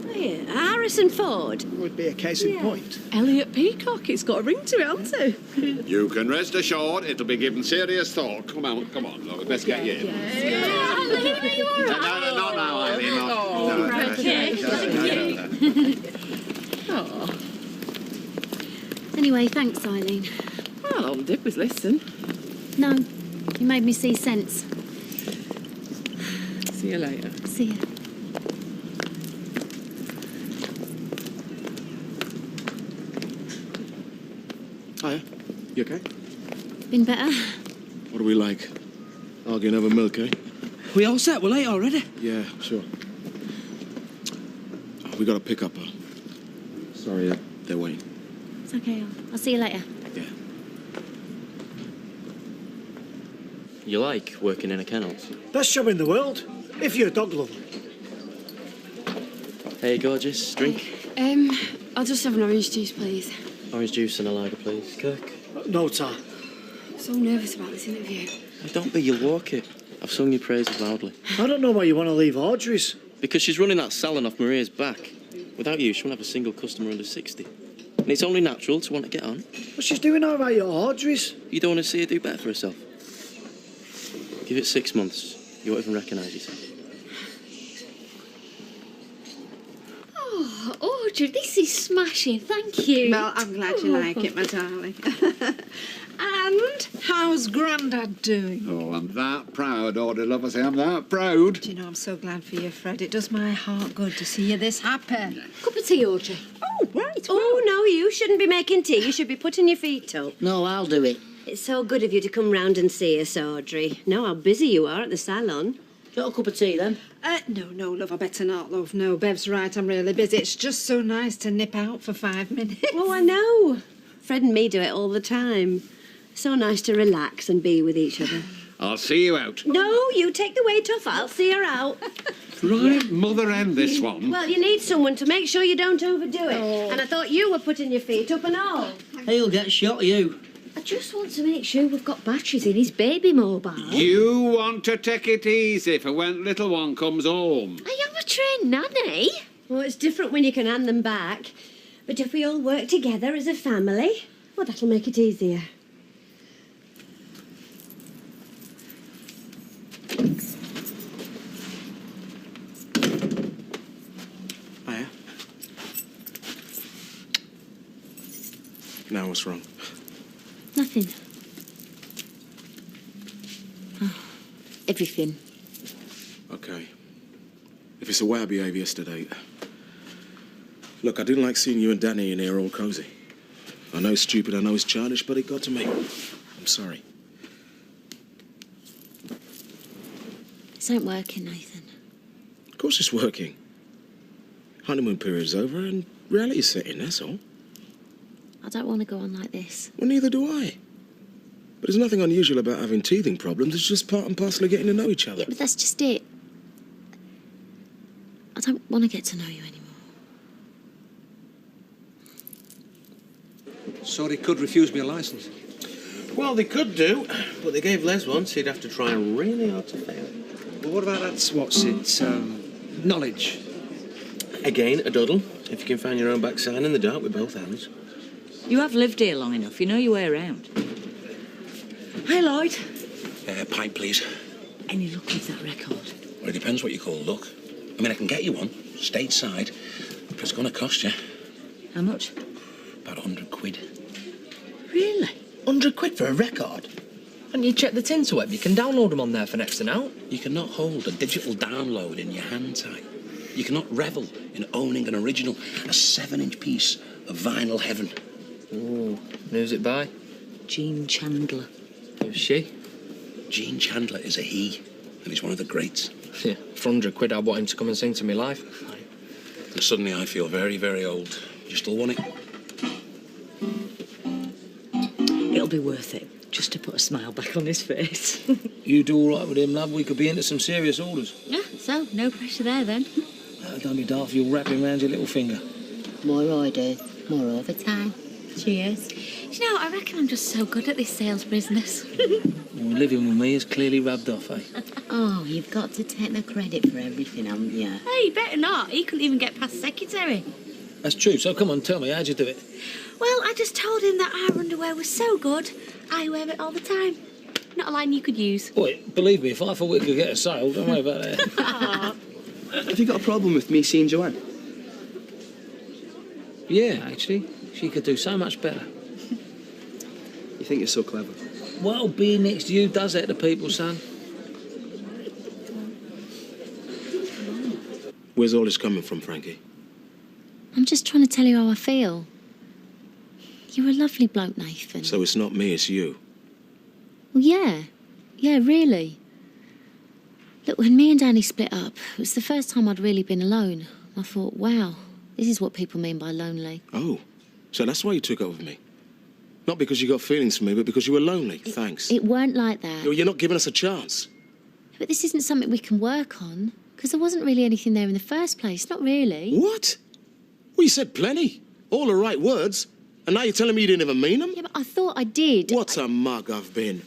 Oh, yeah. Harrison Ford. Would be a case in point. Elliot Peacock. It's got a ring to it, hasn't it? You can rest assured it'll be given serious thought. Come on, look, let's get you in. Eileen, are you all right? No, not now, Eileen. Oh, okay. Oh. Anyway, thanks, Eileen. Well, all I did was listen. No, you made me see sense. See you later. See ya. Hiya. You okay? Been better? What are we like? Arguing over milk, eh? We all set? We're late already. Yeah, sure. We got to pick up. Sorry, they're waiting. It's okay, I'll see you later. You like working in a kennel? Best job in the world, if you're a dog lover. Hey, gorgeous. Drink? I'll just have an orange juice, please. Orange juice and a lager, please. Kirk? No, Tar. I'm so nervous about this interview. Oh, don't be, you'll walk it. I've sung your praises loudly. I don't know why you want to leave Audrey's. Because she's running that salon off Maria's back. Without you, she won't have a single customer under 60. And it's only natural to want to get on. But she's doing all right at Audrey's. You don't want to see her do better for herself. Give it 6 months. You won't even recognise yourself. Oh, Audrey, this is smashing. Thank you. Well, I'm glad you like it, my darling. And how's Grandad doing? Oh, I'm that proud, Audrey Love. I say I'm that proud. Do you know, I'm so glad for you, Fred. It does my heart good to see you this happy. Cup of tea, Audrey. Oh, right. Oh, no, you shouldn't be making tea. You should be putting your feet up. No, I'll do it. It's so good of you to come round and see us, Audrey. Know how busy you are at the salon. Got a cup of tea, then? No, love, I better not, love. No, Bev's right, I'm really busy. It's just so nice to nip out for 5 minutes. Oh, I know. Fred and me do it all the time. So nice to relax and be with each other. I'll see you out. No, you take the weight off. I'll see her out. Right, mother end this one. Well, you need someone to make sure you don't overdo it. Oh. And I thought you were putting your feet up and all. He'll get shot, you. I just want to make sure we've got batteries in his baby mobile. You want to take it easy for when little one comes home. I am a trained nanny. Well, it's different when you can hand them back. But if we all work together as a family, well, that'll make it easier. Hiya. Now what's wrong? Nothing. Oh, everything. Okay. If it's the way I behaved yesterday... Look, I didn't like seeing you and Danny in here all cosy. I know it's stupid, I know it's childish, but it got to me. I'm sorry. This ain't working, Nathan. Of course it's working. Honeymoon period's over and reality's setting, that's all. I don't want to go on like this. Well, neither do I. But there's nothing unusual about having teething problems. It's just part and parcel of getting to know each other. Yeah, but that's just it. I don't want to get to know you anymore. So they could refuse me a licence? Well, they could do, but they gave Les one, so he'd have to try really hard to fail. Well, what about knowledge? Again, a doddle. If you can find your own backside in the dark with both hands. You have lived here long enough. You know your way around. Hey, Lloyd. Pint, please. Any luck with that record? Well, it depends what you call luck. I mean, I can get you one, stateside, but it's going to cost you. How much? About 100 quid. Really? 100 quid for a record? And you check the Tinterweb, you can download them on there for next to now. You cannot hold a digital download in your hand type. You cannot revel in owning an original, a 7-inch piece of vinyl heaven. Ooh, who's it by? Gene Chandler. Who's she? Gene Chandler is a he, and he's one of the greats. Yeah, for 100 quid I'd want him to come and sing to me live. And suddenly I feel very, very old. Do you still want it? It'll be worth it, just to put a smile back on his face. You do all right with him, love? We could be into some serious orders. Yeah, so no pressure there then. Don't be daft, you'll wrap him round your little finger. More orders, more overtime. Cheers. You know, I reckon I'm just so good at this sales business. Well, living with me has clearly rubbed off, eh? Oh, you've got to take the credit for everything, haven't you? Hey, better not. He couldn't even get past secretary. That's true, so come on, tell me, how'd you do it? Well, I just told him that our underwear was so good, I wear it all the time. Not a line you could use. Boy, believe me, if I thought we could get a sale, don't worry about that. Have you got a problem with me seeing Joanne? Yeah, actually. She could do so much better. You think you're so clever? Well, being next to you does that to people, son. Where's all this coming from, Frankie? I'm just trying to tell you how I feel. You're a lovely bloke, Nathan. So it's not me, it's you. Well, yeah. Yeah, really. Look, when me and Danny split up, it was the first time I'd really been alone. I thought, wow, this is what people mean by lonely. Oh, so that's why you took up with me? Not because you got feelings for me, but because you were lonely. Thanks. It weren't like that. You're not giving us a chance. But this isn't something we can work on, because there wasn't really anything there in the first place. Not really. What? Well, you said plenty. All the right words. And now you're telling me you didn't even mean them? Yeah, but I thought I did. What a mug I've been.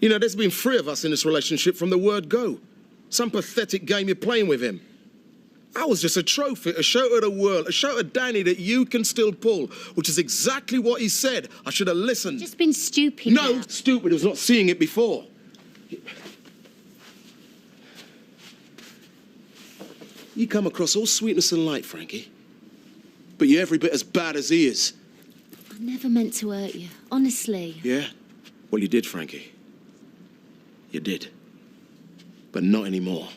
You know, there's been 3 of us in this relationship from the word go. Some pathetic game you're playing with him. I was just a trophy, a show to the world, a show to Danny that you can still pull, which is exactly what he said. I should have listened. Just been stupid. No, now. stupid was not seeing it before. You come across all sweetness and light, Frankie. But you're every bit as bad as he is. I never meant to hurt you, honestly. Yeah? Well, you did, Frankie. You did. But not anymore.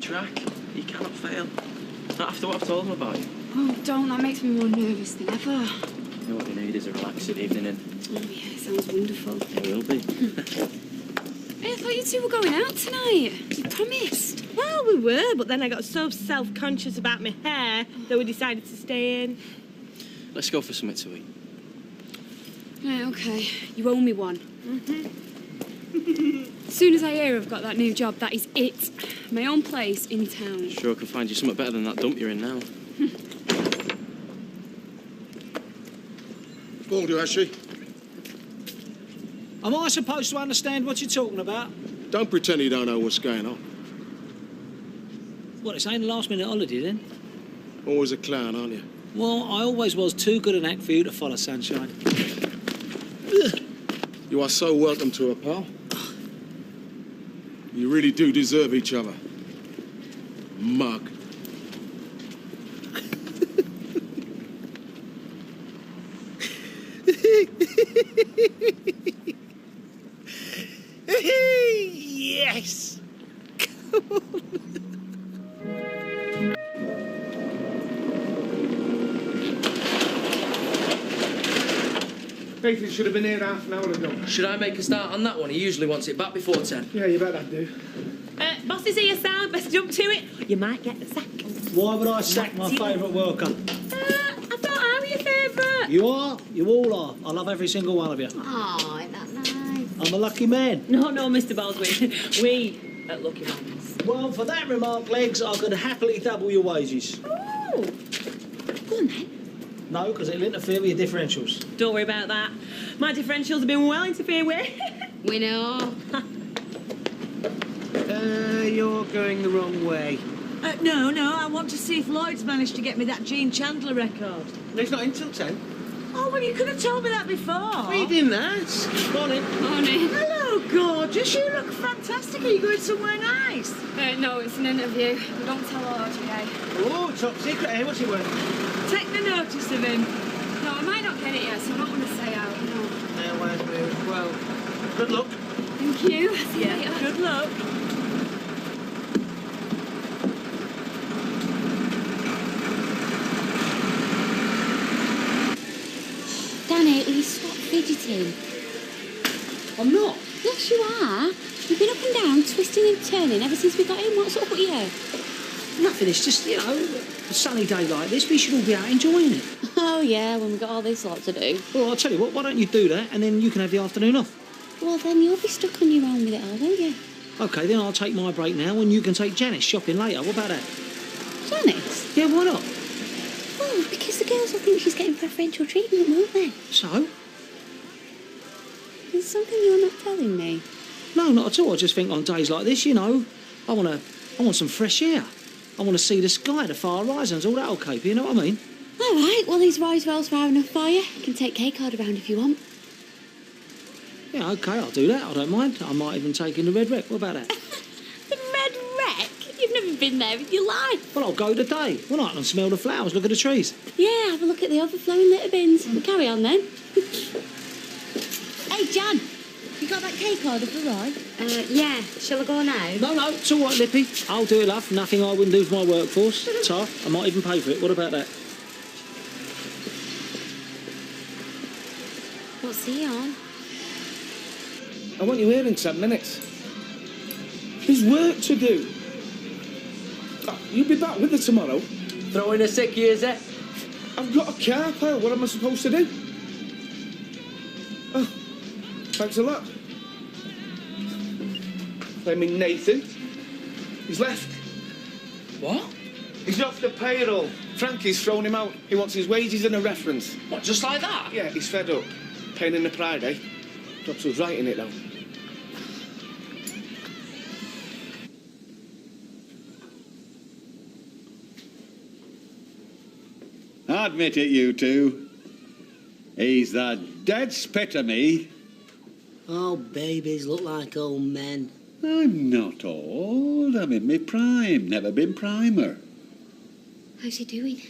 Track, you cannot fail. Not after what I've told them about you. Oh, don't. That makes me more nervous than ever. You know what you need is a relaxing evening in. Oh, yeah, it sounds wonderful. It will be. Hey, I thought you two were going out tonight. You promised. Well, we were, but then I got so self-conscious about my hair that we decided to stay in. Let's go for something to eat. Yeah, OK. You owe me one. As soon as I hear I've got that new job, that is it. My own place in town. Sure I can find you something better than that dump you're in now. Called you, has she? Am I supposed to understand what you're talking about? Don't pretend you don't know what's going on. What, it's ain't a last-minute holiday, then? Always a clown, aren't you? Well, I always was too good an act for you to follow, sunshine. You are so welcome to her, pal. You really do deserve each other. Mug. Yes! Come on. Basically, should have been here half an hour ago. Should I make a start on that one? He usually wants it back before 10. Yeah, you bet I do. boss is here, Sam. Best jump to it. You might get the sack. Why would I sack my favourite worker? I thought I were your favourite. You are. You all are. I love every single one of you. Oh, ain't that nice? I'm a lucky man. No, Mr. Baldwin. We at Lucky Mans. Well, for that remark, Legs, I could happily double your wages. Oh. Go on, then. No, because it'll interfere with your differentials. Don't worry about that. My differentials have been well interfered with. We know. You're going the wrong way. No, I want to see if Lloyd's managed to get me that Gene Chandler record. It's not until 10. Oh, well, you could have told me that before. We didn't ask. Morning. Morning. Hello, gorgeous. You look fantastic. Are you going somewhere nice? No, it's an interview. Don't tell Audrey, eh? Oh, top secret, eh? What's it worth? Take the notice of him. No, I might not get it yet, so I don't want to say out, no. Well, good luck. Thank you. See you later. Good luck. Danny, will you stop fidgeting? I'm not. Yes, you are. You've been up and down, twisting and turning ever since we got in. What's up with you? Nothing, it's just, you know, a sunny day like this, we should all be out enjoying it. Oh, yeah, when we've got all this lot to do. Well, I'll tell you what, why don't you do that, and then you can have the afternoon off. Well, then you'll be stuck on your own with it all, won't you? OK, then I'll take my break now, and you can take Janice shopping later. What about that? Janice? Yeah, why not? Well, because the girls will think she's getting preferential treatment, won't they? So? There's something you're not telling me. No, not at all. I just think on days like this, you know, I want some fresh air. I want to see the sky, the far horizons, all that old cape, you know what I mean? All right, well, these Rosewells far enough for you. You can take K-card around if you want. Yeah, OK, I'll do that. I don't mind. I might even take in the Red Wreck. What about that? The Red Wreck? You've never been there in your life. Well, I'll go today. Well, I can smell the flowers, look at the trees. Yeah, have a look at the overflowing litter bins. We'll carry on then. Hey, Jan, you got that K-card of the ride? Yeah. Shall I go now? No, it's all right, Lippy. I'll do it, love. Nothing I wouldn't do for my workforce. Tar, I might even pay for it. What about that? What's he on? I want you here in 10 minutes. There's work to do. Oh, you'll be back with her tomorrow. Throw in a sick years, eh? I've got a car pile. What am I supposed to do? Oh, thanks a lot. I mean, Nathan. He's left. What? He's off the payroll. Frankie's thrown him out. He wants his wages and a reference. What, just like that? Yeah, he's fed up. Pain in the pride, eh? Drops was right in it, though. Admit it, you two. He's the dead spit of me. Oh, babies look like old men. I'm not old. I'm in my prime. Never been primer. How's he doing?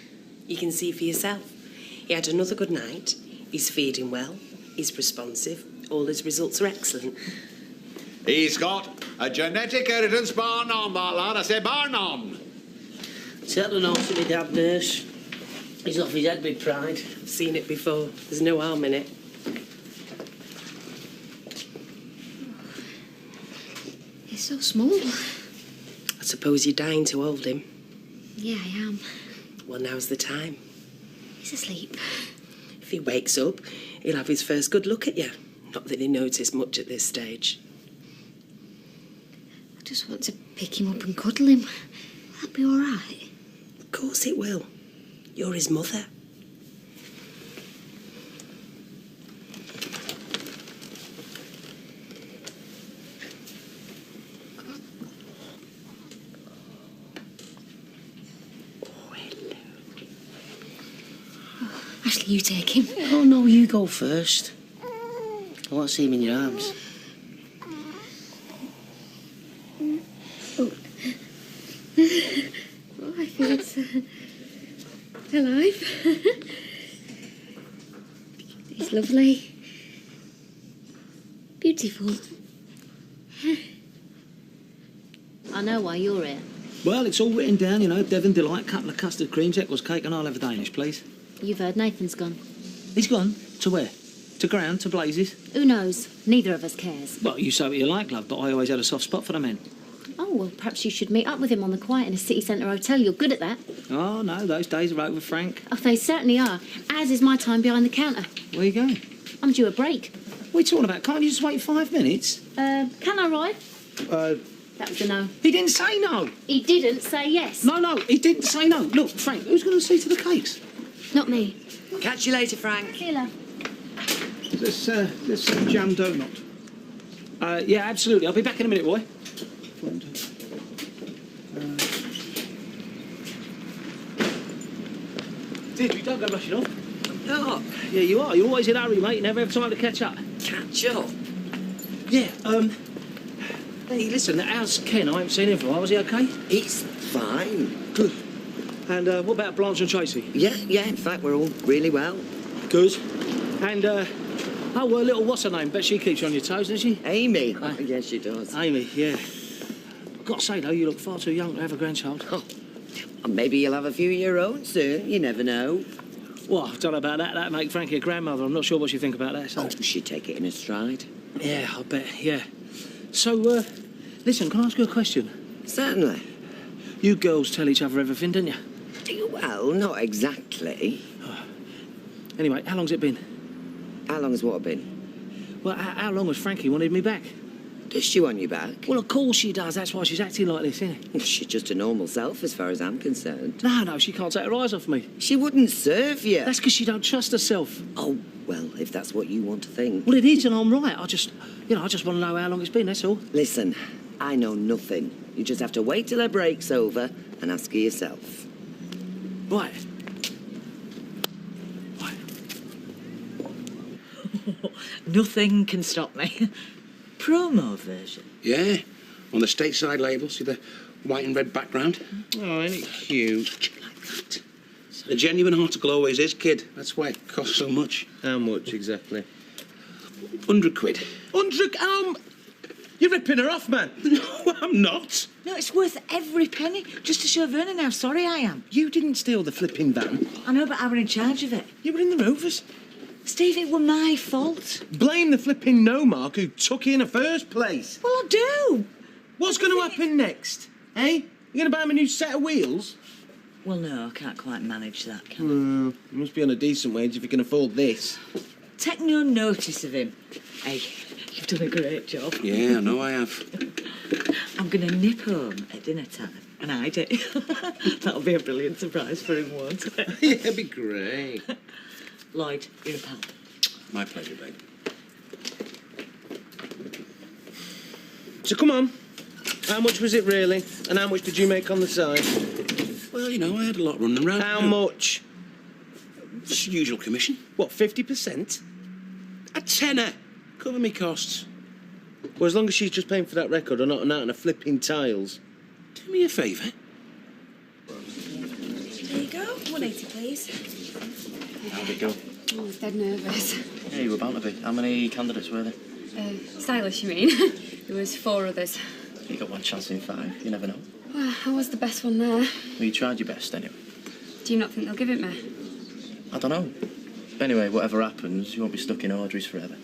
You can see for yourself. He had another good night. He's feeding well. He's responsive. All his results are excellent. He's got a genetic inheritance bar none, that lad. I say bar none. Tell the note to me, Dad, nurse. He's off his head with pride. I've seen it before. There's no harm in it. He's so small. I suppose you're dying to hold him. Yeah, I am. Well, now's the time. He's asleep. If he wakes up, he'll have his first good look at you. Not that he noticed much at this stage. I just want to pick him up and cuddle him. Will that be all right? Of course it will. You're his mother. Ashley, you take him. Oh, no, you go first. I want to see him in your arms. Oh, I feel it's alive. He's lovely. Beautiful. I know why you're here. Well, it's all written down, you know. Devon Delight, couple of custard creams, Eccles cake, and I'll have a Danish, please. You've heard Nathan's gone. He's gone? To where? To ground? To blazes? Who knows? Neither of us cares. Well, you say what you like, love, but I always had a soft spot for the men. Oh, well, perhaps you should meet up with him on the quiet in a city centre hotel. You're good at that. Oh, no, those days are over, Frank. Oh, they certainly are. As is my time behind the counter. Where you going? I'm due a break. What are you talking about? Can't you just wait 5 minutes? Can I ride? That was a no. He didn't say no. He didn't say yes. No, he didn't say no. Look, Frank, who's going to see to the cakes? Not me. Catch you later, Frank. See you later. This jam donut. Yeah, absolutely. I'll be back in a minute, Roy. Did you don't go rushing off? No. Yeah, you are. You're always in a hurry, mate. You never have time to catch up. Catch up? Yeah, hey, listen, how's Ken? I haven't seen him for a while. Was he okay? He's fine. Good. And what about Blanche and Tracy? Yeah, in fact, we're all really well. Good. And, little what's her name? Bet she keeps you on your toes, doesn't she? Amy. Oh, yes, she does. Amy, yeah. I've got to say, though, you look far too young to have a grandchild. Oh, maybe you'll have a few of your own soon. You never know. Well, I don't know about that. That'd make Frankie a grandmother. I'm not sure what she'd think about that. So. Oh, she'd take it in a stride. Yeah, I bet, yeah. So, listen, can I ask you a question? Certainly. You girls tell each other everything, don't you? Well, not exactly. Anyway, how long's it been? How long has what been? Well, how long has Frankie wanted me back? Does she want you back? Well, of course she does. That's why she's acting like this, isn't it? She's just a normal self, as far as I'm concerned. No, she can't take her eyes off me. She wouldn't serve you. That's because she don't trust herself. Oh, well, if that's what you want to think. Well, it is, and I'm right. I just want to know how long it's been, that's all. Listen, I know nothing. You just have to wait till her break's over and ask her yourself. Right. Nothing can stop me. Promo version. Yeah, on the stateside label, see the white and red background? Oh, ain't it cute? Like that. A genuine article always is, kid. That's why it costs so much. How much exactly? 100 quid. 100? You're ripping her off, man. No, I'm not. No, it's worth every penny, just to show Vernon how sorry I am. You didn't steal the flipping van. I know, but I were in charge of it. You were in the Rovers. Steve, it were my fault. Blame the flipping no-mark who took you in the first place. Well, I do. What's going to happen next? Eh? You going to buy him a new set of wheels? Well, no, I can't quite manage that, can You must be on a decent wage if you can afford this. I? Take no notice of him. Hey, you've done a great job. Yeah, I know I have. I'm going to nip home at dinner time and hide it. That'll be a brilliant surprise for him, won't it? Yeah, it'd be great. Lloyd, you're a pal. My pleasure, babe. So come on. How much was it really? And how much did you make on the side? Well, you know, I had a lot running around. How much? Usual commission. What, 50%? A tenner. Cover me costs. Well, as long as she's just paying for that record or not out on a flipping tiles. Do me a favour. There you go. 180, please. How'd it go? I was dead nervous. Yeah, you were bound to be. How many candidates were there? Stylish, you mean? There was 4 others. You got one chance in 5. You never know. Well, I was the best one there. Well, you tried your best anyway. Do you not think they'll give it me? I don't know. Anyway, whatever happens, you won't be stuck in Audrey's forever.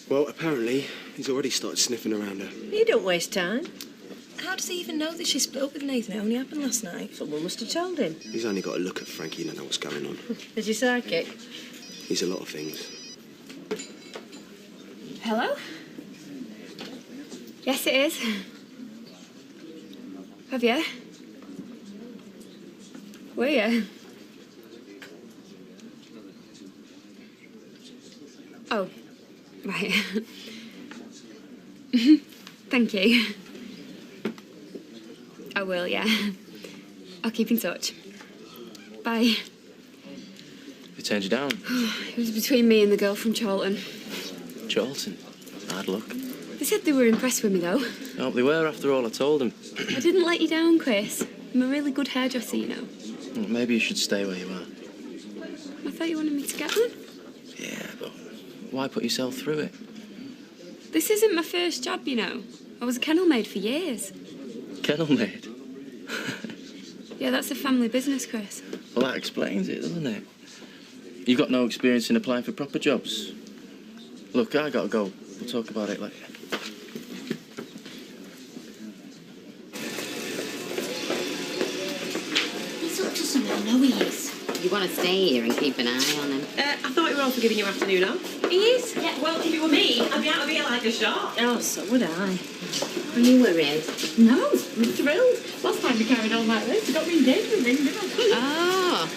Well, apparently, he's already started sniffing around her. You don't waste time. How does he even know that she split up with Nathan? It only happened last night. Someone must have told him. He's only got to look at Frankie to know what's going on. Is your psychic? He's a lot of things. Hello? Yes, it is. Have you? Were you? Oh, right. Thank you. I will, yeah. I'll keep in touch. Bye. They turned you down. It was between me and the girl from Charlton. Charlton. Hard luck. They said they were impressed with me, though. I hope they were after all I told them. I didn't let you down, Chris. I'm a really good hairdresser, you know. Well, maybe you should stay where you are. I thought you wanted me to get one. Yeah, but why put yourself through it? This isn't my first job, you know. I was a kennel maid for years. Kennel maid? Yeah, that's a family business, Chris. Well, that explains it, doesn't it? You've got no experience in applying for proper jobs. Look, I gotta go. We'll talk about it later. Louise, you want to stay here and keep an eye on him? I thought you were all for giving you afternoon off. He is? Yeah, well, if it were me, I'd be out of here like a shot. Oh, so would I. Are you worried? No, I'm thrilled. Last time we carried on like this, we got the engagement ring, didn't we? Oh,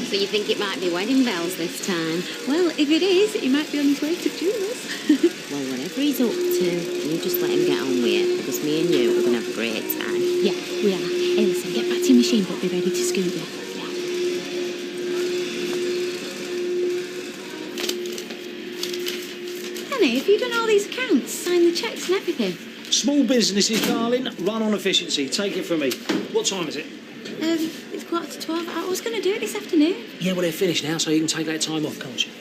so you think it might be wedding bells this time? Well, if it is, he might be on his way to jewellers. Well, whatever he's up to, you just let him get on with it, because me and you are going to have a great time. Yeah, we are. Hey, listen, get back to your machine, but be ready to scuba. Annie, have you done all these accounts, signed the cheques and everything? Small businesses, darling, run on efficiency. Take it from me. What time is it? It's 11:45. I was going to do it this afternoon. Yeah, well, they're finished now, so you can take that time off, can't you?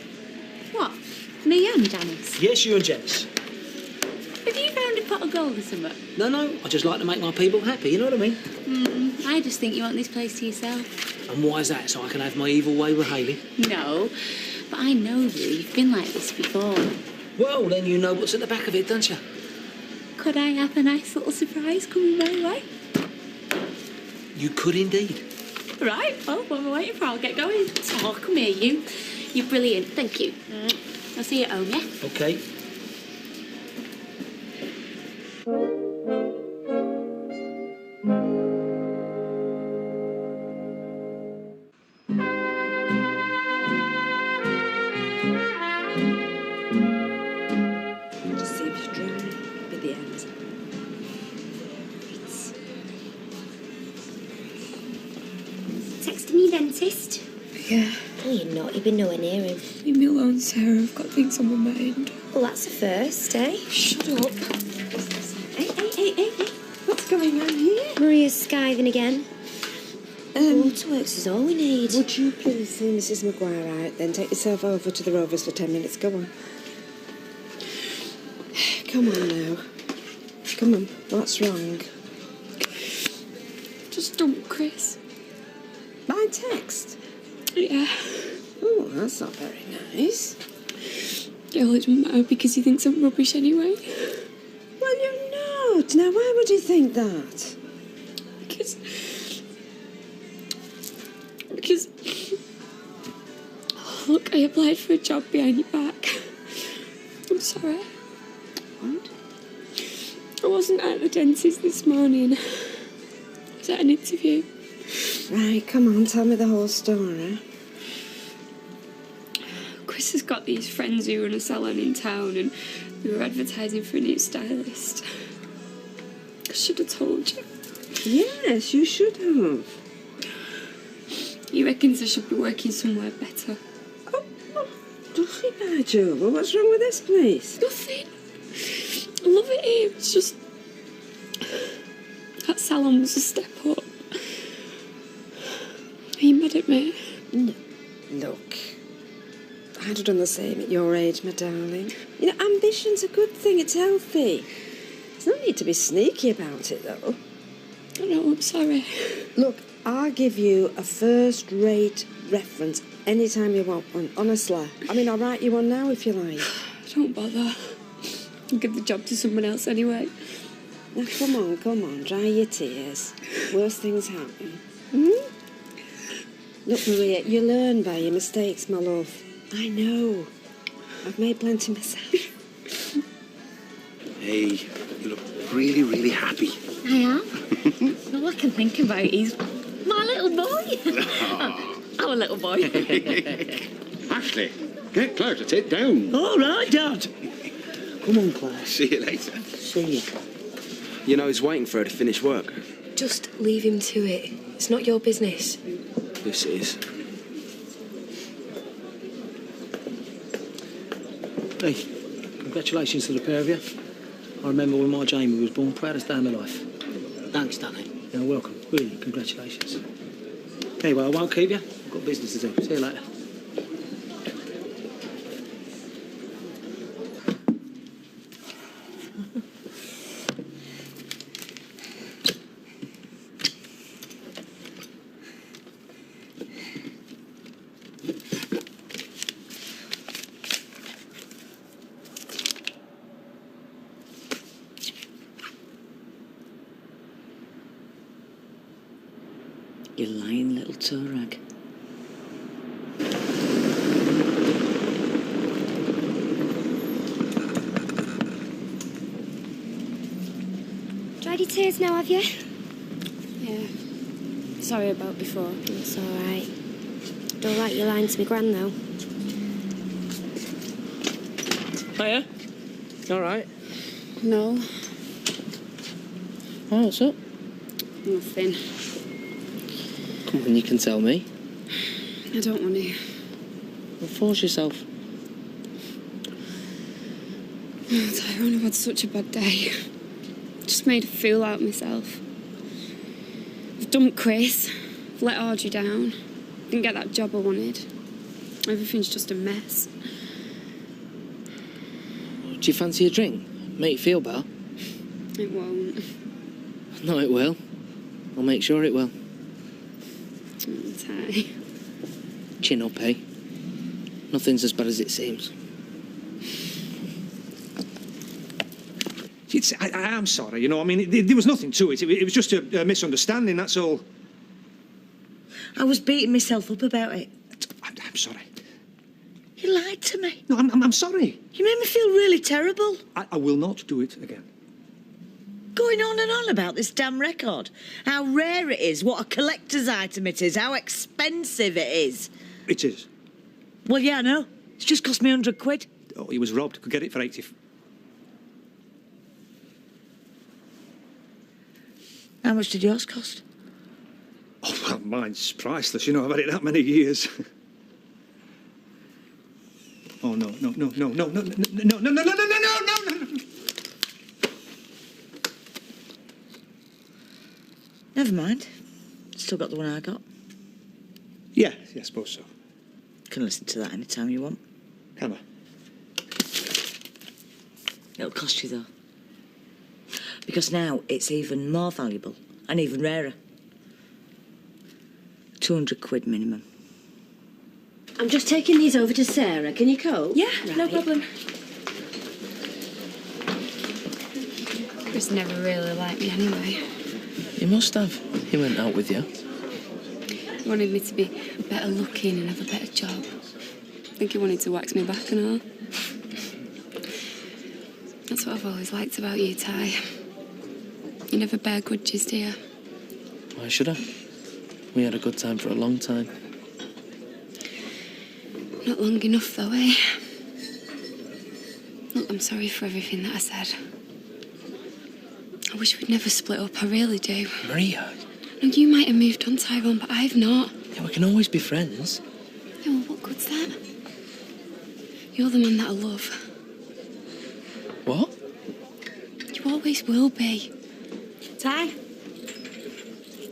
What? Me and Janice? Yes, you and Janice. Have you found a pot of gold or something? No, I just like to make my people happy, you know what I mean? I just think you want this place to yourself. And why is that? So I can have my evil way with Hayley? No, but I know you. You've been like this before. Well, then you know what's at the back of it, don't you? Could I have a nice little surprise coming my way? You could indeed. Right, well, what am I waiting for? I'll get going. Oh, come here, you. You're brilliant. Thank you. I'll see you at home, yeah? Okay. Just see if it's dry by the end. Texting your dentist? Yeah. Oh, you're not. You've been nowhere near him. Leave me alone, Sarah. I've got things on my mind. Well, that's a first, eh? Shut up. Hey. What's going on here? Maria's skiving again. Waterworks is all we need. Would you please see Mrs. Maguire out, then take yourself over to the Rovers for 10 minutes? Go on. Come on now. Come on. What's wrong? Just don't, Chris. By text? Yeah. Oh, that's not very nice. Yeah, well, it doesn't matter because he thinks I'm rubbish anyway. Well, you're not. Now, why would you think that? Because... Oh, look, I applied for a job behind your back. I'm sorry. What? I wasn't at the dentist this morning. I was at an interview. Right, come on, tell me the whole story. Chris has got these friends who run a salon in town and we were advertising for a new stylist. I should have told you. Yes, you should have. He reckons I should be working somewhere better. Duffy by Jove, well, what's wrong with this place? Nothing. I love it here. It's just... That salon was a step up. Are you mad at me? No. Look, I'd have done the same at your age, my darling. You know, ambition's a good thing. It's healthy. There's no need to be sneaky about it, though. I know, I'm sorry. Look, I'll give you a first-rate reference anytime you want one, honestly. I mean, I'll write you one now if you like. Don't bother. I'll give the job to someone else anyway. Now, come on, dry your tears. Worse things happen. Look, Maria, you learn by your mistakes, my love. I know. I've made plenty myself. Hey, you look really, really happy. I am. All I can think about is my little boy. Our little boy. Ashley, get Claire to sit down. All right, Dad. Come on, Claire. See you later. See you. You know, he's waiting for her to finish work. Just leave him to it. It's not your business. This is. Hey, congratulations to the pair of you. I remember when my Jamie was born, proudest day of my life. Thanks, Danny. You're welcome. Really, congratulations. Anyway, I won't keep you. I've got business to do. See you later. You lying little toe rag. tears now, have you? Yeah. Sorry about before. It's all right. Don't like you lying to me gran, though. Hiya. All right. No, Oh, what's up? nothing. Come on, you can tell me. I don't want to. Well, force yourself. Oh, Tyrone, I've had such a bad day. Just made a fool out of myself. I've dumped Chris. I've let Audrey down. Didn't get that job I wanted. Everything's just a mess. Do you fancy a drink? Make you feel better? It won't. No, it will. I'll make sure it will. Oh, Ty. Chin up, eh? Nothing's as bad as it seems. I am sorry, you know. I mean, there was nothing to it. It was just a misunderstanding, that's all. I was beating myself up about it. I'm sorry. You lied to me. No, I'm sorry. You made me feel really terrible. I will not do it again. Going on and on about this damn record. How rare it is, what a collector's item it is, how expensive it is. It is. Well, yeah, I know. It's just cost me 100 quid. Oh, he was robbed. Could get it for 80. How much did yours cost? Oh, well, mine's priceless. You know, I've had it that many years. Oh, no. Never mind. Still got the one I got. Yeah, I suppose so. Can listen to that anytime you want. Can I? It'll cost you, though. Because now it's even more valuable and even rarer. 200 quid minimum. I'm just taking these over to Sarah. Can you cope? Yeah, right. no problem. Chris never really liked me anyway. You must have. He went out with you. He wanted me to be better looking and have a better job. I think he wanted to wax me back and all. That's what I've always liked about you, Ty. You never bear grudges, do you? Why should I? We had a good time for a long time. Not long enough, though, eh? Look, I'm sorry for everything that I said. I wish we'd never split up, I really do. Maria. No, you might have moved on, Tyrone, but I've not. Yeah, we can always be friends. Yeah, well, what good's that? You're the man that I love. What? You always will be. Ty?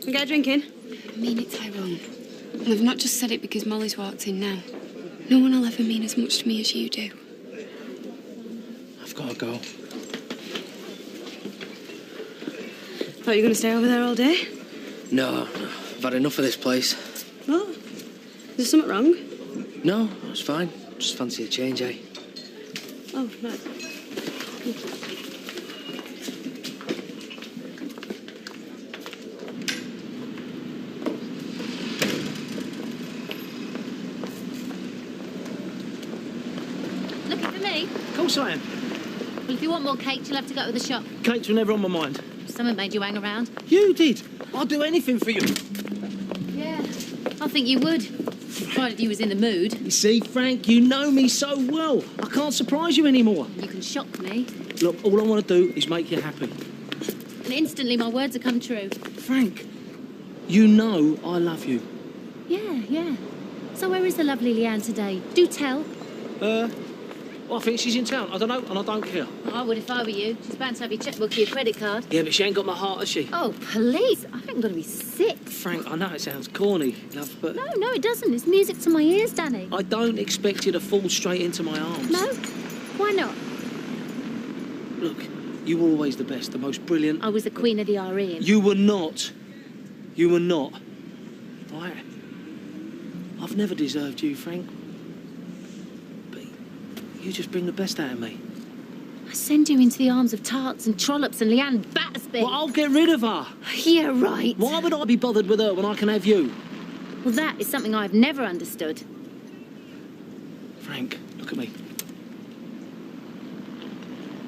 We get a drink in? I mean it, Tyrone. And I've not just said it because Molly's walked in now. No one will ever mean as much to me as you do. I've got to go. Thought you were going to stay over there all day? No, I've had enough of this place. What? Is there something wrong? No, it's fine. Just fancy a change, eh? Oh, right. Looking for me? Of course I am. Well, if you want more cake, you'll have to go to the shop. Cakes were never on my mind. Someone made you hang around. You did. I'll do anything for you. Yeah, I think you would. Provided you was in the mood. You see, Frank, you know me so well. I can't surprise you anymore. You can shock me. Look, all I want to do is make you happy. And instantly my words have come true. Frank, you know I love you. Yeah. So where is the lovely Leanne today? Do tell. Well, I think she's in town. I don't know, and I don't care. I would if I were you. She's bound to have your checkbook or your credit card. Yeah, but she ain't got my heart, has she? Oh, please. I think I'm going to be sick. Frank, I know it sounds corny, love, but... No, it doesn't. It's music to my ears, Danny. I don't expect you to fall straight into my arms. No? Why not? Look, you were always the best, the most brilliant... I was the queen of the RE. You were not. You were not. I've never deserved you, Frank. But you just bring the best out of me. I send you into the arms of Tarts and Trollops and Leanne Battersby. Well, I'll get rid of her. Yeah, right. Why would I be bothered with her when I can have you? Well, that is something I've never understood. Frank, look at me.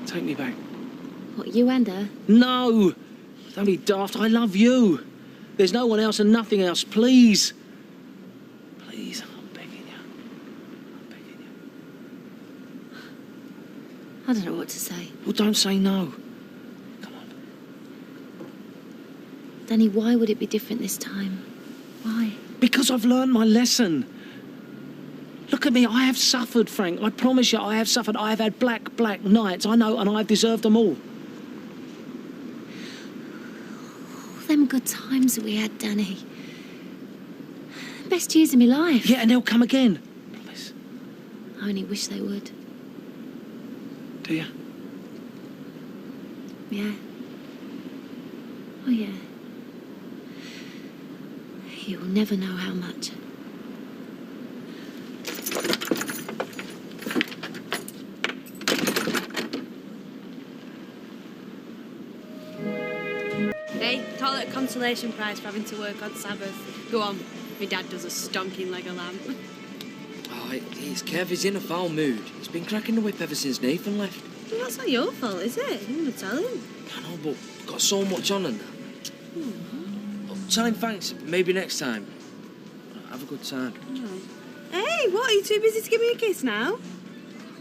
Take me back. What, you and her? No! Don't be daft. I love you. There's no one else and nothing else. Please. Please, I'm begging you. I don't know what to say. Well, don't say no. Danny, why would it be different this time? Why? Because I've learned my lesson. Look at me, I have suffered, Frank. I promise you, I have suffered. I have had black nights, I know, and I've deserved them all. All them good times that we had, Danny. Best years of my life. Yeah, and they'll come again. Promise. I only wish they would. Do you? Yeah. Oh, yeah. You'll never know how much. Hey, call it a consolation prize for having to work on Sabbath. Go on. My dad does a stonking leg of lamb. Oh, it's Kev. He's in a foul mood. He's been cracking the whip ever since Nathan left. Well, that's not your fault, is it? You never tell him. I know, but we've got so much on and that. Oh, tell him thanks. Maybe next time. Have a good time. Oh. Hey, what? Are you too busy to give me a kiss now?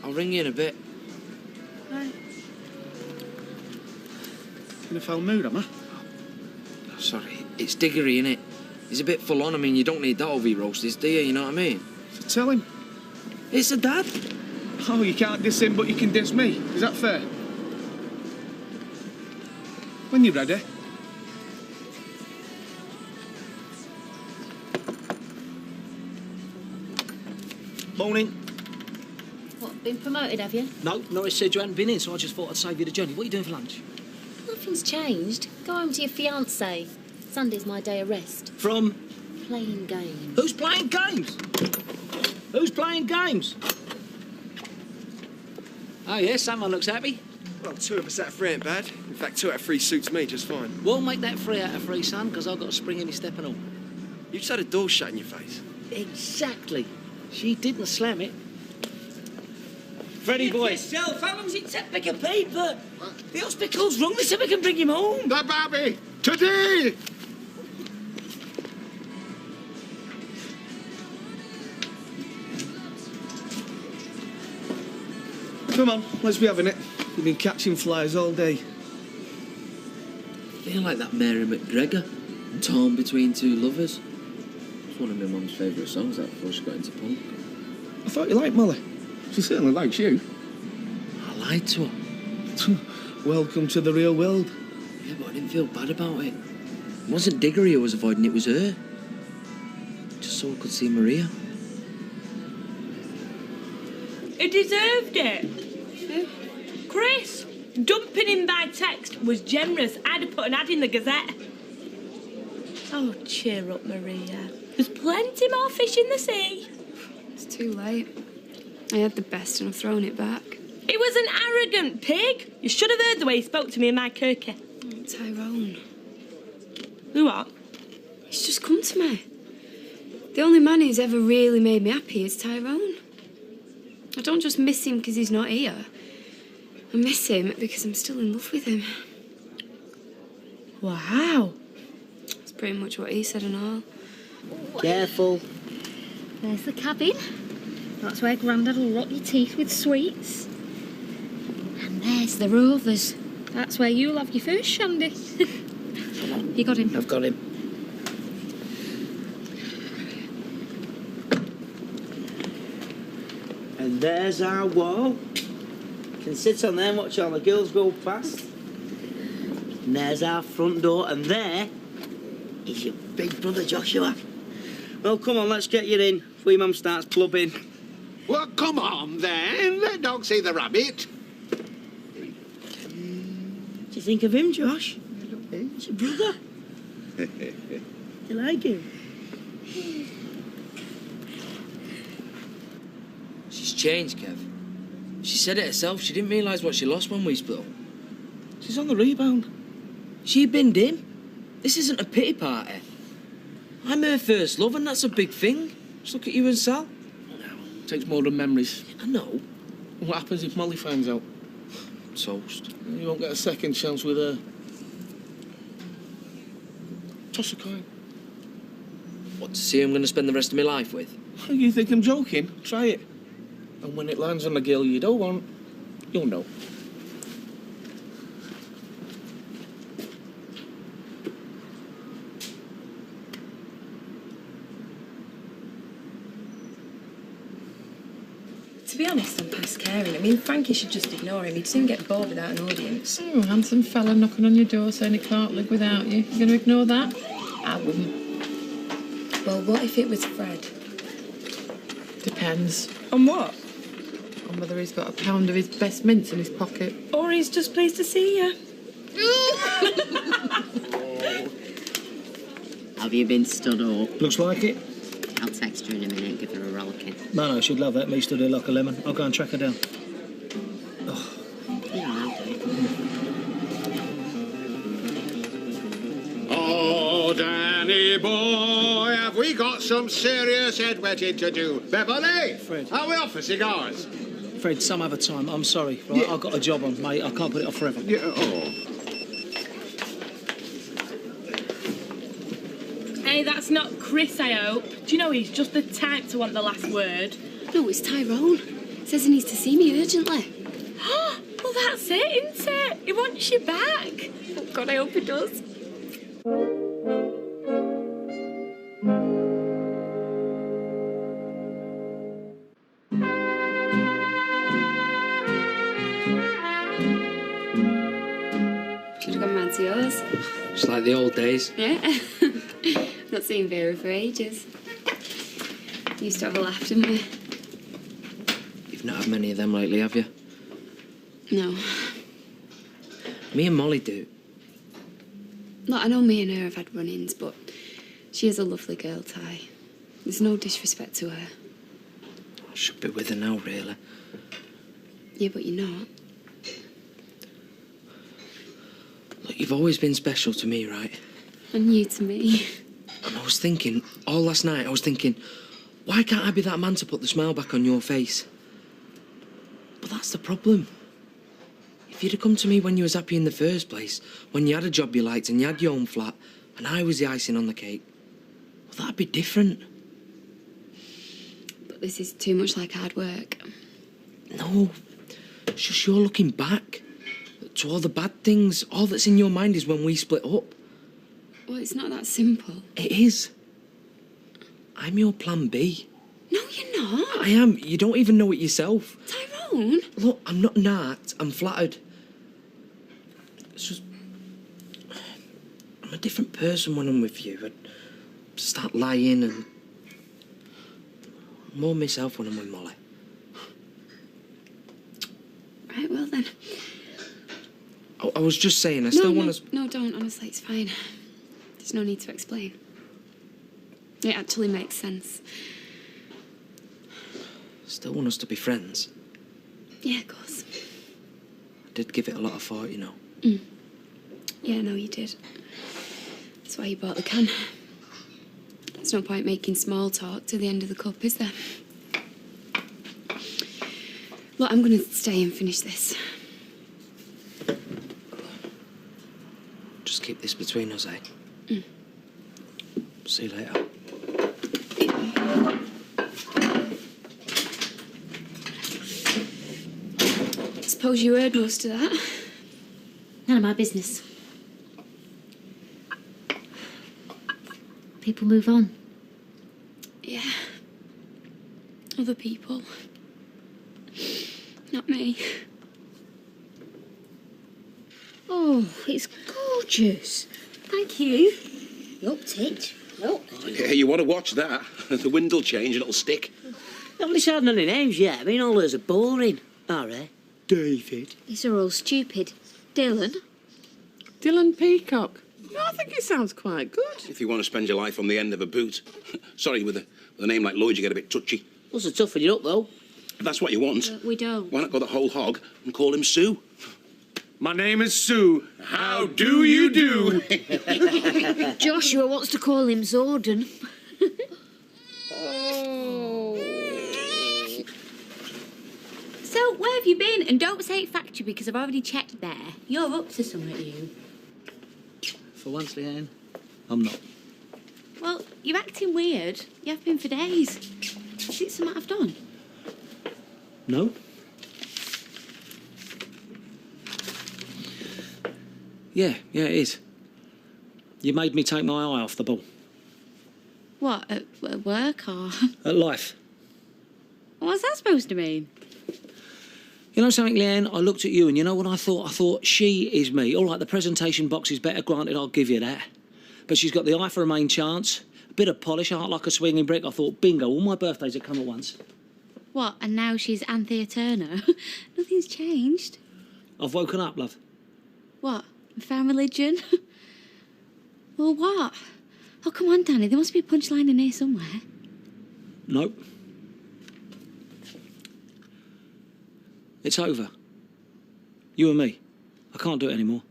I'll ring you in a bit. Right. In a foul mood, am I? Oh, sorry. It's Diggory, innit? He's a bit full on. I mean, you don't need that over your roasties, do you? You know what I mean? So tell him. It's a dad. Oh, you can't diss him, but you can diss me. Is that fair? When you're ready. Morning. What, been promoted, have you? No, Norris said you hadn't been in, so I just thought I'd save you the journey. What are you doing for lunch? Nothing's changed. Go home to your fiancé. Sunday's my day of rest. From? Playing games. Who's playing games? Who's playing games? Oh, yes, someone looks happy. Well, 2 of us out of 3 ain't bad. In fact, 2 out of 3 suits me just fine. We'll make that 3 out of 3, son, because I've got a spring in my step and all. You just had a door shut in your face. Exactly. She didn't slam it. Freddie boy. Yourself, how long's it take to pick a paper? The hospital's rung, they said we can bring him home. The baby! Today! Come on, let's be having it. You've been catching flies all day. I feel like that Mary McGregor, torn between 2 lovers. It's one of my mum's favourite songs, that, before she got into punk. I thought you liked Molly. She certainly likes you. I lied to her. Welcome to the real world. Yeah, but I didn't feel bad about it. It wasn't Diggory who was avoiding, it was her. Just so I could see Maria. He deserved it. Chris, dumping him by text was generous. I'd have put an ad in the Gazette. Oh, cheer up, Maria. There's plenty more fish in the sea. It's too late. I had the best and I've thrown it back. He was an arrogant pig. You should have heard the way he spoke to me in my kirky. Tyrone. Who what? He's just come to me. The only man who's ever really made me happy is Tyrone. I don't just miss him because he's not here. I miss him because I'm still in love with him. Wow. That's pretty much what he said and all. Careful. There's the cabin. That's where Grandad will rot your teeth with sweets. And there's the Rovers. That's where you'll have your first shandy. You got him? I've got him. And there's our wall. Can sit on there and watch all the girls go past. And there's our front door, and there is your big brother Joshua. Well, come on, let's get you in before your mum starts plubbing. Well, come on then. Let dog see the rabbit. What do you think of him, Josh? It's your brother. You like him? She's changed, Kev. She said it herself. She didn't realise what she lost when we split up. She's on the rebound. She binned him. This isn't a pity party. I'm her first love, and that's a big thing. Just look at you and Sal. Takes more than memories. I know. What happens if Molly finds out? Toast. You won't get a second chance with her. Toss a coin. What, to see who I'm going to spend the rest of my life with? You think I'm joking? Try it. And when it lands on the girl you don't want, you'll know. To be honest, I'm past caring. I mean, Frankie should just ignore him. He'd soon get bored without an audience. Oh, handsome fella knocking on your door saying he can't live without you. You going to ignore that? I wouldn't. Well, what if it was Fred? Depends. On what? On whether he's got a pound of his best mints in his pocket. Or he's just pleased to see you. Have you been stood up? Looks like it. I'll text her in a minute and give her a rollicking. No, she'd love that. Me stood here like a lemon. I'll go and track her down. Yeah, I'll do. Oh, Danny boy, have we got some serious head-wetting to do? Beverly! Fred. Are we off for cigars? Fred, some other time. I'm sorry. Right? Yeah. I've got a job on, mate. I can't put it off forever. Yeah, oh. Hey, that's not Chris, I hope. Do you know he's just the type to want the last word? No, it's Tyrone. Says he needs to see me urgently. Well, that's it, isn't it? He wants you back. Oh, God, I hope he does. Should have gone round to yours. It's like the old days. Yeah. Not seen Vera for ages. Used to have a laugh, didn't we? You've not had many of them lately, have you? No. Me and Molly do. Look, I know me and her have had run-ins, but she is a lovely girl, Ty. There's no disrespect to her. I should be with her now, really. Yeah, but you're not. Look, you've always been special to me, right? And you to me. And I was thinking, all last night, I was thinking, why can't I be that man to put the smile back on your face? But that's the problem. If you'd have come to me when you was happy in the first place, when you had a job you liked and you had your own flat, and I was the icing on the cake, well, that'd be different. But this is too much like hard work. No, it's just you're looking back to all the bad things. All that's in your mind is when we split up. Well, it's not that simple. It is. I'm your plan B. No, you're not. I am. You don't even know it yourself. Tyrone? Look, I'm not nart. I'm flattered. It's just... I'm a different person when I'm with you. I start lying and... I'm more myself when I'm with Molly. Right, well then. I was just saying, I still want to... No, don't. Honestly, it's fine. There's no need to explain. It actually makes sense. Still want us to be friends. Yeah, of course. I did give it a lot of thought, you know. Mm. Yeah, no, you did. That's why you bought the can. There's no point making small talk to the end of the cup, is there? Look, I'm going to stay and finish this. Just keep this between us, eh? Mm. See you later. Suppose you heard most of that. None of my business. People move on. Yeah. Other people. Not me. Oh, it's gorgeous. Thank you. Looked it. Look. Hey, you want to watch that? The wind will change and it'll stick. Haven't decided on any names yet. I mean, all those are boring, are they? David. These are all stupid. Dylan. Dylan Peacock. No, I think it sounds quite good. If you want to spend your life on the end of a boot. Sorry, with a name like Lloyd, you get a bit touchy. What's a toughen you up, though? If that's what you want, We don't. why not go the whole hog and call him Sue? My name is Sue. How do you do? Joshua wants to call him Zordon. So, where have you been? And don't say factory because I've already checked there. You're up to something, you. For once, Leanne, I'm not. Well, you're acting weird. You have been for days. Is it something I've done? No? Yeah, it is. You made me take my eye off the ball. What, at work or...? At life. What's that supposed to mean? You know something, Leanne? I looked at you and you know what I thought? I thought, she is me. All right, the presentation box is better, granted, I'll give you that. But she's got the eye for a main chance, a bit of polish, heart like a swinging brick. I thought, bingo, all my birthdays have come at once. What, and now she's Anthea Turner? Nothing's changed. I've woken up, love. What, found religion? Well, what? Oh, come on, Danny, there must be a punchline in here somewhere. Nope. It's over. You and me. I can't do it anymore.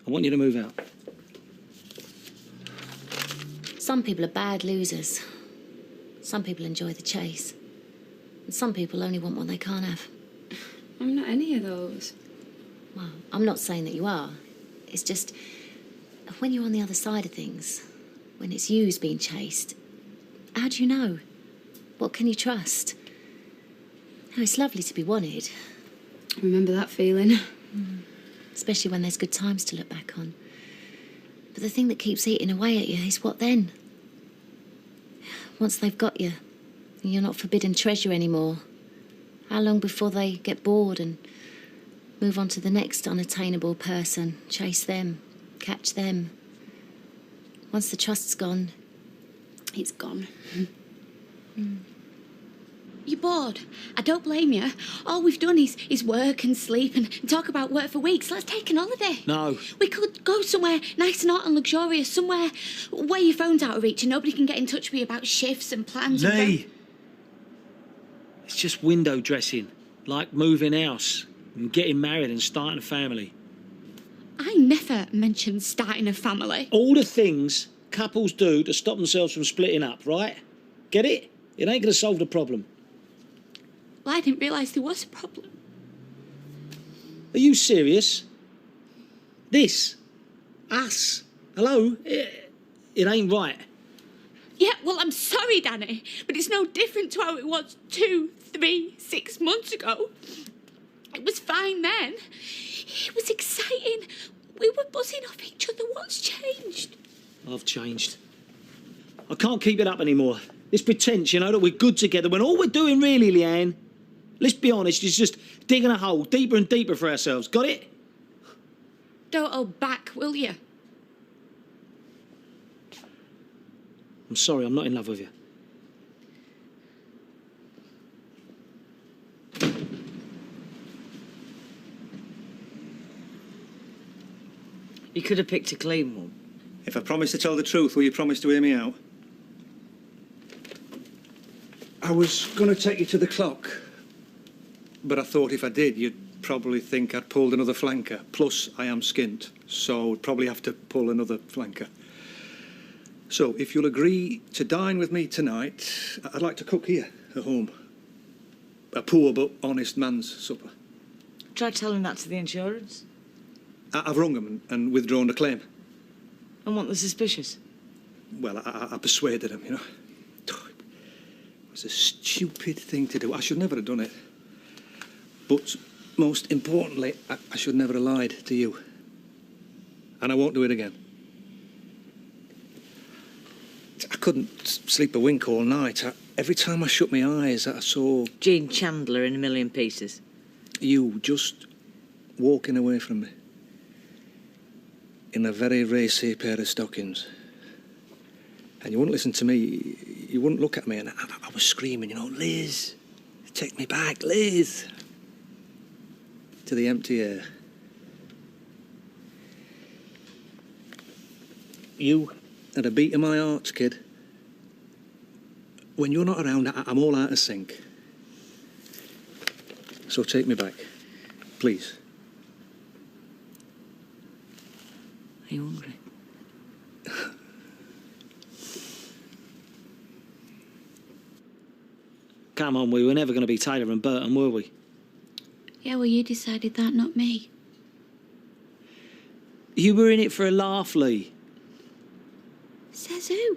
I want you to move out. Some people are bad losers. Some people enjoy the chase. And some people only want what they can't have. I'm not any of those. Well, I'm not saying that you are. It's just, when you're on the other side of things, when it's you who's being chased, how do you know? What can you trust? Oh, it's lovely to be wanted. I remember that feeling. Especially when there's good times to look back on. But the thing that keeps eating away at you is what then? Once they've got you, and you're not forbidden treasure anymore, how long before they get bored and move on to the next unattainable person, chase them, catch them? Once the trust's gone, it's gone. You're bored. I don't blame you. All we've done is work and sleep and talk about work for weeks. Let's take an holiday. No. We could go somewhere nice and hot and luxurious, somewhere where your phone's out of reach and nobody can get in touch with you about shifts and plans. Lee! It's just window dressing, like moving house and getting married and starting a family. I never mentioned starting a family. All the things couples do to stop themselves from splitting up, right? Get it? It ain't going to solve the problem. Well, I didn't realise there was a problem. Are you serious? This? Us? Hello? It ain't right. Yeah, well, I'm sorry, Danny, but it's no different to how it was 2, 3, 6 months ago. It was fine then. It was exciting. We were buzzing off each other. What's changed? I've changed. I can't keep it up anymore. This pretense, you know, that we're good together when all we're doing really, Leanne, let's be honest, is just digging a hole deeper and deeper for ourselves. Got it? Don't hold back, will you? I'm sorry, I'm not in love with you. You could have picked a clean one. If I promise to tell the truth, will you promise to hear me out? I was going to take you to the clock, but I thought if I did, you'd probably think I'd pulled another flanker. Plus, I am skint, so I'd probably have to pull another flanker. So, if you'll agree to dine with me tonight, I'd like to cook here at home. A poor but honest man's supper. Try telling that to the insurance. I've rung them and withdrawn the claim. And want the suspicious. Well, I persuaded them, you know. It was a stupid thing to do. I should never have done it. But most importantly, I should never have lied to you. And I won't do it again. I couldn't sleep a wink all night. Every time I shut my eyes, I saw... Jean Chandler in A Million Pieces. You just walking away from me. In a very racy pair of stockings. And you wouldn't listen to me, you wouldn't look at me, and I was screaming, you know, Liz, take me back, Liz. To the empty air. You had a beat in my heart, kid. When you're not around, I'm all out of sync. So take me back, please. Are you hungry? Come on, we were never going to be Taylor and Burton, were we? Yeah, well, you decided that, not me. You were in it for a laugh, Lee. Says who?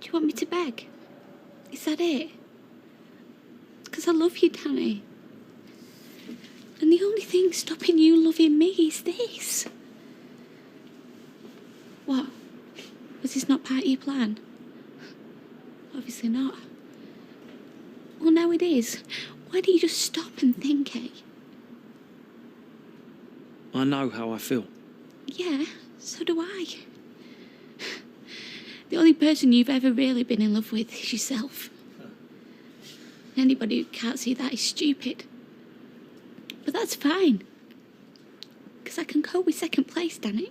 Do you want me to beg? Is that it? Because I love you, Danny. And the only thing stopping you loving me is this. What? Was this not part of your plan? Obviously not. Well, now it is. Why don't you just stop and think, eh? I know how I feel. Yeah, so do I. The only person you've ever really been in love with is yourself. Anybody who can't see that is stupid. But that's fine. Because I can cope with second place, Danny.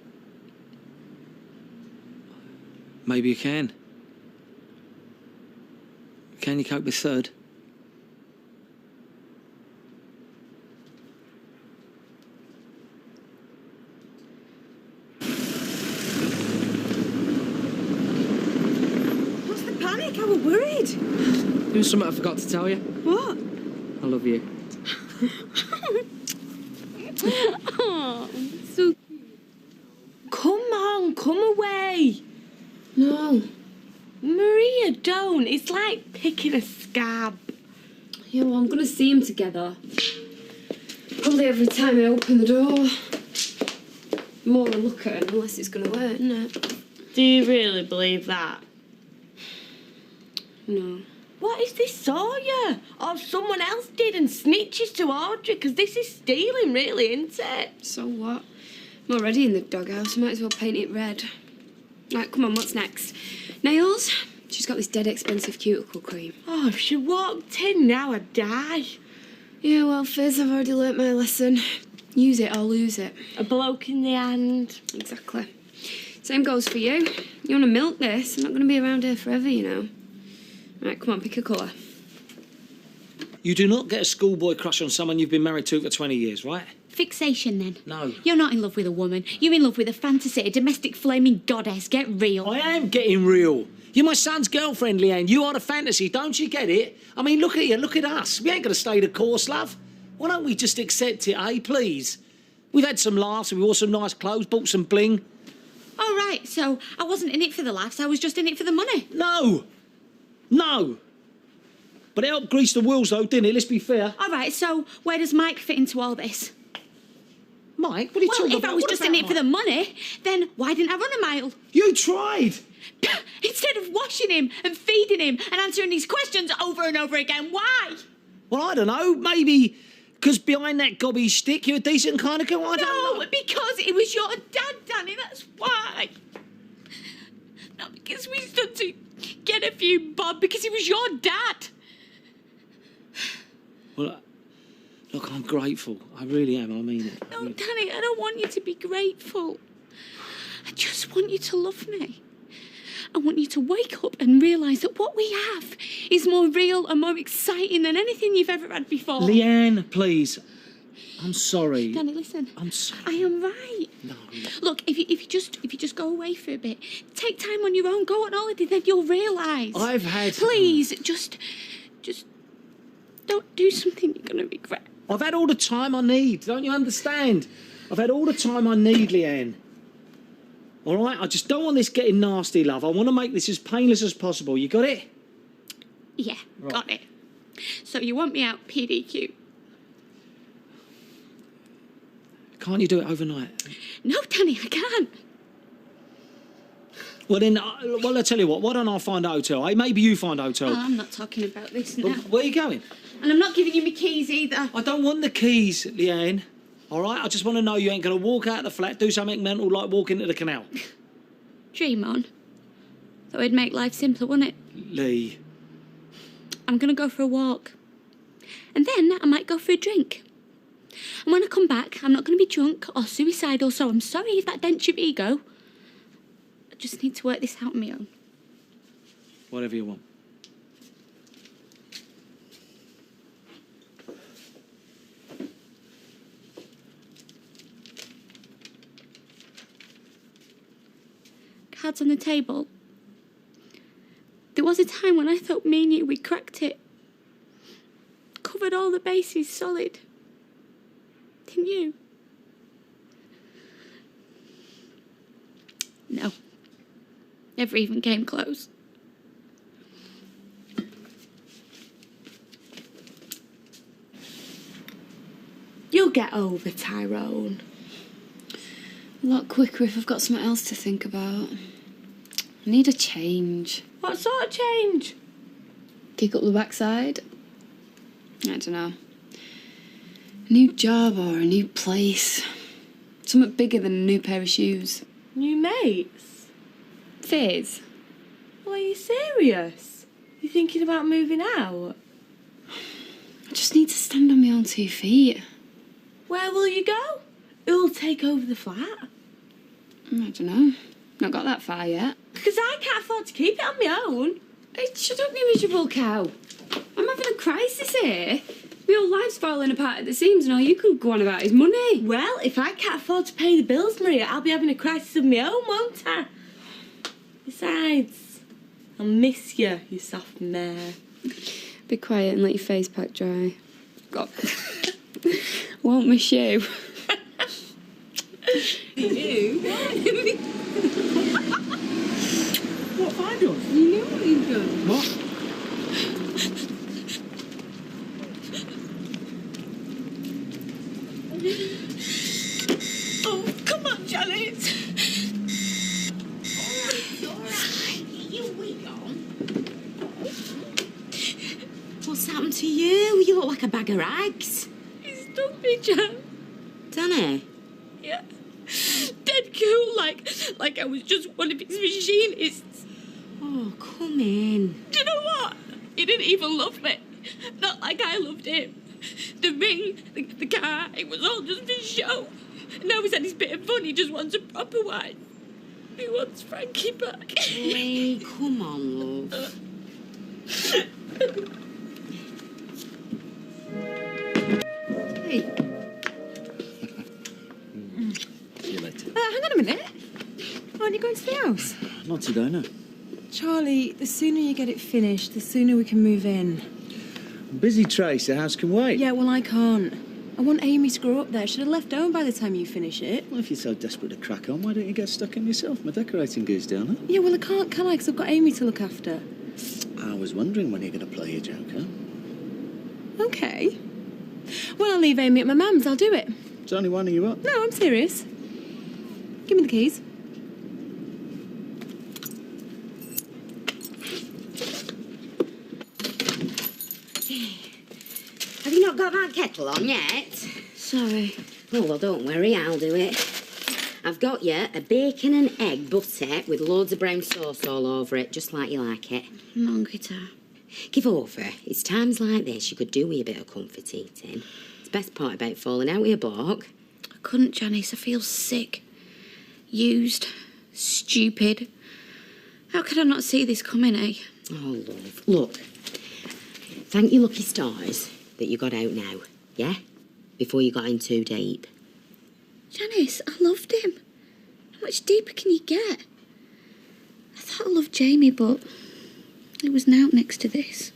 Maybe you can. Can you cope with third? What's the panic? I was worried. There was something I forgot to tell you. What? I love you. Oh, so... Come on, come away. No. Maria, don't. It's like picking a scab. Yeah, well, I'm going to see them together. Probably every time I open the door. The more I look at them, the less it's going to work, isn't it? Do you really believe that? No. What is this Sawyer? Or someone else did and snitches to Audrey? Because this is stealing, really, isn't it? So what? I'm already in the doghouse. I might as well paint it red. Right, come on, what's next? Nails? She's got this dead expensive cuticle cream. Oh, if she walked in now, I'd die. Yeah, well, Fizz, I've already learnt my lesson. Use it or lose it. A bloke in the hand. Exactly. Same goes for you. You want to milk this? I'm not going to be around here forever, you know. Right, come on, pick a colour. You do not get a schoolboy crush on someone you've been married to for 20 years, right? Fixation, then. No. You're not in love with a woman. You're in love with a fantasy, a domestic flaming goddess. Get real. I am getting real. You're my son's girlfriend, Leanne. You are the fantasy, don't you get it? I mean, look at you, look at us. We ain't going to stay the course, love. Why don't we just accept it, eh, please? We've had some laughs, we wore some nice clothes, bought some bling. All right, so I wasn't in it for the laughs, I was just in it for the money. No. No. But it helped grease the wheels, though, didn't it? Let's be fair. All right, so where does Mike fit into all this? Mike, what are you talking about? Well, if I was just in it for the money, then why didn't I run a mile? You tried. Instead of washing him and feeding him and answering these questions over and over again, why? Well, I don't know. Maybe because behind that gobby stick, you're a decent kind of girl. I don't know. No, because it was your dad, Danny. That's why. Not because we stood to get a few bob, because it was your dad. Well, look, I'm grateful. I really am. I mean it. No, Danny, I don't want you to be grateful. I just want you to love me. I want you to wake up and realise that what we have is more real and more exciting than anything you've ever had before. Leanne, please. I'm sorry. Danny, listen. I'm sorry. I am right. No. Look, if you just go away for a bit, take time on your own, go on holiday, then you'll realise. I've had. Please, just don't do something you're gonna regret. I've had all the time I need. Don't you understand? I've had all the time I need, Leanne. All right? I just don't want this getting nasty, love. I want to make this as painless as possible. You got it? Yeah, Right. got it. So you want me out PDQ? Can't you do it overnight? No, Danny, I can't. Well, then, well, I'll tell you what. Why don't I find a hotel? Eh? Maybe you find a hotel. Oh, I'm not talking about this now. Well, where are you going? And I'm not giving you my keys either. I don't want the keys, Leanne. All right? I just want to know you ain't going to walk out of the flat, do something mental like walk into the canal. Dream on. That would make life simpler, wouldn't it? Lee. I'm going to go for a walk. And then I might go for a drink. And when I come back, I'm not going to be drunk or suicidal, so I'm sorry if that dents your ego. I just need to work this out on my own. Whatever you want. Cards on the table. There was a time when I thought me and you, we cracked it. Covered all the bases solid. Didn't you? No. Never even came close. You'll get over Tyrone. A lot quicker if I've got something else to think about. I need a change. What sort of change? Kick up the backside? I don't know. A new job or a new place. Something bigger than a new pair of shoes. New mates? Fizz. Well, are you serious? You thinking about moving out? I just need to stand on my own 2 feet. Where will you go? Who'll take over the flat? I don't know. Not got that far yet. Because I can't afford to keep it on my own. Hey, shut up, you miserable cow. I'm having a crisis here. My whole life's falling apart at the seams and all you can go on about is money. Well, if I can't afford to pay the bills, Maria, I'll be having a crisis of my own, won't I? Besides, I'll miss you, you soft mare. Be quiet and let your face pack dry. God. Won't miss you. You? What have I done? You know what you've done. What? Oh, come on, Janet. What's happened to you? You look like a bag of rags. He's done me, Jan. Done it? Yeah. Dead cool, like I was just one of his machinists. Oh, come in. Do you know what? He didn't even love me. Not like I loved him. The ring, the car, it was all just for show. Now he's had his bit of fun, he just wants a proper wife. He wants Frankie back. Lee, come on, love. Hey. See you later. Hang on a minute. Aren't you going to the house? Not today, no. Charlie, the sooner you get it finished, the sooner we can move in. I'm busy, Trace. The house can wait. Yeah, well, I can't. I want Amy to grow up there. She'd have left home by the time you finish it. Well, if you're so desperate to crack on, why don't you get stuck in yourself? My decorating gear's down there. Yeah, well, I can't, can I? Because I've got Amy to look after. I was wondering when you're going to play your joker. Okay. Well, I'll leave Amy at my mum's. I'll do it. It's only winding you up. No, I'm serious. Give me the keys. Have you not got that kettle on yet? Sorry. Oh, well, don't worry, I'll do it. I've got you a bacon and egg butter with loads of brown sauce all over it, just like you like it. I'm hungry, Ta. Give over. It's times like this you could do with a bit of comfort eating. It's the best part about falling out with a bloke. I couldn't, Janice. I feel sick. Used. Stupid. How could I not see this coming, eh? Oh, love. Look, thank your lucky stars that you got out now, yeah? Before you got in too deep. Janice, I loved him. How much deeper can you get? I thought I loved Jamie, but it was now next to this.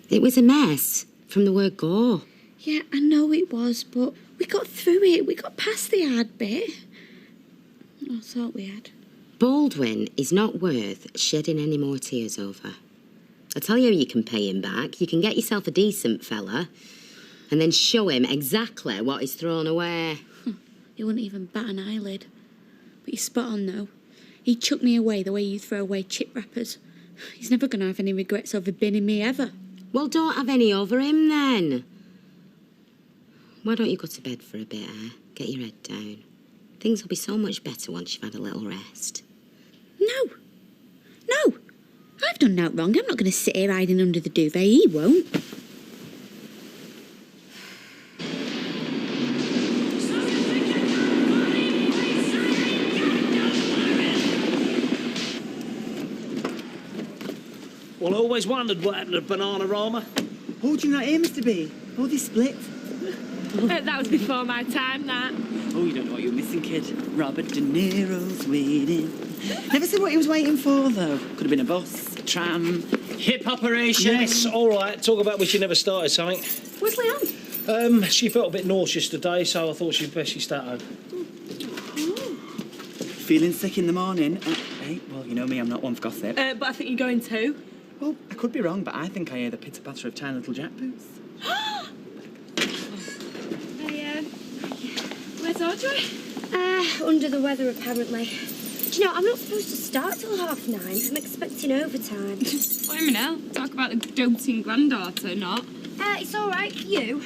It was a mess from the word go. Yeah, I know it was, but we got through it. We got past the hard bit. I thought we had. Baldwin is not worth shedding any more tears over. I'll tell you how you can pay him back. You can get yourself a decent fella and then show him exactly what he's thrown away. He wouldn't even bat an eyelid. But you're spot on, though. He chucked me away the way you throw away chip wrappers. He's never going to have any regrets over binning me ever. Well, don't have any over him, then. Why don't you go to bed for a bit, eh? Get your head down. Things will be so much better once you've had a little rest. No. No. I've done nothing wrong. I'm not going to sit here hiding under the duvet. He won't. Well, I always wondered what happened to Banana-Rama. Oh, do you not hear, Mr. B? Oh, they split. That was before my time, that. Oh, you don't know what you're missing, kid. Robert De Niro's waiting. Never said what he was waiting for, though. Could have been a bus, a tram. Hip operation. Yes, all right. Talk about wish you never started something. Where's Leanne? She felt a bit nauseous today, so I thought she'd best she start home. Feeling sick in the morning. Hey, well, you know me, I'm not one for gossip. But I think you're going too. Well, I could be wrong, but I think I hear the pitter-patter of tiny little jack boots. Where's Audrey? Under the weather, apparently. Do you know, I'm not supposed to start till 9:30. I'm expecting overtime. Wait a minute, talk about the doting granddaughter, not. It's all right for you.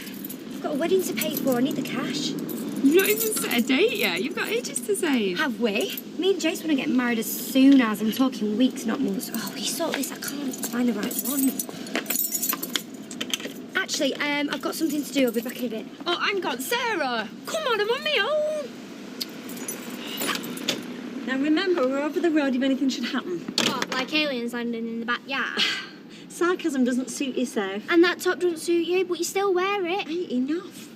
I've got a wedding to pay for. I need the cash. You've not even set a date yet. You've got ages to save. Have we? Me and Jace want to get married as soon as. I'm talking weeks, not months. Oh, you sort this. I can't find the right one. Actually, I've got something to do. I'll be back in a bit. Oh, hang on, Sarah. Come on, I'm on my own. Now remember, we're over the road if anything should happen. What, like aliens landing in the backyard? Sarcasm doesn't suit yourself. And that top doesn't suit you, but you still wear it. Ain't enough.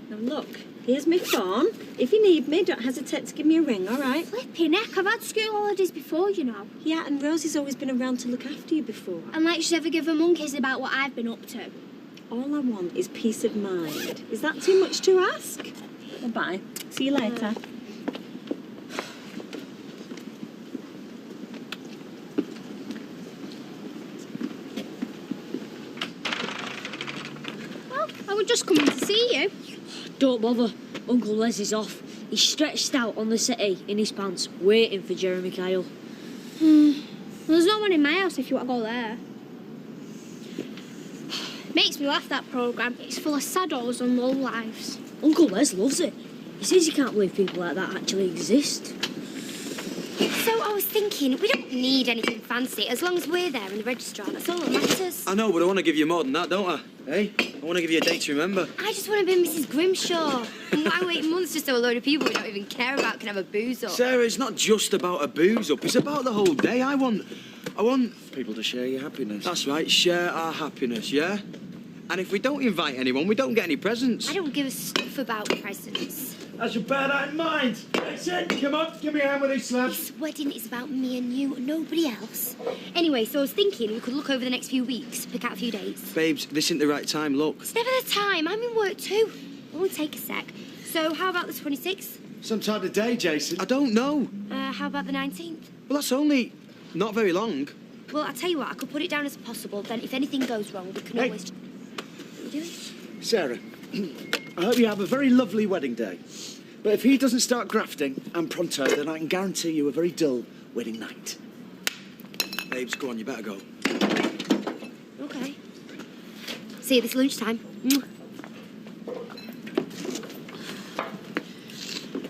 Now look, here's my phone. If you need me, don't hesitate to give me a ring, all right? Flipping heck, I've had school holidays before, you know. Yeah, and Rosie's always been around to look after you before. And like she's ever given monkeys about what I've been up to. All I want is peace of mind. Is that too much to ask? Bye-bye. See you later. I was just coming to see you. Don't bother. Uncle Les is off. He's stretched out on the settee in his pants, waiting for Jeremy Kyle. Well, there's no one in my house if you want to go there. Makes me laugh, that programme. It's full of saddos and low lives. Uncle Les loves it. He says he can't believe people like that actually exist. So I was thinking, we don't need anything fancy. As long as we're there in the registrar, that's all that matters. I know, but I want to give you more than that, don't I? Hey, I want to give you a date to remember. I just want to be Mrs. Grimshaw. And why wait months just so a load of people we don't even care about can have a booze up? Sarah, it's not just about a booze up. It's about the whole day. I want people to share your happiness. That's right, share our happiness, yeah? And if we don't invite anyone, we don't get any presents. I don't give a stuff about presents. That's your bear that in mind. That's it. Come on, give me a hand with these slabs. This wedding is about me and you, nobody else. Anyway, so I was thinking we could look over the next few weeks, pick out a few dates. Babes, this isn't the right time, look. It's never the time. I'm in work too. It won't take a sec. So how about the 26th? Sometime today, Jason. I don't know. How about the 19th? Well, that's only not very long. Well, I'll tell you what, I could put it down as possible. Then if anything goes wrong, we can always... What are you doing? Sarah, I hope you have a very lovely wedding day. But if he doesn't start grafting and pronto, then I can guarantee you a very dull wedding night. Babes, go on, you better go. Okay. See you this lunchtime.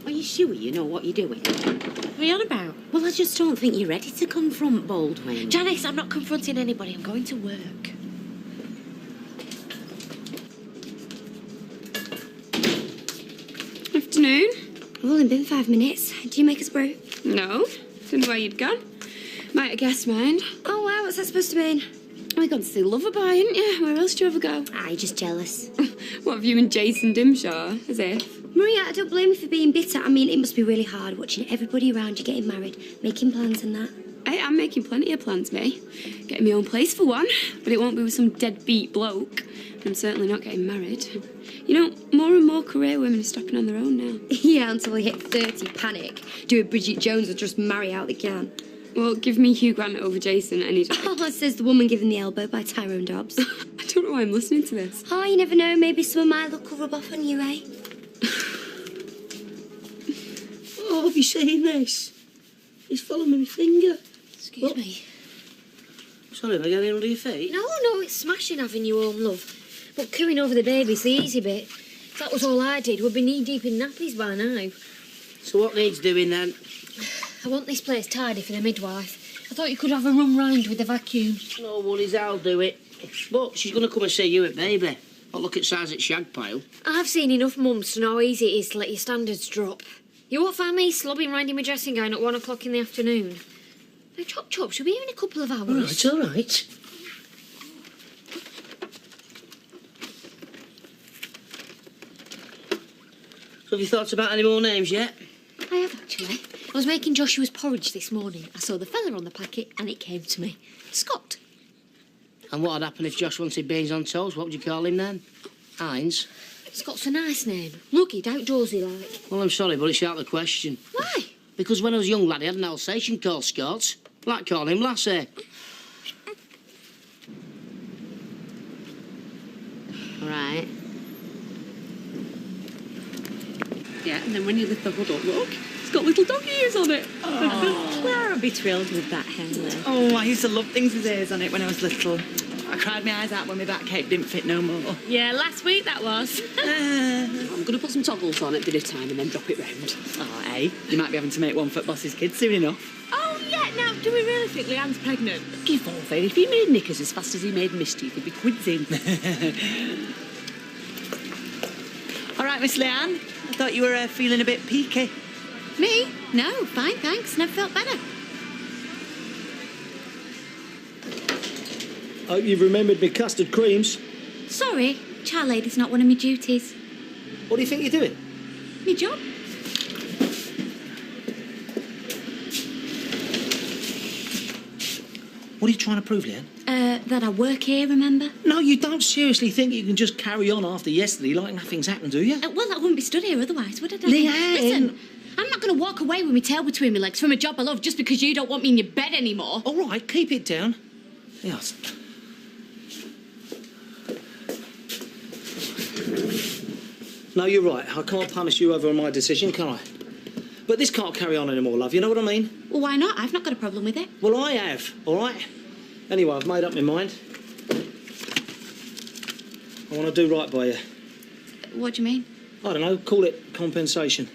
Are you sure you know what you're doing? What are you on about? Well, I just don't think you're ready to confront Baldwin. Janice, I'm not confronting anybody. I'm going to work. Afternoon. I've only been 5 minutes. Do you make us brew? No. Don't know where you'd gone. Might have guessed mine. Oh, wow, what's that supposed to mean? Oh, you gone to see Loverboy, hadn't you? Where else do you ever go? You're just jealous. What, have you and Jason Dimshaw? As if? Maria, I don't blame you for being bitter. I mean, it must be really hard watching everybody around you getting married, making plans and that. Hey, I'm making plenty of plans, me. Getting my own place for one, but it won't be with some deadbeat bloke. And I'm certainly not getting married. You know, more and more career women are stopping on their own now. Yeah, until they hit 30, panic. Do a Bridget Jones or just marry out they can. Well, give me Hugh Grant over Jason any day. Oh, says the woman given the elbow by Tyrone Dobbs. I don't know why I'm listening to this. Oh, you never know. Maybe some of my luck will rub off on you, eh? Oh, have you seen this? He's following my finger. Excuse me. Sorry, am I getting under your feet? No, it's smashing having you home, love. But cooing over the baby's the easy bit. If that was all I did, we'd be knee-deep in nappies by now. So what needs doing then? I want this place tidy for the midwife. I thought you could have a run round with the vacuum. No worries, I'll do it. But she's going to come and see you at baby. Not look at size at shag pile. I've seen enough mums to know how easy it is to let your standards drop. You won't find me slobbing round in my dressing gown at 1 o'clock in the afternoon. Now, chop, she'll be here in a couple of hours. All right, all right. So have you thought about any more names yet? I have, actually. I was making Joshua's porridge this morning. I saw the fella on the packet and it came to me. Scott. And what would happen if Josh wanted beans on toast? What would you call him then? Heinz? Scott's a nice name. Rugged, outdoorsy like. Well, I'm sorry, but it's out of the question. Why? Because when I was a young lad, I had an Alsatian called Scots. Like call him Lassie. Right. Yeah, and then when you lift the hood up, look, it's got little dog ears on it. Oh, Clara would be thrilled with that, Henley. Oh, I used to love things with ears on it when I was little. I cried my eyes out when my back cape didn't fit no more. Yeah, last week that was. I'm going to put some toggles on at dinner time and then drop it round. Oh, hey, you might be having to make one for Boss's kids soon enough. Oh, yeah, now, do we really think Leanne's pregnant? Give over. If he made knickers as fast as he made mischief, he'd be quidsing. All right, Miss Leanne, I thought you were feeling a bit peaky. Me? No, fine, thanks. Never felt better. Hope you've remembered me custard creams. Sorry, child lady's not one of my duties. What do you think you're doing? Me job. What are you trying to prove, Leanne? That I work here, remember? No, you don't seriously think you can just carry on after yesterday like nothing's happened, do you? Well, I wouldn't be stood here otherwise, would I, Leanne! Listen, I'm not going to walk away with my tail between my legs from a job I love just because you don't want me in your bed anymore. All right, keep it down. Yes. No, you're right. I can't punish you over my decision, can I? But this can't carry on anymore, love. You know what I mean? Well, why not? I've not got a problem with it. Well, I have, all right? Anyway, I've made up my mind. I want to do right by you. What do you mean? I don't know, call it compensation.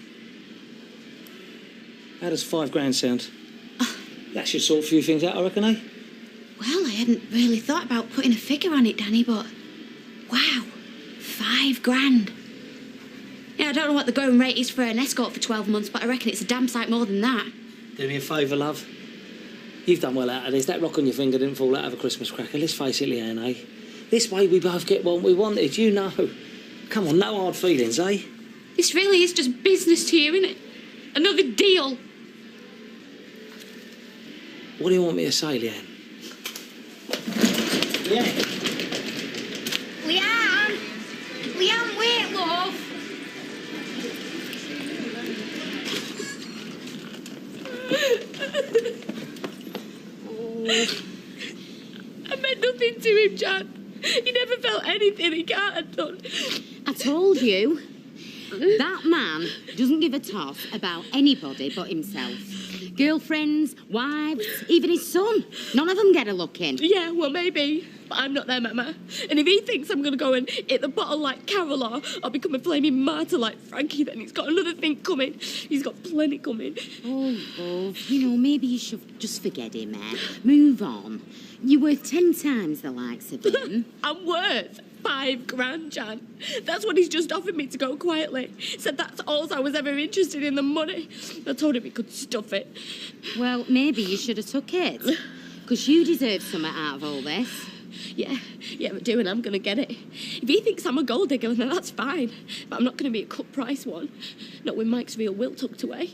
How does £5 sound? That should sort a few things out, I reckon, eh? Well, I hadn't really thought about putting a figure on it, Danny, but... Wow, £5,000. Yeah, I don't know what the going rate is for an escort for 12 months, but I reckon it's a damn sight more than that. Do me a favour, love. You've done well out of this. That rock on your finger didn't fall out of a Christmas cracker. Let's face it, Leanne, eh? This way we both get what we wanted, you know. Come on, no hard feelings, eh? This really is just business to you, isn't it? Another deal. What do you want me to say, Leanne? Leanne? Leanne! Leanne, wait, love! I meant nothing to him, Jan. He never felt anything he can't have done. I told you, that man doesn't give a toss about anybody but himself. Girlfriends, wives, even his son. None of them get a look in. Yeah, well, maybe. But I'm not their mama. And if he thinks I'm going to go and hit the bottle like Carol or become a flaming martyr like Frankie, then he's got another thing coming. He's got plenty coming. Oh, love, you know, maybe you should just forget him, eh? Move on. You're worth 10 times the likes of him. I'm worth £5,000, Jan. That's what he's just offered me to go quietly. Said that's all I was ever interested in, the money. I told him he could stuff it. Well, maybe you should have took it. Because you deserve something out of all this. Yeah, I do, and I'm going to get it. If he thinks I'm a gold digger, then that's fine. But I'm not going to be a cut price one. Not with Mike's real will tucked away.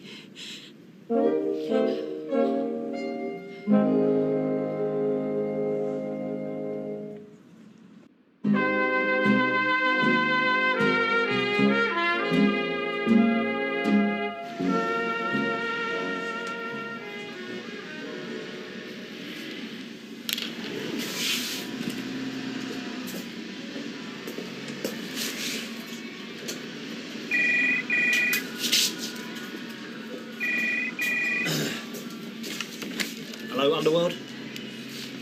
Hello, Underworld.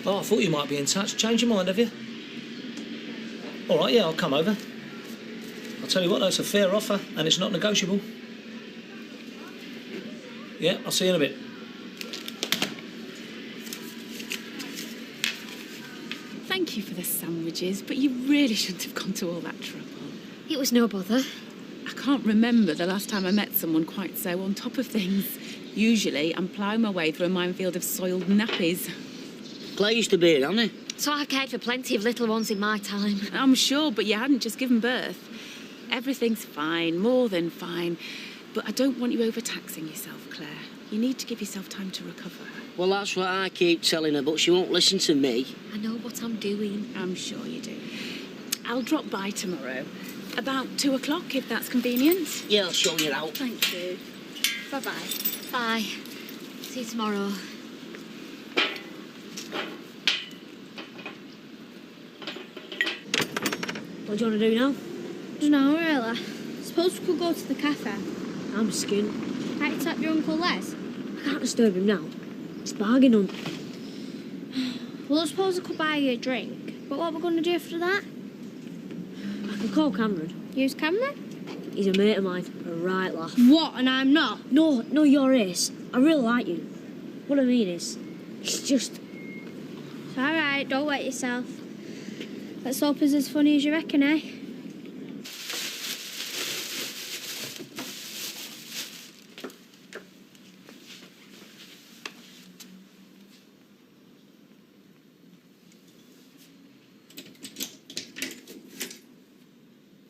Oh, I thought you might be in touch. Change your mind, have you? All right, yeah, I'll come over. I'll tell you what, though, it's a fair offer, and it's not negotiable. Yeah, I'll see you in a bit. Thank you for the sandwiches, but you really shouldn't have gone to all that trouble. It was no bother. I can't remember the last time I met someone quite so on top of things. Usually, I'm ploughing my way through a minefield of soiled nappies. Claire used to be here, hasn't he? So I've cared for plenty of little ones in my time. I'm sure, but you hadn't just given birth. Everything's fine, more than fine. But I don't want you overtaxing yourself, Claire. You need to give yourself time to recover. Well, that's what I keep telling her, but she won't listen to me. I know what I'm doing. I'm sure you do. I'll drop by tomorrow. About 2 o'clock, if that's convenient. Yeah, I'll show you out. Thank you. Bye-bye. Bye. See you tomorrow. What do you want to do now? Dunno, really. Suppose we could go to the cafe. I'm skint. Can't you tap your Uncle Les? I can't disturb him now. It's bargain hunt. Well, I suppose I could buy you a drink. But what are we going to do after that? I can call Cameron. Use Cameron? He's a mate of mine. A right laugh. What, and I'm not? No, you're ace. I really like you. What I mean is, it's just... It's alright, don't wet yourself. Let's hope it's as funny as you reckon, eh?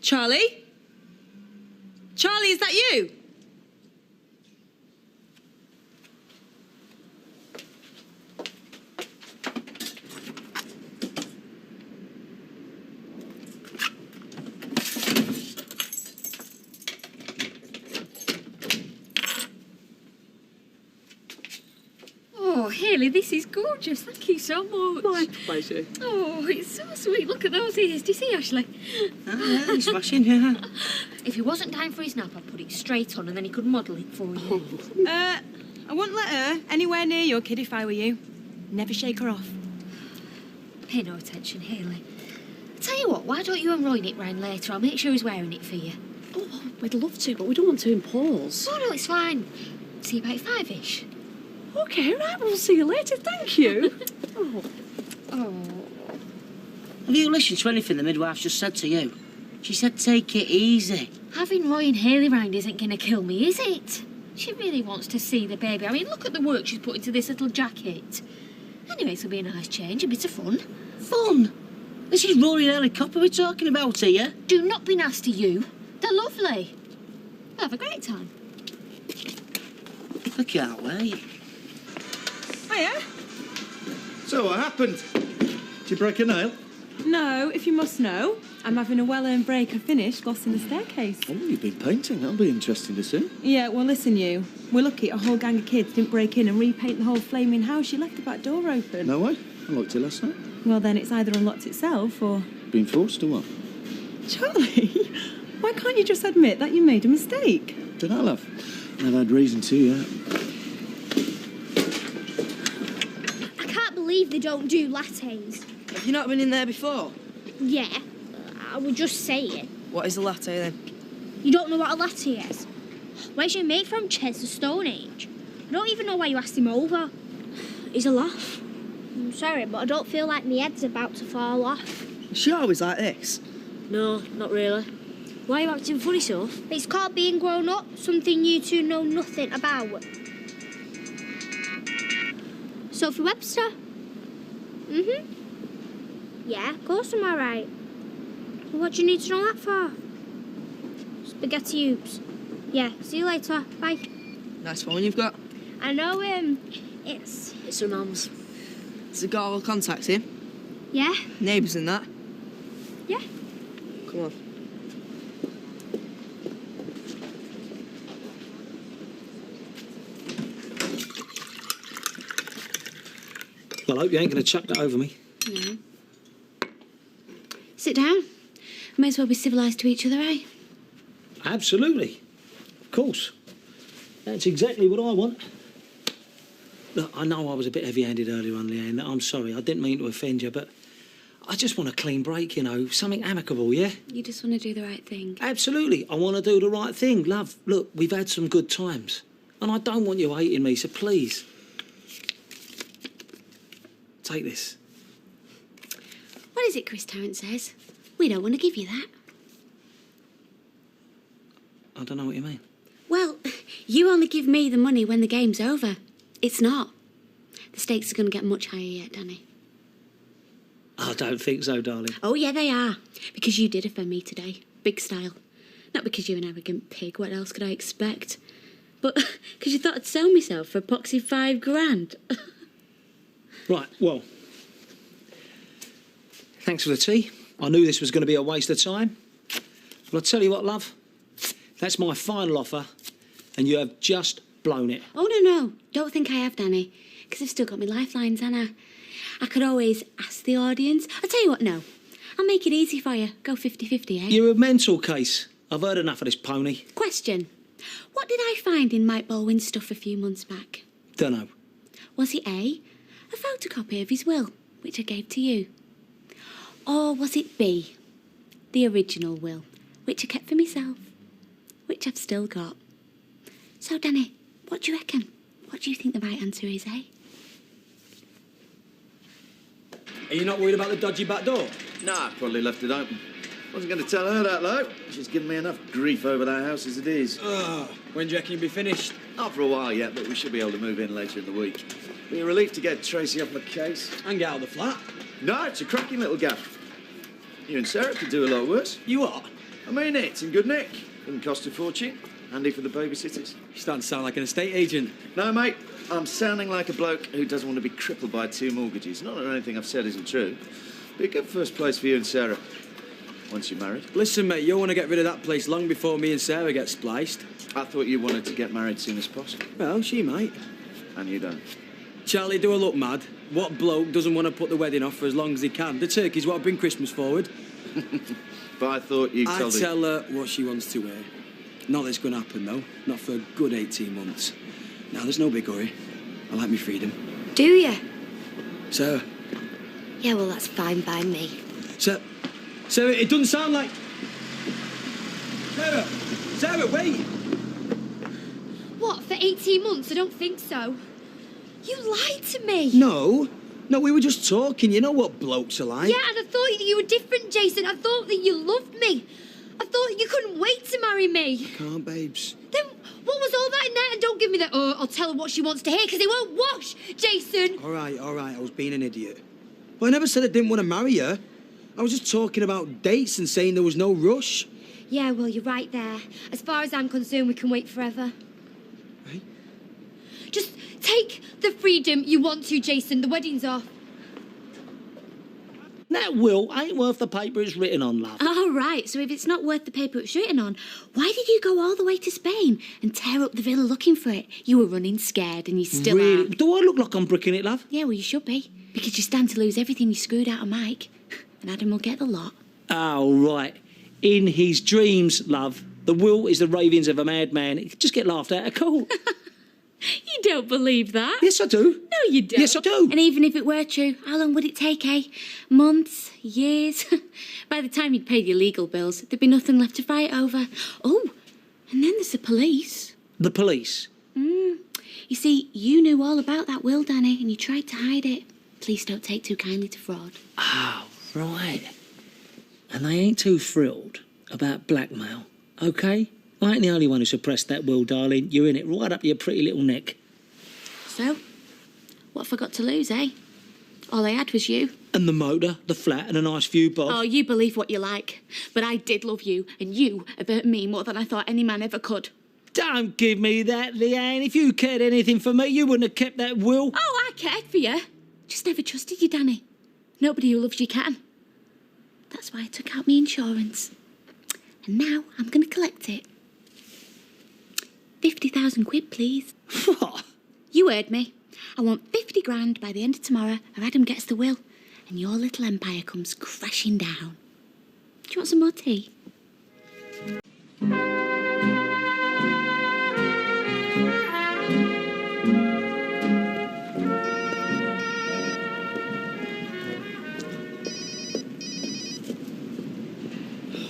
Charlie? Charlie, is that you? Oh, Hayley, this is gorgeous. Thank you so much. My pleasure. Oh, it's so sweet. Look at those ears. Do you see, Ashley? Ah, yeah, smashing, yeah. If he wasn't dying for his nap, I'd put it straight on and then he could model it for you. I wouldn't let her anywhere near your kid if I were you. Never shake her off. Pay no attention, Hayley. Tell you what, why don't you and Roy nip round later? I'll make sure he's wearing it for you. Oh, we'd love to, but we don't want to impose. Oh, no, it's fine. See you about 5-ish. Okay, right, we'll see you later, thank you. Oh. Have you listened to anything the midwife's just said to you? She said take it easy. Having Roy and Hayley round isn't going to kill me, is it? She really wants to see the baby. I mean, look at the work she's put into this little jacket. Anyway, it'll be a nice change, a bit of fun. Fun? This is Rory and Ellie Copper we're talking about here. Do not be nasty, you. They're lovely. We'll have a great time. I can't wait. Hiya. So, what happened? Did you break a nail? No, if you must know, I'm having a well-earned break of finish glossing the staircase. Oh, you've been painting. That'll be interesting to see. Yeah, well, listen, you. We're lucky a whole gang of kids didn't break in and repaint the whole flaming house. You left the back door open. No way. I locked it last night. Well, then it's either unlocked itself or... Been forced or what? Charlie, why can't you just admit that you made a mistake? Did I, love? I've had reason to, yeah. I can't believe they don't do lattes. Have you not been in there before? Yeah, I was just saying. What is a latte, then? You don't know what a latte is? Where's your mate from Chester Stone Age? I don't even know why you asked him over. He's a laugh. I'm sorry, but I don't feel like my head's about to fall off. Is she always like this? No, not really. Why are you acting funny, so? It's called being grown up, something you two know nothing about. Sophie Webster? Mm-hmm. Yeah, of course I'm alright. Well, what do you need to know that for? Spaghetti oops. Yeah, see you later. Bye. Nice phone you've got. I know him. It's her mum's. Has it got all the contacts in? Yeah? Neighbours and that? Yeah. Come on. Well, I hope you ain't going to chuck that over me. No. Sit down. May as well be civilised to each other, eh? Absolutely. Of course. That's exactly what I want. Look, I know I was a bit heavy-handed earlier on, Leanne. I'm sorry. I didn't mean to offend you, but I just want a clean break, you know, something amicable, yeah? You just want to do the right thing. Absolutely. I want to do the right thing. Love, look, we've had some good times. And I don't want you hating me, so please. Take this. What is it Chris Tarrant says? We don't want to give you that. I don't know what you mean. Well, you only give me the money when the game's over. It's not. The stakes are going to get much higher yet, Danny. I don't think so, darling. Oh, yeah, they are. Because you did offend me today. Big style. Not because you're an arrogant pig. What else could I expect? But because you thought I'd sell myself for a poxy $5,000. Right, well, thanks for the tea. I knew this was going to be a waste of time. But I'll tell you what, love, that's my final offer, and you have just blown it. Oh, no. Don't think I have, Danny. Because I've still got my lifelines, Anna. I could always ask the audience. I'll tell you what, no. I'll make it easy for you. Go 50-50, eh? You're a mental case. I've heard enough of this pony. Question. What did I find in Mike Baldwin's stuff a few months back? Dunno. Was it A, a photocopy of his will, which I gave to you? Or was it B, the original will, which I kept for myself, which I've still got? So, Danny, what do you reckon? What do you think the right answer is, eh? Are you not worried about the dodgy back door? Nah, probably left it open. Wasn't going to tell her that, though. She's given me enough grief over that house as it is. When do you reckon you'll be finished? Not for a while yet, but we should be able to move in later in the week. Be a relief to get Tracy off my case. And get out of the flat? No, it's a cracking little gaff. You and Sarah could do a lot worse. You what? I mean it, it's in good nick. Doesn't cost a fortune. Handy for the babysitters. You're starting to sound like an estate agent. No, mate. I'm sounding like a bloke who doesn't want to be crippled by 2 mortgages. Not that anything I've said isn't true. Be a good first place for you and Sarah. Once you're married. Listen, mate, you'll want to get rid of that place long before me and Sarah get spliced. I thought you wanted to get married soon as possible. Well, she might. And you don't. Charlie, do I look mad? What bloke doesn't want to put the wedding off for as long as he can? The turkey's what bring Christmas forward. But I thought you told her... I tell her what she wants to wear. Not that it's going to happen, though. Not for a good 18 months. Now, there's no big hurry. I like me freedom. Do you? Sarah. Yeah, well, that's fine by me. Sarah, it doesn't sound like... Sarah, wait! What, for 18 months? I don't think so. You lied to me. No, we were just talking. You know what blokes are like. Yeah, and I thought that you were different, Jason. I thought that you loved me. I thought you couldn't wait to marry me. I can't, babes. Then what was all that in there? And don't give me that, I'll tell her what she wants to hear, because it won't wash, Jason. All right, I was being an idiot. But I never said I didn't want to marry her. I was just talking about dates and saying there was no rush. Yeah, well, you're right there. As far as I'm concerned, we can wait forever. Hey? Just take the freedom you want to, Jason. The wedding's off. That will ain't worth the paper it's written on, love. Oh, right. So if it's not worth the paper it's written on, why did you go all the way to Spain and tear up the villa looking for it? You were running scared and you still Really? are. Do I look like I'm bricking it, love? Yeah, well, you should be. Because you stand to lose everything you screwed out of Mike. And Adam will get the lot. Oh, right. In his dreams, love. The will is the ravings of a madman. It could just get laughed at. Cool. You don't believe that? Yes, I do. No, you don't. Yes, I do. And even if it were true, how long would it take, eh? Months? Years? By the time you'd paid your legal bills, there'd be nothing left to fight over. Oh, and then there's the police. The police? You see, you knew all about that will, Danny, and you tried to hide it. Please don't take too kindly to fraud. Oh, right. And they ain't too thrilled about blackmail, OK? I ain't the only one who suppressed that will, darling. You're in it right up your pretty little neck. So, what have I got to lose, eh? All I had was you. And the motor, the flat, and a nice view, Bob. Oh, you believe what you like. But I did love you, and you have hurt me more than I thought any man ever could. Don't give me that, Leanne. If you cared anything for me, you wouldn't have kept that will. Oh, I cared for you. Just never trusted you, Danny. Nobody who loves you can. That's why I took out my insurance. And now I'm going to collect it. 50,000 quid, please. What? You heard me. I want 50 grand by the end of tomorrow, or Adam gets the will, and your little empire comes crashing down. Do you want some more tea?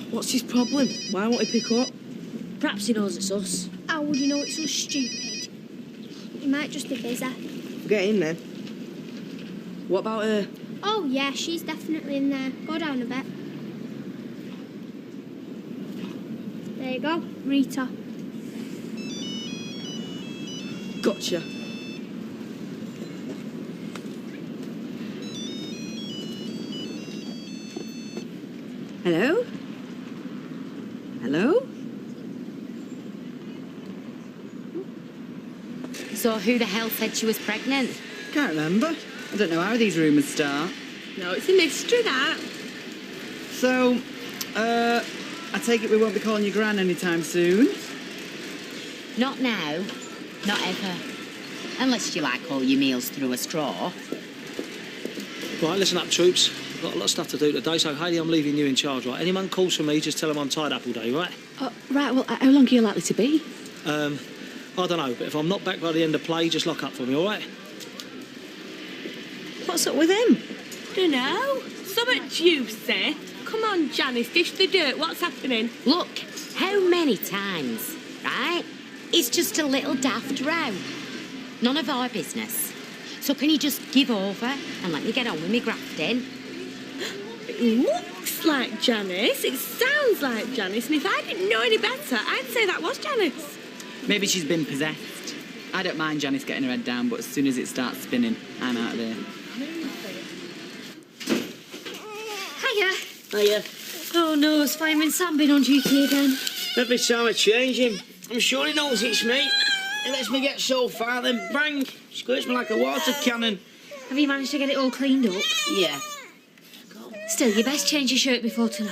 What's his problem? Why won't he pick up? Perhaps he knows it's us. How would you know it's so stupid? He might just be busy. Get in then. What about her? Oh, yeah, she's definitely in there. Go down a bit. There you go, Rita. Gotcha. Hello? Hello? So who the hell said she was pregnant? Can't remember. I don't know how these rumours start. No, it's a mystery, that. So, I take it we won't be calling you Gran anytime soon? Not now. Not ever. Unless you like all your meals through a straw. Right, listen up, troops. Got a lot of stuff to do today, so Hayley, I'm leaving you in charge, right? Anyone calls for me, just tell them I'm tied up all day, right? Right, well, how long are you likely to be? I don't know, but if I'm not back by the end of play, just lock up for me, all right? What's up with him? Dunno. Something juicy. Come on, Janice, dish the dirt. What's happening? Look, how many times, right? It's just a little daft row. None of our business. So can you just give over and let me get on with me grafting? It looks like Janice. It sounds like Janice. And if I didn't know any better, I'd say that was Janice. Maybe she's been possessed. I don't mind Janice getting her head down, but as soon as it starts spinning, I'm out of there. Hiya. Hiya. Oh no, has Fireman Sam been on duty again? Every time I change him, I'm sure he knows it's me. He lets me get so far, then bang, squirts me like a water cannon. Have you managed to get it all cleaned up? Yeah. Still, you best change your shirt before tonight,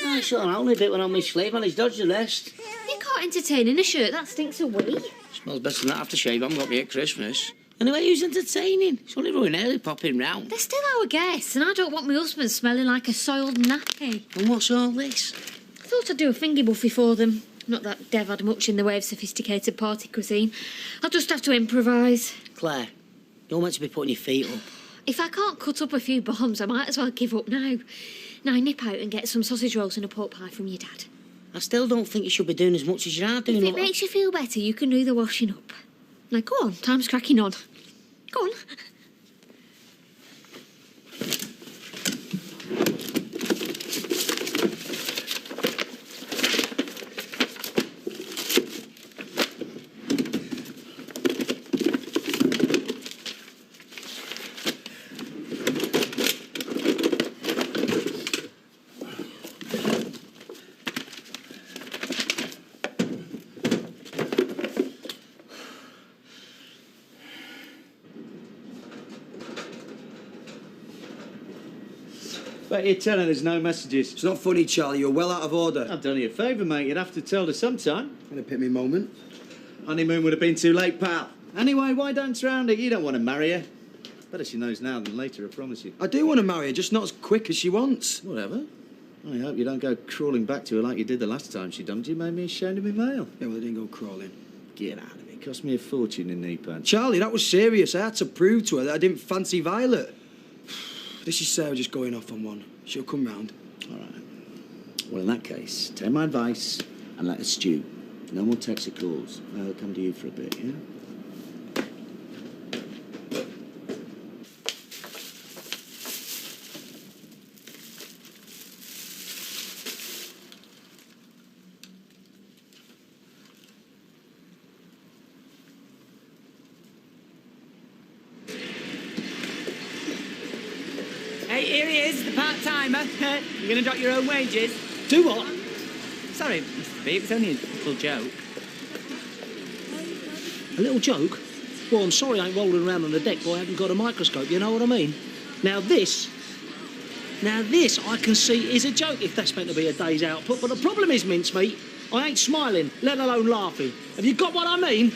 Lily. I saw an only bit when on my sleeve and he's dodged the rest. You can't entertain in a shirt that stinks of wee. Smells better than that aftershave I haven't got me at Christmas. Anyway, who's entertaining? It's only ruined early popping round. They're still our guests, and I don't want my husband smelling like a soiled nappy. And what's all this? I thought I'd do a finger buffet for them. Not that Dev had much in the way of sophisticated party cuisine. I'll just have to improvise. Claire, you're meant to be putting your feet up. If I can't cut up a few bombs, I might as well give up now. Now nip out and get some sausage rolls and a pork pie from your dad. I still don't think you should be doing as much as you are doing. If it makes you feel better, you can do the washing up. Now go on, time's cracking on. Go on. Bet you're telling there's no messages. It's not funny, Charlie. You're well out of order. I've done you a favour, mate. You'd have to tell her sometime. Gonna pick me moment. Honeymoon would have been too late, pal. Anyway, why dance around it? You don't want to marry her. Better she knows now than later, I promise you. I do want to marry her, just not as quick as she wants. Whatever. I hope you don't go crawling back to her like you did the last time she dumped you. Made me ashamed of my mail. Yeah, well, I didn't go crawling. Get out of it. It cost me a fortune in knee pads. Charlie, that was serious. I had to prove to her that I didn't fancy Violet. This is Sarah just going off on one. She'll come round. All right. Well, in that case, take my advice and let her stew. No more texts or calls. I'll come to you for a bit, yeah? Hey, here he is, the part-timer. You're going to drop your own wages? Do what? Sorry, Mr. B, it was only a little joke. A little joke? Well, I'm sorry I ain't rolling around on the deck, but I haven't got a microscope, you know what I mean? Now this I can see is a joke if that's meant to be a day's output, but the problem is, mincemeat, I ain't smiling, let alone laughing. Have you got what I mean?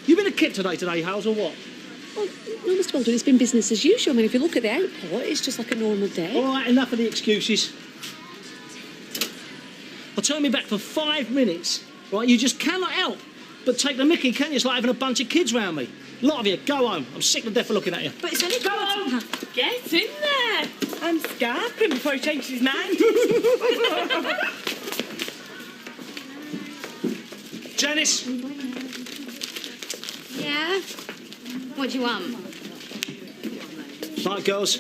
You been a kid today, Hales, or what? Well, no, Mr. Baldwin, it's been business as usual. I mean, if you look at the output, it's just like a normal day. All right, enough of the excuses. I'll turn me back for 5 minutes, right? You just cannot help but take the mickey, can you? It's like having a bunch of kids round me. A lot of you, go home. I'm sick to death of looking at you. But it's only go home. Get in there. I'm scarping before he changes his mind. Janice! Yeah? What do you want? Night, girls.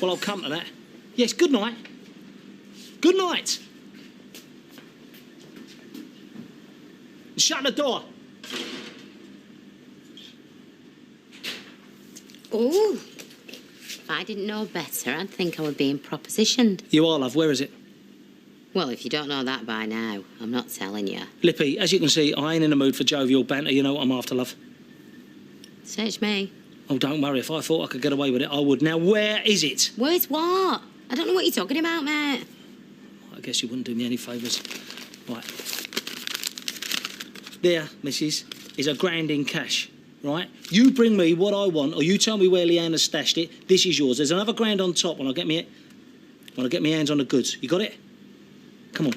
Well, I'll come to that. Yes, good night. Good night. Shut the door. Oh, if I didn't know better, I'd think I were being propositioned. You are, love. Where is it? Well, if you don't know that by now, I'm not telling you. Lippy, as you can see, I ain't in the mood for jovial banter. You know what I'm after, love. Search me. Oh, don't worry. If I thought I could get away with it, I would. Now, where is it? Where's what? I don't know what you're talking about, mate. I guess you wouldn't do me any favours. Right. There, missus, is £1,000 in cash, right? You bring me what I want, or you tell me where Leanne has stashed it. This is yours. There's another £1,000 on top when I get me hands on the goods. You got it? Come on.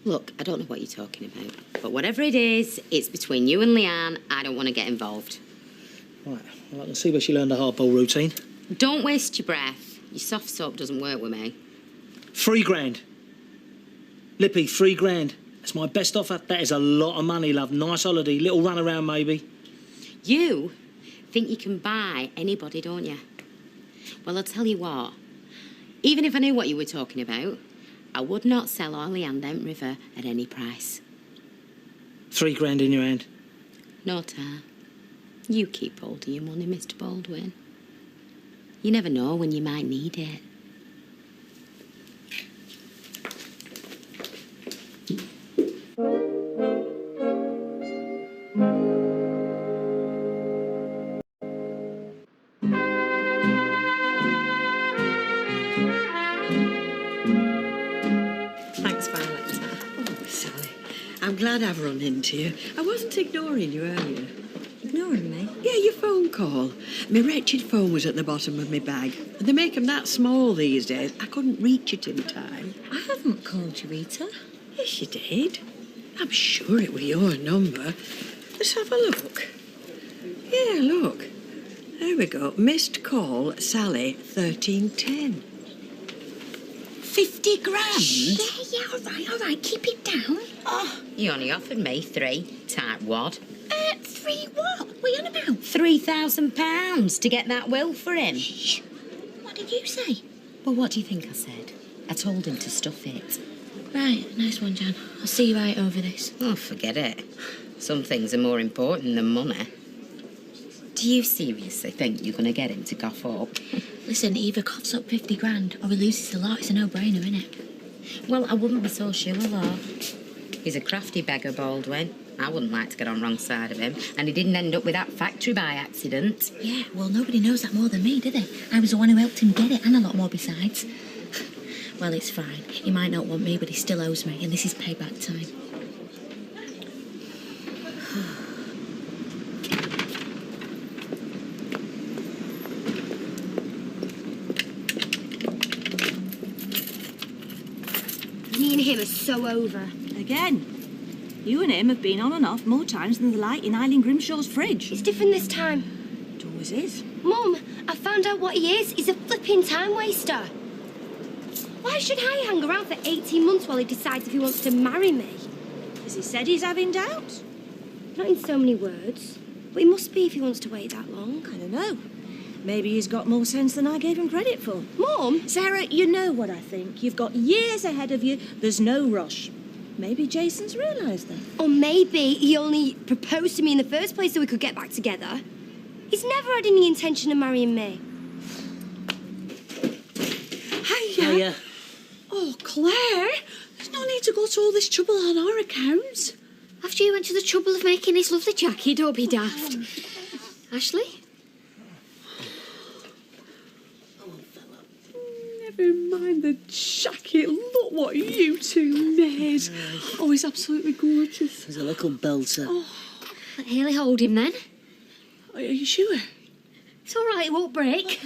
Look, I don't know what you're talking about, but whatever it is, it's between you and Leanne. I don't want to get involved. Right, well, I can see where she learned the hardball routine. Don't waste your breath. Your soft soap doesn't work with me. £3,000. Lippy, £3,000. That's my best offer. That is a lot of money, love. Nice holiday, little run around maybe. You think you can buy anybody, don't you? Well, I'll tell you what. Even if I knew what you were talking about, I would not sell Orly and Dent River at any price. £3,000 in your hand. No, Tar. You keep hold of your money, Mr. Baldwin. You never know when you might need it. Thanks, Violet. Oh, Sally, I'm glad I've run into you. I wasn't ignoring you earlier. Ignoring me? Yeah, your phone call. My wretched phone was at the bottom of my bag. And they make them that small these days, I couldn't reach it in time. I haven't called you, Rita. Yes, you did. I'm sure it was your number. Let's have a look. Yeah, look. There we go. Missed call, Sally, 1310. 50 grand? Yeah, all right, keep it down. Oh, you only offered me 3, tight wad. 3 what? What are you on about? £3,000 to get that will for him. Shh. What did you say? Well, what do you think I said? I told him to stuff it. Right, nice one, Jan. I'll see you right over this. Oh, forget it. Some things are more important than money. Do you seriously think you're going to get him to cough up? Listen, he either coughs up 50 grand or he loses the lot. It's a no-brainer, innit? Well, I wouldn't be so sure, though. He's a crafty beggar, Baldwin. I wouldn't like to get on wrong side of him. And he didn't end up with that factory by accident. Yeah, well, nobody knows that more than me, do they? I was the one who helped him get it, and a lot more besides. Well, it's fine. He might not want me, but he still owes me, and this is payback time. Me and him are so over. Again. You and him have been on and off more times than the light in Eileen Grimshaw's fridge. It's different this time. It always is. Mum, I found out what he is. He's a flipping time waster. Why should I hang around for 18 months while he decides if he wants to marry me? Has he said he's having doubts? Not in so many words. But he must be if he wants to wait that long. I don't know. Maybe he's got more sense than I gave him credit for. Mum? Sarah, you know what I think. You've got years ahead of you. There's no rush. Maybe Jason's realised that. Or maybe he only proposed to me in the first place so we could get back together. He's never had any intention of marrying me. Hiya. Hiya. Oh, Claire, there's no need to go to all this trouble on our account. After you went to the trouble of making this lovely jacket, don't be daft. Ashley? Never mind the jacket. Look what you two made. Oh, he's absolutely gorgeous. There's a little belter. Oh, let Haley hold him then. Are you sure? It's all right, it won't break.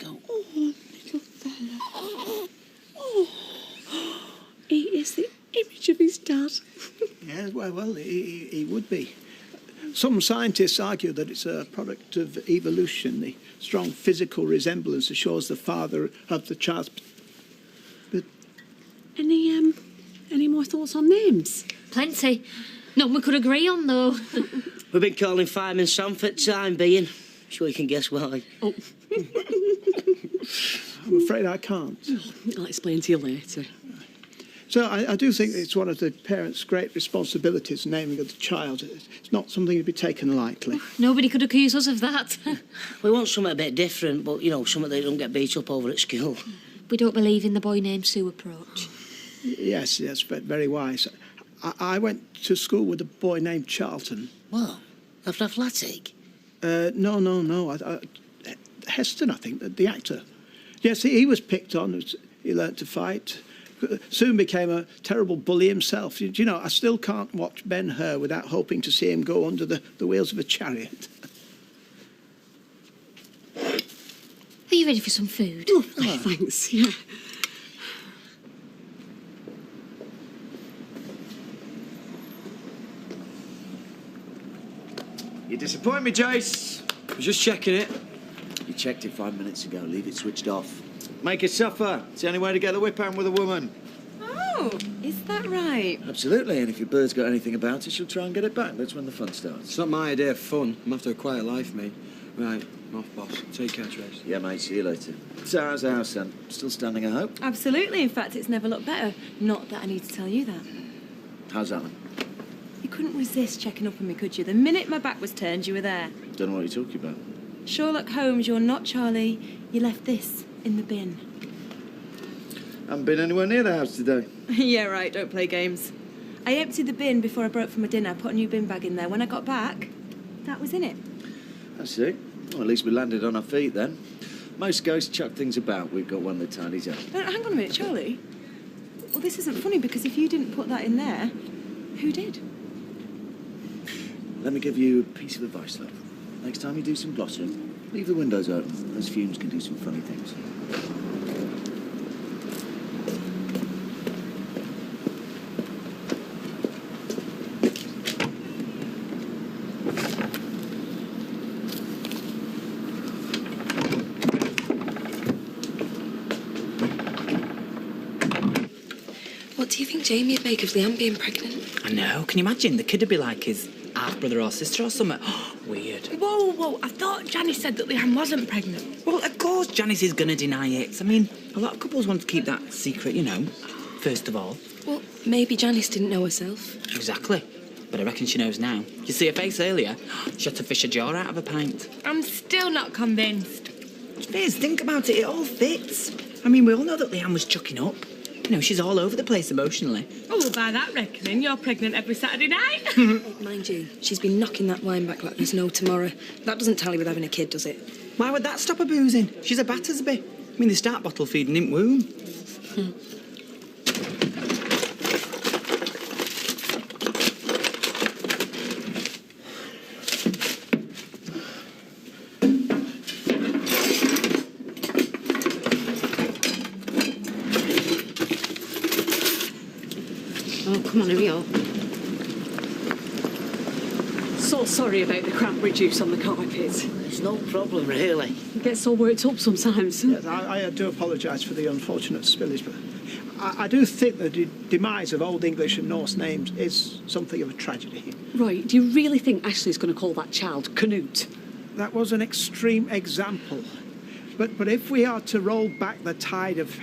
Oh, little fella. Oh, he is the image of his dad. Yeah, well, he would be. Some scientists argue that it's a product of evolution, the strong physical resemblance assures the father of the child. But Any more thoughts on names? Plenty. None we could agree on, though. We've been calling Fireman Sam for the time being. Sure you can guess why. Oh. I'm afraid I can't. I'll explain to you later. So I do think it's one of the parents' great responsibilities, naming of the child. It's not something to be taken lightly. Nobody could accuse us of that. We want something a bit different, but, you know, something that don't get beat up over at school. We don't believe in the boy named Sue approach. Yes, very wise. I went to school with a boy named Charlton. What? After athletic? No. Heston, I think, the actor. Yes, he was picked on. He learnt to fight. Soon became a terrible bully himself. Do you know, I still can't watch Ben-Hur without hoping to see him go under the wheels of a chariot. Are you ready for some food? Oh, thanks, yeah. You disappoint me, Jace. I was just checking it. You checked it 5 minutes ago. Leave it switched off. Make her suffer. It's the only way to get the whip hand with a woman. Oh, is that right? Absolutely, and if your bird's got anything about it, she'll try and get it back. That's when the fun starts. It's not my idea of fun. I'm after a quiet life, mate. Right, I'm off, boss. Take care, Trace. Yeah, mate, see you later. So how's the house, then? Still standing, I hope? Absolutely. In fact, it's never looked better. Not that I need to tell you that. How's Alan? You couldn't resist checking up on me, could you? The minute my back was turned, you were there. Don't know what you're talking about. Sherlock Holmes, you're not Charlie. You left this in the bin. Haven't been anywhere near the house today. Yeah, right, don't play games. I emptied the bin before I broke for my dinner, put a new bin bag in there. When I got back, that was in it. I see. Well, at least we landed on our feet then. Most ghosts chuck things about. We've got one that tidies up. No, hang on a minute, Charlie. Well, this isn't funny because if you didn't put that in there, who did? Let me give you a piece of advice, though. Next time you do some glossing, leave the windows open. Those fumes can do some funny things. What do you think Jamie would make of Leanne being pregnant? I know. Can you imagine? The kid would be like his half-brother or sister or something. Weird. Whoa, whoa, I thought Janice said that Leanne wasn't pregnant. Well, of course Janice is going to deny it. I mean, a lot of couples want to keep that secret, you know, first of all. Well, maybe Janice didn't know herself. Exactly. But I reckon she knows now. You see her face earlier? She had to fish a jar out of a pint. I'm still not convinced. Fizz, think about it. It all fits. I mean, we all know that Leanne was chucking up. You know, she's all over the place emotionally. Oh, well, by that reckoning, you're pregnant every Saturday night. Mind you, she's been knocking that wine back like there's no tomorrow. That doesn't tally with having a kid, does it? Why would that stop her boozing? She's a Battersby. I mean, they start bottle feeding in womb. Oh, come on, hurry up. So sorry about the cranberry juice on the carpet. It's no problem, really. I get so worked up sometimes. Yes, I do apologise for the unfortunate spillage, but I do think the demise of Old English and Norse names is something of a tragedy. Right, do you really think Ashley's going to call that child Canute? That was an extreme example. But if we are to roll back the tide of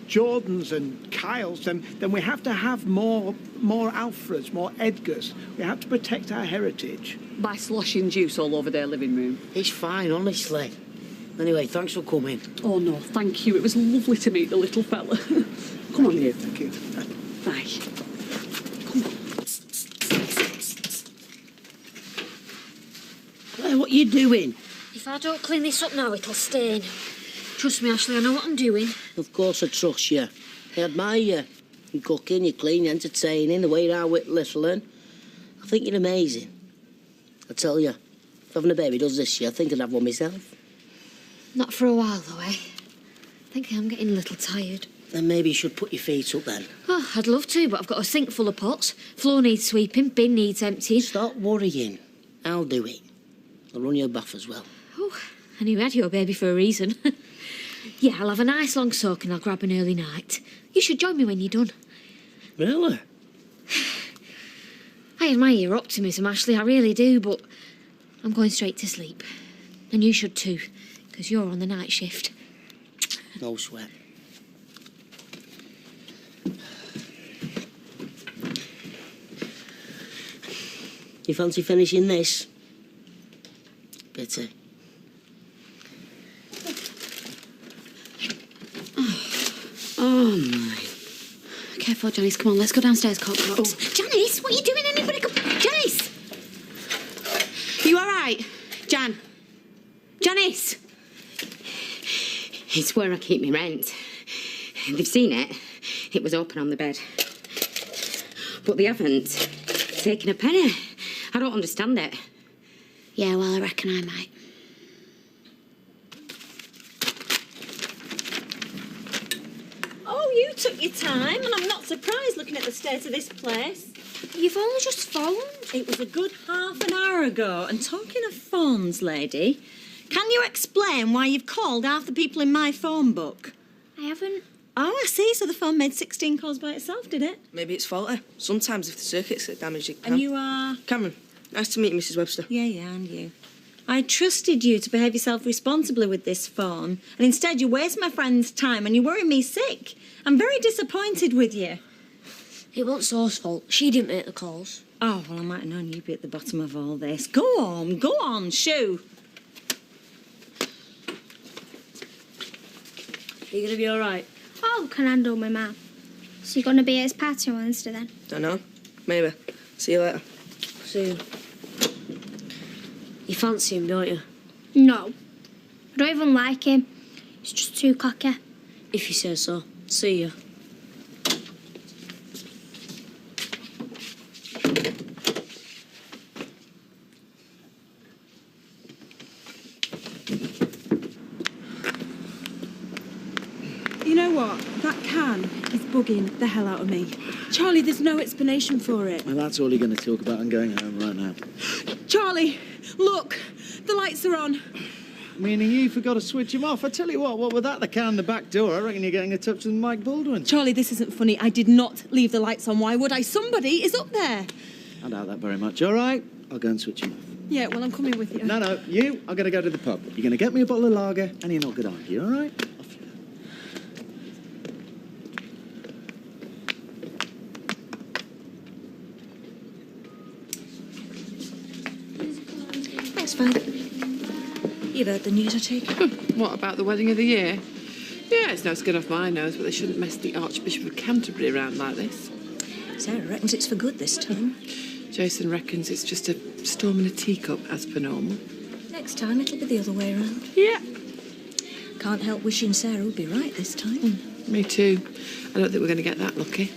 Jordans and Kyles, then we have to have more Alfreds, more Edgars. We have to protect our heritage. By sloshing juice all over their living room. It's fine, honestly. Anyway, thanks for coming. Oh, no, thank you. It was lovely to meet the little fella. Come on, you. Thank you. Bye. Claire, what are you doing? If I don't clean this up now, it'll stain. Trust me, Ashley, I know what I'm doing. Of course I trust you. I admire you. You're cooking, you're clean, you're entertaining, the way you are with little un. I think you're amazing. I tell you, if having a baby does this year, I think I'd have one myself. Not for a while, though, eh? I think I'm getting a little tired. Then maybe you should put your feet up then. Oh, I'd love to, but I've got a sink full of pots. Floor needs sweeping, bin needs emptying. Stop worrying. I'll do it. I'll run your bath as well. Oh, I knew you had your baby for a reason. Yeah, I'll have a nice long soak and I'll grab an early night. You should join me when you're done. Really? I admire your optimism, Ashley, I really do, but I'm going straight to sleep. And you should too, because you're on the night shift. No sweat. You fancy finishing this? Pity. Oh, my. Careful, Janice. Come on, let's go downstairs, Cox. Oh. Janice, what are you doing? Anybody come... Janice! You all right? Jan? Janice! It's where I keep my rent. They've seen it. It was open on the bed. But they haven't taken a penny. I don't understand it. Yeah, well, I reckon I might. Oh, you took your time, and I'm not surprised looking at the state of this place. You've only just phoned. It was a good half an hour ago. And talking of phones, lady, can you explain why you've called half the people in my phone book? I haven't. Oh, I see. So the phone made 16 calls by itself, did it? Maybe it's faulty. Sometimes if the circuits get damaged, it can. And you are? Cameron. Nice to meet you, Mrs. Webster. Yeah, and you. I trusted you to behave yourself responsibly with this phone, and instead you waste my friend's time and you worry me sick. I'm very disappointed with you. It wasn't Saul's fault. She didn't make the calls. Oh, well, I might have known you'd be at the bottom of all this. Go on, shoo. Are you going to be all right? Oh, can handle my man. So you're going to be at his party on Wednesday then? Don't know. Maybe. See you later. See you. You fancy him, don't you? No. I don't even like him. He's just too cocky. If you say so. See you. You know what? That can is bugging the hell out of me. Charlie, there's no explanation for it. Well, that's all you're going to talk about. I'm going home right now. Charlie, look, the lights are on. Meaning you forgot to switch them off. I tell you what with that, the car in the back door, I reckon you're getting a touch with Mike Baldwin. Charlie, this isn't funny. I did not leave the lights on. Why would I? Somebody is up there. I doubt that very much. All right, I'll go and switch them off. Yeah, well, I'm coming with you. No, you are going to go to the pub. You're going to get me a bottle of lager and you're not going to argue, all right? Thanks, Father. You've heard the news, I take it? What about the wedding of the year? Yeah, it's no skin off my nose, but they shouldn't mess the Archbishop of Canterbury around like this. Sarah reckons it's for good this time. Jason reckons it's just a storm in a teacup, as per normal. Next time it'll be the other way around. Yeah. Can't help wishing Sarah would be right this time. Me too. I don't think we're going to get that lucky.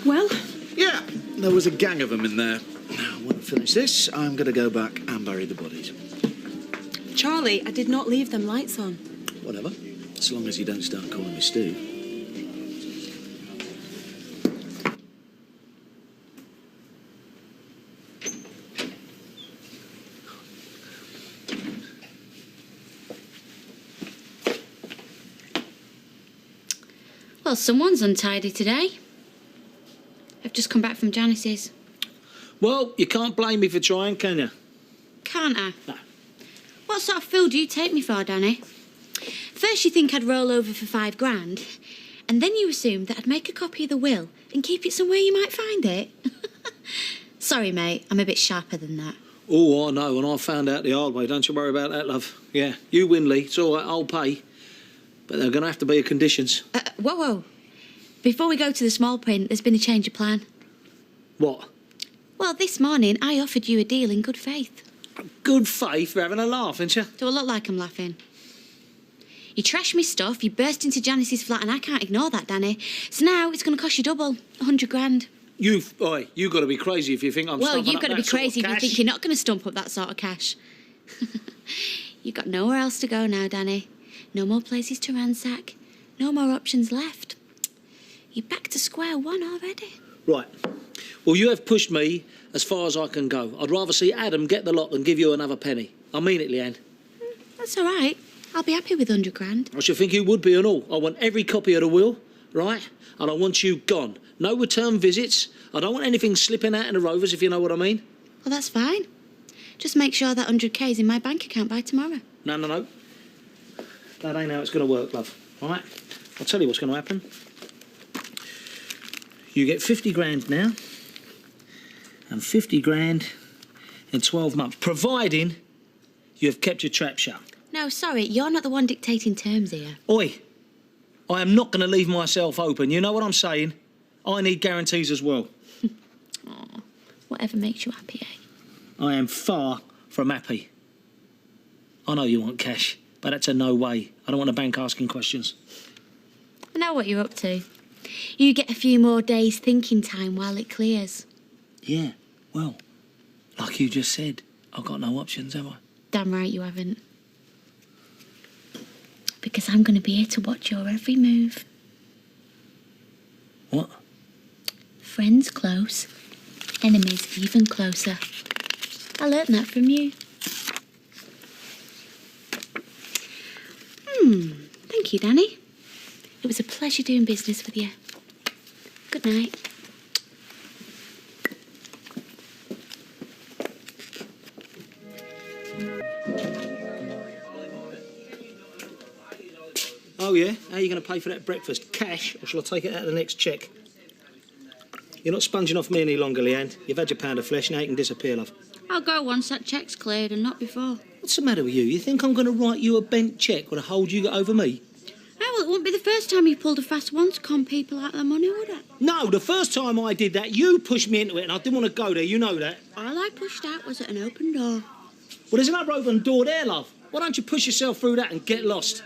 Well? Yeah, there was a gang of them in there. Now, when I finish this, I'm going to go back and bury the bodies. Charlie, I did not leave them lights on. Whatever, as long as you don't start calling me Steve. Well, someone's untidy today. I've just come back from Janice's. Well, you can't blame me for trying, can you? Can't I? No. What sort of fool do you take me for, Danny? First you think I'd roll over for £5,000, and then you assume that I'd make a copy of the will and keep it somewhere you might find it. Sorry, mate, I'm a bit sharper than that. Oh, I know, and I found out the hard way. Don't you worry about that, love. Yeah, you win, Lee. It's all right, I'll pay. But there are going to have to be conditions. Whoa. Before we go to the small print, there's been a change of plan. What? Well, this morning I offered you a deal in good faith. Good faith? You're having a laugh, ain't you? Do I look like I'm laughing? You trashed me stuff, you burst into Janice's flat, and I can't ignore that, Danny. So now it's going to cost you double, £100,000. You've got to be crazy if you think I'm Well, stumping you've up got to that be sort of crazy if you cash. think you're not going to stump up that sort of cash. You've got nowhere else to go now, Danny. No more places to ransack. No more options left. You're back to square one already. Right. Well, you have pushed me as far as I can go. I'd rather see Adam get the lot than give you another penny. I mean it, Leanne. That's all right. I'll be happy with £100,000. I should think you would be and all. I want every copy of the will, right? And I want you gone. No return visits. I don't want anything slipping out in the Rovers, if you know what I mean. Well, that's fine. Just make sure that 100k is in my bank account by tomorrow. No. That ain't how it's going to work, love. All right? I'll tell you what's going to happen. You get 50 grand now and 50 grand in 12 months, providing you have kept your trap shut. No, sorry, you're not the one dictating terms here. Oi, I am not going to leave myself open. You know what I'm saying? I need guarantees as well. Whatever makes you happy, eh? I am far from happy. I know you want cash, but that's a no way. I don't want to bank asking questions. I know what you're up to. You get a few more days thinking time while it clears. Yeah, well, like you just said, I've got no options, have I? Damn right you haven't. Because I'm going to be here to watch your every move. What? Friends close, enemies even closer. I learnt that from you. Thank you, Danny. It was a pleasure doing business with you. Good night. Oh, yeah? How are you going to pay for that breakfast? Cash, or shall I take it out of the next cheque? You're not sponging off me any longer, Leanne. You've had your pound of flesh, now you can disappear, love. I'll go once that cheque's cleared and not before. What's the matter with you? You think I'm going to write you a bent cheque with a hold you got over me? Oh, well, it won't be the first time you've pulled a fast one to con people out of their money, would it? No, the first time I did that, you pushed me into it and I didn't want to go there, you know that. All I pushed out was at an open door. Well, there's another open door there, love. Why don't you push yourself through that and get lost?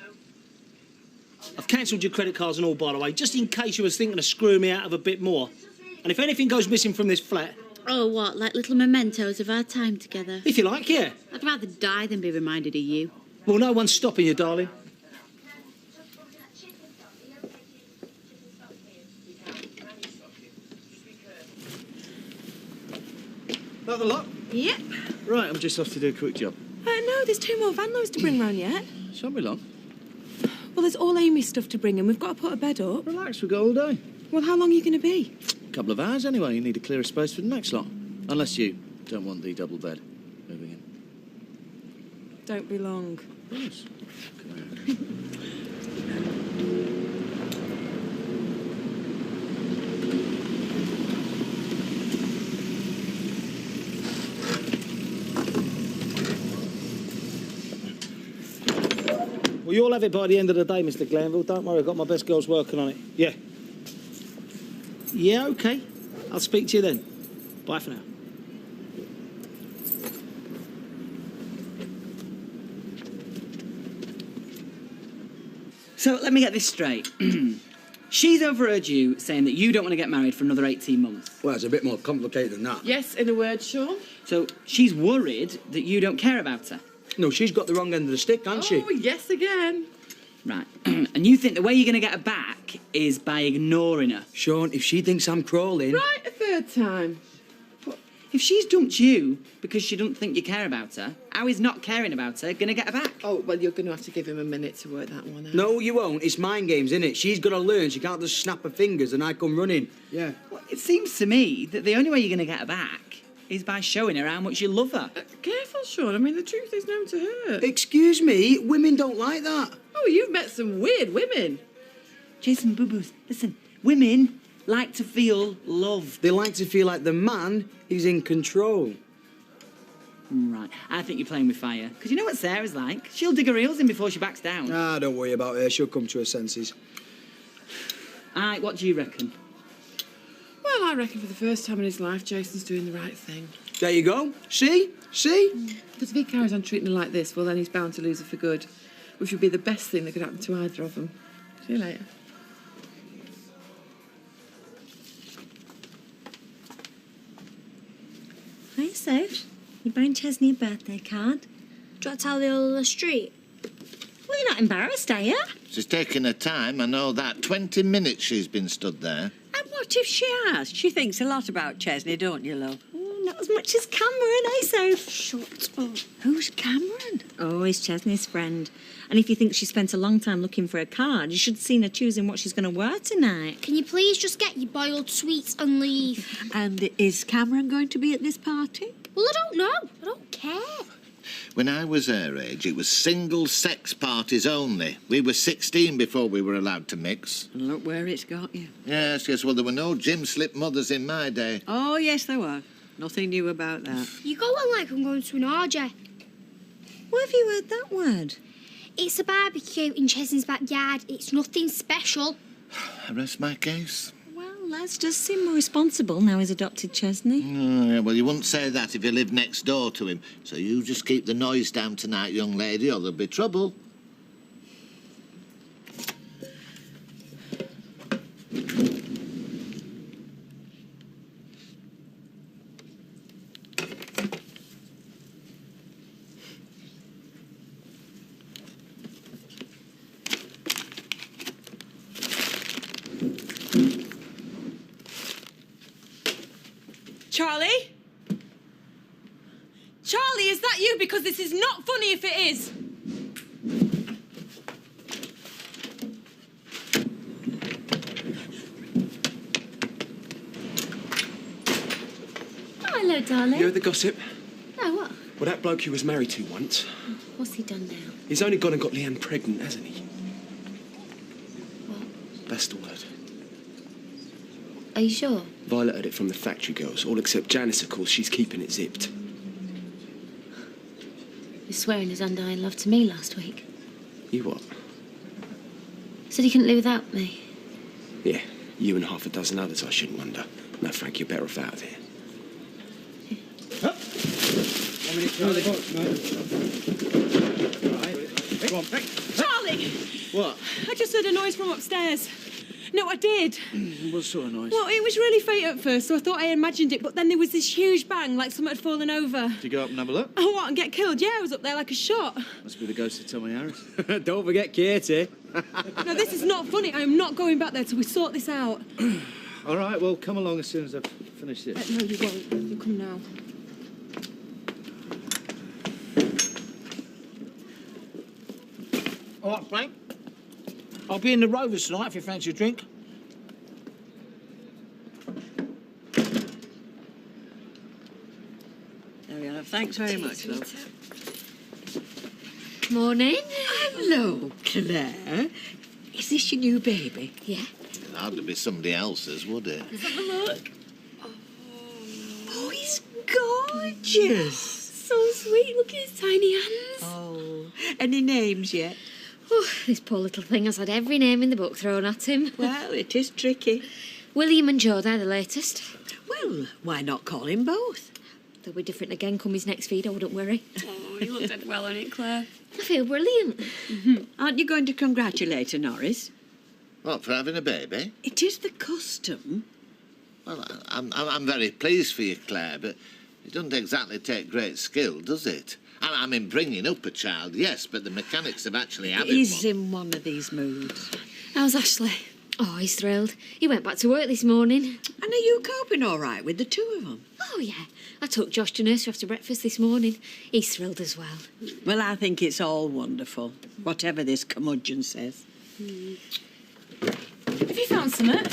I've cancelled your credit cards and all, by the way, just in case you was thinking of screwing me out of a bit more. And if anything goes missing from this flat... Oh, what, like little mementos of our time together? If you like, yeah. I'd rather die than be reminded of you. Well, no one's stopping you, darling. That the lot? Yep. Right, I'm just off to do a quick job. No, there's 2 more van loads to bring round yet. Shan't be long. Well, there's all Amy's stuff to bring and we've got to put a bed up. Relax, we've got all day. Well, how long are you going to be? A couple of hours anyway. You need to clear a space for the next lot. Unless you don't want the double bed moving in. Don't be long. Yes. Well, you'll have it by the end of the day, Mr. Glanville. Don't worry, I've got my best girls working on it. Yeah. Yeah, OK. I'll speak to you then. Bye for now. So, let me get this straight. She's overheard you saying that you don't want to get married for another 18 months. Well, it's a bit more complicated than that. Yes, in a word, Sean. So, she's worried that you don't care about her. No, she's got the wrong end of the stick, hasn't she? Oh, yes, again. Right. And you think the way you're going to get her back is by ignoring her? Sean, if she thinks I'm crawling... Right, a third time. If she's dumped you because she doesn't think you care about her, how is not caring about her going to get her back? Oh, well, you're going to have to give him a minute to work that one out. No, you won't. It's mind games, innit? She's got to learn. She can't just snap her fingers and I come running. Yeah. Well, it seems to me that the only way you're going to get her back is by showing her how much you love her. Careful, Sean. I mean, the truth is known to hurt. Excuse me, women don't like that. Oh, you've met some weird women. Jason Boo-Boos, listen, women like to feel loved. They like to feel like the man is in control. Right, I think you're playing with fire. Because you know what Sarah's like? She'll dig her heels in before she backs down. Ah, don't worry about her. She'll come to her senses. All right, what do you reckon? Well, I reckon for the first time in his life, Jason's doing the right thing. There you go. See? See? Because if he carries on treating her like this, well, then he's bound to lose her for good, which would be the best thing that could happen to either of them. See you later. Hi, Soph. You buying Chesney a birthday card? Do you want to tell the whole of the street? Well, you're not embarrassed, are you? She's taking her time, I know that. 20 minutes she's been stood there. And what if she has? She thinks a lot about Chesney, don't you, love? Not as much as Cameron, eh, Soph? Shut up. Who's Cameron? Oh, he's Chesney's friend. And if you think she spent a long time looking for a card, you should have seen her choosing what she's going to wear tonight. Can you please just get your boiled sweets and leave? And is Cameron going to be at this party? Well, I don't know. I don't care. When I was her age, it was single-sex parties only. We were 16 before we were allowed to mix. And look where it's got you. Yes, well, there were no gym-slip mothers in my day. Oh, yes, there were. Nothing new about that. You go on like I'm going to an orgy. Where have you heard that word? It's a barbecue in Chesney's backyard. It's nothing special. I rest my case. Well, Les does seem more responsible now he's adopted Chesney. Oh, yeah, well, you wouldn't say that if you lived next door to him. So you just keep the noise down tonight, young lady, or there'll be trouble. Charlie? Charlie, is that you? Because this is not funny if it is. Oh, hello, darling. You heard the gossip? No, what? Well, that bloke you was married to once, What's he done now? he's only gone and got Leanne pregnant, hasn't he? What? That's the word. Are you sure? Violet heard it from the factory girls, all except Janice, of course. She's keeping it zipped. He was swearing his undying love to me last week. You what? Said he couldn't live without me. Yeah, you and half a dozen others, I shouldn't wonder. No, Frank, you're better off out of here. Go on, Charlie! What? I just heard a noise from upstairs. No, I did. What sort of noise? Well, it was really faint at first, so I thought I imagined it, but then there was this huge bang, like something had fallen over. Did you go up and have a look? Oh, what, and get killed? Yeah, I was up there like a shot. Must be the ghost of Tommy Harris. Don't forget Katie. No, this is not funny. I am not going back there till we sort this out. All right, well, come along as soon as I've finished this. No, you won't. You come now. All right, Frank. I'll be in the Rovers tonight if you fancy a drink. There we are. Thanks very much, love. Morning. Hello, Claire. Is this your new baby? Yeah. It'd hardly be somebody else's, would it? Let's have a look. Oh, he's gorgeous. So sweet. Look at his tiny hands. Oh, any names yet? Oh, this poor little thing has had every name in the book thrown at him. Well, it is tricky. William and Joe, they're the latest. Well, why not call him both? They'll be different again come his next feed, I wouldn't worry. Oh, you look dead well on it, Claire. I feel brilliant. Aren't you going to congratulate her, Norris? What, for having a baby? It is the custom. Well, I'm very pleased for you, Claire, but it doesn't exactly take great skill, does it? I mean, bringing up a child, yes, but the mechanics of actually having He's one... in one of these moods. How's Ashley? Oh, he's thrilled. He went back to work this morning. And are you coping all right with the two of them? Oh, yeah. I took Josh to nursery after breakfast this morning. He's thrilled as well. Well, I think it's all wonderful, whatever this curmudgeon says. Have you found something?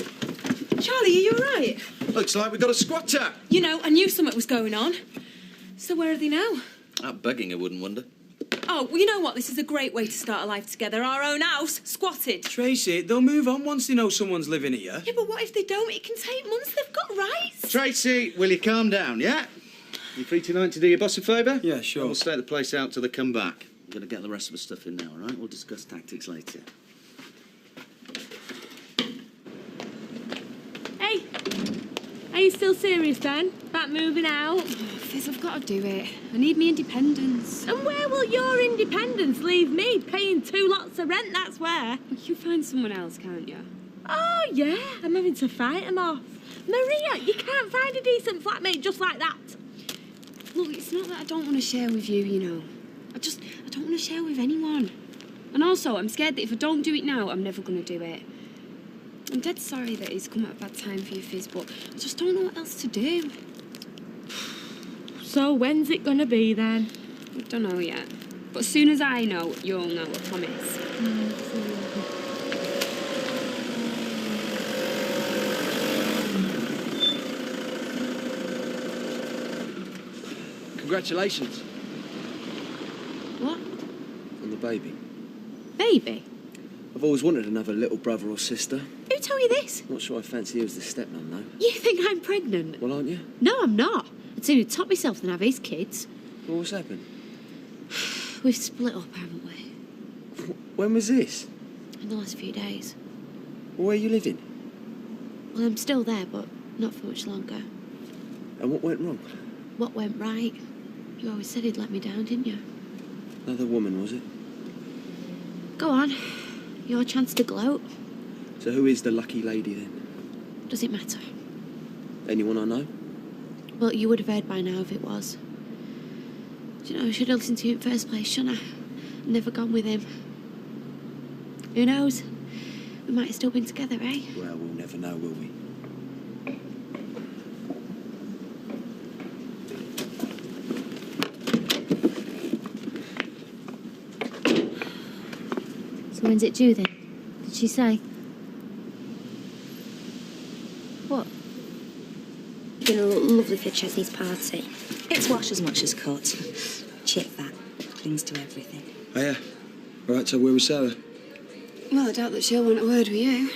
Charlie, are you all right? Looks like we got a squatter. You know, I knew something was going on. So where are they now? Out begging, I wouldn't wonder. Oh, well, you know what? This is a great way to start a life together. Our own house, squatted. Tracy, they'll move on once they know someone's living here. Yeah, but what if they don't? It can take months. They've got rights. Tracy, will you calm down, yeah? You free tonight to do your boss a favour? Yeah, sure. We'll stay at the place out till they come back. I'm going to get the rest of the stuff in now, all right? We'll discuss tactics later. Hey, are you still serious, then? About moving out? Fizz, I've got to do it. I need me independence. And where will your independence leave me? Paying 2 lots of rent, that's where. You can find someone else, can't you? Oh, yeah, I'm having to fight them off. Maria, you can't find a decent flatmate just like that. Look, it's not that I don't want to share with you, you know. I don't want to share with anyone. And also, I'm scared that if I don't do it now, I'm never going to do it. I'm dead sorry that it's come at a bad time for you, Fizz, but I just don't know what else to do. So when's it going to be, then? I don't know yet. But as soon as I know, you'll know, I promise. Congratulations. What? On the baby. Baby? I've always wanted another little brother or sister. Who told you this? Not sure I fancy you as the stepmom, though. You think I'm pregnant? Well, aren't you? No, I'm not. I'd sooner top myself than have his kids. Well, what's happened? We've split up, haven't we? When was this? In the last few days. Well, where are you living? Well, I'm still there, but not for much longer. And what went wrong? What went right? You always said he'd let me down, didn't you? Another woman, was it? Go on. Your chance to gloat. So who is the lucky lady, then? Does it matter? Anyone I know? Well, you would have heard by now if it was. Do you know, I should have listened to you in first place, shouldn't I? Never gone with him. Who knows? We might have still been together, eh? Well, we'll never know, will we? So when's it due then? Did she say? What? You're gonna look lovely for Chesney's party. It's wash as much as cut. Chip that. Brings to everything. Oh, yeah. All right, so where was Sarah? Well, I doubt that she'll want a word with you.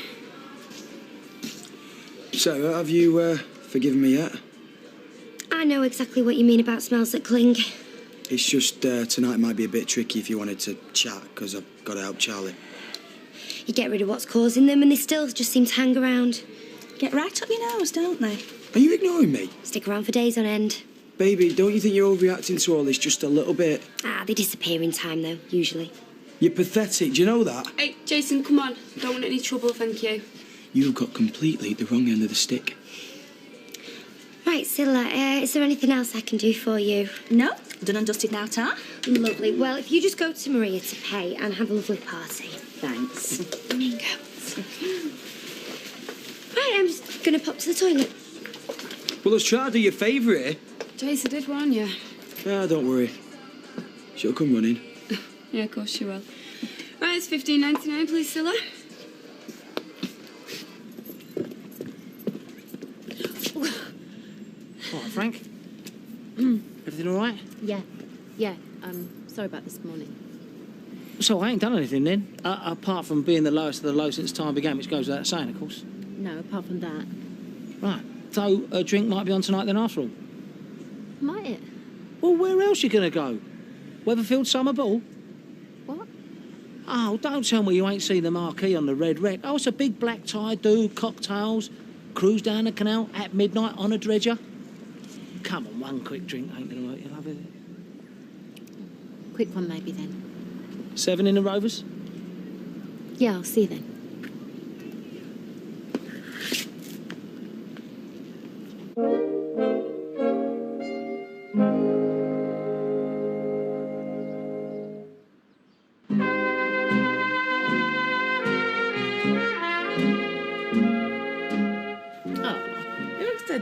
Sarah, have you forgiven me yet? I know exactly what you mean about smells that cling. It's just tonight might be a bit tricky if you wanted to chat, because I've got to help Charlie. You get rid of what's causing them and they still just seem to hang around. Get right up your nose, don't they? Are you ignoring me? Stick around for days on end. Baby, don't you think you're overreacting to all this just a little bit? Ah, they disappear in time, though, usually. You're pathetic, do you know that? Hey, Jason, come on. Don't want any trouble, thank you. You've got completely the wrong end of the stick. Right, Scylla, is there anything else I can do for you? No, done and dusted now, Tar. Lovely. Well, if you just go to Maria to pay and have a lovely party. Thanks. There you go. Right, I'm just going to pop to the toilet. Well, let's try to do your favour here. Jason did warn you. Ah, don't worry. She'll come running. Yeah, of course she will. Right, it's $15.99, please, Scylla. What, Frank? Everything all right? Yeah. Sorry about this morning. So I ain't done anything then, apart from being the lowest of the low since time began, which goes without saying, of course. No, apart from that. Right. So a drink might be on tonight then, after all. Might it? Well, where else you gonna go? Weatherfield Summer Ball? What? Oh, don't tell me you ain't seen the marquee on the red wreck. Oh, it's a big black tie, do cocktails, cruise down the canal at midnight on a dredger. Come on, one quick drink ain't gonna hurt you, love, is it? Quick one maybe then. 7 in the Rovers? Yeah, I'll see you then.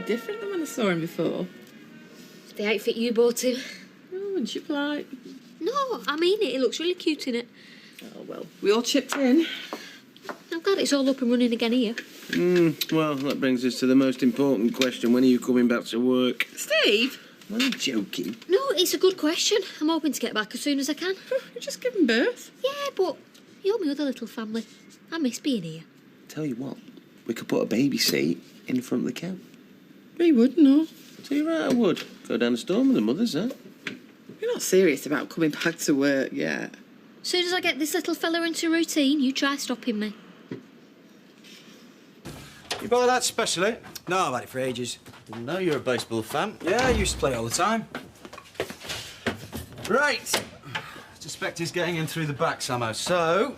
Different than when I saw him before. The outfit you bought him. Oh, and she polite. No, I mean it. He looks really cute in it. Oh, well, we all chipped in. I'm glad it's all up and running again here. Well, that brings us to the most important question. When are you coming back to work? Steve? I'm joking. No, it's a good question. I'm hoping to get back as soon as I can. You're just giving birth. Yeah, but you're my other little family. I miss being here. Tell you what, we could put a baby seat in front of the camp. You would, no. Tell you right, I would. Go down the storm with the mothers, huh? You're not serious about coming back to work yet. As soon as I get this little fella into routine, you try stopping me. You buy that specially? No, I've had it for ages. Didn't know you're a baseball fan. Yeah, I used to play all the time. Right. Suspect he's getting in through the back somehow. So,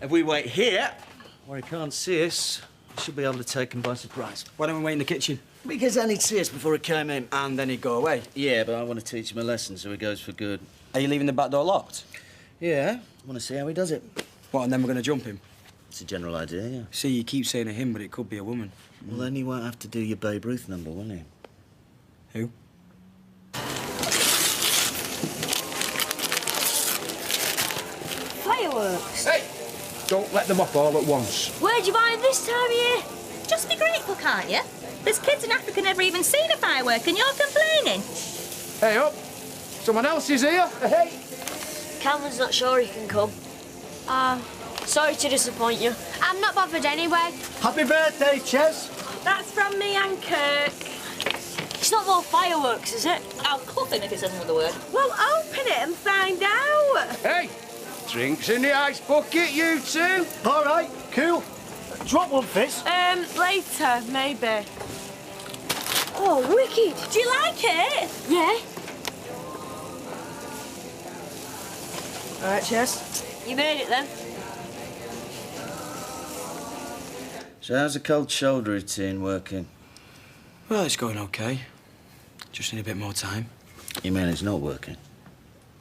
if we wait here, where he can't see us, we should be able to take him by surprise. Why don't we wait in the kitchen? Because then he'd see us before he came in. And then he'd go away. Yeah, but I want to teach him a lesson so he goes for good. Are you leaving the back door locked? Yeah, I want to see how he does it. What, and then we're going to jump him? It's a general idea, yeah. See, you keep saying a him, but it could be a woman. Well, then you won't have to do your Babe Ruth number, will you? Who? Fireworks? Hey! Don't let them off all at once. Where'd you buy them this time of year? Just be grateful, can't you? There's kids in Africa never even seen a firework and you're complaining. Hey, up! Someone else is here. Hey! Cameron's not sure he can come. Sorry to disappoint you. I'm not bothered anyway. Happy birthday, Ches. That's from me and Kirk. It's not more fireworks, is it? I'll cuff him if it's another word. Well, open it and find out. Hey! Drinks in the ice bucket, you two. All right, cool. Drop one, Fizz. Later, maybe. Oh, wicked. Do you like it? Yeah. All right, Ches. You made it then? So how's the cold shoulder routine working? Well, it's going okay. Just need a bit more time. You mean it's not working?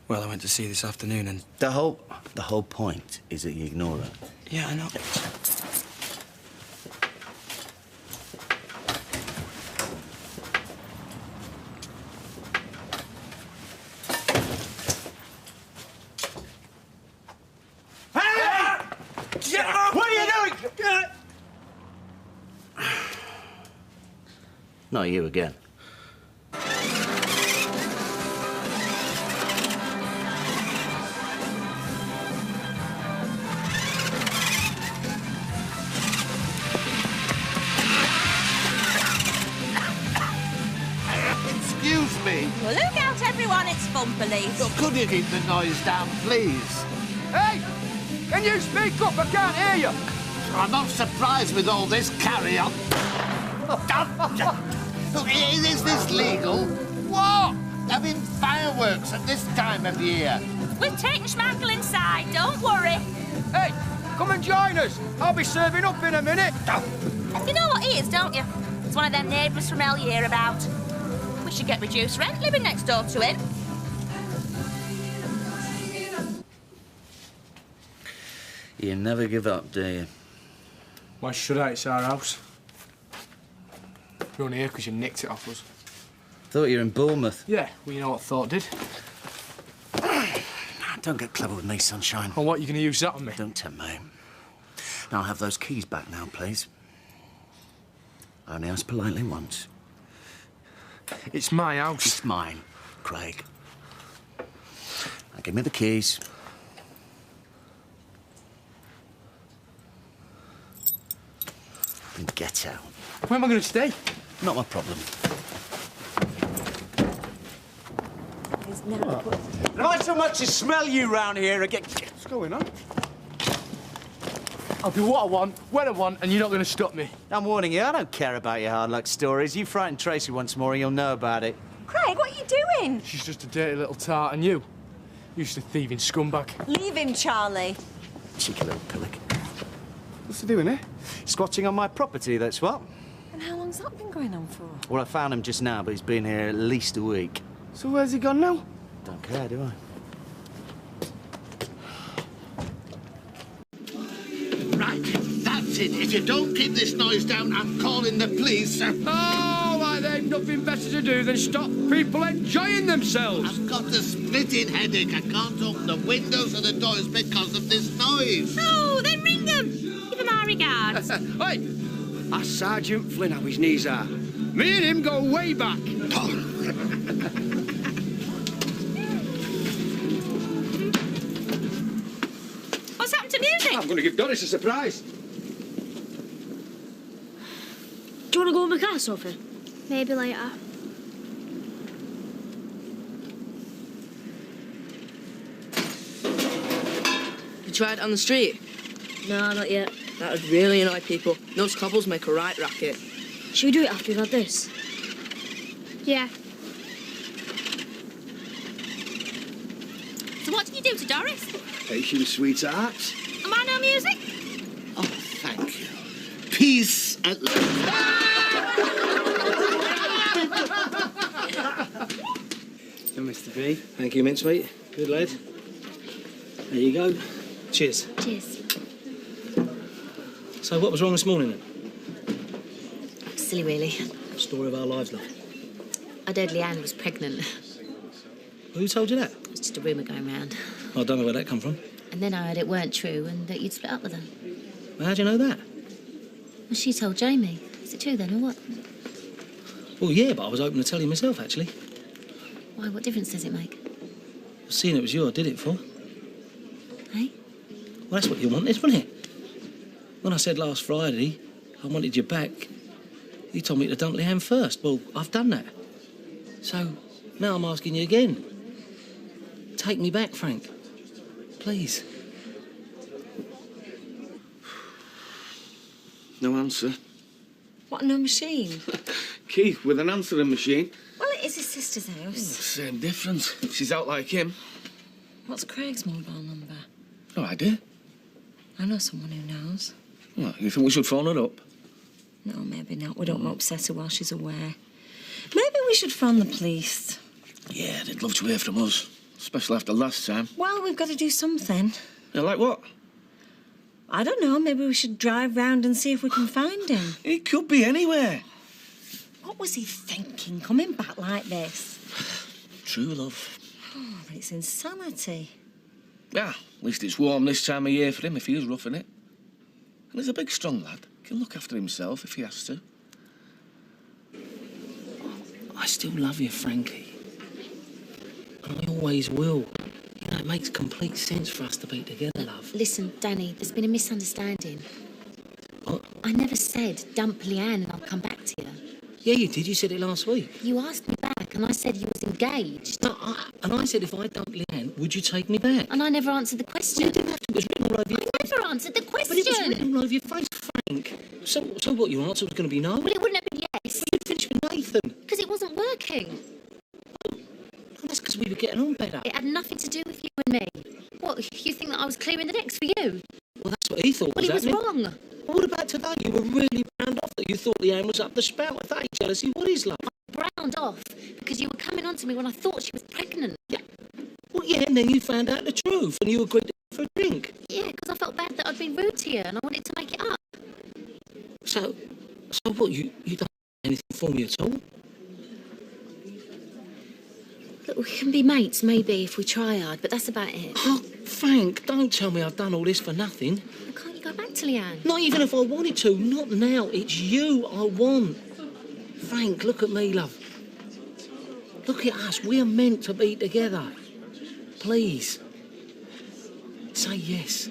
Well, I went to see this afternoon and... The whole point is that you ignore her. Yeah, I know. Hey! Not you again. Excuse me. Well, look out, everyone. It's fun, police. Well, could you keep the noise down, please? Hey! Can you speak up? I can't hear you. I'm not surprised with all this carry-on. Look, is this legal? What? Having fireworks at this time of year? We've taken Schmackel inside, don't worry. Hey, come and join us. I'll be serving up in a minute. You know what he is, don't you? It's one of them neighbours from hell you hear about. We should get reduced rent living next door to him. You never give up, do you? Why should I? It's our house. You're only here because you nicked it off us. Thought you were in Bournemouth. Yeah, well, you know what Thought did. Don't get clever with me, sunshine. Well, what, are you going to use that on me? Don't tempt me. Now, I'll have those keys back now, please. I only asked politely once. It's my house. It's mine, Craig. Now, give me the keys. And get out. Where am I going to stay? Not my problem. If I so much as smell you round here again... What's going on? I'll do what I want, when I want, and you're not going to stop me. I'm warning you, I don't care about your hard luck stories. You frighten Tracy once more and you'll know about it. Craig, what are you doing? She's just a dirty little tart, and you? Used to thieving scumbag. Leave him, Charlie. Cheeky little pillock. What's he doing here? Squatting on my property, that's what. And how long's that been going on for? Well, I found him just now, but he's been here at least a week. So where's he gone now? Don't care, do I? Right, that's it. If you don't keep this noise down, I'm calling the police. Oh, why, they've nothing better to do than stop people enjoying themselves. I've got a splitting headache. I can't open the windows or the doors because of this noise. Oh, then ring them. Give them our regards. Hey, ask Sergeant Flynn how his knees are. Me and him go way back. What's happened to music? I'm going to give Doris a surprise. Do you want to go in the car, Sophie? Maybe later. You tried it on the street? No, not yet. That would really annoy people. Those cobbles make a right racket. Should we do it after we've had this? Yeah. So what did you do to Doris? Hey, she was sweetheart. Am I no music? Oh, thank you. Peace at last. And Mr. B. Thank you, mincemeat. Good lad. There you go. Cheers. Cheers. So what was wrong this morning then? Silly, really. Story of our lives, love. I heard Leanne was pregnant. Who told you that? It's just a rumour going round. I don't know where that come from. And then I heard it weren't true and that you'd split up with her. Well, how do you know that? Well, she told Jamie. Is it true then, or what? Well, yeah, but I was hoping to tell you myself, actually. Why, what difference does it make? Seeing it was you I did it for. Hey? Well, that's what you wanted, wasn't it? When I said last Friday I wanted you back, you told me to dump Leanne first. Well, I've done that. So, now I'm asking you again. Take me back, Frank. Please. No answer. What, no machine? Keith with an answering machine. Well, it is his sister's house. Same difference. She's out like him. What's Craig's mobile number? No idea. I know someone who knows. Well, you think we should phone her up? No, maybe not. We don't want to upset her while she's aware. Maybe we should phone the police. Yeah, they'd love to hear from us. Especially after last time. Well, we've got to do something. Yeah, like what? I don't know. Maybe we should drive round and see if we can find him. He could be anywhere. What was he thinking, coming back like this? True love. Oh, but it's insanity. Yeah, at least it's warm this time of year for him if he is roughing it. And he's a big, strong lad. Can look after himself if he has to. I still love you, Frankie. And I always will. You know, it makes complete sense for us to be together, love. Listen, Danny, there's been a misunderstanding. What? I never said dump Leanne and I'll come back to you. Yeah, you did. You said it last week. You asked me back and I said you was engaged. No, and I said if I dumped Leanne, would you take me back? And I never answered the question. Well, you didn't have to. It was written all over your I never answered the question. But it was written all over your face, Frank. So what, your answer was going to be no? Well, it wouldn't have been yes. Well, you'd finished with Nathan. Because it wasn't working. Well, that's because we were getting on better. It had nothing to do with you and me. What, you think that I was clearing the decks for you? Well, that's what he thought Well, was he was happening. wrong. Well, what about today? You were really round off that you thought Leanne was up the spout. If that ain't jealousy, what is love? Round off because you were coming on to me when I thought she was pregnant. Yeah. Well, yeah, and then you found out the truth and you agreed to go for a drink. Yeah, because I felt bad that I'd been rude to you and I wanted to make it up. So what, you don't do anything for me at all? Look, we can be mates, maybe, if we try hard, but that's about it. Oh, Frank, don't tell me I've done all this for nothing. Well, can't you go back to Leanne? Not even if I wanted to. Not now. It's you I want. Frank, look at me, love. Look at us. We're meant to be together. Please. Say yes.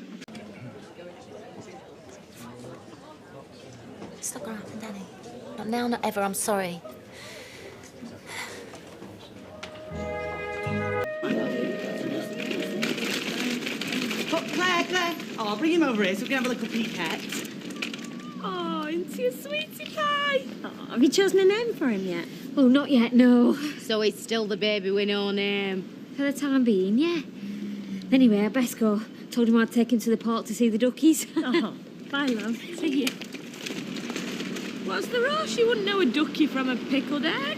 It's not gonna happen, Danny. Not now, not ever. I'm sorry. Oh, Claire. Oh, bring him over here so we can have a little peek at. Oh, into your sweetie pie. Oh, have you chosen a name for him yet? Oh, not yet, no. So he's still the baby with no name. For the time being, yeah. Anyway, I best go. Told him I'd take him to the park to see the duckies. Oh, bye, love. See you. What's the rush? You wouldn't know a ducky from a pickled egg.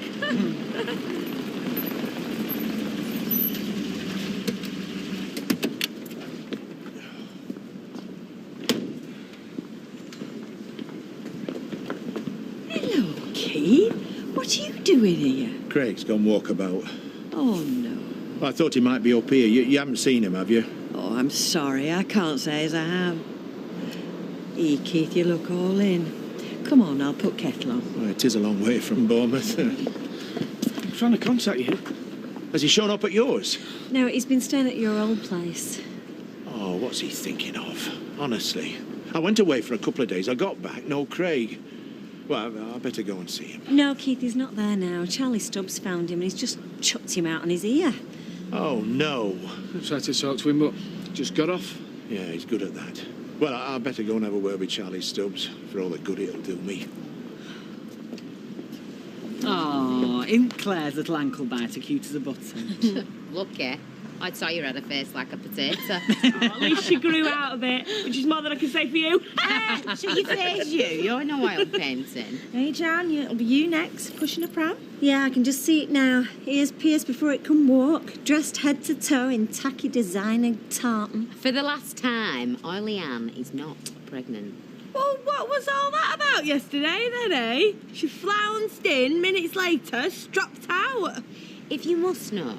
Hello, Keith. What are you doing here? Craig's gone walkabout. Oh, no. Well, I thought he might be up here. You haven't seen him, have you? Oh, I'm sorry. I can't say as I have. Hey, Keith, you look all in. Come on, I'll put kettle on. Well, it is a long way from Bournemouth. I'm trying to contact you. Has he shown up at yours? No, he's been staying at your old place. Oh, what's he thinking of? Honestly. I went away for a couple of days. I got back, no Craig. Well, I better go and see him. No, Keith, he's not there now. Charlie Stubbs found him and he's just chucked him out on his ear. Oh, no. I tried to talk to him, but just got off. Yeah, he's good at that. Well, I better go and have a word with Charlie Stubbs for all the good it'll do me. Oh, isn't Claire's little ankle biter cute as a button? Lucky. I'd saw you had a face like a potato. Oh, at least she grew out a bit, which is more than I can say for you. Should you face you? You're no oil painting. Hey, Jan, it'll be you next, pushing a pram. Yeah, I can just see it now. Ears pierced before it can walk, dressed head to toe in tacky designer tartan. For the last time, Oily Ann is not pregnant. Well, what was all that about yesterday, then, eh? She flounced in, minutes later, stropped out. If you must know,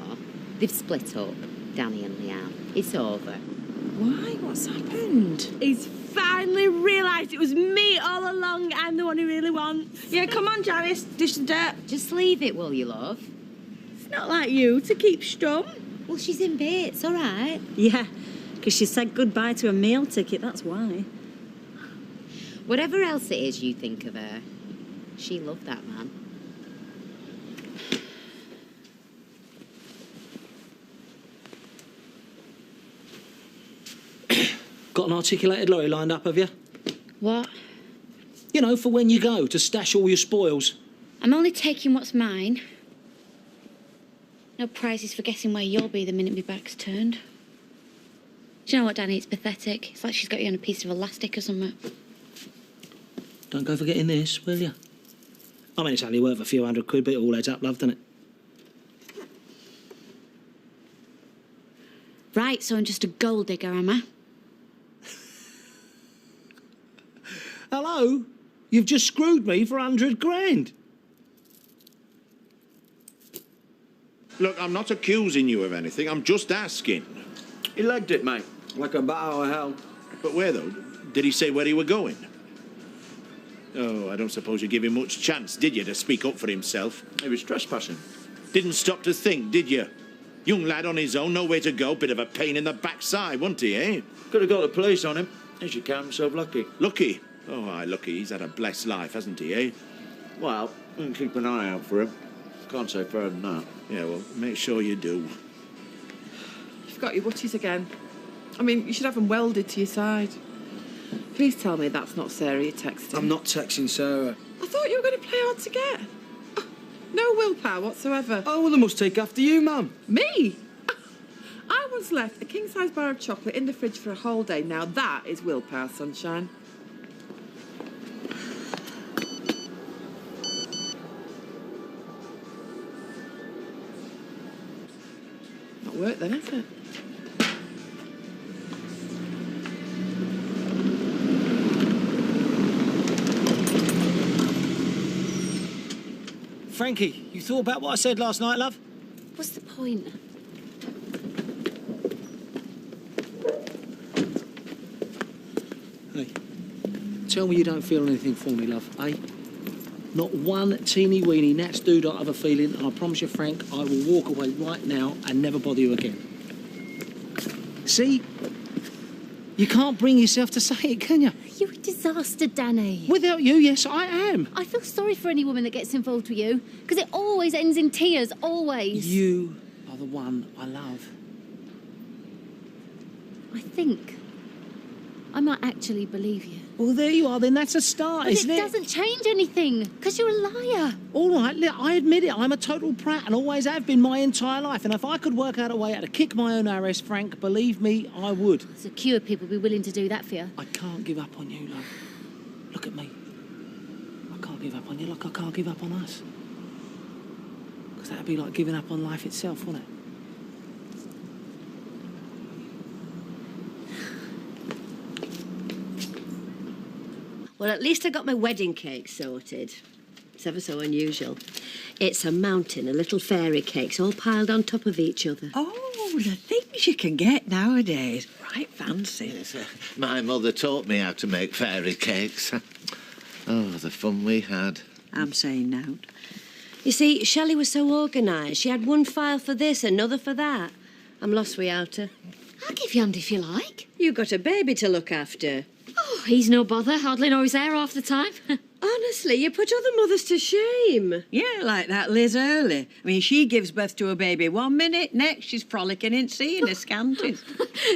they've split up, Danny and Leanne. It's over. Why? What's happened? He's finally realised it was me all along. I'm the one he really wants. Yeah, come on, Janice, dish the dirt. Just leave it, will you, love? It's not like you to keep stum. Well, she's in bits, all right. Yeah, because she said goodbye to a meal ticket, that's why. Whatever else it is you think of her, she loved that man. Got an articulated lorry lined up, have you? What? You know, for when you go, to stash all your spoils. I'm only taking what's mine. No prizes for guessing where you'll be the minute my back's turned. Do you know what, Danny? It's pathetic. It's like she's got you on a piece of elastic or something. Don't go forgetting this, will you? I mean, it's only worth a few £100, but it all adds up, love, doesn't it? Right, so I'm just a gold digger, am I? Hello? You've just screwed me for 100 grand. Look, I'm not accusing you of anything. I'm just asking. He legged it, mate. Like a bat out of hell. But where, though? Did he say where he were going? Oh, I don't suppose you give him much chance, did you, to speak up for himself? He was trespassing. Didn't stop to think, did you? Young lad on his own, nowhere to go, bit of a pain in the backside, wasn't he, eh? Could have got the police on him. He should count himself lucky. Lucky? Oh, aye, lucky. He's had a blessed life, hasn't he, eh? Well, we can keep an eye out for him. Can't say further than that. Yeah, well, make sure you do. You've got your wutties again. I mean, you should have them welded to your side. Please tell me that's not Sarah you're texting. I'm not texting Sarah. I thought you were going to play hard to get. Oh, no willpower whatsoever. Oh, well, they must take after you, ma'am. Me? I once left a king-size bar of chocolate in the fridge for a whole day. Now that is willpower, sunshine. Not work then, is it? Frankie, you thought about what I said last night, love? What's the point? Hey, tell me you don't feel anything for me, love, eh? Not one teeny weeny Nat's doodah of a feeling, and I promise you, Frank, I will walk away right now and never bother you again. See? You can't bring yourself to say it, can you? You're a disaster, Danny. Without you, yes, I am. I feel sorry for any woman that gets involved with you, because it always ends in tears, always. You are the one I love. I think I might actually believe you. Well, there you are, then that's a start, But isn't it? it doesn't change anything, because you're a liar. All right, look, I admit it, I'm a total prat and always have been my entire life. And if I could work out a way how to kick my own arse, Frank, believe me, I would. Secure people be willing to do that for you. I can't give up on you, love. Look at me. I can't give up on you like I can't give up on us. Because that'd be like giving up on life itself, wouldn't it? Well, at least I got my wedding cake sorted. It's ever so unusual. It's a mountain of little fairy cakes all piled on top of each other. Oh, the things you can get nowadays. Right fancy. Yes, my mother taught me how to make fairy cakes. Oh, the fun we had. I'm saying now. You see, Shelley was so organised. She had one file for this, another for that. I'm lost without her. I'll give you hand if you like. You got a baby to look after. Oh, he's no bother. Hardly know he's there half the time. Honestly, you put other mothers to shame. Yeah, like that Liz Early. I mean, she gives birth to a baby 1 minute, next she's frolicking in sea in her scanties.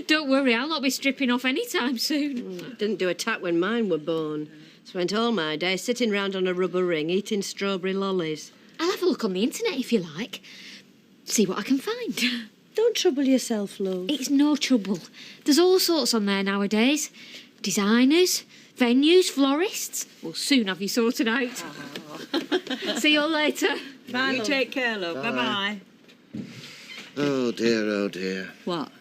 Don't worry, I'll not be stripping off anytime soon. Didn't do a tap when mine were born. Spent all my day sitting round on a rubber ring eating strawberry lollies. I'll have a look on the internet if you like. See what I can find. Don't trouble yourself, love. It's no trouble. There's all sorts on there nowadays. Designers, venues, florists. We'll soon have you sorted out. See you all later. Bye, you take care, love. Bye. Bye-bye. Oh, dear, oh, dear. What?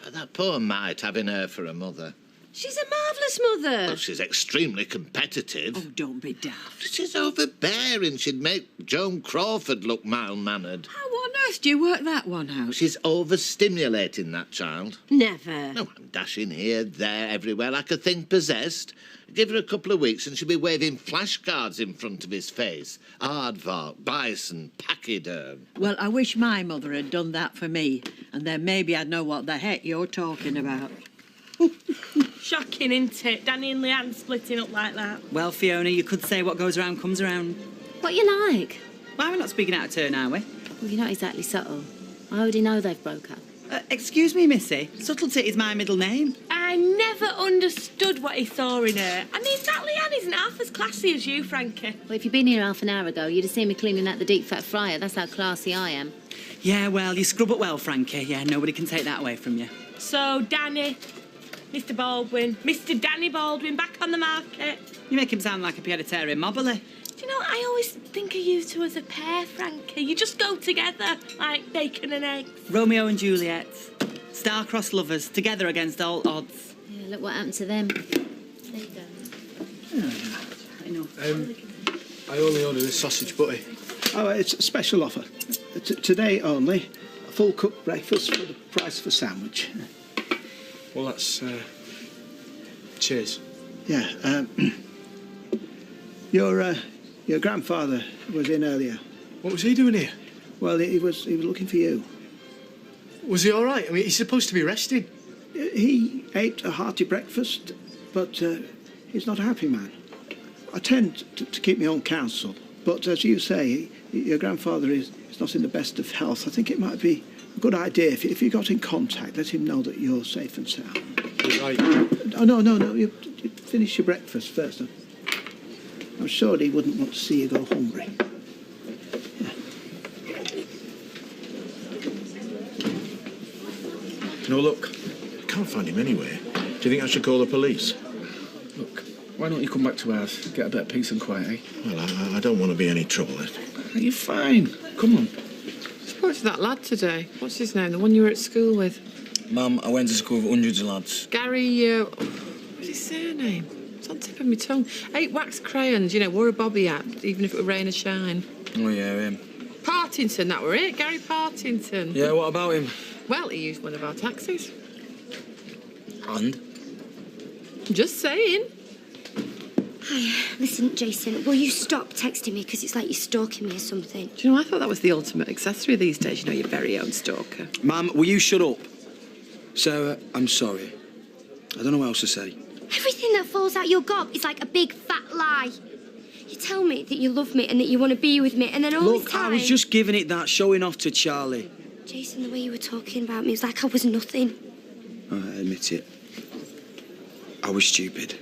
That poor mite having her for a mother. She's a marvellous mother. Well, she's extremely competitive. Oh, don't be daft. She's overbearing. She'd make Joan Crawford look mild-mannered. How on earth do you work that one out? She's overstimulating, that child. Never. No, I'm dashing here, there, everywhere, like a thing possessed. Give her a couple of weeks and she'll be waving flashcards in front of his face. Aardvark, bison, pachyderm. Well, I wish my mother had done that for me, and then maybe I'd know what the heck you're talking about. Shocking, isn't it? Danny and Leanne splitting up like that. Well, Fiona, you could say what goes around comes around. What you like? Why are we not speaking out of turn, are we? Well, you're not exactly subtle. I already know they've broke up. Excuse me, Missy. Subtlety is my middle name. I never understood what he saw in her. I mean, that Leanne isn't half as classy as you, Frankie. Well, if you'd been here half an hour ago, you'd have seen me cleaning out the deep fat fryer. That's how classy I am. Yeah, well, you scrub it well, Frankie. Yeah, nobody can take that away from you. So, Danny, Mr. Baldwin, Mr. Danny Baldwin, back on the market. You make him sound like a pied-à-terre mobily. Do you know, I always think of you two as a pair, Frankie. You just go together, like bacon and eggs. Romeo and Juliet. Star-crossed lovers, together against all odds. Yeah, look what happened to them. There you go. I know. I only ordered a sausage butty. Oh, it's a special offer. Today only. A full cooked breakfast for the price of a sandwich. Well, that's... cheers. Yeah, Your grandfather was in earlier. What was he doing here? Well, he was looking for you. Was he all right? I mean, he's supposed to be resting. He ate a hearty breakfast, but he's not a happy man. I tend to keep my own counsel, but as you say, your grandfather is not in the best of health. I think it might be a good idea if you got in contact, let him know that you're safe and sound. Right. Oh, no. You finish your breakfast first. I'm sure he wouldn't want to see you go hungry. No, look, I can't find him anywhere. Do you think I should call the police? Look, why don't you come back to ours? Get a bit of peace and quiet, eh? Well, I don't want to be any trouble. You're fine. Come on. I spoke to that lad today. What's his name? The one you were at school with? Mum, I went to school with hundreds of lads. Gary, what's his surname? It's on the tip of my tongue. 8 wax crayons, wore a bobby hat, even if it were rain or shine. Oh, yeah, him. Partington, that were it. Gary Partington. Yeah, what about him? Well, he used one of our taxis. And? Just saying. Hi, listen, Jason, will you stop texting me? Because it's like you're stalking me or something. Do you know, I thought that was the ultimate accessory these days, your very own stalker. Ma'am, will you shut up? Sarah, I'm sorry. I don't know what else to say. Everything that falls out your gob is like a big fat lie. You tell me that you love me and that you want to be with me, and then all this time... I was just giving it that, showing off to Charlie. Jason, the way you were talking about me, it was like I was nothing. I admit it. I was stupid.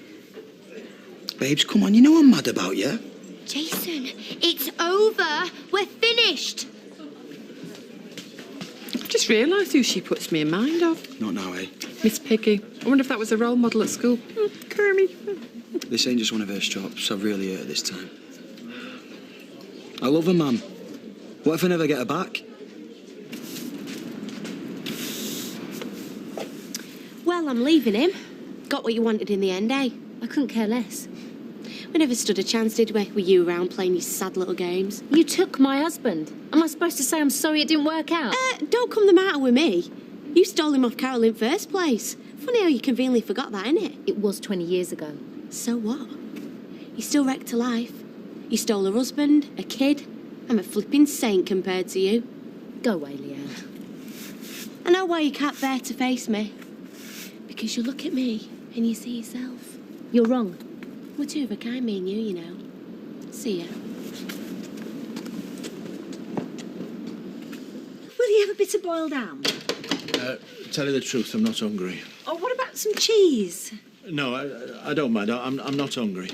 Babes, come on, you know I'm mad about you. Jason, it's over. We're finished. I've just realised who she puts me in mind of. Not now, eh? Miss Piggy. I wonder if that was a role model at school. Kermie. This ain't just one of her jobs. I've really hurt her this time. I love her, Mum. What if I never get her back? Well, I'm leaving him. Got what you wanted in the end, eh? I couldn't care less. We never stood a chance, did we? With you around playing your sad little games. You took my husband. Am I supposed to say I'm sorry it didn't work out? Don't come the matter with me. You stole him off Carol in first place. Funny how you conveniently forgot that, innit? It was 20 years ago. So what? You still wrecked her life. You stole her husband, a kid. I'm a flipping saint compared to you. Go away, Leanne. I know why you can't bear to face me. Because you look at me and you see yourself. You're wrong. We're two of a kind, me and you know. See ya. Will you have a bit of boiled ham? Tell you the truth, I'm not hungry. Or what about some cheese? No, I don't mind. I'm not hungry.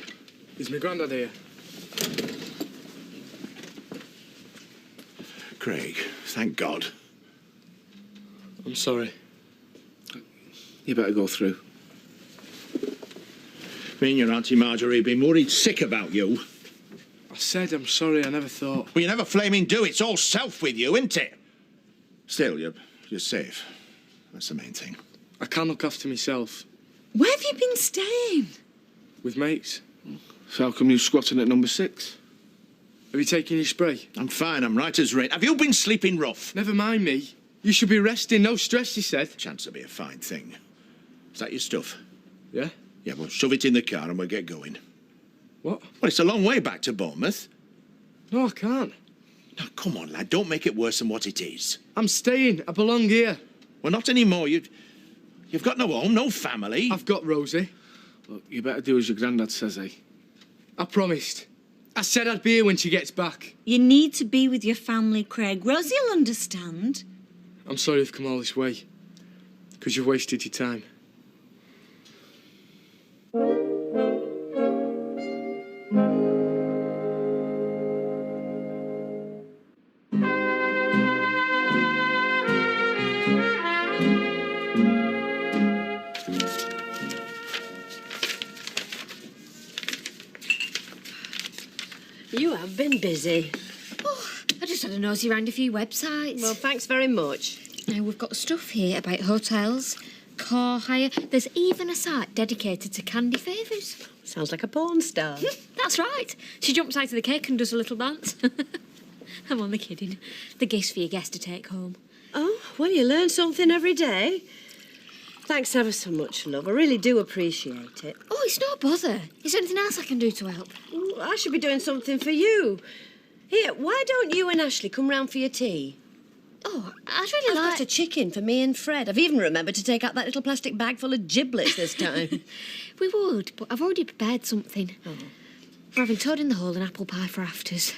Is my granddad here? Craig, thank God. I'm sorry. You better go through. Me and your Auntie Marjorie have been worried sick about you. I said I'm sorry, I never thought. Well, you never flaming do. It's all self with you, isn't it? Still, you're safe. That's the main thing. I can look after myself. Where have you been staying? With mates. So how come you squatting at number 6? Have you taken your spray? I'm fine, I'm right as rain. Have you been sleeping rough? Never mind me. You should be resting, no stress, you said. Chance to be a fine thing. Is that your stuff? Yeah? Yeah, well, shove it in the car and we'll get going. What? Well, it's a long way back to Bournemouth. No, I can't. Now, come on, lad, don't make it worse than what it is. I'm staying. I belong here. Well, not anymore. You've got no home, no family. I've got Rosie. Look, you better do as your granddad says, eh? I promised. I said I'd be here when she gets back. You need to be with your family, Craig. Rosie will understand. I'm sorry I've come all this way. Because you've wasted your time. You have been busy. Oh, I just had a nosy round a few websites. Well, thanks very much. Now, we've got stuff here about hotels, car hire. There's even a site dedicated to Candy Favours. Sounds like a porn star. That's right. She jumps out of the cake and does a little dance. I'm only kidding. The gifts for your guest to take home. Oh, well, you learn something every day. Thanks ever so much, love. I really do appreciate it. Oh, it's no bother. Is there anything else I can do to help? I should be doing something for you. Here, why don't you and Ashley come round for your tea? Oh, I'd really I've got a chicken for me and Fred. I've even remembered to take out that little plastic bag full of giblets this time. We would, but I've already prepared something. Oh. We're having toad in the hole and apple pie for afters.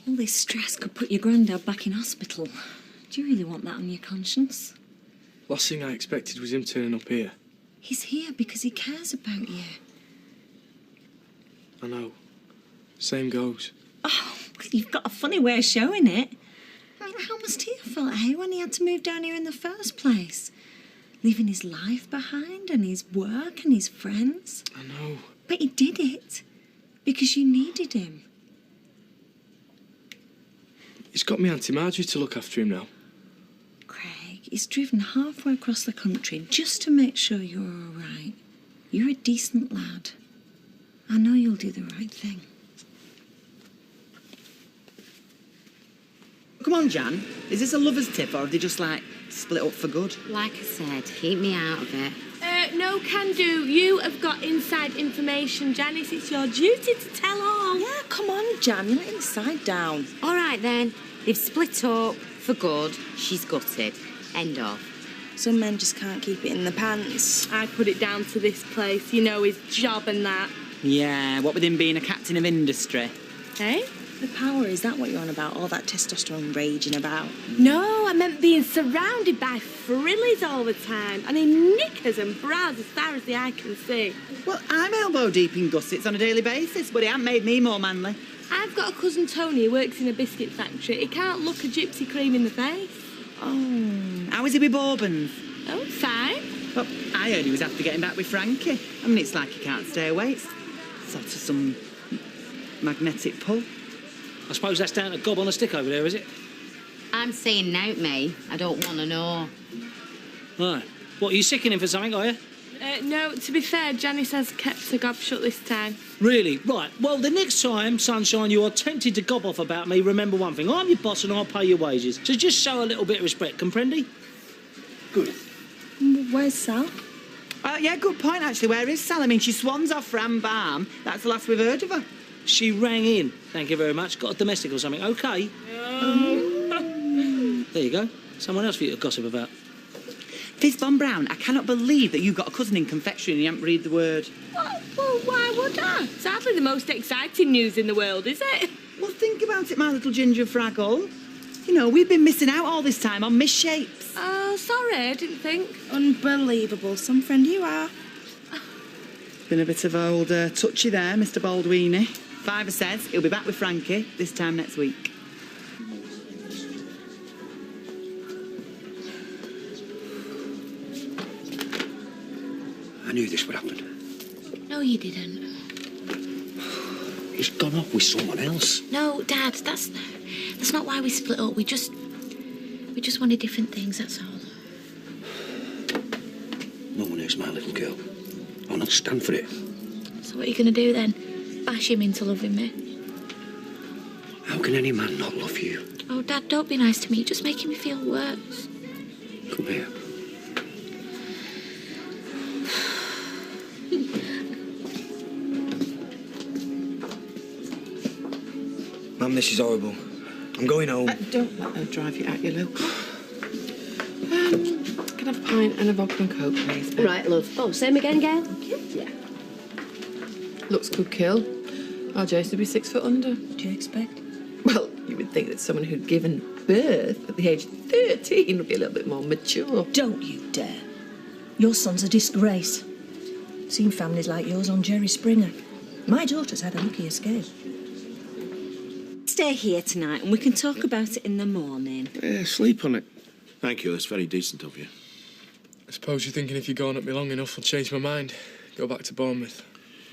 All this stress could put your granddad back in hospital. Do you really want that on your conscience? Last thing I expected was him turning up here. He's here because he cares about you. I know. Same goes. Oh, you've got a funny way of showing it. I mean, how must he have felt, hey, when he had to move down here in the first place? Leaving his life behind and his work and his friends. I know. But he did it because you needed him. He's got me Auntie Marjorie to look after him now. Craig, he's driven halfway across the country just to make sure you're all right. You're a decent lad. I know you'll do the right thing. Come on, Jan. Is this a lover's tip, or have they just, like, split up for good? Like I said, keep me out of it. No can do. You have got inside information, Janice. It's your duty to tell all. Yeah, come on, Jan. You're letting the side down. All right, then. They've split up for good. She's gutted. End of. Some men just can't keep it in the pants. I put it down to this place, you know, his job and that. Yeah, what with him being a captain of industry. Eh? The power, is that what you're on about? All that testosterone raging about? No, I meant being surrounded by frillies all the time. And in knickers and bras as far as the eye can see. Well, I'm elbow deep in gussets on a daily basis, but it hasn't made me more manly. I've got a cousin Tony who works in a biscuit factory. He can't look a gypsy cream in the face. Oh, how is he with Bourbons? Oh, fine. Well, I heard he was after getting back with Frankie. I mean, it's like he can't stay away. It's sort of some magnetic pull. I suppose that's down to gob on a stick over there, is it? I'm saying no, me. I don't want to know. Right. What, are you sicking him for something, are you? No, to be fair, Janice has kept her gob shut this time. Really? Right. Well, the next time, Sunshine, you are tempted to gob off about me, remember one thing. I'm your boss and I'll pay your wages. So just show a little bit of respect, comprendi? Good. Where's Sal? Yeah, good point, actually. Where is Sal? I mean, she swans off for Ann Balm. That's the last we've heard of her. She rang in. Thank you very much. Got a domestic or something. OK. There you go. Someone else for you to gossip about. Fizz Von Brown, I cannot believe that you've got a cousin in confectionery and you haven't read the word. Well, why would I? It's hardly the most exciting news in the world, is it? Well, think about it, my little ginger fraggle. You know, we've been missing out all this time on misshapes. Oh, sorry, I didn't think. Unbelievable. Some friend you are. Been a bit of old touchy there, Mr. Baldwini. Fiver says he'll be back with Frankie this time next week. I knew this would happen. No, you didn't. He's gone off with someone else. No, Dad, that's not why we split up. We just wanted different things, that's all. No one is my little girl. I'll not stand for it. So what are you going to do then? Bash him into loving me? How can any man not love you? Oh, Dad, don't be nice to me. You're just making me feel worse. Come here. Mum, this is horrible. I'm going home. Don't let her drive you out your local. Can I have a pint and a vodka and coke, please? Right, love. Oh, same again, Gail? Yeah. Looks could kill. Our Jace would be 6 foot under. What do you expect? Well, you would think that someone who'd given birth at the age of 13 would be a little bit more mature. Don't you dare. Your son's a disgrace. Seen families like yours on Jerry Springer. My daughter's had a lucky escape. Stay here tonight and we can talk about it in the morning. Yeah, sleep on it. Thank you, that's very decent of you. I suppose you're thinking if you're going at me long enough, I'll change my mind. Go back to Bournemouth.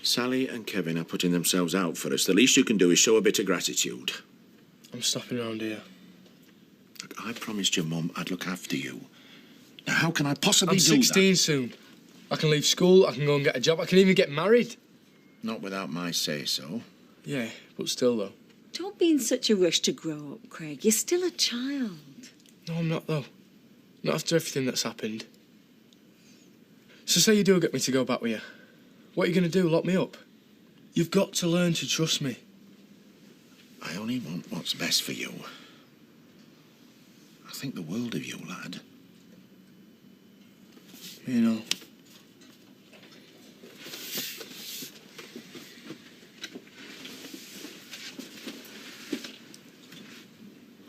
Sally and Kevin are putting themselves out for us. The least you can do is show a bit of gratitude. I'm stopping around here. Look, I promised your mum I'd look after you. Now, how can I possibly I'm do that? 16 soon. I can leave school, I can go and get a job, I can even get married. Not without my say-so. Yeah, but still, though. Don't be in such a rush to grow up, Craig. You're still a child. No, I'm not, though. Not after everything that's happened. So say you do get me to go back with you. What are you going to do, lock me up? You've got to learn to trust me. I only want what's best for you. I think the world of you, lad. You know.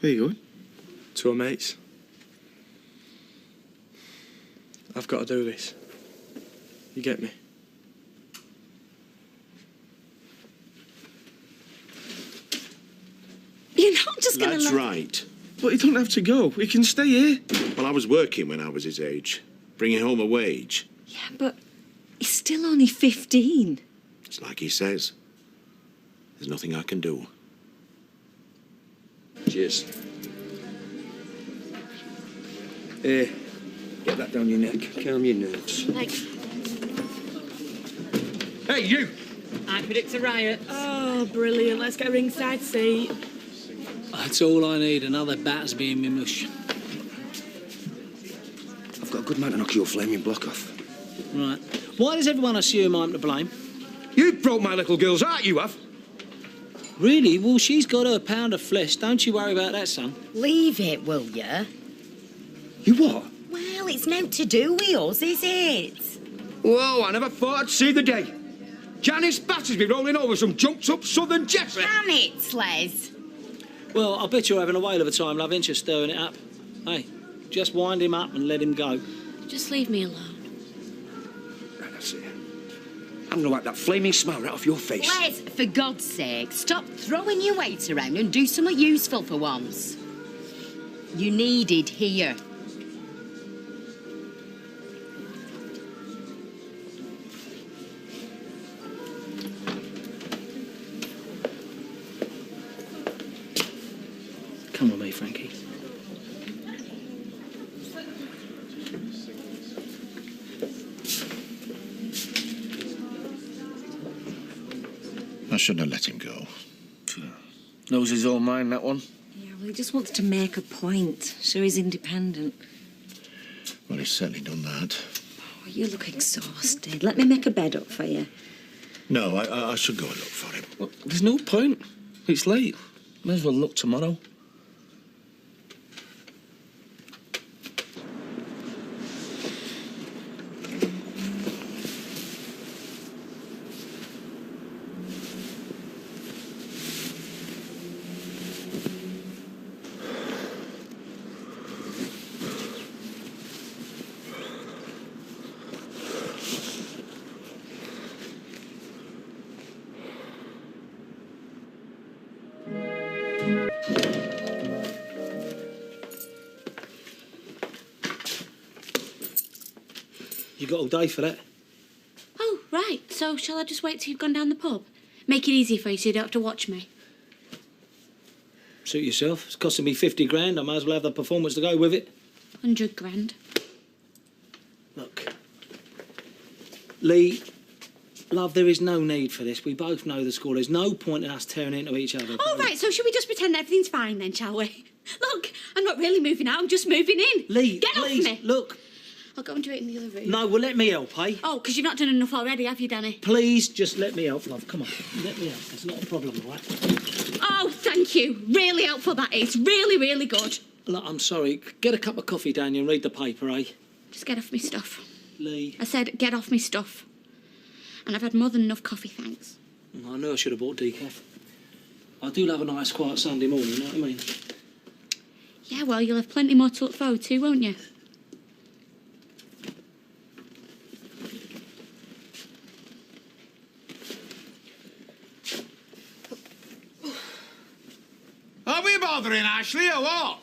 Where are you going? To our mates. I've got to do this. You get me? You're not just going to That's let... right. But you don't have to go. We can stay here. Well, I was working when I was his age, bringing home a wage. Yeah, but he's still only 15. It's like he says. There's nothing I can do. Cheers. Here, get that down your neck. Calm your nerves. Thanks. Hey, you! I predict a riot. Oh, brilliant. Let's get a ringside seat. That's all I need, another Battersby in my mush. I've got a good man to knock your flaming block off. Right. Why does everyone assume I'm to blame? You broke my little girl's heart, you have. Really? Well, she's got her pound of flesh. Don't you worry about that, son. Leave it, will ya? You what? Well, it's no to do with us, is it? Whoa, I never thought I'd see the day. Janice Battersby rolling over some jumped-up southern jessie. Damn it, Les. Well, I bet you're having a whale of a time, love, ain't you, stirring it up? Hey, just wind him up and let him go. Just leave me alone. Right, that's it. I'm gonna wipe that flaming smile right off your face. Les, for God's sake, stop throwing your weight around and do something useful for once. You needed here. Come with me, Frankie. I shouldn't have let him go. Knows his own mind, that one. Yeah, well, he just wants to make a point, show he's independent. Well, he's certainly done that. Oh, you look exhausted. Let me make a bed up for you. No, I should go and look for him. Well, there's no point. It's late. May as well look tomorrow. You got all day for that? Oh, right. So shall I just wait till you've gone down the pub? Make it easy for you so you don't have to watch me. Suit yourself. It's costing me 50 grand. I might as well have the performance to go with it. 100 grand. Look. Lee, love, there is no need for this. We both know the score. There's no point in us tearing into each other. All right, so should we just pretend everything's fine then, shall we? Look, I'm not really moving out, I'm just moving in. Lee, Get please, off me. Look. I'll go and do it in the other room. No, well, let me help, eh? Oh, because you've not done enough already, have you, Danny? Please, just let me help, love. Come on, let me help. It's not a problem, all right? Oh, thank you. Really helpful, that is. Really, really good. Look, I'm sorry. Get a cup of coffee, Daniel, and read the paper, eh? Just get off me stuff. Lee. I said get off me stuff. And I've had more than enough coffee, thanks. I know I should have bought decaf. I do love a nice, quiet Sunday morning, you know what I mean? Yeah, well, you'll have plenty more to look forward to, won't you? Are we bothering Ashley or what?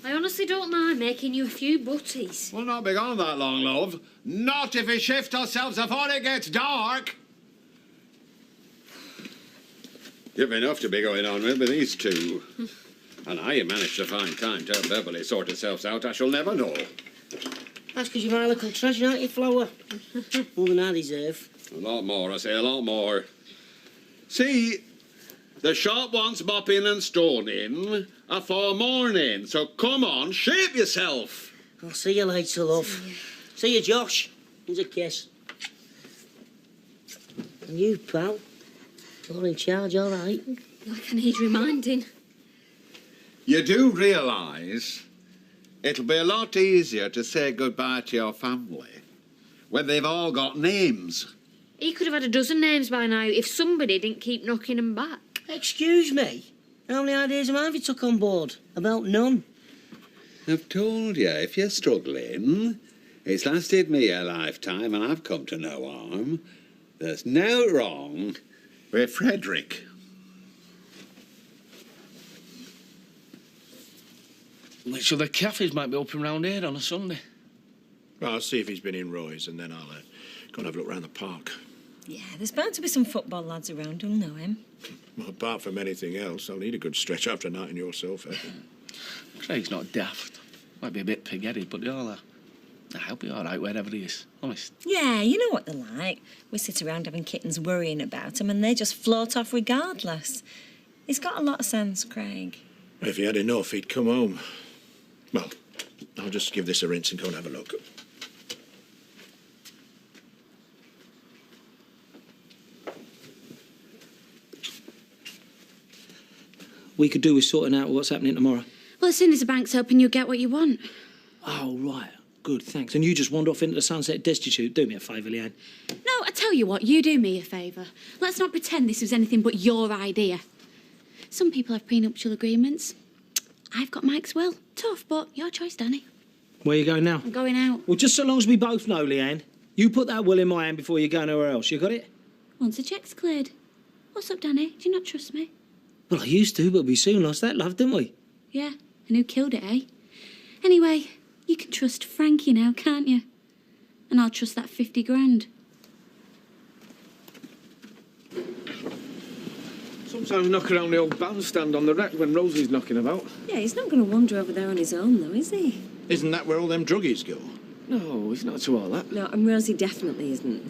I honestly don't mind making you a few butties. We'll not be gone that long, love. Not if we shift ourselves before it gets dark. You've enough to be going on with these two. And how you managed to find time to help Beverly sort herself out, I shall never know. That's because you're my little treasure, aren't you, Flower? More than I deserve. A lot more, I say, a lot more. See, the shop wants mopping and stoning afore morning, so come on, shape yourself. I'll see you later, love. See you, Josh. Here's a kiss. And you, pal. You're in charge, all right? Like I need reminding. You do realise it'll be a lot easier to say goodbye to your family when they've all got names. He could have had a dozen names by now if somebody didn't keep knocking them back. Excuse me. How many ideas have I took on board? About none. I've told you, if you're struggling, it's lasted me a lifetime and I've come to no harm. There's no wrong with Frederick. So the cafes might be open round here on a Sunday. Well, I'll see if he's been in Roy's and then I'll go and have a look round the park. Yeah, there's bound to be some football lads around who'll know him. Well, apart from anything else, I'll need a good stretch after a night on your sofa. Craig's not daft. Might be a bit pig-headed, but they're all I'll be all right wherever he is, honest. Yeah, you know what they're like. We sit around having kittens worrying about them and they just float off regardless. He's got a lot of sense, Craig. If he had enough, he'd come home. Well, I'll just give this a rinse and go and have a look. We could do with sorting out what's happening tomorrow. Well, as soon as the bank's open, you'll get what you want. Oh, right. Good, thanks. And you just wander off into the sunset destitute. Do me a favour, Leanne. No, I tell you what, you do me a favour. Let's not pretend this was anything but your idea. Some people have prenuptial agreements. I've got Mike's will. Tough, but your choice, Danny. Where are you going now? I'm going out. Well, just so long as we both know, Leanne. You put that will in my hand before you go anywhere else. You got it? Once the check's cleared. What's up, Danny? Do you not trust me? Well, I used to, but we soon lost that love, didn't we? Yeah, and who killed it, eh? Anyway, you can trust Frankie now, can't you? And I'll trust that 50 grand. Sometimes knock around the old bandstand on the wreck when Rosie's knocking about. Yeah, he's not going to wander over there on his own, though, is he? Isn't that where all them druggies go? No, he's not to all that. No, and Rosie definitely isn't.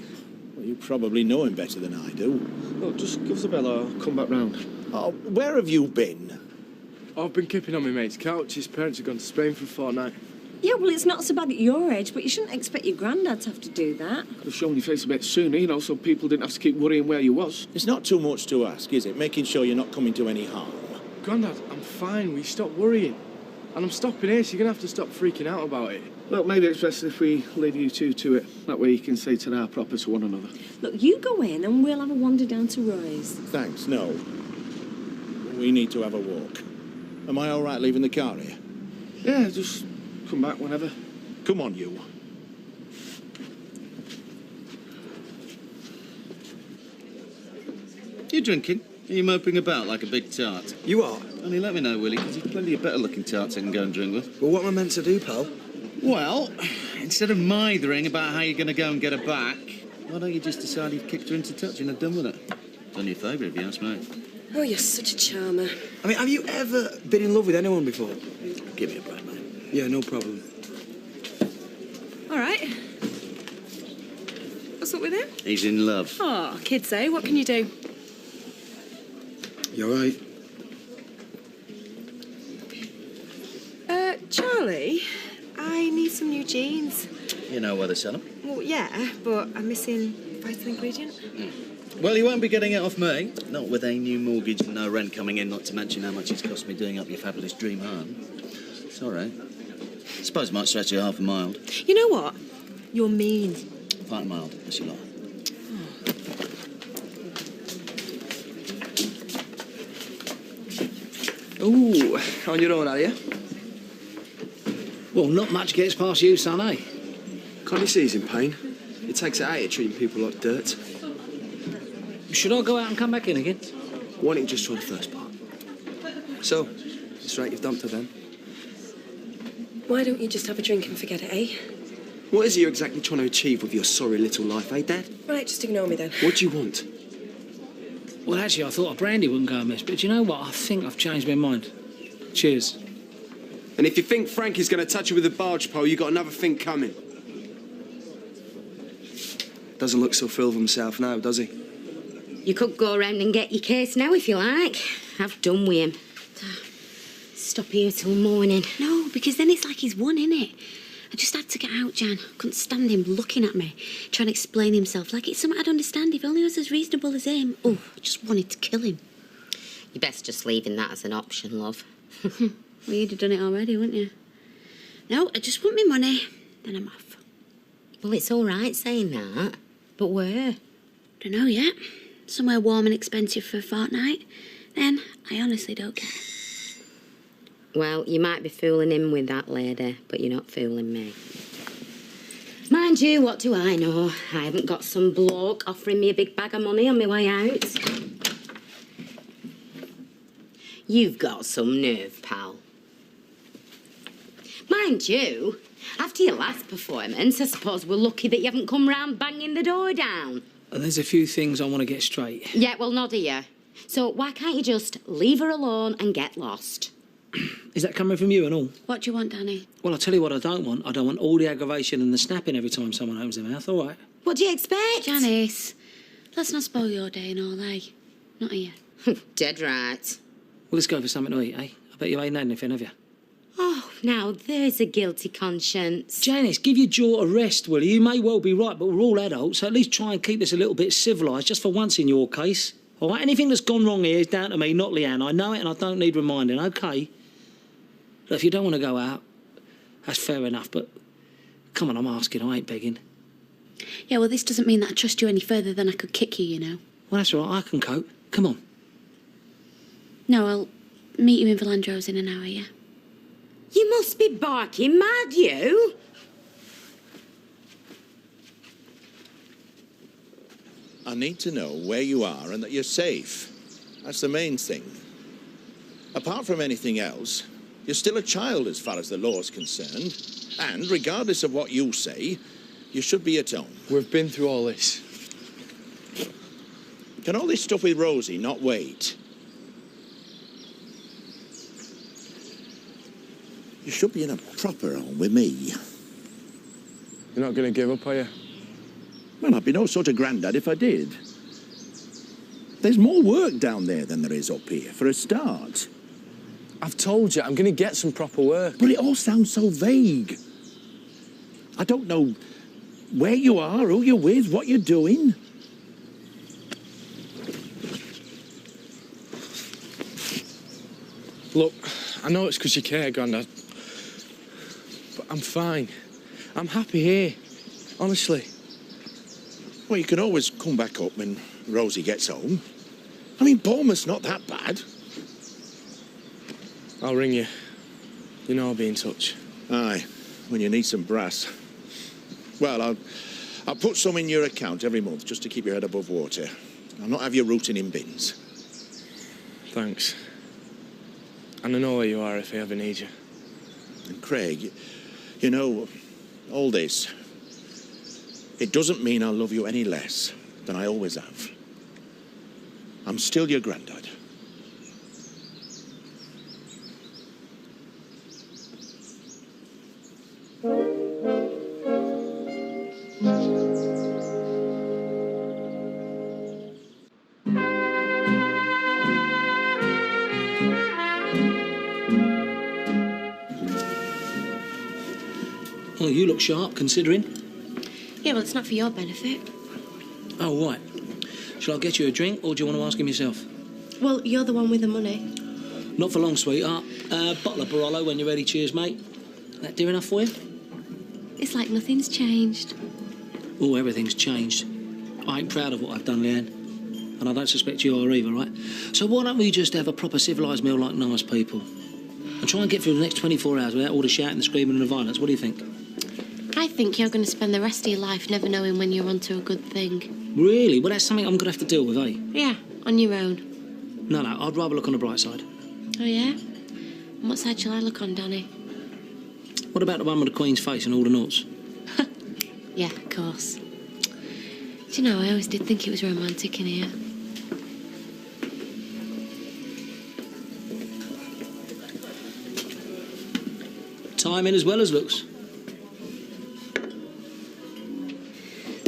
Well, you probably know him better than I do. Look, just give us a bell or I'll come back round. Oh, where have you been? I've been keeping on my mate's couch. His parents have gone to Spain for a fortnight. Yeah, well, it's not so bad at your age, but you shouldn't expect your granddad to have to do that. Could have shown your face a bit sooner, you know, so people didn't have to keep worrying where you was. It's not too much to ask, is it? Making sure you're not coming to any harm. Grandad, I'm fine. We stop worrying. And I'm stopping here, so you're going to have to stop freaking out about it. Look, maybe it's best if we leave you two to it. That way you can say ta-ra proper to one another. Look, you go in and we'll have a wander down to Roy's. Thanks, no. We need to have a walk. Am I all right leaving the car here? Yeah, just come back whenever. Come on, you. You drinking? Are you moping about like a big tart? You are? Only let me know, Willie, because there's plenty of better-looking tarts I can go and drink with. Well, what am I meant to do, pal? Well, instead of mithering about how you're going to go and get her back, why don't you just decide you've kicked her into touch and are done with it? Done you a favour if you ask me. Oh, you're such a charmer. I mean, have you ever been in love with anyone before? Give me a break, mate. Yeah, no problem. All right. What's up with him? He's in love. Oh, kids, eh? What can you do? You're right. Charlie, I need some new jeans. You know where they sell them. Well, yeah, but I'm missing vital ingredient. Well, you won't be getting it off me. Not with a new mortgage and no rent coming in, not to mention how much it's cost me doing up your fabulous dream home. Sorry. Suppose it might stretch you half a mile. You know what? You're mean. Quite a mile, as you like. Ooh, on your own, are you? Well, not much gets past you, son, eh? Can't you see he's in pain? It takes it out of treating people like dirt. Should I go out and come back in again? Why don't you just try the first part? So, it's right, you've dumped her then. Why don't you just have a drink and forget it, eh? What is it you're exactly trying to achieve with your sorry little life, eh, Dad? Right, just ignore me then. What do you want? Well, actually, I thought a brandy wouldn't go amiss, but you know what? I think I've changed my mind. Cheers. And if you think Frankie's going to touch you with a barge pole, you got another thing coming. Doesn't look so full of himself now, does he? You could go around and get your case now if you like. I've done with him. Stop here till morning. No, because then it's like he's won, innit? I just had to get out, Jan. I couldn't stand him looking at me, trying to explain himself like it's something I'd understand if only I was as reasonable as him. Oh, I just wanted to kill him. You're best just leaving that as an option, love. Well, you'd have done it already, wouldn't you? No, I just want my money, then I'm off. Well, it's all right saying that, but where? Don't know yet. Somewhere warm and expensive for a fortnight. Then I honestly don't care. Well, you might be fooling him with that lady, but you're not fooling me. Mind you, what do I know? I haven't got some bloke offering me a big bag of money on my way out. You've got some nerve, pal. Mind you, after your last performance, I suppose we're lucky that you haven't come round banging the door down. There's a few things I want to get straight. Yeah, well, nod here. So why can't you just leave her alone and get lost? Is that coming from you and all? What do you want, Danny? Well, I'll tell you what I don't want. I don't want all the aggravation and the snapping every time someone opens their mouth, all right? What do you expect? Janice, let's not spoil your day and all, eh? Not here. Dead right. Well, let's go for something to eat, eh? I bet you ain't had anything, have you? Oh, now there's a guilty conscience. Janice, give your jaw a rest, will you? You may well be right, but we're all adults, so at least try and keep this a little bit civilised, just for once in your case. All right? Anything that's gone wrong here is down to me, not Leanne. I know it and I don't need reminding, OK? Look, if you don't want to go out, that's fair enough, but come on, I'm asking, I ain't begging. Yeah, well, this doesn't mean that I trust you any further than I could kick you, you know. Well, that's all right, I can cope. Come on. No, I'll meet you in Valandro's in an hour, yeah? You must be barking mad, you. I need to know where you are and that you're safe. That's the main thing. Apart from anything else, you're still a child as far as the law's concerned. And regardless of what you say, you should be at home. We've been through all this. Can all this stuff with Rosie not wait? You should be in a proper home with me. You're not going to give up, are you? Well, I'd be no sort of granddad if I did. There's more work down there than there is up here, for a start. I've told you, I'm going to get some proper work. But it all sounds so vague. I don't know where you are, who you're with, what you're doing. Look, I know it's because you care, Grandad. But I'm fine. I'm happy here, honestly. Well, you can always come back up when Rosie gets home. I mean, Bournemouth's not that bad. I'll ring you. You know I'll be in touch. Aye, when you need some brass. Well, I'll put some in your account every month just to keep your head above water. I'll not have you rooting in bins. Thanks. And I know where you are if I ever need you. And Craig, you know, all this, it doesn't mean I'll love you any less than I always have. I'm still your granddad. Well, you look sharp, considering. Yeah, well, it's not for your benefit. Oh, right. Shall I get you a drink, or do you want to ask him yourself? Well, you're the one with the money. Not for long, sweetheart. Bottle of Barolo when you're ready. Cheers, mate. That dear enough for you? It's like nothing's changed. Oh, everything's changed. I ain't proud of what I've done, Leanne. And I don't suspect you are either, right? So why don't we just have a proper civilised meal like nice people? And try and get through the next 24 hours without all the shouting, the screaming and the violence. What do you think? I think you're going to spend the rest of your life never knowing when you're onto a good thing. Really? Well, that's something I'm going to have to deal with, eh? Yeah, on your own. No, I'd rather look on the bright side. Oh, yeah? And what side shall I look on, Danny? What about the one with the Queen's face and all the noughts? Yeah, of course. Do you know, I always did think it was romantic in here. Timing as well as looks.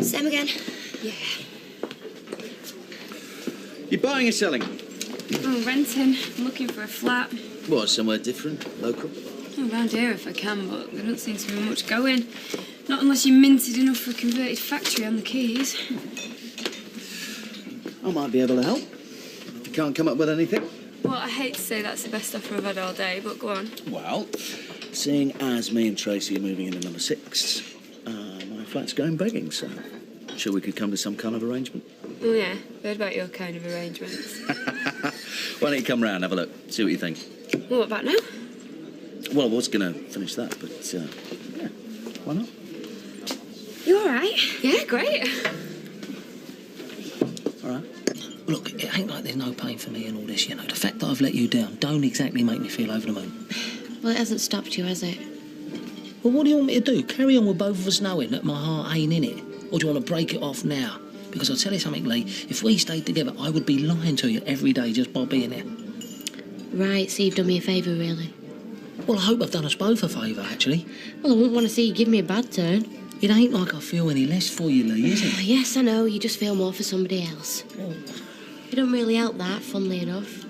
Same again. Yeah. You buying or selling? I'm renting. I'm looking for a flat. What, somewhere different? Local? Oh, round here if I can, but there don't seem to be much going. Not unless you minted enough for a converted factory on the quays. I might be able to help. If you can't come up with anything. Well, I hate to say that's the best offer I've had all day, but go on. Well, seeing as me and Tracy are moving into number 6, my flat's going begging, so I'm sure we could come to some kind of arrangement. Oh, yeah? Heard about your kind of arrangements. Why don't you come round, have a look, see what you think. Well, what about now? Well, I was going to finish that, but, yeah, why not? You all right? Yeah, great. All right. Look, it ain't like there's no pain for me and all this, you know. The fact that I've let you down don't exactly make me feel over the moon. Well, it hasn't stopped you, has it? Well, what do you want me to do? Carry on with both of us knowing that my heart ain't in it? Or do you want to break it off now? Because I'll tell you something, Lee, if we stayed together, I would be lying to you every day just by being here. Right, so you've done me a favour, really? Well, I hope I've done us both a favour, actually. Well, I wouldn't want to see you give me a bad turn. It ain't like I feel any less for you, Lee, is it? Yes, I know, you just feel more for somebody else. Oh. You don't really help that, funnily enough.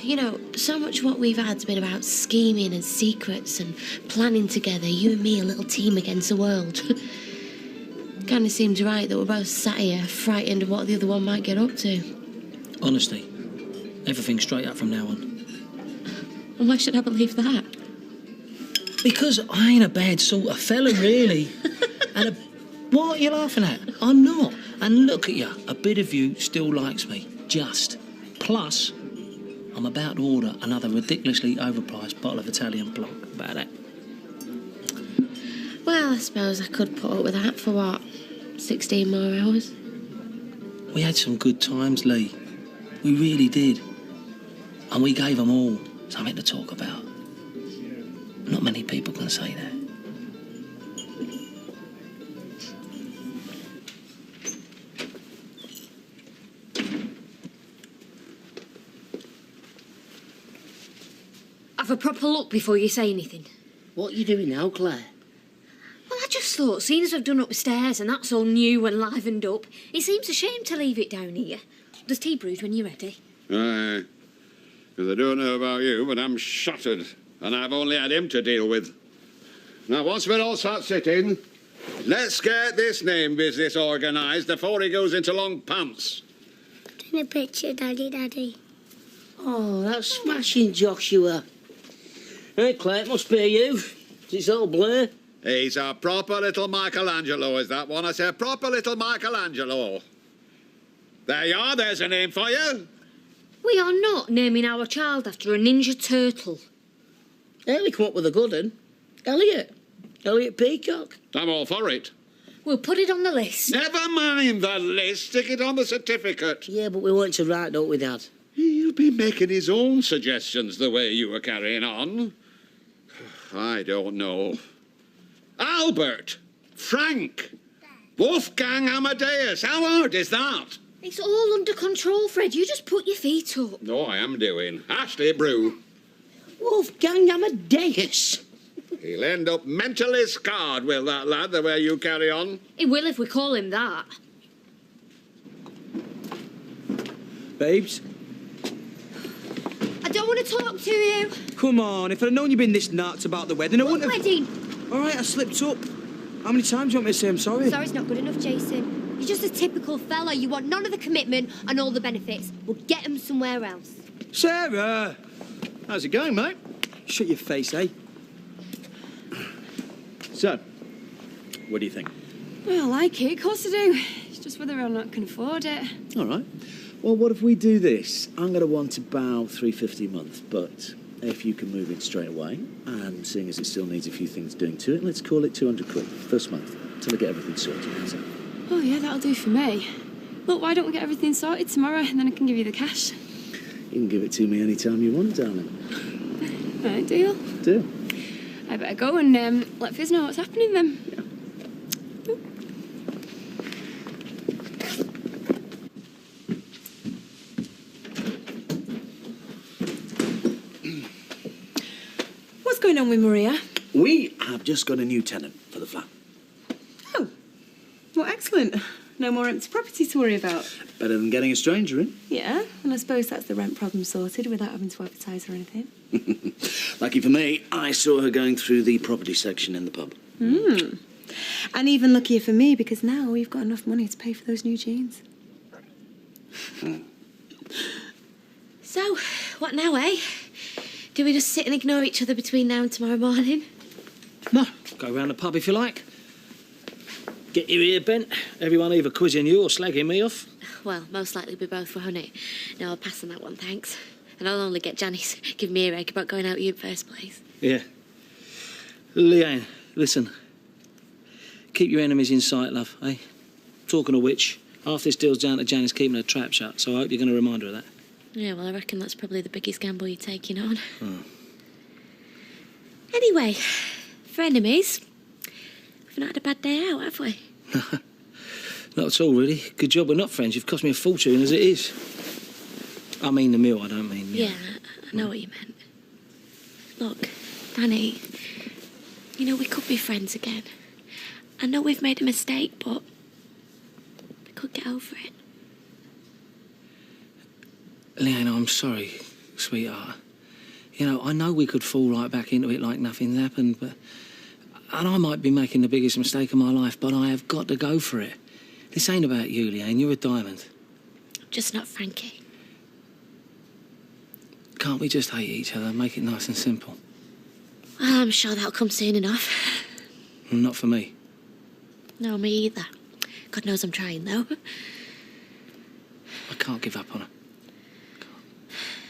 You know, so much of what we've had's been about scheming and secrets and planning together, you and me, a little team against the world. Kind of seems right that we're both sat here frightened of what the other one might get up to. Honesty. Everything straight up from now on. And why should I believe that? Because I ain't a bad sort of fella, really. What are you laughing at? I'm not. And look at you. A bit of you still likes me. Just. Plus, I'm about to order another ridiculously overpriced bottle of Italian Blanc. About that. Well, I suppose I could put up with that for, what, 16 more hours? We had some good times, Lee. We really did. And we gave them all something to talk about. Not many people can say that. Have a proper look before you say anything. What are you doing now, Claire? Well, I just thought, seeing as I've done upstairs and that's all new and livened up, it seems a shame to leave it down here. There's tea brewed when you're ready. Aye. Because I don't know about you, but I'm shattered. And I've only had him to deal with. Now, once we're all sat sitting, let's get this name business organised before he goes into long pants. Take a picture, Daddy. Oh, that's smashing, Joshua. Hey, Claire, it must be you. It's all blur. He's a proper little Michelangelo, is that one? I say, proper little Michelangelo. There you are, there's a name for you. We are not naming our child after a Ninja Turtle. Ellie come up with a good one. Elliot Peacock. I'm all for it. We'll put it on the list. Never mind the list, stick it on the certificate. Yeah, but we want to write, don't we, Dad? He'll be making his own suggestions the way you were carrying on. I don't know. Albert, Frank, Wolfgang Amadeus, how hard is that? It's all under control, Fred. You just put your feet up. No, I am doing. Ashley Brew. Wolfgang Amadeus. He'll end up mentally scarred, will that lad, the way you carry on? He will if we call him that. Babes, I don't want to talk to you. come on. If I'd known you'd been this nuts about the wedding, I What wouldn't have... wedding? All right, I slipped up. How many times do you want me to say I'm sorry? Sorry's not good enough, Jason. You're just a typical fella. You want none of the commitment and all the benefits. We'll get them somewhere else. Sarah! How's it going, mate? Shut your face, eh? So, what do you think? Well, I like it, of course I do. It's just whether or not I can afford it. All right. Well, what if we do this? I'm going to want about $350 a month, but if you can move it straight away, and seeing as it still needs a few things doing to it, let's call it 200 quid first month, till I get everything sorted. How's that? Oh, yeah, that'll do for me. Look, why don't we get everything sorted tomorrow, and then I can give you the cash? You can give it to me any time you want, darling. Right, deal? Do. I better go and let Fizz know what's happening then. Yeah. What's going on with Maria? We have just got a new tenant for the flat. Oh, well, excellent. No more empty property to worry about. Better than getting a stranger in. Yeah, and I suppose that's the rent problem sorted without having to advertise or anything. Lucky for me, I saw her going through the property section in the pub. And even luckier for me, because now we've got enough money to pay for those new jeans. So, what now, eh? Do we just sit and ignore each other between now and tomorrow morning? No, go round the pub if you like. Get your ear bent. Everyone either quizzing you or slagging me off. Well, most likely we both won't it? No, I'll pass on that one, thanks. And I'll only get Janice give me a earache about going out with you in first place. Yeah. Leanne, listen. Keep your enemies in sight, love, eh? Talking of which, half this deal's down to Janice keeping her trap shut, so I hope you're going to remind her of that. Yeah, well, I reckon that's probably the biggest gamble you're taking on. Anyway, for enemies, we've not had a bad day out, have we? Not at all, really. Good job we're not friends. You've cost me a fortune as it is. I mean the meal, I don't mean... Yeah, I know what you meant. Look, Danny, you know, we could be friends again. I know we've made a mistake, but we could get over it. Leanne, I'm sorry, sweetheart. You know, I know we could fall right back into it like nothing's happened, but... And I might be making the biggest mistake of my life, but I have got to go for it. This ain't about you, Leanne. You're a diamond. Just not Frankie. Can't we just hate each other and make it nice and simple? Well, I'm sure that'll come soon enough. Not for me. No, me either. God knows I'm trying, though. I can't give up on her.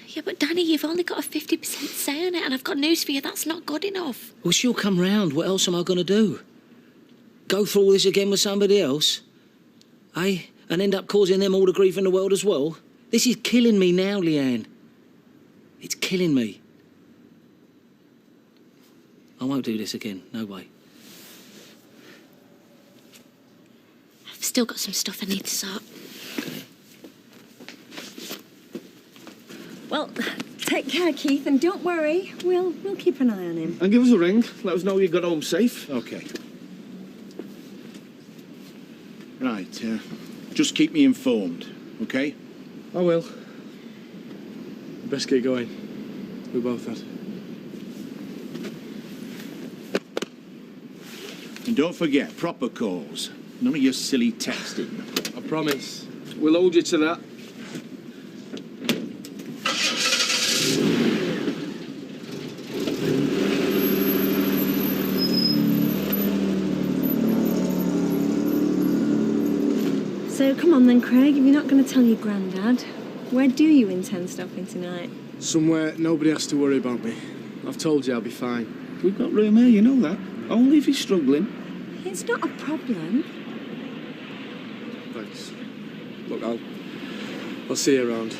Yeah, but Danny, you've only got a 50% say on it, and I've got news for you, that's not good enough. Well, she'll come round. What else am I going to do? Go through all this again with somebody else? Eh? And end up causing them all the grief in the world as well? This is killing me now, Leanne. It's killing me. I won't do this again. No way. I've still got some stuff I need to sort. Well, take care, Keith, and don't worry. We'll keep an eye on him. And give us a ring. Let us know you got home safe. OK. Right, just keep me informed, OK? I will. Best get going. We both had. And don't forget, proper calls. None of your silly texting. I promise. We'll hold you to that. So come on then, Craig, if you're not going to tell your granddad, where do you intend stopping tonight? Somewhere nobody has to worry about me. I've told you I'll be fine. We've got room here, you know that. Only if he's struggling. It's not a problem. Thanks. Look, I'll see you around.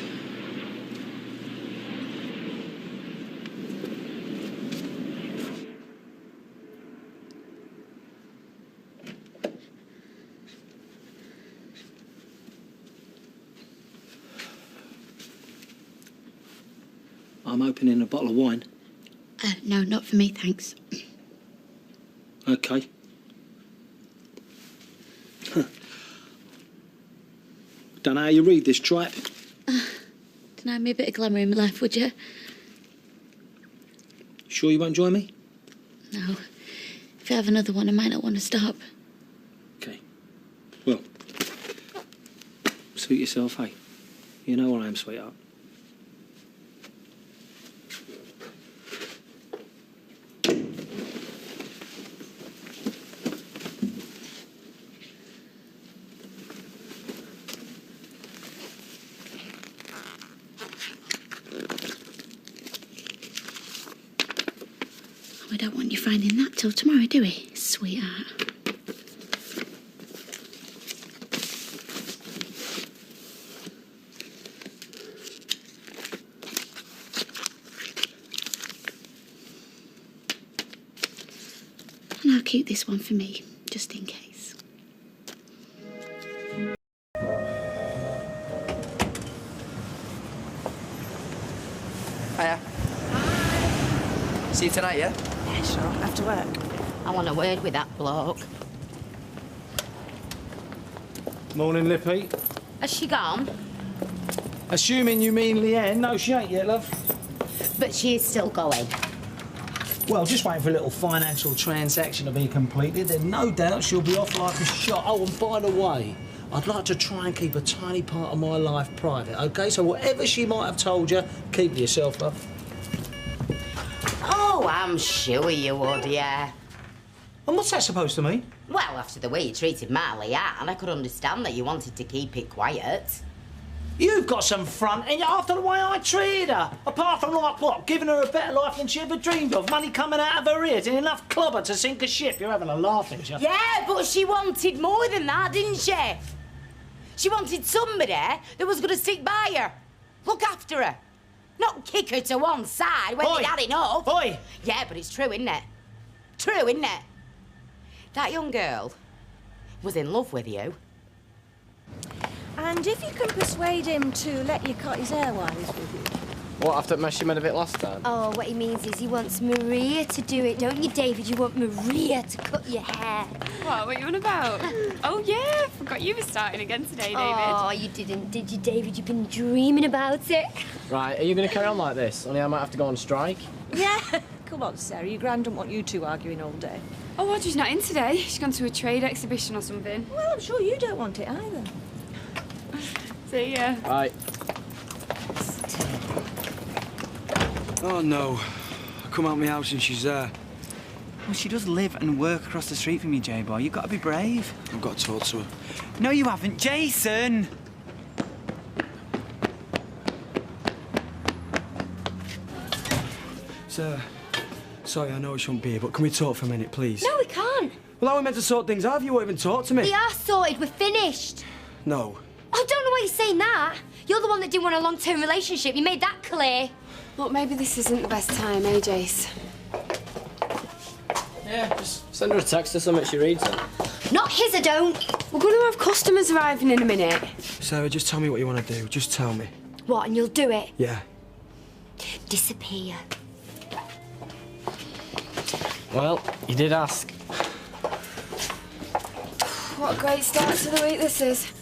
I'm opening a bottle of wine. No, not for me, thanks. OK. Don't know how you read this tripe. Deny me a bit of glamour in my life, would you? Sure you won't join me? No. If you have another one, I might not want to stop. OK. Well, suit yourself, hey? You know where I am, sweetheart. We don't want you finding that till tomorrow, do we, sweetheart? And I'll keep this one for me, just in case. Hiya. See you tonight, yeah? Yeah, sure. After work. I want a word with that bloke. Morning, Lippy. Has she gone? Assuming you mean Leanne. No, she ain't yet, love. But she is still going. Well, just waiting for a little financial transaction to be completed, then no doubt she'll be off like a shot. Oh, and by the way, I'd like to try and keep a tiny part of my life private, OK? So whatever she might have told you, keep to yourself, love. Oh, I'm sure you would, yeah. And what's that supposed to mean? Well, after the way you treated Marley Ann, I could understand that you wanted to keep it quiet. You've got some front in you after the way I treated her. Apart from, like, what, giving her a better life than she ever dreamed of, money coming out of her ears and enough clobber to sink a ship. You're having a laugh, ain't you? Yeah, but she wanted more than that, didn't she? She wanted somebody that was going to stick by her, look after her, not kick her to one side when they'd had enough. Oi! Yeah, but it's true, isn't it? True, isn't it? That young girl was in love with you. And if you can persuade him to let you cut his hair while he's with you. What, after it messed you made of it last time? Oh, what he means is he wants Maria to do it, don't you, David? You want Maria to cut your hair. What are you on about? Oh, yeah, forgot you were starting again today, David. Oh, you didn't, did you, David? You've been dreaming about it. Right, are you going to carry on like this? Only I might have to go on strike. Yeah. Come on, Sarah. Your gran don't want you two arguing all day. Oh, Audrey's not in today. She's gone to a trade exhibition or something. Well, I'm sure you don't want it either. See ya. Bye. Oh, no. I come out of my house and she's there. Well, she does live and work across the street from you, J-Boy. You've got to be brave. I've got to talk to her. No, you haven't. Jason! Sarah, sorry, I know we shouldn't be here, but can we talk for a minute, please? No, we can't. Well, how are we meant to sort things out if you won't even talk to me? We are sorted. We're finished. No. I don't know why you're saying that. You're the one that didn't want a long-term relationship. You made that clear. Look, maybe this isn't the best time, eh, Jace? Yeah, just send her a text or something she reads it. Not his, I don't. We're going to have customers arriving in a minute. Sarah, just tell me what you want to do. Just tell me. What, and you'll do it? Yeah. Disappear. Well, you did ask. What a great start to the week this is.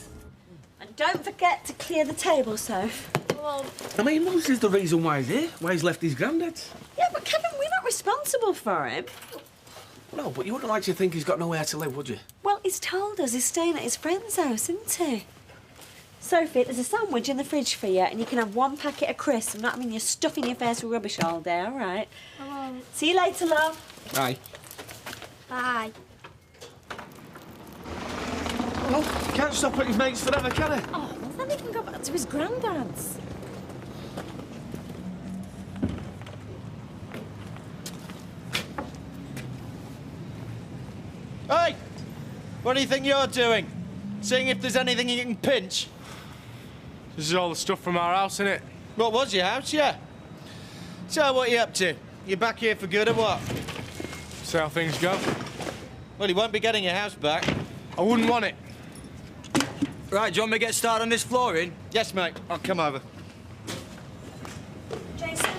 And don't forget to clear the table, Soph. I mean, this is the reason why he's here, why he's left his granddad. Yeah, but Kevin, we're not responsible for him. No, but you wouldn't like to think he's got nowhere to live, would you? Well, he's told us he's staying at his friend's house, isn't he? Sophie, there's a sandwich in the fridge for you, and you can have one packet of crisps. I'm not having you stuffing your face with rubbish all day, all right? See you later, love. Aye. Bye. Well, can't stop at his mates forever, can he? Oh, well, then he can go back to his granddad's. Hey! What do you think you're doing? Seeing if there's anything you can pinch? This is all the stuff from our house, innit? What was your house, yeah? So what are you up to? You back here for good or what? See how things go. Well, you won't be getting your house back. I wouldn't want it. Right, do you want me to get started on this flooring? Yes, mate. I'll come over. Jason,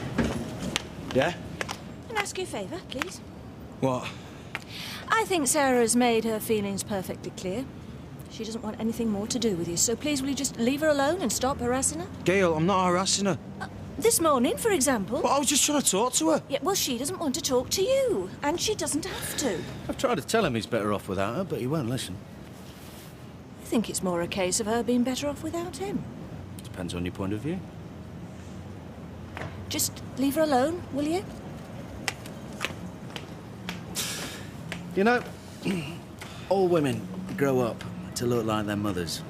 Yeah? can I ask you a favour, please? What? I think Sarah has made her feelings perfectly clear. She doesn't want anything more to do with you, so please will you just leave her alone and stop harassing her? Gail, I'm not harassing her. This morning, for example. But I was just trying to talk to her. Yeah, well, she doesn't want to talk to you, and she doesn't have to. I've tried to tell him he's better off without her, but he won't listen. I think it's more a case of her being better off without him. Depends on your point of view. Just leave her alone, will you? You know, all women grow up to look like their mothers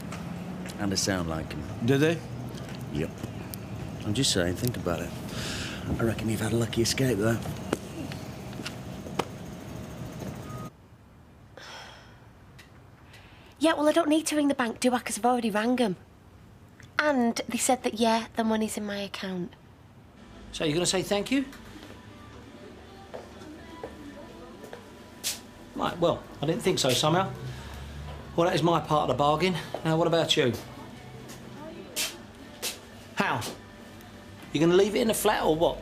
and to sound like them. Do they? Yep. I'm just saying, think about it. I reckon you've had a lucky escape there. Yeah, well, I don't need to ring the bank, do I? Because I've already rang them. And they said that, yeah, the money's in my account. So you're going to say thank you? Right, well, I didn't think so somehow. Well, that is my part of the bargain. Now, what about you? How? You going to leave it in the flat or what?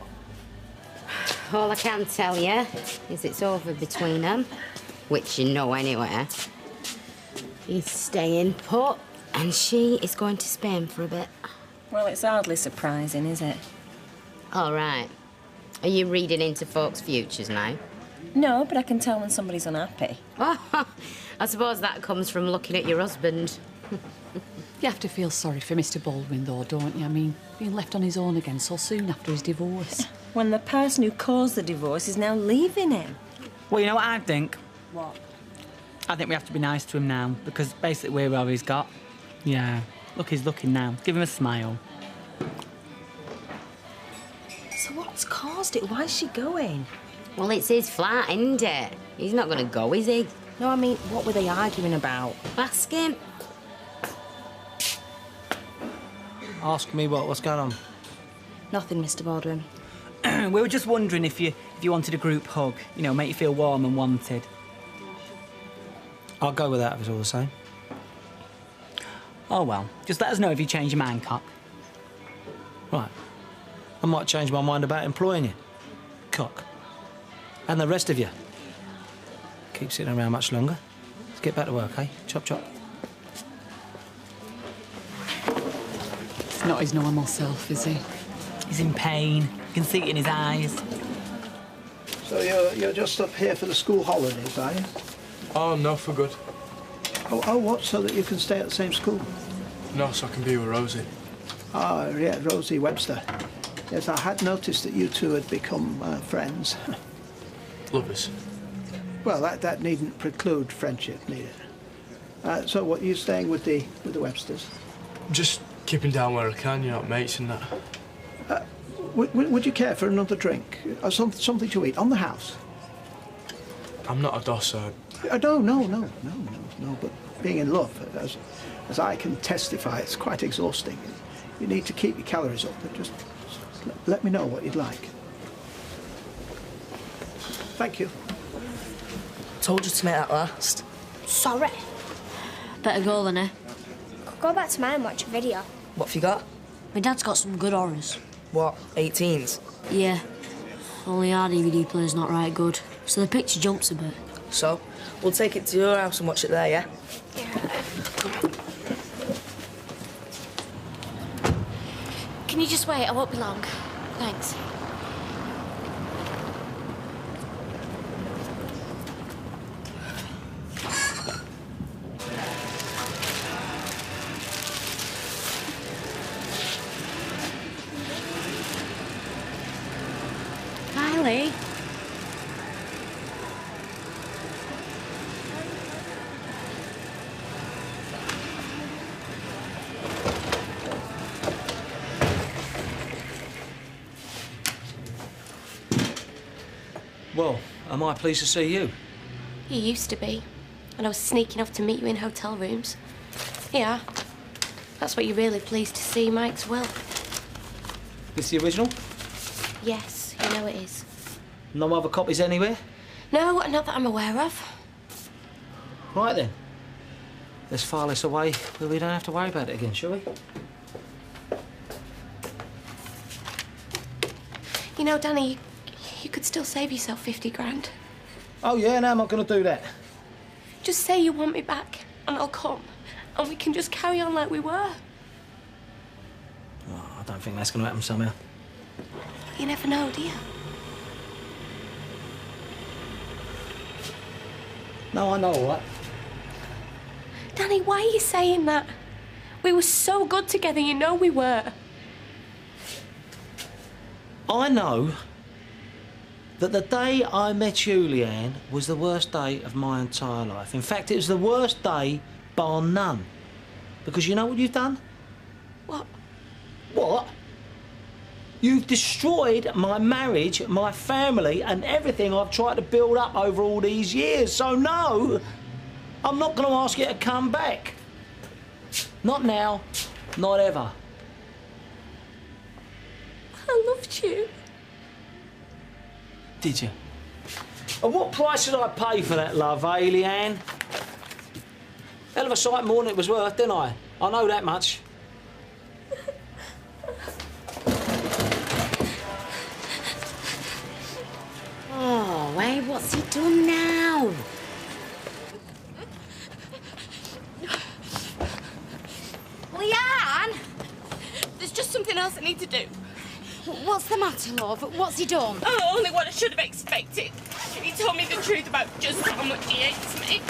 All I can tell you is it's over between them, which you know anyway. He's staying put, And she is going to Spain for a bit. Well, it's hardly surprising, is it? All right. Are you reading into folks' futures now? No, but I can tell when somebody's unhappy. Oh, I suppose that comes from looking at your husband. You have to feel sorry for Mr. Baldwin, though, don't you? I mean, being left on his own again so soon after his divorce. When the person who caused the divorce is now leaving him. Well, you know what I think? What? I think we have to be nice to him now, because basically we're all he's got. Yeah. Look, he's looking now. Give him a smile. So what's caused it? Why is she going? Well, it's his flat, isn't it? He's not going to go, is he? No, I mean, what were they arguing about? Ask him. Ask me what's going on? Nothing, Mr. Baldwin. We were just wondering if you wanted a group hug, you know, make you feel warm and wanted. I'll go with that if it's all the same. Oh, well, just let us know if you change your mind, cock. Right. I might change my mind about employing you, cock. And the rest of you. Keep sitting around much longer. Let's get back to work, eh? Chop, chop. It's not his normal self, is he? He's in pain. You can see it in his eyes. So you're just up here for the school holidays, are you? Oh, no, for good. Oh, what? So that you can stay at the same school? No, so I can be with Rosie. Ah, yeah, Rosie Webster. Yes, I had noticed that you two had become friends. Lovers. Well, that needn't preclude friendship, need it? So what, you staying with the Websters? Just keeping down where I can, you know, mates and that. Would you care for another drink? Or something to eat on the house? I'm not a dosser. No. But being in love, as I can testify, it's quite exhausting. You need to keep your calories up, but just let me know what you'd like. Thank you. Told you to make that last. Sorry. Better go then, eh? Could go back to mine and watch a video. What have you got? My dad's got some good horrors. What, 18s? Yeah. Only our DVD player's not right good, so the picture jumps a bit. So, we'll take it to your house and watch it there, yeah? Can you just wait? I won't be long. Thanks. Kylie. Well, am I pleased to see you? You used to be. And I was sneaking off to meet you in hotel rooms. Yeah. That's what you're really pleased to see, Mike's will. This the original? Yes, you know it is. No other copies anywhere? No, not that I'm aware of. Right then. Let's file this away where we don't have to worry about it again, shall we? You know, Danny, you could still save yourself 50 grand. Oh, yeah, no, I'm not going to do that. Just say you want me back, and I'll come. And we can just carry on like we were. Oh, I don't think that's going to happen somehow. You never know, do you? No, I know, all right. Danny, why are you saying that? We were so good together, you know we were. I know that the day I met you, Leanne, was the worst day of my entire life. In fact, it was the worst day, bar none. Because you know what you've done? What? What? You've destroyed my marriage, my family, and everything I've tried to build up over all these years. So no, I'm not going to ask you to come back. Not now, not ever. I loved you. Did you? And what price did I pay for that love, eh, Leanne? Hell of a sight more than it was worth, didn't I? I know that much. Oh, hey, what's he done now? What's the matter, love? What's he done? Oh, only what I should have expected. He told me the truth about just how much he hates me.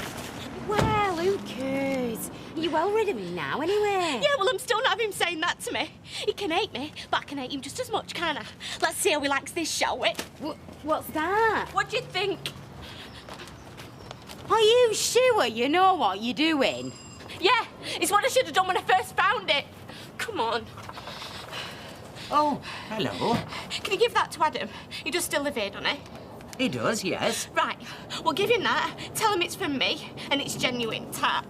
Well, who cares? You're well rid of him now, anyway. Yeah, well, I'm still not having him saying that to me. He can hate me, but I can hate him just as much, can't I? Let's see how he likes this, shall we? What's that? What do you think? Are you sure you know what you're doing? Yeah, it's what I should have done when I first found it. Come on. Oh, hello. Can you give that to Adam? He does still live here, doesn't he? He does, yes. Right, we'll give him that. Tell him it's from me, and it's genuine, tap.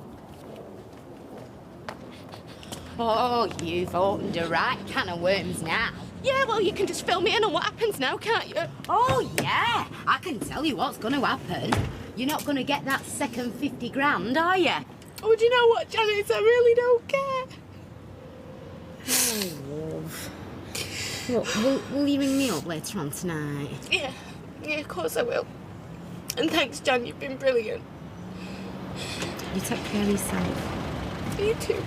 Oh, you've opened a right can of worms now. Yeah, well, you can just fill me in on what happens now, can't you? Oh, yeah. I can tell you what's going to happen. You're not going to get that second 50 grand, are you? Oh, do you know what, Janice? I really don't care. Oh, love. Look, will you ring me up later on tonight? Yeah, of course I will. And thanks, Jan, you've been brilliant. You take care of yourself. You too.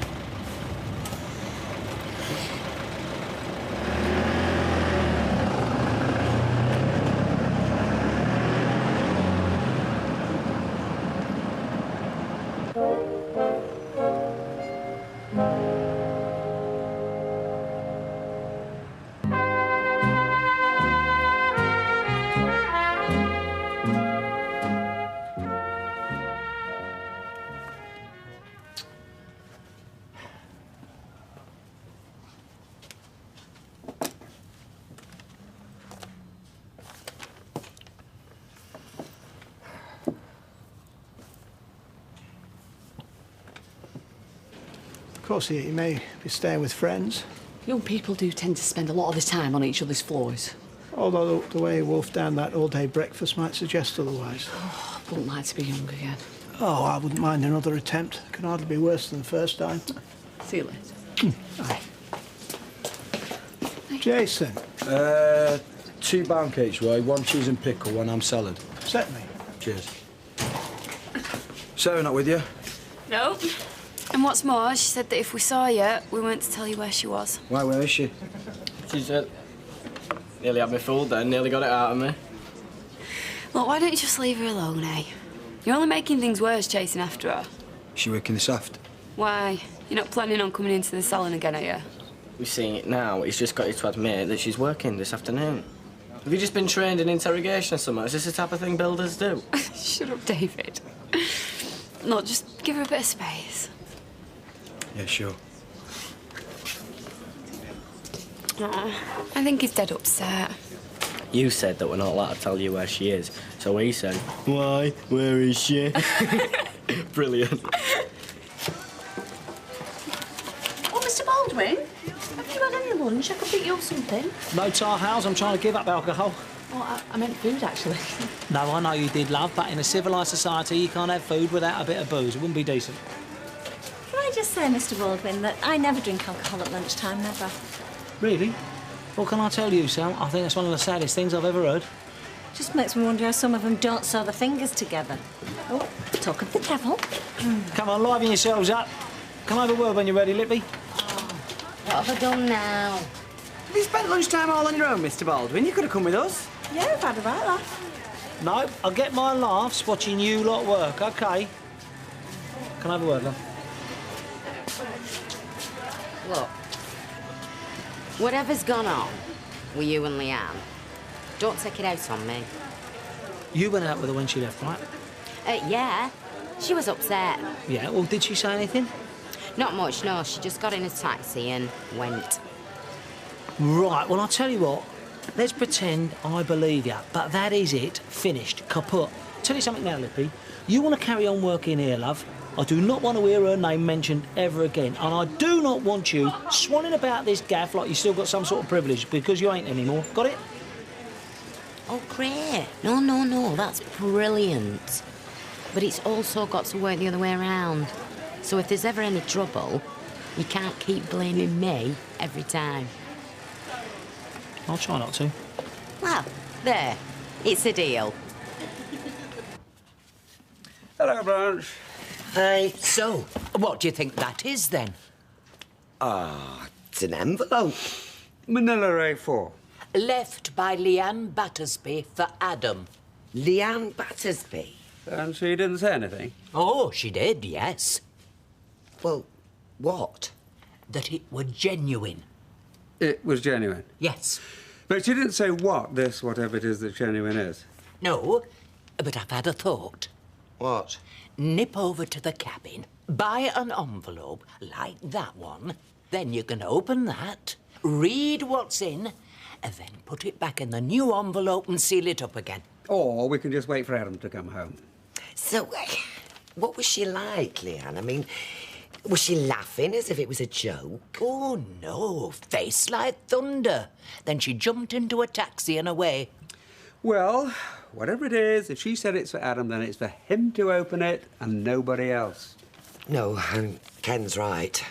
Of course, he may be staying with friends. Young people do tend to spend a lot of the time on each other's floors. Although the way he wolfed down that all-day breakfast might suggest otherwise. Oh, I wouldn't like to be young again. Oh, I wouldn't mind another attempt. It can hardly be worse than the first time. See you later. Aye. Jason. 2 pound cakes, Roy. 1 cheese and pickle, 1 ham salad. Certainly. Cheers. Sarah not with you? No. And what's more, she said that if we saw you, we weren't to tell you where she was. Why, where is she? She said... Nearly had me fooled then, nearly got it out of me. Look, why don't you just leave her alone, eh? You're only making things worse chasing after her. Is she working this aft? Why? You're not planning on coming into the salon again, are you? We're seeing it now. He's just got you to admit that she's working this afternoon. Have you just been trained in interrogation or something? Is this the type of thing builders do? Shut up, David. Look, just give her a bit of space. Yeah, sure. Oh, I think he's dead upset. You said that we're not allowed to tell you where she is. So he said, why? Where is she? Brilliant. Oh, Mr. Baldwin, have you had any lunch? I could pick you up something. No, Tar House, I'm trying to give up alcohol. Oh, I meant food, actually. No, I know you did, love, but in a civilised society, you can't have food without a bit of booze. It wouldn't be decent. Can I just say, Mr. Baldwin, that I never drink alcohol at lunchtime, never. Really? Well, can I tell you, Sam? I think that's one of the saddest things I've ever heard. Just makes me wonder how some of them don't sew their fingers together. Oh, talk of the devil. Come on, liven yourselves up. Come over word when you're ready, Lippy. What have I done now? Have you spent lunchtime all on your own, Mr. Baldwin? You could have come with us. Yeah, I've had a right laugh. No, I get my laughs watching you lot work, OK? Can I have a word, love? Look, whatever's gone on with you and Leanne, don't take it out on me. You went out with her when she left, right? Yeah, she was upset. Yeah, well, did she say anything? Not much, no. She just got in a taxi and went. Right, well, I'll tell you what. Let's pretend I believe you, but that is it. Finished. Kaput. Tell you something now, Lippy. You want to carry on working here, love? I do not want to hear her name mentioned ever again. And I do not want you swanning about this gaff like you still got some sort of privilege, because you ain't anymore. Got it? Oh, great. No, that's brilliant. But it's also got to work the other way around. So if there's ever any trouble, you can't keep blaming me every time. I'll try not to. Well, there. It's a deal. Hello, Blanche. Hey, so, what do you think that is, then? It's an envelope. Manila A4. Left by Leanne Battersby for Adam. Leanne Battersby? And she didn't say anything? Oh, she did, yes. Well, what? That it were genuine. It was genuine? Yes. But she didn't say what this, whatever it is that genuine is. No, but I've had a thought. What? Nip over to the cabin, buy an envelope like that one, then you can open that, read what's in, and then put it back in the new envelope and seal it up again. Or we can just wait for Adam to come home. So, what was she like, Leanne? I mean, was she laughing as if it was a joke? Oh, no, face like thunder. Then she jumped into a taxi and away. Well, whatever it is, if she said it's for Adam, then it's for him to open it and nobody else. No, Ken's right.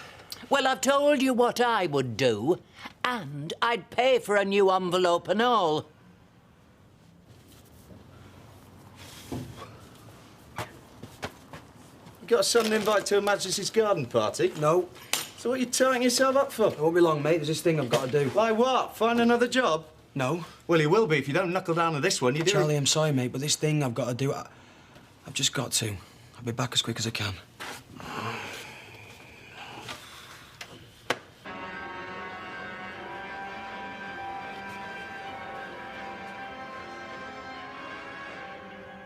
Well, I've told you what I would do, and I'd pay for a new envelope and all. You got a sudden invite to a Majesty's garden party? No. So what are you tying yourself up for? It won't be long, mate. There's this thing I've got to do. Like what? Find another job? No. Well, you will be if you don't knuckle down to this one. You do. Charlie, I'm sorry, mate, but this thing I've got to do, I've just got to. I'll be back as quick as I can.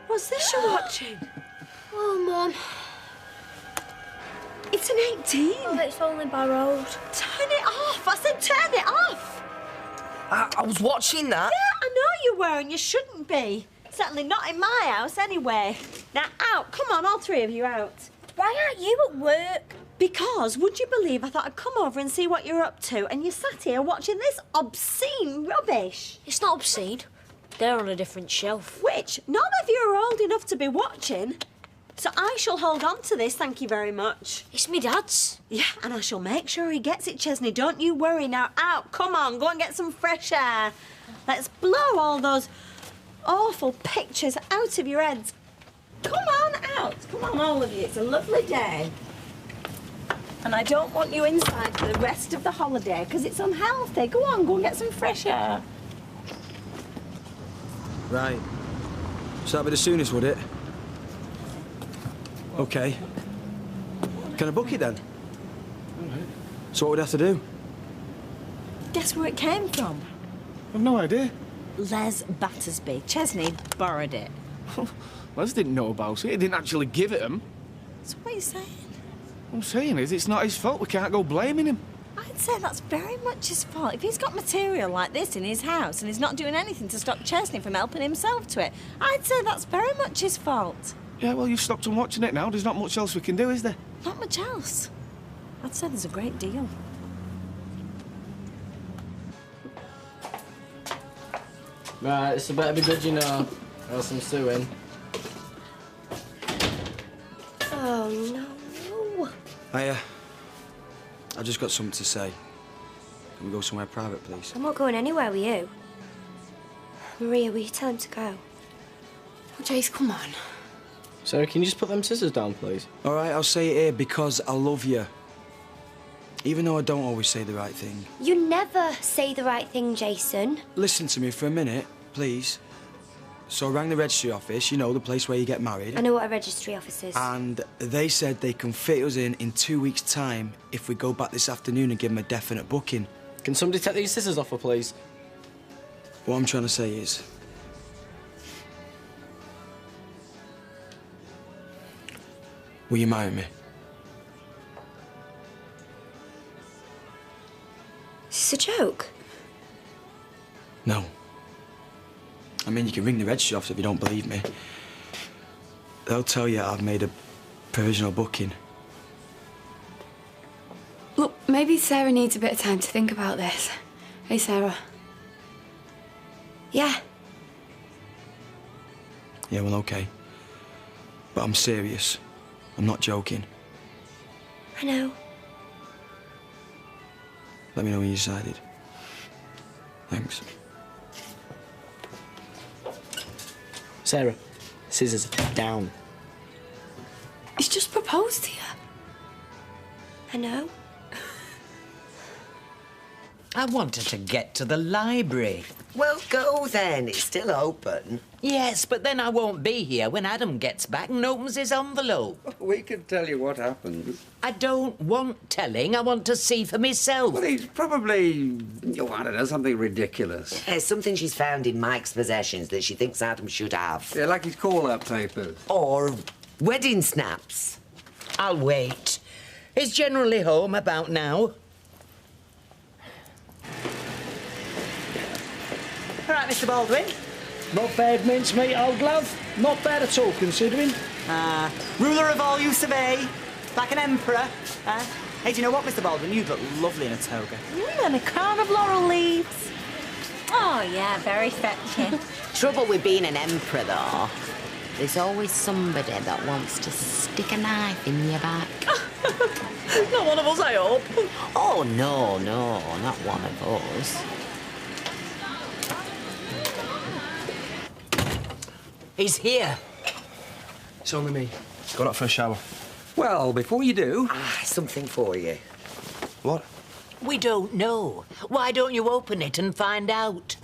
What's this you're watching? Oh, Mum. It's an 18. Oh, it's only borrowed. Turn it off. I said turn it off. I was watching that. Yeah, I know you were, and you shouldn't be. Certainly not in my house, anyway. Now, out. Come on, all three of you out. Why aren't you at work? Because, would you believe I thought I'd come over and see what you're up to, and you sat here watching this obscene rubbish? It's not obscene. They're on a different shelf. Which none of you are old enough to be watching. So I shall hold on to this, thank you very much. It's me dad's. Yeah, and I shall make sure he gets it, Chesney. Don't you worry. Now, out. Come on, go and get some fresh air. Let's blow all those awful pictures out of your heads. Come on, out. Come on, all of you. It's a lovely day. And I don't want you inside for the rest of the holiday, because it's unhealthy. Go on, go and get some fresh air. Right. So that'd be the soonest, would it? OK. Can I book it then? So what would I have to do? Guess where it came from? I've no idea. Les Battersby. Chesney borrowed it. Les didn't know about it. He didn't actually give it him. So what are you saying? What I'm saying is it's not his fault. We can't go blaming him. I'd say that's very much his fault. If he's got material like this in his house and he's not doing anything to stop Chesney from helping himself to it, I'd say that's very much his fault. Yeah, well, you've stopped him watching it now. There's not much else we can do, is there? Not much else. I'd say there's a great deal. Right, this better be good, you know, or else I'm suing. Oh, no. I just got something to say. Can we go somewhere private, please? I'm not going anywhere with you. Maria, will you tell him to go? Oh, Jace, come on. Sarah, can you just put them scissors down, please? All right, I'll say it here because I love you. Even though I don't always say the right thing. You never say the right thing, Jason. Listen to me for a minute, please. So I rang the registry office, you know, the place where you get married. I know what a registry office is. And they said they can fit us in 2 weeks' time if we go back this afternoon and give them a definite booking. Can somebody take these scissors off her, please? What I'm trying to say is... will you marry me? Is this a joke? No. I mean, you can ring the registry office if you don't believe me. They'll tell you I've made a provisional booking. Look, maybe Sarah needs a bit of time to think about this. Hey, Sarah. Yeah. Yeah, well, OK. But I'm serious. I'm not joking. I know. Let me know when you decided. Thanks. Sarah, scissors down. He's just proposed to you. I know. I wanted to get to the library. Well, go then. It's still open. Yes, but then I won't be here when Adam gets back and opens his envelope. We can tell you what happened. I don't want telling. I want to see for myself. Well, he's probably, I don't know, something ridiculous. Yeah, something she's found in Mike's possessions that she thinks Adam should have. Yeah, like his call-out papers. Or wedding snaps. I'll wait. He's generally home about now. All right, Mr. Baldwin. Not bad mincemeat, old love. Not bad at all, considering. Ruler of all you survey, like an emperor. Hey, do you know what, Mr. Baldwin? You'd look lovely in a toga. And a crown of laurel leaves. Oh, yeah, very fetching. Trouble with being an emperor, though. There's always somebody that wants to stick a knife in your back. Not one of us, I hope. Oh, no, not one of us. He's here. It's only me. Got up for a shower. Well, before you do... something for you. What? We don't know. Why don't you open it and find out?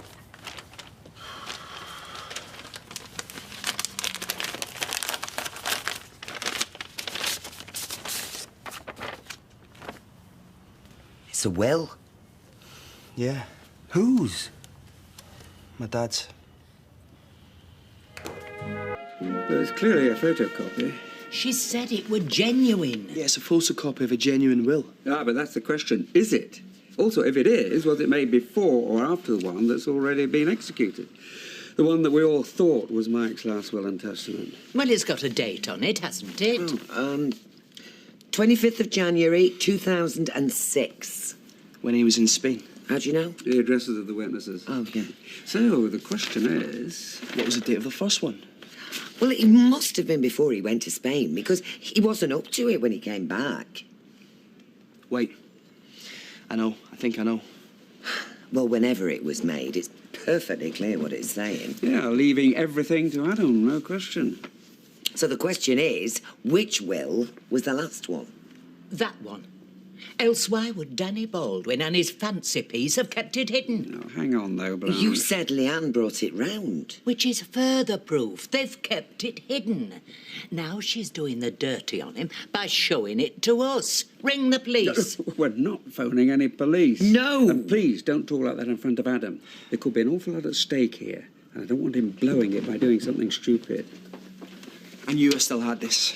It's a will. Yeah. Whose? My dad's. There's clearly a photocopy. She said it were genuine. Yeah, it's a photocopy of a genuine will. Ah, but that's the question. Is it? Also, if it is, was it made before or after the one that's already been executed? The one that we all thought was Mike's last will and testament. Well, it's got a date on it, hasn't it? 25th of January, 2006. When he was in Spain. How do you know? The addresses of the witnesses. Oh, yeah. So, the question is... What was the date of the first one? Well, it must have been before he went to Spain, because he wasn't up to it when he came back. Wait. I know. I think I know. Well, whenever it was made, it's perfectly clear what it's saying. Yeah, leaving everything to Adam, no question. So the question is, which will was the last one? That one. Else why would Danny Baldwin and his fancy piece have kept it hidden? Oh, hang on, though, Blanche. You said Leanne brought it round. Which is further proof they've kept it hidden. Now she's doing the dirty on him by showing it to us. Ring the police. We're not phoning any police. No! And please, don't talk like that in front of Adam. There could be an awful lot at stake here, and I don't want him blowing it by doing something stupid. I knew I still had this.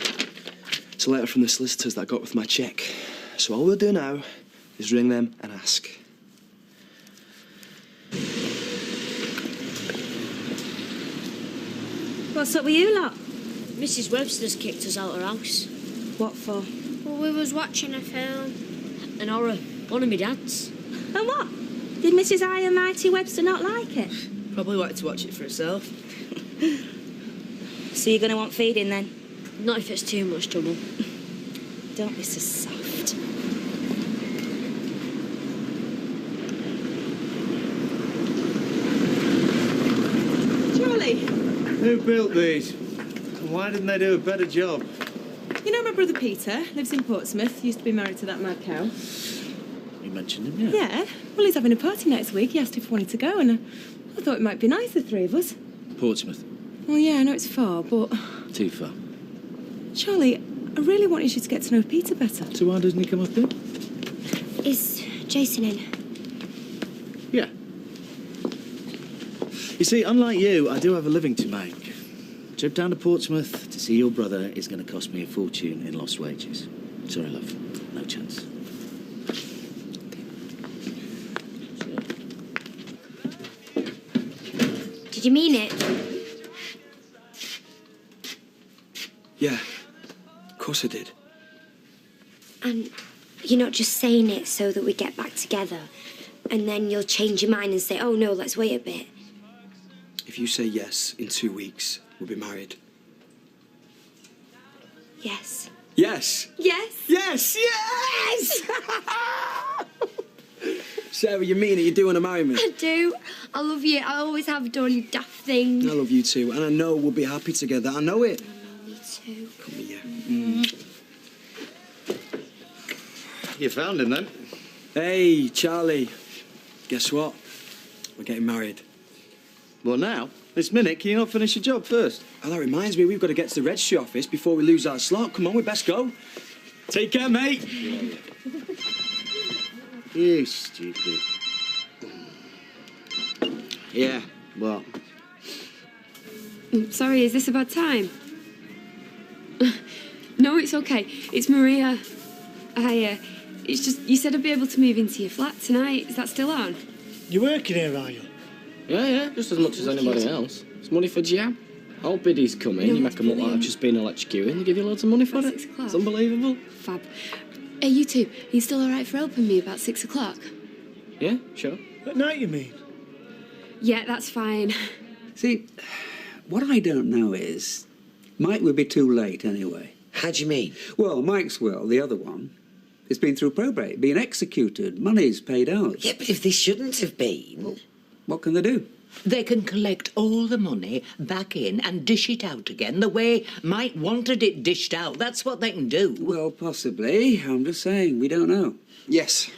It's a letter from the solicitors that I got with my cheque. So all we'll do now is ring them and ask. What's up with you lot? Mrs. Webster's kicked us out of her house. What for? Well, we was watching a film. An horror. One of my dad's. And what? Did Mrs. I and Mighty Webster not like it? Probably wanted to watch it for herself. So you're going to want feeding then? Not if it's too much trouble. Don't be so soft. Charlie, Who built these? And why didn't they do a better job? you know my brother Peter lives in Portsmouth. Used to be married to that mad cow. You mentioned him, Yeah. Well, he's having a party next week. He asked if we wanted to go, and I thought it might be nice, the three of us. Portsmouth. Well, yeah, I know it's far, but Too far. Charlie, I really wanted you to get to know Peter better. So why doesn't he come up here? Is Jason in? Yeah. You see, unlike you, I do have a living to make. A trip down to Portsmouth to see your brother is going to cost me a fortune in lost wages. Sorry, love. No chance. Did you mean it? Yeah. Of course I did. And you're not just saying it so that we get back together, and then you'll change your mind and say, oh no, let's wait a bit. If you say yes, in 2 weeks, we'll be married. Yes. Yes! Yes? Yes! Yes! Sarah, you mean it? You do want to marry me? I do. I love you. I always have done daft things. I love you too, and I know we'll be happy together. I know it. Me too. Come here. You found him, then? Hey, Charlie. Guess what? We're getting married. Well, now, this minute, can you not finish your job first? Oh, that reminds me, we've got to get to the registry office before we lose our slot. Come on, we best go. Take care, mate. You stupid. Yeah, what? Sorry, is this a bad time? No, it's okay. It's Maria. It's just, you said I'd be able to move into your flat tonight. Is that still on? You working here, are you? Yeah, just as much as anybody else. It's money for jam. All biddies come in, No, you make them look like I've just been electrocuted, they give you loads of money for it. 6 o'clock. It's unbelievable. Fab. Hey, you two, are you still all right for helping me about 6 o'clock? Yeah, sure. At night, you mean? Yeah, that's fine. See, what I don't know is, Mike would be too late anyway. How do you mean? Well, Mike's will, the other one, it's been through probate, been executed, money's paid out. Yeah, but if they shouldn't have been... Well, what can they do? They can collect all the money back in and dish it out again the way Mike wanted it dished out. That's what they can do. Well, possibly. I'm just saying, we don't know. Yes.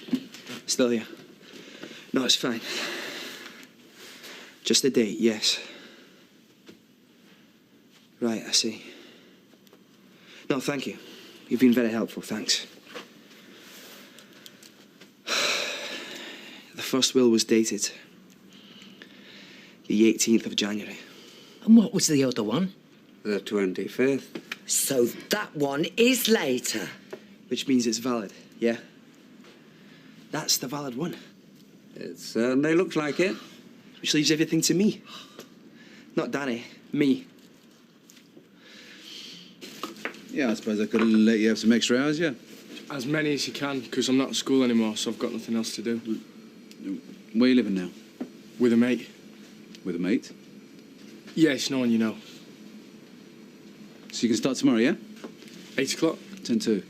Still here. No, it's fine. Just the date, yes. Right, I see. No, thank you. You've been very helpful, thanks. The first will was dated the 18th of January. And what was the other one? The 25th. So that one is later. Which means it's valid, yeah? That's the valid one. It certainly looks like it. Which leaves everything to me. Not Danny, me. Yeah, I suppose I could let you have some extra hours, yeah? As many as you can, because I'm not at school anymore, so I've got nothing else to do. Where are you living now? With a mate. With a mate? Yeah, it's no one you know. So you can start tomorrow, yeah? 8 o'clock? 10-2.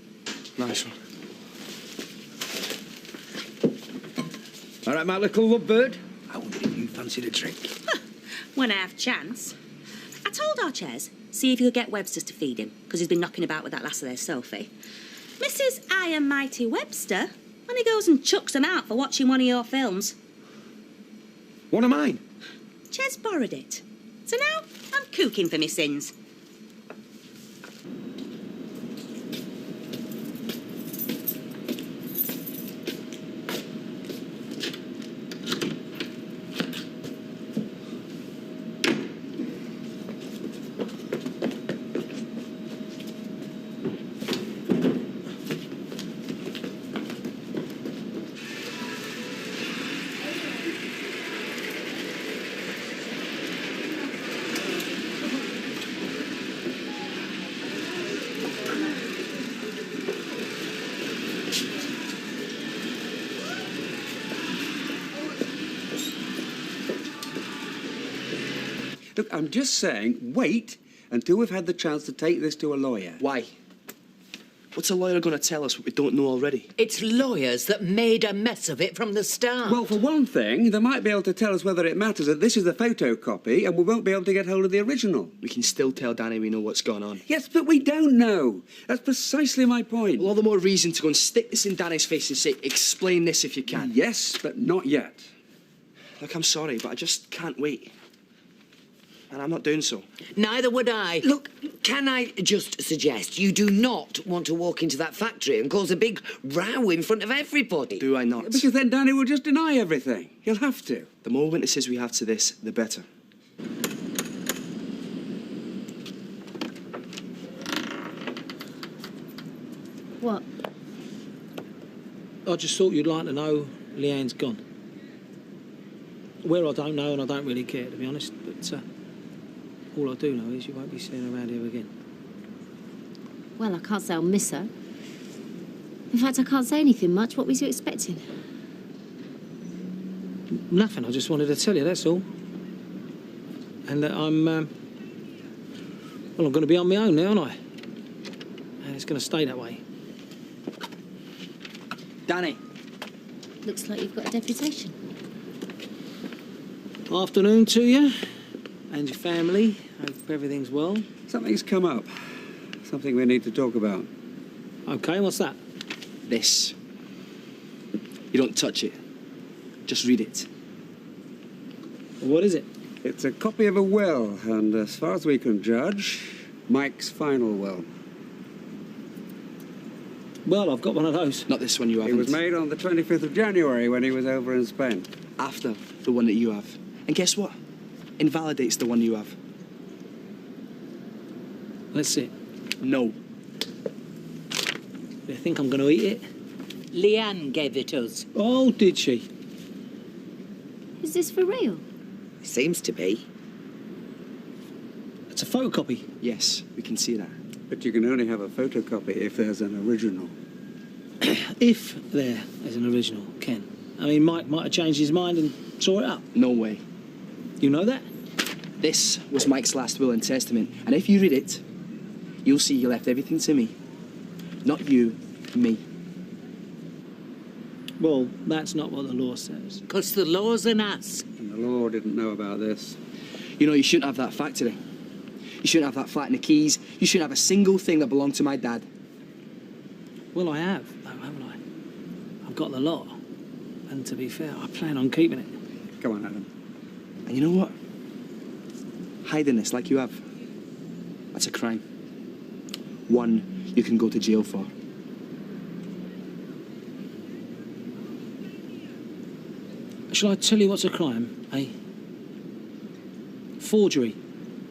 Nice one. All right, my little lovebird. I wonder if you fancied a drink. When I have chance. I told our chairs, see if you could get Webster's to feed him, because he's been knocking about with that lass of theirs, Sophie. Mrs. I Am Mighty Webster, and he goes and chucks them out for watching one of your films. One of mine? Ches borrowed it. So now I'm cooking for me sins. Look, I'm just saying, wait until we've had the chance to take this to a lawyer. Why? What's a lawyer going to tell us what we don't know already? It's lawyers that made a mess of it from the start. Well, for one thing, they might be able to tell us whether it matters that this is the photocopy and we won't be able to get hold of the original. We can still tell Danny we know what's going on. Yes, but we don't know. That's precisely my point. Well, all the more reason to go and stick this in Danny's face and say, explain this if you can. Yes, but not yet. Look, I'm sorry, but I just can't wait. And I'm not doing so. Neither would I. Look, can I just suggest you do not want to walk into that factory and cause a big row in front of everybody? Do I not? Because then Danny will just deny everything. He'll have to. The more witnesses we have to this, the better. What? I just thought you'd like to know Leanne's gone. Where I don't know, and I don't really care, to be honest, but all I do know is you won't be seeing her around here again. Well, I can't say I'll miss her. In fact, I can't say anything much. What was you expecting? Nothing, I just wanted to tell you, that's all. And that I'm going to be on my own now, aren't I? And it's going to stay that way. Danny. Looks like you've got a deputation. Afternoon to you and your family. Hope everything's well. Something's come up. Something we need to talk about. OK, what's that? This. You don't touch it. Just read it. What is it? It's a copy of a will, and as far as we can judge, Mike's final will. Well, I've got one of those. Not this one you haven't. It was made on the 25th of January when he was over in Spain. After the one that you have. And guess what? Invalidates the one you have. Let's see. No. Do you think I'm going to eat it? Leanne gave it us. Oh, did she? Is this for real? Seems to be. It's a photocopy. Yes, we can see that. But you can only have a photocopy if there's an original. If there is an original, Ken. I mean, Mike might have changed his mind and saw it up. No way. You know that? This was Mike's last will and testament, and if you read it, you'll see he left everything to me. Not you, me. Well, that's not what the law says. Because the law's an ass. And the law didn't know about this. You know, you shouldn't have that factory. You shouldn't have that flat in the Keys. You shouldn't have a single thing that belonged to my dad. Well, I have, though, haven't I? I've got the lot. And to be fair, I plan on keeping it. Come on, Adam. And you know what? Hiding this like you have, that's a crime. One you can go to jail for. Shall I tell you what's a crime, eh? Forgery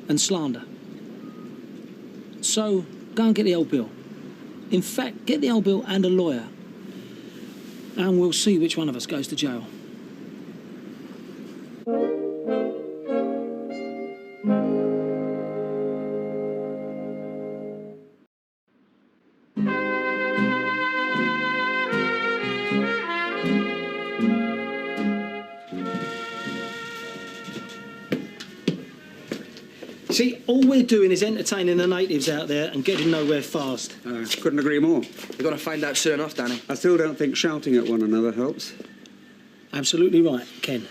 and slander. So, go and get the old bill. In fact, get the old bill and a lawyer. And we'll see which one of us goes to jail. See, all we're doing is entertaining the natives out there and getting nowhere fast. Couldn't agree more. We're going to find out soon enough, Danny. I still don't think shouting at one another helps. Absolutely right, Ken.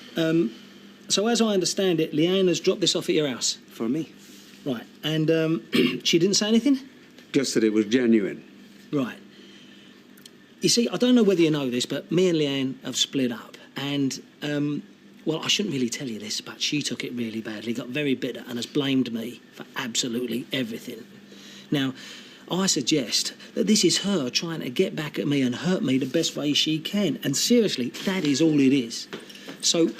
So as I understand it, Leanne has dropped this off at your house. For me. Right, and she didn't say anything? Just that it was genuine. Right. You see, I don't know whether you know this, but me and Leanne have split up. And, well, I shouldn't really tell you this, but she took it really badly, got very bitter, and has blamed me for absolutely everything. Now, I suggest that this is her trying to get back at me and hurt me the best way she can. And seriously, that is all it is. So,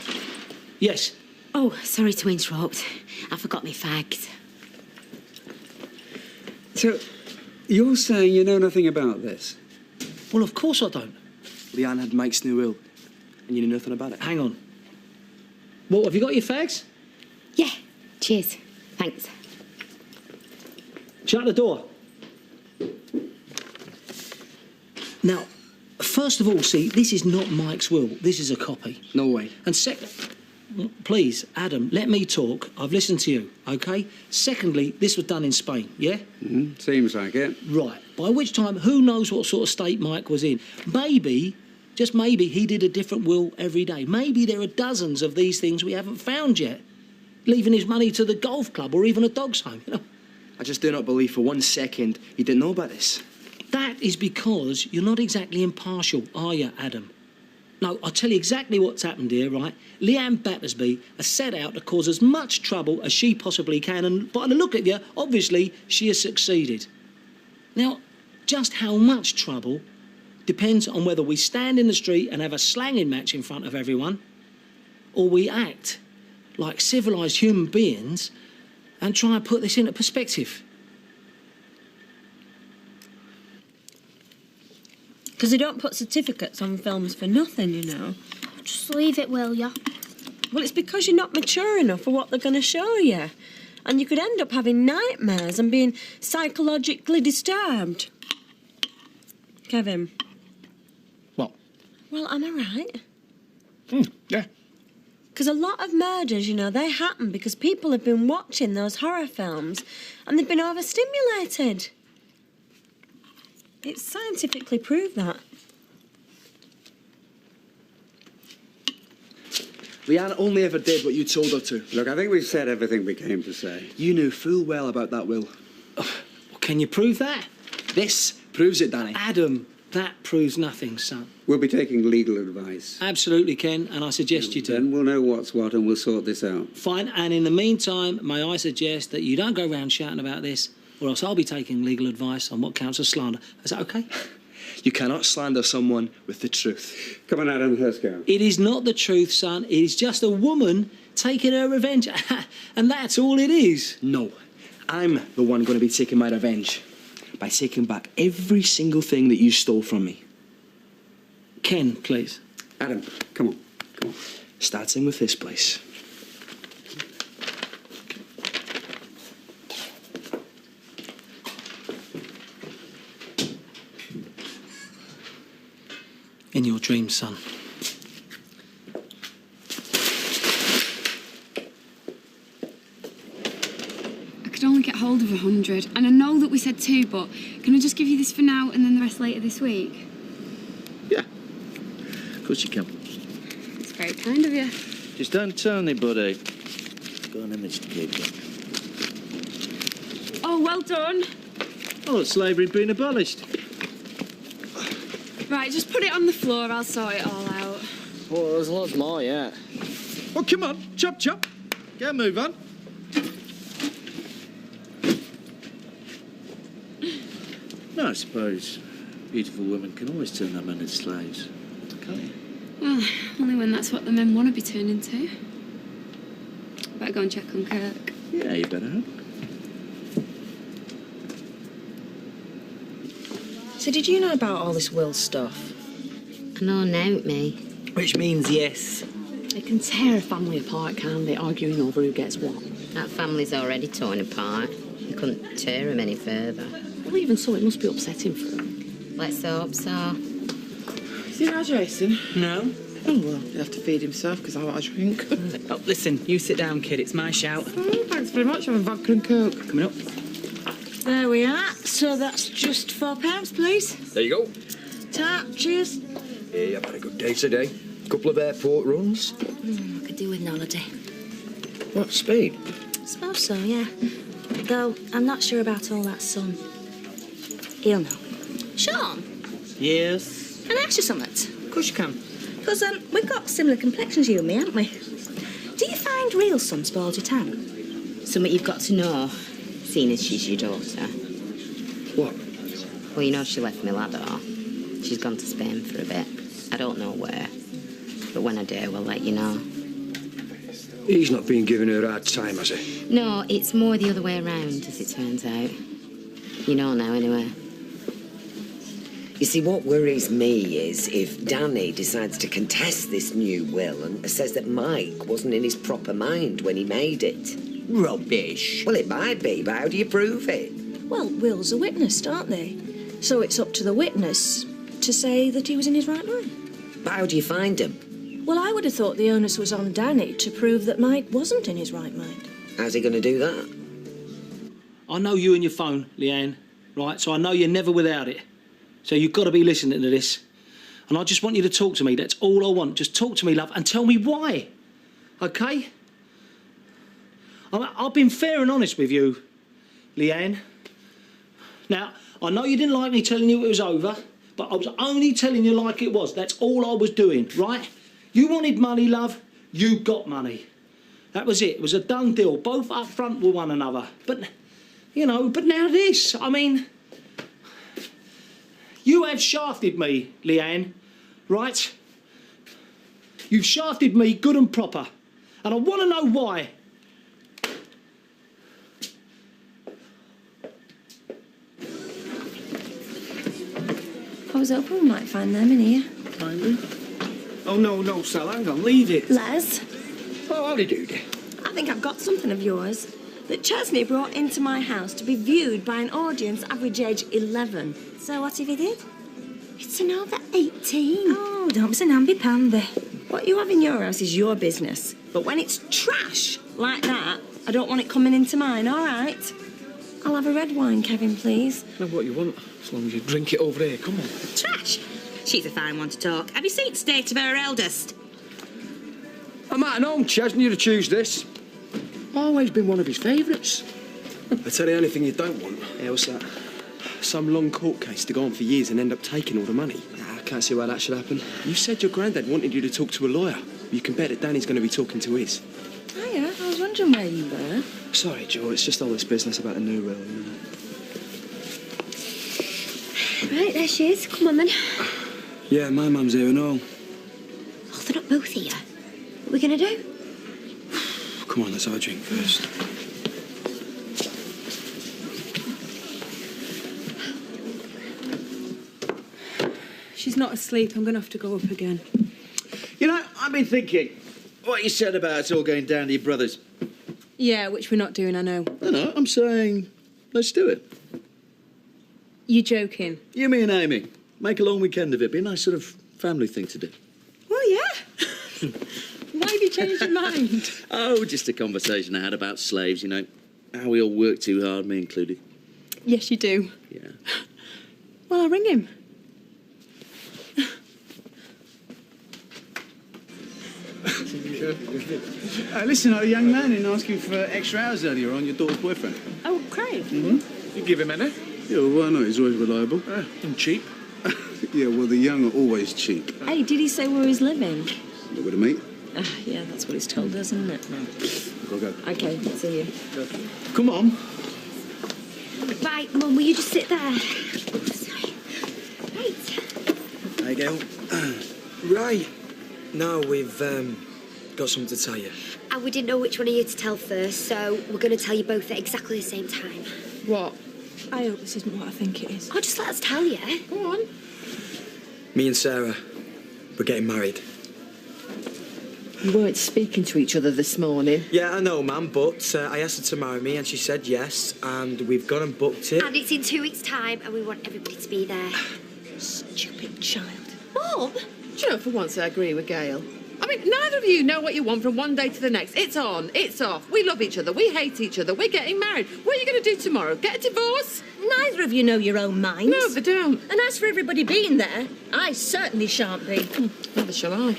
yes. Oh, sorry to interrupt. I forgot my fags. So, you're saying you know nothing about this? Well, of course I don't. Leanne had Mike's new will, and you knew nothing about it. Hang on. What, have you got your fags? Yeah, cheers. Thanks. Shut the door. Now, first of all, see, this is not Mike's will. This is a copy. No way. And second, please, Adam, let me talk. I've listened to you, OK? Secondly, this was done in Spain, yeah? Mm-hmm. Seems like it. Right. By which time, who knows what sort of state Mike was in? Maybe, just maybe, he did a different will every day. Maybe there are dozens of these things we haven't found yet. Leaving his money to the golf club or even a dog's home, you know? I just do not believe for 1 second he didn't know about this. That is because you're not exactly impartial, are you, Adam? No, I'll tell you exactly what's happened here, right? Leanne Battersby has set out to cause as much trouble as she possibly can, and by the look at you, obviously, she has succeeded. Now, just how much trouble depends on whether we stand in the street and have a slanging match in front of everyone, or we act like civilised human beings and try and put this into perspective. Because they don't put certificates on films for nothing, you know. Just leave it, will ya? Well, it's because you're not mature enough for what they're going to show you. And you could end up having nightmares and being psychologically disturbed. Kevin. What? Well, am I right? Yeah. Because a lot of murders, you know, they happen because people have been watching those horror films and they've been overstimulated. It's scientifically proved that. Leanne only ever did what you told her to. Look, I think we've said everything we came to say. You knew full well about that will. Can you prove that? This proves it, Danny. Adam, That proves nothing, son. We'll be taking legal advice. Absolutely, Ken, and I suggest you do. Then we'll know what's what and we'll sort this out. Fine, and in the meantime, may I suggest that you don't go round shouting about this, or else I'll be taking legal advice on what counts as slander. Is that okay? You cannot slander someone with the truth. Come on, Adam, let's go. It is not the truth, son. It is just a woman taking her revenge. And that's all it is. No. I'm the one going to be taking my revenge by taking back every single thing that you stole from me. Ken, please. Adam, come on. Come on. Starting with this place. In your dreams, son. I could only get hold of 100, and I know that we said 2, but can I just give you this for now and then the rest later this week? Of course you can. It's very kind of you. Just don't tell anybody. Go on, Mr. Keeper. Oh, well done. Oh, slavery's been abolished. Right, just put it on the floor, I'll sort it all out. Well, there's lots more, yeah. Oh, come on. Chop, chop. Get a move on. No, I suppose beautiful women can always turn their men into slaves, can't you? Well, only when that's what the men want to be turned into. Better go and check on Kirk. Yeah, you better. So did you know about all this will stuff? I know now, me. Which means yes. It can tear a family apart, can't they, arguing over who gets what? That family's already torn apart. You couldn't tear them any further. Well, even so, it must be upsetting for them. Let's hope so. Is he hydrating? No. Oh, well, he'll have to feed himself because I want a drink. Oh, listen, you sit down, kid. It's my shout. Oh, thanks very much. I'm a vodka and coke. Coming up. There we are. So that's just £4, please. There you go. Tap, cheers. Yeah, I've had a good day today. Couple of airport runs. I could do with an holiday. What, speed? I suppose so, yeah. Though I'm not sure about all that sun. He'll know. Sean, Yes. can I ask you something? Of course you can. Because we've got similar complexions, you and me, haven't we? Do you find real sun spoils your tan? Something you've got to know, seeing as she's your daughter. What? Well, you know she left Milado. She's gone to Spain for a bit. I don't know where. But when I do, I'll let you know. He's not been giving her a hard time, has he? No, it's more the other way around, as it turns out. You know now, anyway. You see, what worries me is if Danny decides to contest this new will and says that Mike wasn't in his proper mind when he made it. Rubbish. Well, it might be, but how do you prove it? Well, wills are witnessed, aren't they? So it's up to the witness to say that he was in his right mind. But how do you find him? Well, I would have thought the onus was on Danny to prove that Mike wasn't in his right mind. How's he going to do that? I know you and your phone, Leanne, right? So I know you're never without it. So you've got to be listening to this. And I just want you to talk to me. That's all I want. Just talk to me, love, and tell me why. OK? I've been fair and honest with you, Leanne. Now, I know you didn't like me telling you it was over, but I was only telling you like it was. That's all I was doing, right? You wanted money, love. You got money. That was it. It was a done deal. Both up front with one another. But, you know, but now this. I mean, you have shafted me, Leanne, right? You've shafted me good and proper. And I want to know why. I was hoping we might find them in here. Kindly. Oh, no, Sal, hang on, leave it. Les, Oh, howdy doody. I think I've got something of yours that Chesney brought into my house to be viewed by an audience average age 11. So what if he did? It's an over 18. Oh, don't be so namby-pamby. What you have in your house is your business. But when it's trash like that, I don't want it coming into mine, all right? I'll have a red wine, Kevin, please. Know what you want, as long as you drink it over here. Come on. Trash. She's a fine one to talk. Have you seen the state of her eldest? I'm at home, Chesney, to choose this. Always been one of his favourites. I tell you anything you don't want. Yeah, what's that? Some long court case to go on for years and end up taking all the money. I can't see why that should happen. You said your granddad wanted you to talk to a lawyer. You can bet that Danny's going to be talking to his. Hiya, I was wondering where you were. Sorry, Joe, it's just all this business about the new will, you know. Right, there she is. Come on, then. Yeah, my mum's here and all. Oh, they're not both here. What are we going to do? Come on, let's have a drink first. She's not asleep. I'm going to have to go up again. You know, I've been thinking what you said about us all going down to your brother's. Yeah, which we're not doing, I know. No, I'm saying let's do it. You're joking? You, me and Amy. Make a long weekend of it. Be a nice sort of family thing to do. Well, yeah. Why have you changed your mind? Oh, just a conversation I had about slaves, you know. How we all work too hard, me included. Yes, you do. Yeah. Well, I'll ring him. Listen, a young man in asking for extra hours earlier on, your daughter's boyfriend. Oh, Craig. Mm-hmm. You give him any? Yeah, well, why not? He's always reliable. And cheap. Yeah, well, the young are always cheap. Hey, did he say where he's living? Look with a mate. Yeah, that's what he's told us, isn't it? Go. Okay, see you. Come on. Right, Mum, will you just sit there? Oh, sorry. Right. Hey, Gail. Right. Now we've got something to tell you. And we didn't know which one of you to tell first, so we're going to tell you both at exactly the same time. What? I hope this isn't what I think it is. Oh, just let us tell you. Go on. Me and Sarah, we're getting married. You weren't speaking to each other this morning. Yeah, I know, ma'am, but I asked her to marry me and she said yes, and we've gone and booked it. And it's in 2 weeks' time, and we want everybody to be there. Stupid child. Mum! Do you know, for once I agree with Gail. I mean, neither of you know what you want from one day to the next. It's on, it's off. We love each other, we hate each other, we're getting married. What are you going to do tomorrow? Get a divorce? Neither of you know your own minds. No, they don't. And as for everybody being there, I certainly shan't be. Neither shall I.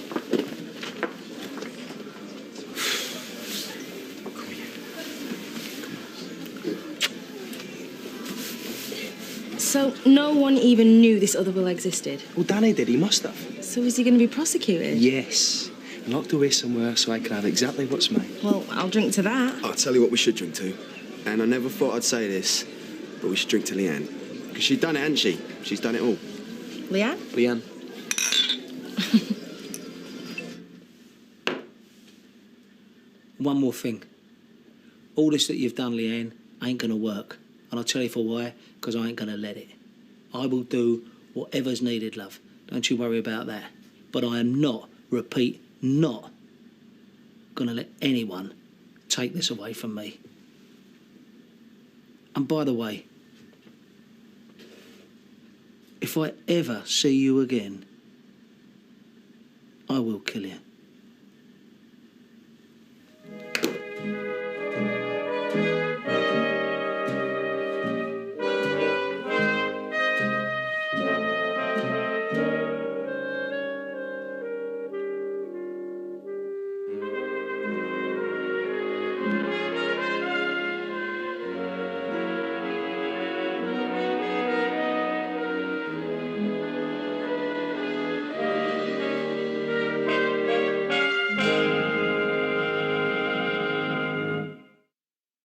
So no one even knew this other will existed? Well, Danny did. He must have. So is he going to be prosecuted? Yes. Locked away somewhere so I can have exactly what's mine. Well, I'll drink to that. I'll tell you what we should drink to. And I never thought I'd say this, but we should drink to Leanne. Because she's done it, hasn't she? She's done it all. Leanne? Leanne. One more thing. All this that you've done, Leanne, ain't gonna work. And I'll tell you for why, because I ain't gonna let it. I will do whatever's needed, love. Don't you worry about that. But I am not, repeat, not gonna let anyone take this away from me. And by the way, if I ever see you again, I will kill you.